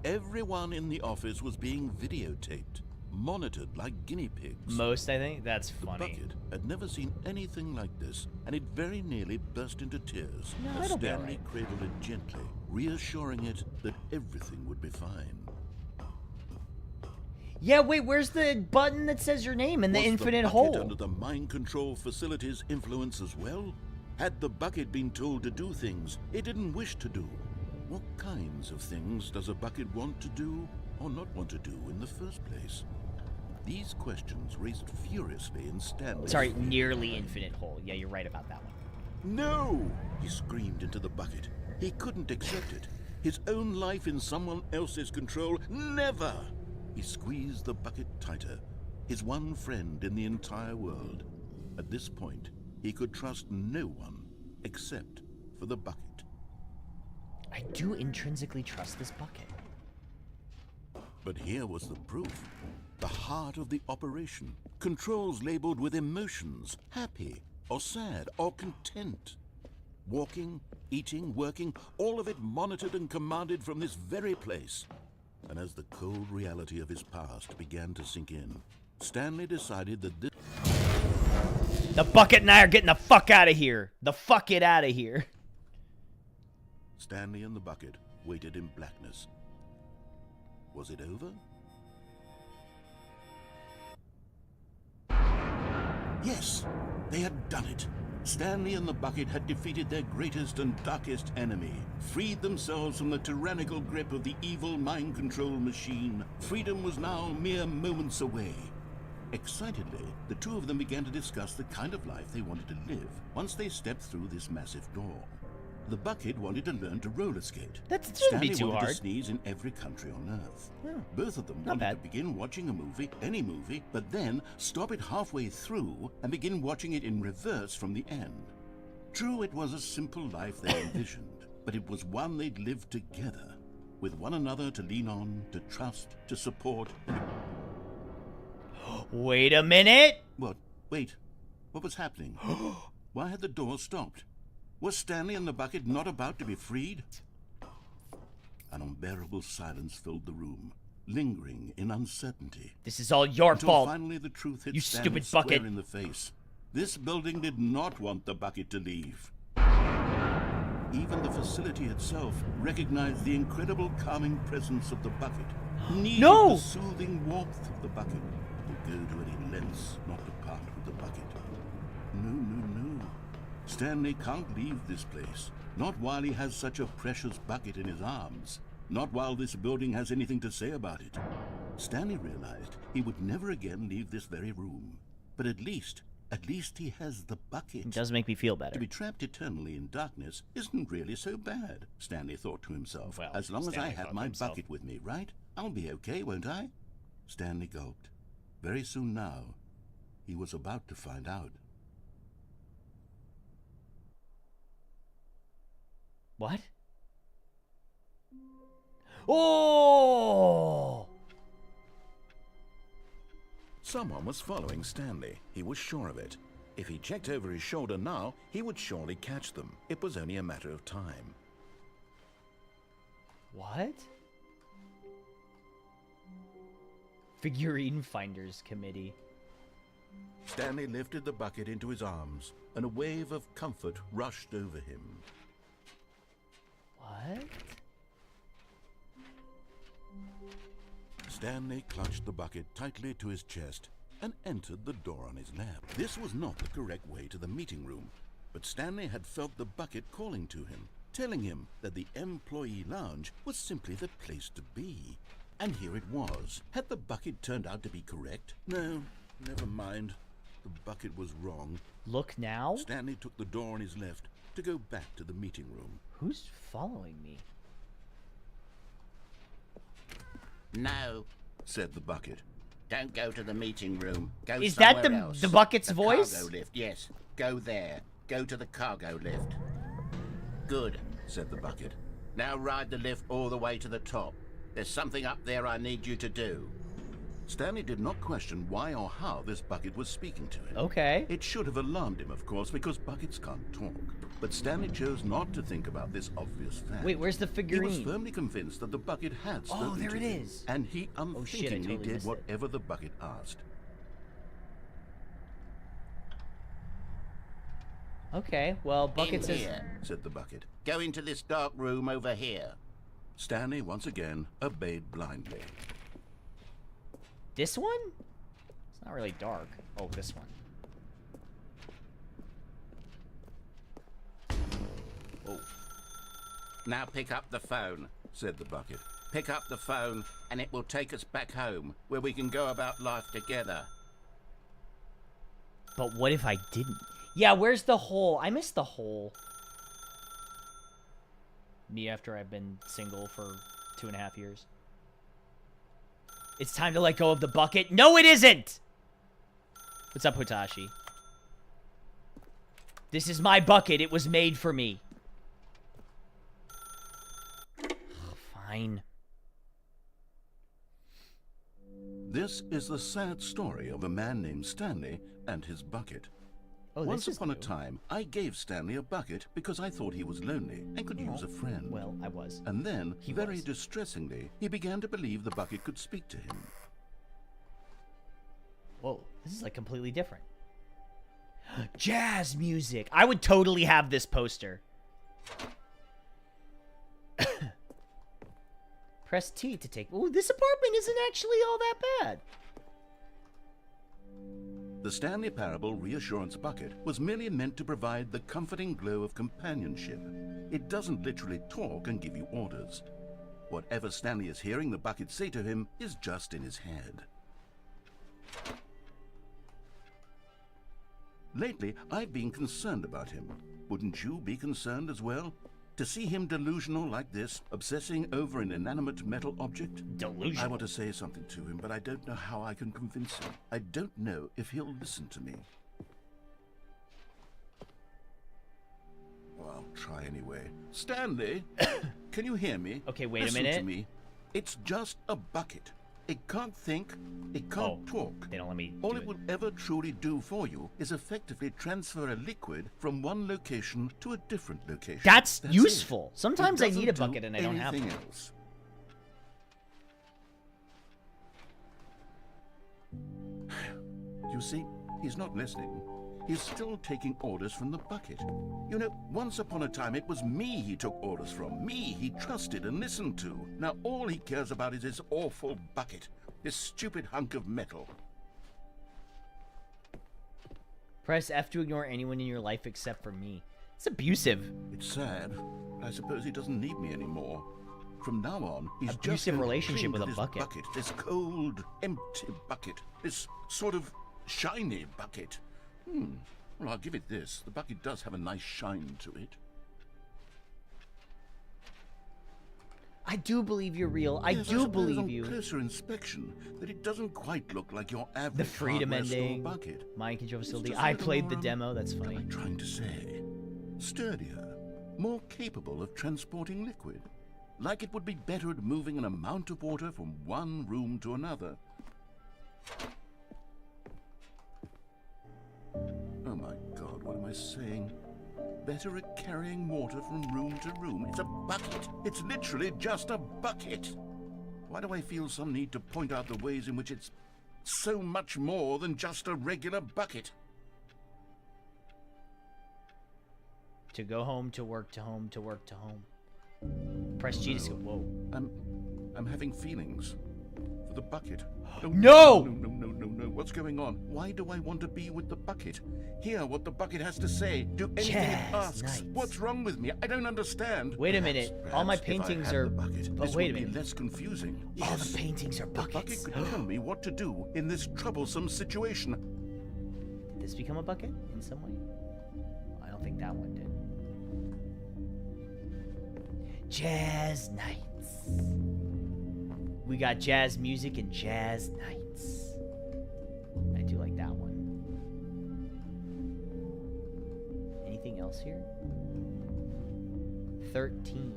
S2: Everyone in the office was being videotaped, monitored like guinea pigs.
S1: Most, I think? That's funny.
S2: The bucket had never seen anything like this, and it very nearly burst into tears.
S1: No,
S2: as
S1: it'll be
S2: Stanley
S1: all right.
S2: cradled it gently, reassuring it that everything would be fine.
S1: Yeah, wait, where's the button that says your name in the
S2: Was
S1: infinite
S2: the bucket
S1: hole?
S2: under the mind control facility's influence as well? Had the bucket been told to do things it didn't wish to do? What kinds of things does a bucket want to do or not want to do in the first place? These questions raced furiously in Stanley's
S1: Sorry,
S2: mind.
S1: nearly infinite hole. Yeah, you're right about that one.
S2: No! He screamed into the bucket. He couldn't accept it. His own life in someone else's control? Never! He squeezed the bucket tighter. His one friend in the entire world. At this point, he could trust no one except for the bucket.
S1: I do intrinsically trust this bucket.
S2: But here was the proof. The heart of the operation. Controls labeled with emotions, happy or sad or content. Walking, eating, working, all of it monitored and commanded from this very place. And as the cold reality of his past began to sink in, Stanley decided that this...
S1: The bucket and I are getting the fuck out of here. The fuck it out of here.
S2: Stanley and the bucket waited in blackness. Was it over? Yes, they had done it. Stanley and the bucket had defeated their greatest and darkest enemy, freed themselves from the tyrannical grip of the evil mind control machine. Freedom was now mere moments away. Excitedly, the two of them began to discuss the kind of life they wanted to live once they stepped through this massive door. The bucket wanted to learn to roller skate.
S1: That shouldn't
S2: Stanley
S1: be too
S2: wanted
S1: hard.
S2: to sneeze in every country on Earth.
S1: Yeah.
S2: Both of them
S1: Not
S2: wanted
S1: bad.
S2: to begin watching a movie, any movie, but then stop it halfway through and begin watching it in reverse from the end. True, it was a simple life they envisioned, but it was one they'd lived together, with one another to lean on, to trust, to support.
S1: Wait a minute!
S2: What? Wait. What was happening? Why had the door stopped? Was Stanley and the bucket not about to be freed? An unbearable silence filled the room, lingering in uncertainty.
S1: This is all your
S2: Until
S1: fault.
S2: finally the truth hit
S1: You
S2: Stanley
S1: stupid
S2: square
S1: bucket.
S2: in the face. This building did not want the bucket to leave. Even the facility itself recognized the incredible calming presence of the bucket. Needed
S1: No!
S2: the soothing warmth of the bucket. Would go to any lengths not to part with the bucket. No. Stanley can't leave this place. Not while he has such a precious bucket in his arms. Not while this building has anything to say about it. Stanley realized he would never again leave this very room. But at least he has the bucket.
S1: It does make me feel
S2: To
S1: better.
S2: be trapped eternally in darkness isn't really so bad, Stanley thought to himself.
S1: Well,
S2: as long as I
S1: Stanley
S2: have
S1: thought to
S2: my
S1: himself.
S2: bucket with me, right? I'll be okay, won't I? Stanley gulped. Very soon now, he was about to find out.
S1: What? Oh!
S2: Someone was following Stanley. He was sure of it. If he checked over his shoulder now, he would surely catch them. It was only a matter of time.
S1: What? Figurine Finders Committee.
S2: Stanley lifted the bucket into his arms, and a wave of comfort rushed over him.
S1: What?
S2: Stanley clutched the bucket tightly to his chest and entered the door on his lap. This was not the correct way to the meeting room, but Stanley had felt the bucket calling to him, telling him that the employee lounge was simply the place to be. And here it was. Had the bucket turned out to be correct? No, never mind. The bucket was wrong.
S1: Look now?
S2: Stanley took the door on his left to go back to the meeting room.
S1: Who's following me?
S11: No,
S2: said the bucket.
S11: don't go to the meeting room. Go
S1: Is that
S11: somewhere else.
S1: the bucket's
S11: The
S1: voice?
S11: Cargo lift, yes. Go there. Go to the cargo lift. Good,
S2: Said the bucket.
S11: now ride the lift all the way to the top. There's something up there I need you to do.
S2: Stanley did not question why or how this bucket was speaking to him.
S1: Okay.
S2: It should have alarmed him, of course, because buckets can't talk. But Stanley chose not to think about this obvious fact.
S1: Wait, where's the
S2: He
S1: figurine?
S2: was firmly convinced that the bucket had spoken
S1: Oh, there
S2: to
S1: it
S2: him,
S1: is.
S2: and he
S1: Oh, shit, I
S2: unthinkingly
S1: totally
S2: did
S1: missed it.
S2: whatever the bucket asked.
S1: Okay, well, Bucket
S11: In
S1: says...
S11: here.
S2: Said the bucket.
S11: Go into this dark room over here.
S2: Stanley once again obeyed blindly.
S1: This one? It's not really dark. Oh, this one.
S11: Oh. Now pick up the phone.
S2: Said the bucket.
S11: Pick up the phone and it will take us back home, where we can go about life together.
S1: But what if I didn't? Yeah, where's the hole? I missed the hole. Me after I've been single for 2.5 years. It's time to let go of the bucket. No, it isn't! What's up, Hotashi? This is my bucket. It was made for me. Fine.
S2: This is the sad story of a man named Stanley and his bucket.
S1: Oh,
S2: Once
S1: this is
S2: upon a
S1: new.
S2: time, I gave Stanley a bucket because I thought he was lonely and could use a friend.
S1: Well, I was.
S2: And then,
S1: He
S2: very
S1: was.
S2: distressingly, he began to believe the bucket could speak to him.
S1: Whoa, this is like completely different. Jazz music. I would totally have this poster. Press T to take... Ooh, this apartment isn't actually all that bad.
S2: The Stanley Parable reassurance bucket was merely meant to provide the comforting glow of companionship. It doesn't literally talk and give you orders. Whatever Stanley is hearing the bucket say to him is just in his head. Lately, I've been concerned about him. Wouldn't you be concerned as well? To see him delusional like this, obsessing over an inanimate metal object?
S1: Delusional?
S2: I want to say something to him, but I don't know how I can convince him. I don't know if he'll listen to me. Well, I'll try anyway. Stanley, can you hear me?
S1: Okay, wait
S2: Listen
S1: a minute.
S2: to me. It's just a bucket. It can't think, it can't talk.
S1: They don't let me
S2: All
S1: do
S2: it
S1: it.
S2: will ever truly do for you is effectively transfer a liquid from one location to a different location.
S1: That's
S2: it.
S1: useful. Sometimes
S2: It
S1: I need a
S2: doesn't
S1: bucket
S2: do
S1: and I don't have
S2: anything
S1: one.
S2: else. You see, he's not listening. He's still taking orders from the bucket. You know, once upon a time it was me he took orders from. Me he trusted and listened to. Now all he cares about is his awful bucket. This stupid hunk of metal.
S1: Press F to ignore anyone in your life except for me. It's abusive.
S2: It's sad. I suppose he doesn't need me anymore. From now on, he's just
S1: Abusive
S2: going to
S1: relationship
S2: cling to
S1: with a
S2: this
S1: bucket.
S2: This cold, empty bucket. This sort of shiny bucket. Well, I'll give it this. The bucket does have a nice shine to it.
S1: I do believe you're real. I
S2: Yes,
S1: do
S2: suppose
S1: believe
S2: on
S1: you.
S2: closer inspection that it doesn't quite look like your average
S1: The freedom
S2: hardware store
S1: ending.
S2: bucket.
S1: Mind control
S2: It's
S1: facility.
S2: just a
S1: I
S2: little
S1: played the
S2: more,
S1: demo. That's
S2: what
S1: funny.
S2: am I trying to say? Sturdier, more capable of transporting liquid. Like it would be better at moving an amount of water from one room to another. Oh my God, what am I saying? Better at carrying water from room to room. It's a bucket. It's literally just a bucket. Why do I feel some need to point out the ways in which it's so much more than just a regular bucket?
S1: To go home, to work, to home, to work, to home. Press G to go. Whoa.
S2: I'm having feelings for the bucket. Oh,
S1: No!
S2: No. What's going on? Why do I want to be with the bucket? Hear what the bucket has to say. Do anything it asks.
S1: Nice.
S2: What's wrong with me? I don't understand.
S1: Wait a minute. All my
S2: Perhaps if I
S1: paintings
S2: had
S1: are.
S2: the bucket,
S1: But
S2: this
S1: wait a
S2: would be
S1: minute.
S2: less confusing.
S1: All
S2: Yes.
S1: the paintings are
S2: The bucket
S1: buckets.
S2: could tell me what to do in this troublesome situation.
S1: Did this become a bucket in some way? I don't think that one did. Jazz nights. We got jazz music and jazz nights. I do like that one. Anything else here? 13.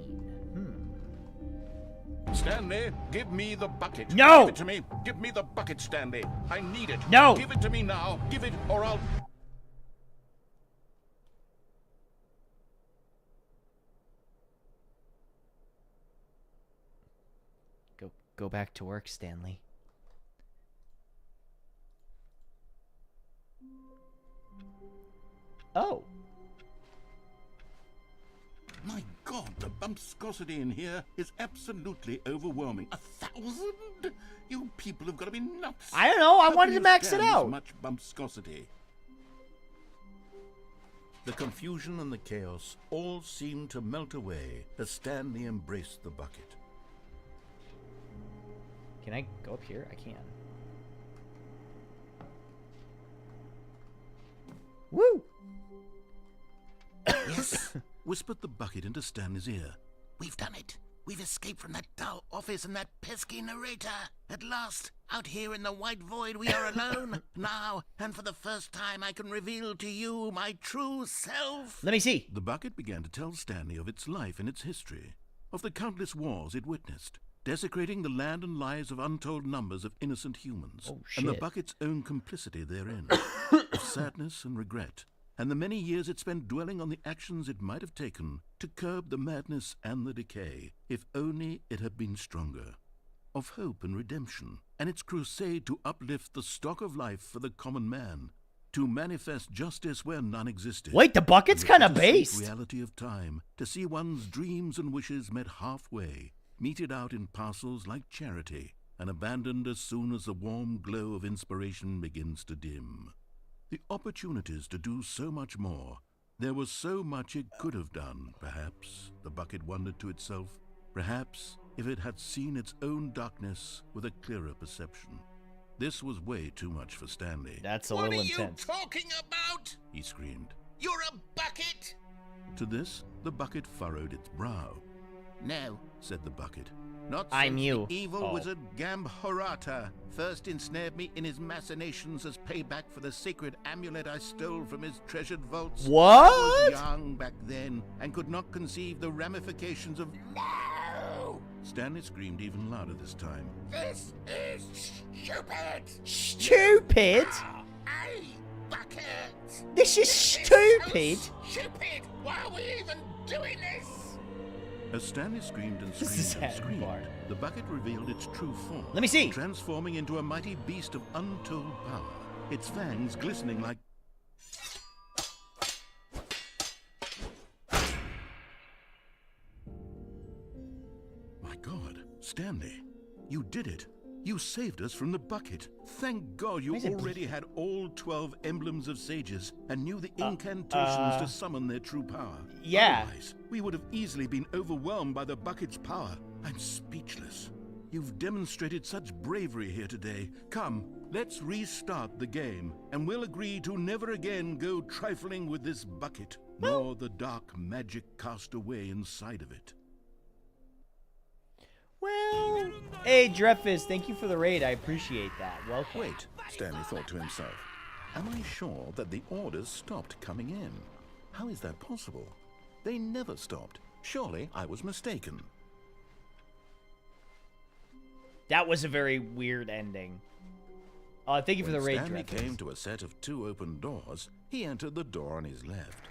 S2: Stanley, give me the bucket.
S1: No!
S2: Give it to me. Give me the bucket, Stanley. I need it.
S1: No!
S2: Give it to me now. Give it, or I'll...
S1: Go back to work, Stanley. Oh.
S2: My God, the bumpscosity in here is absolutely overwhelming. 1,000? You people have got to be nuts.
S1: I don't know. I
S2: How
S1: wanted
S2: can
S1: to
S2: you
S1: max it
S2: stand this
S1: out.
S2: much bumpscosity? The confusion and the chaos all seemed to melt away as Stanley embraced the bucket.
S1: Can I go up here? I can. Woo!
S2: Yes, whispered the bucket into Stanley's ear.
S11: We've done it. We've escaped from that dull office and that pesky narrator. At last, out here in the white void, we are alone. Now, and for the first time, I can reveal to you my true self.
S1: Let me see.
S2: The bucket began to tell Stanley of its life and its history, of the countless wars it witnessed, desecrating the land and lives of untold numbers of innocent humans,
S1: Oh,
S2: and the
S1: shit.
S2: bucket's own complicity therein, of sadness and regret, and the many years it spent dwelling on the actions it might have taken to curb the madness and the decay, if only it had been stronger, of hope and redemption, and its crusade to uplift the stock of life for the common man, to manifest justice where none existed.
S1: Wait, the bucket's
S2: and
S1: kind of
S2: the bittersweet
S1: based.
S2: reality of time, to see one's dreams and wishes met halfway, meted out in parcels like charity, and abandoned as soon as the warm glow of inspiration begins to dim. The opportunities to do so much more. There was so much it could have done, perhaps, the bucket wondered to itself. Perhaps if it had seen its own darkness with a clearer perception. This was way too much for Stanley.
S1: That's a little intense.
S11: What are you talking about?
S2: He screamed.
S11: You're a bucket!
S2: To this, the bucket furrowed its brow.
S11: No,
S2: said the bucket. Not
S1: I'm
S2: since
S1: you.
S2: the evil
S1: Oh.
S2: wizard Gambhorata first ensnared me in his machinations as payback for the sacred amulet I stole from his treasured vaults.
S1: What?
S2: I was young back then and could not conceive the ramifications of...
S11: no!
S2: Stanley screamed even louder this time.
S11: This is stupid!
S1: Stupid?
S11: Hey, bucket!
S1: This is stupid.
S11: Stupid! Why are we even doing this?
S2: As Stanley screamed and
S1: This is
S2: screamed and
S1: sad
S2: screamed,
S1: part.
S2: the bucket revealed its true form.
S1: Let me see.
S2: Transforming into a mighty beast of untold power, its fangs glistening like... My God, Stanley, you did it. You saved us from the bucket. Thank God you already had all 12 emblems of sages and knew the incantations to summon their true power.
S1: Yeah.
S2: Otherwise, we would have easily been overwhelmed by the bucket's power. I'm speechless. You've demonstrated such bravery here today. Come, let's restart the game, and we'll agree to never again go trifling with this bucket, nor the dark magic cast away inside of it.
S1: Well, hey, Dreyfus, thank you for the raid. I appreciate that. Welcome.
S2: Wait, Stanley thought to himself. Am I sure that the orders stopped coming in? How is that possible? They never stopped. Surely I was mistaken.
S1: That was a very weird ending. Thank you for the raid,
S2: Stanley
S1: Dreyfus.
S2: came to a set of 2 open doors. He entered the door on his left.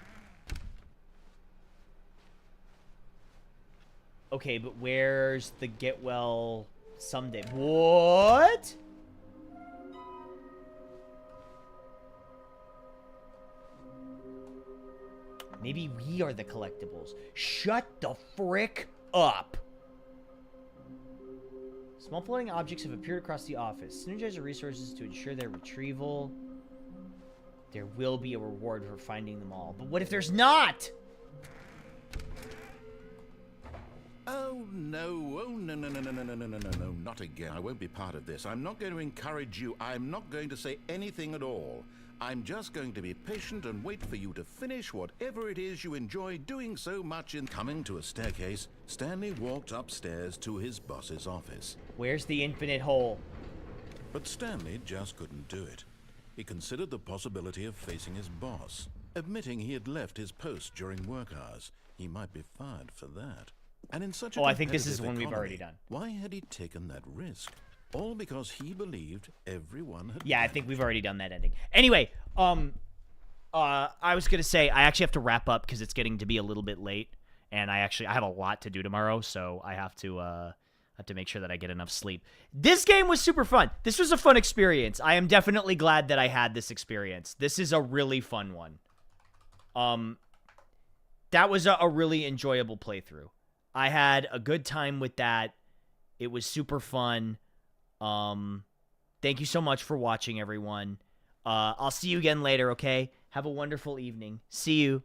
S1: Okay, but where's the get well someday? What? Maybe we are the collectibles. Shut the frick up. Small floating objects have appeared across the office. Synergize your resources to ensure their retrieval. There will be a reward for finding them all. But what if there's not?
S2: Oh, no. Oh, no, no, no, no, no, no, no, no, no, no, not again. I won't be part of this. I'm not going to encourage you. I'm not going to say anything at all. I'm just going to be patient and wait for you to finish whatever it is you enjoy doing so much in... Coming to a staircase, Stanley walked upstairs to his boss's office.
S1: Where's the infinite hole?
S2: But Stanley just couldn't do it. He considered the possibility of facing his boss. Admitting he had left his post during work hours, he might be fired for that. And in such a
S1: I think this is one
S2: competitive
S1: we've already
S2: economy,
S1: done.
S2: Why had he taken that risk? All because he believed everyone had...
S1: Yeah, I think we've already done that ending. Anyway, I was gonna say I actually have to wrap up because it's getting to be a little bit late, and I have a lot to do tomorrow, so I have to make sure that I get enough sleep. This game was super fun. This was a fun experience. I am definitely glad that I had this experience. This is a really fun one. That was a really enjoyable playthrough. I had a good time with that. It was super fun. Thank you so much for watching, everyone. I'll see you again later, okay? Have a wonderful evening. See you.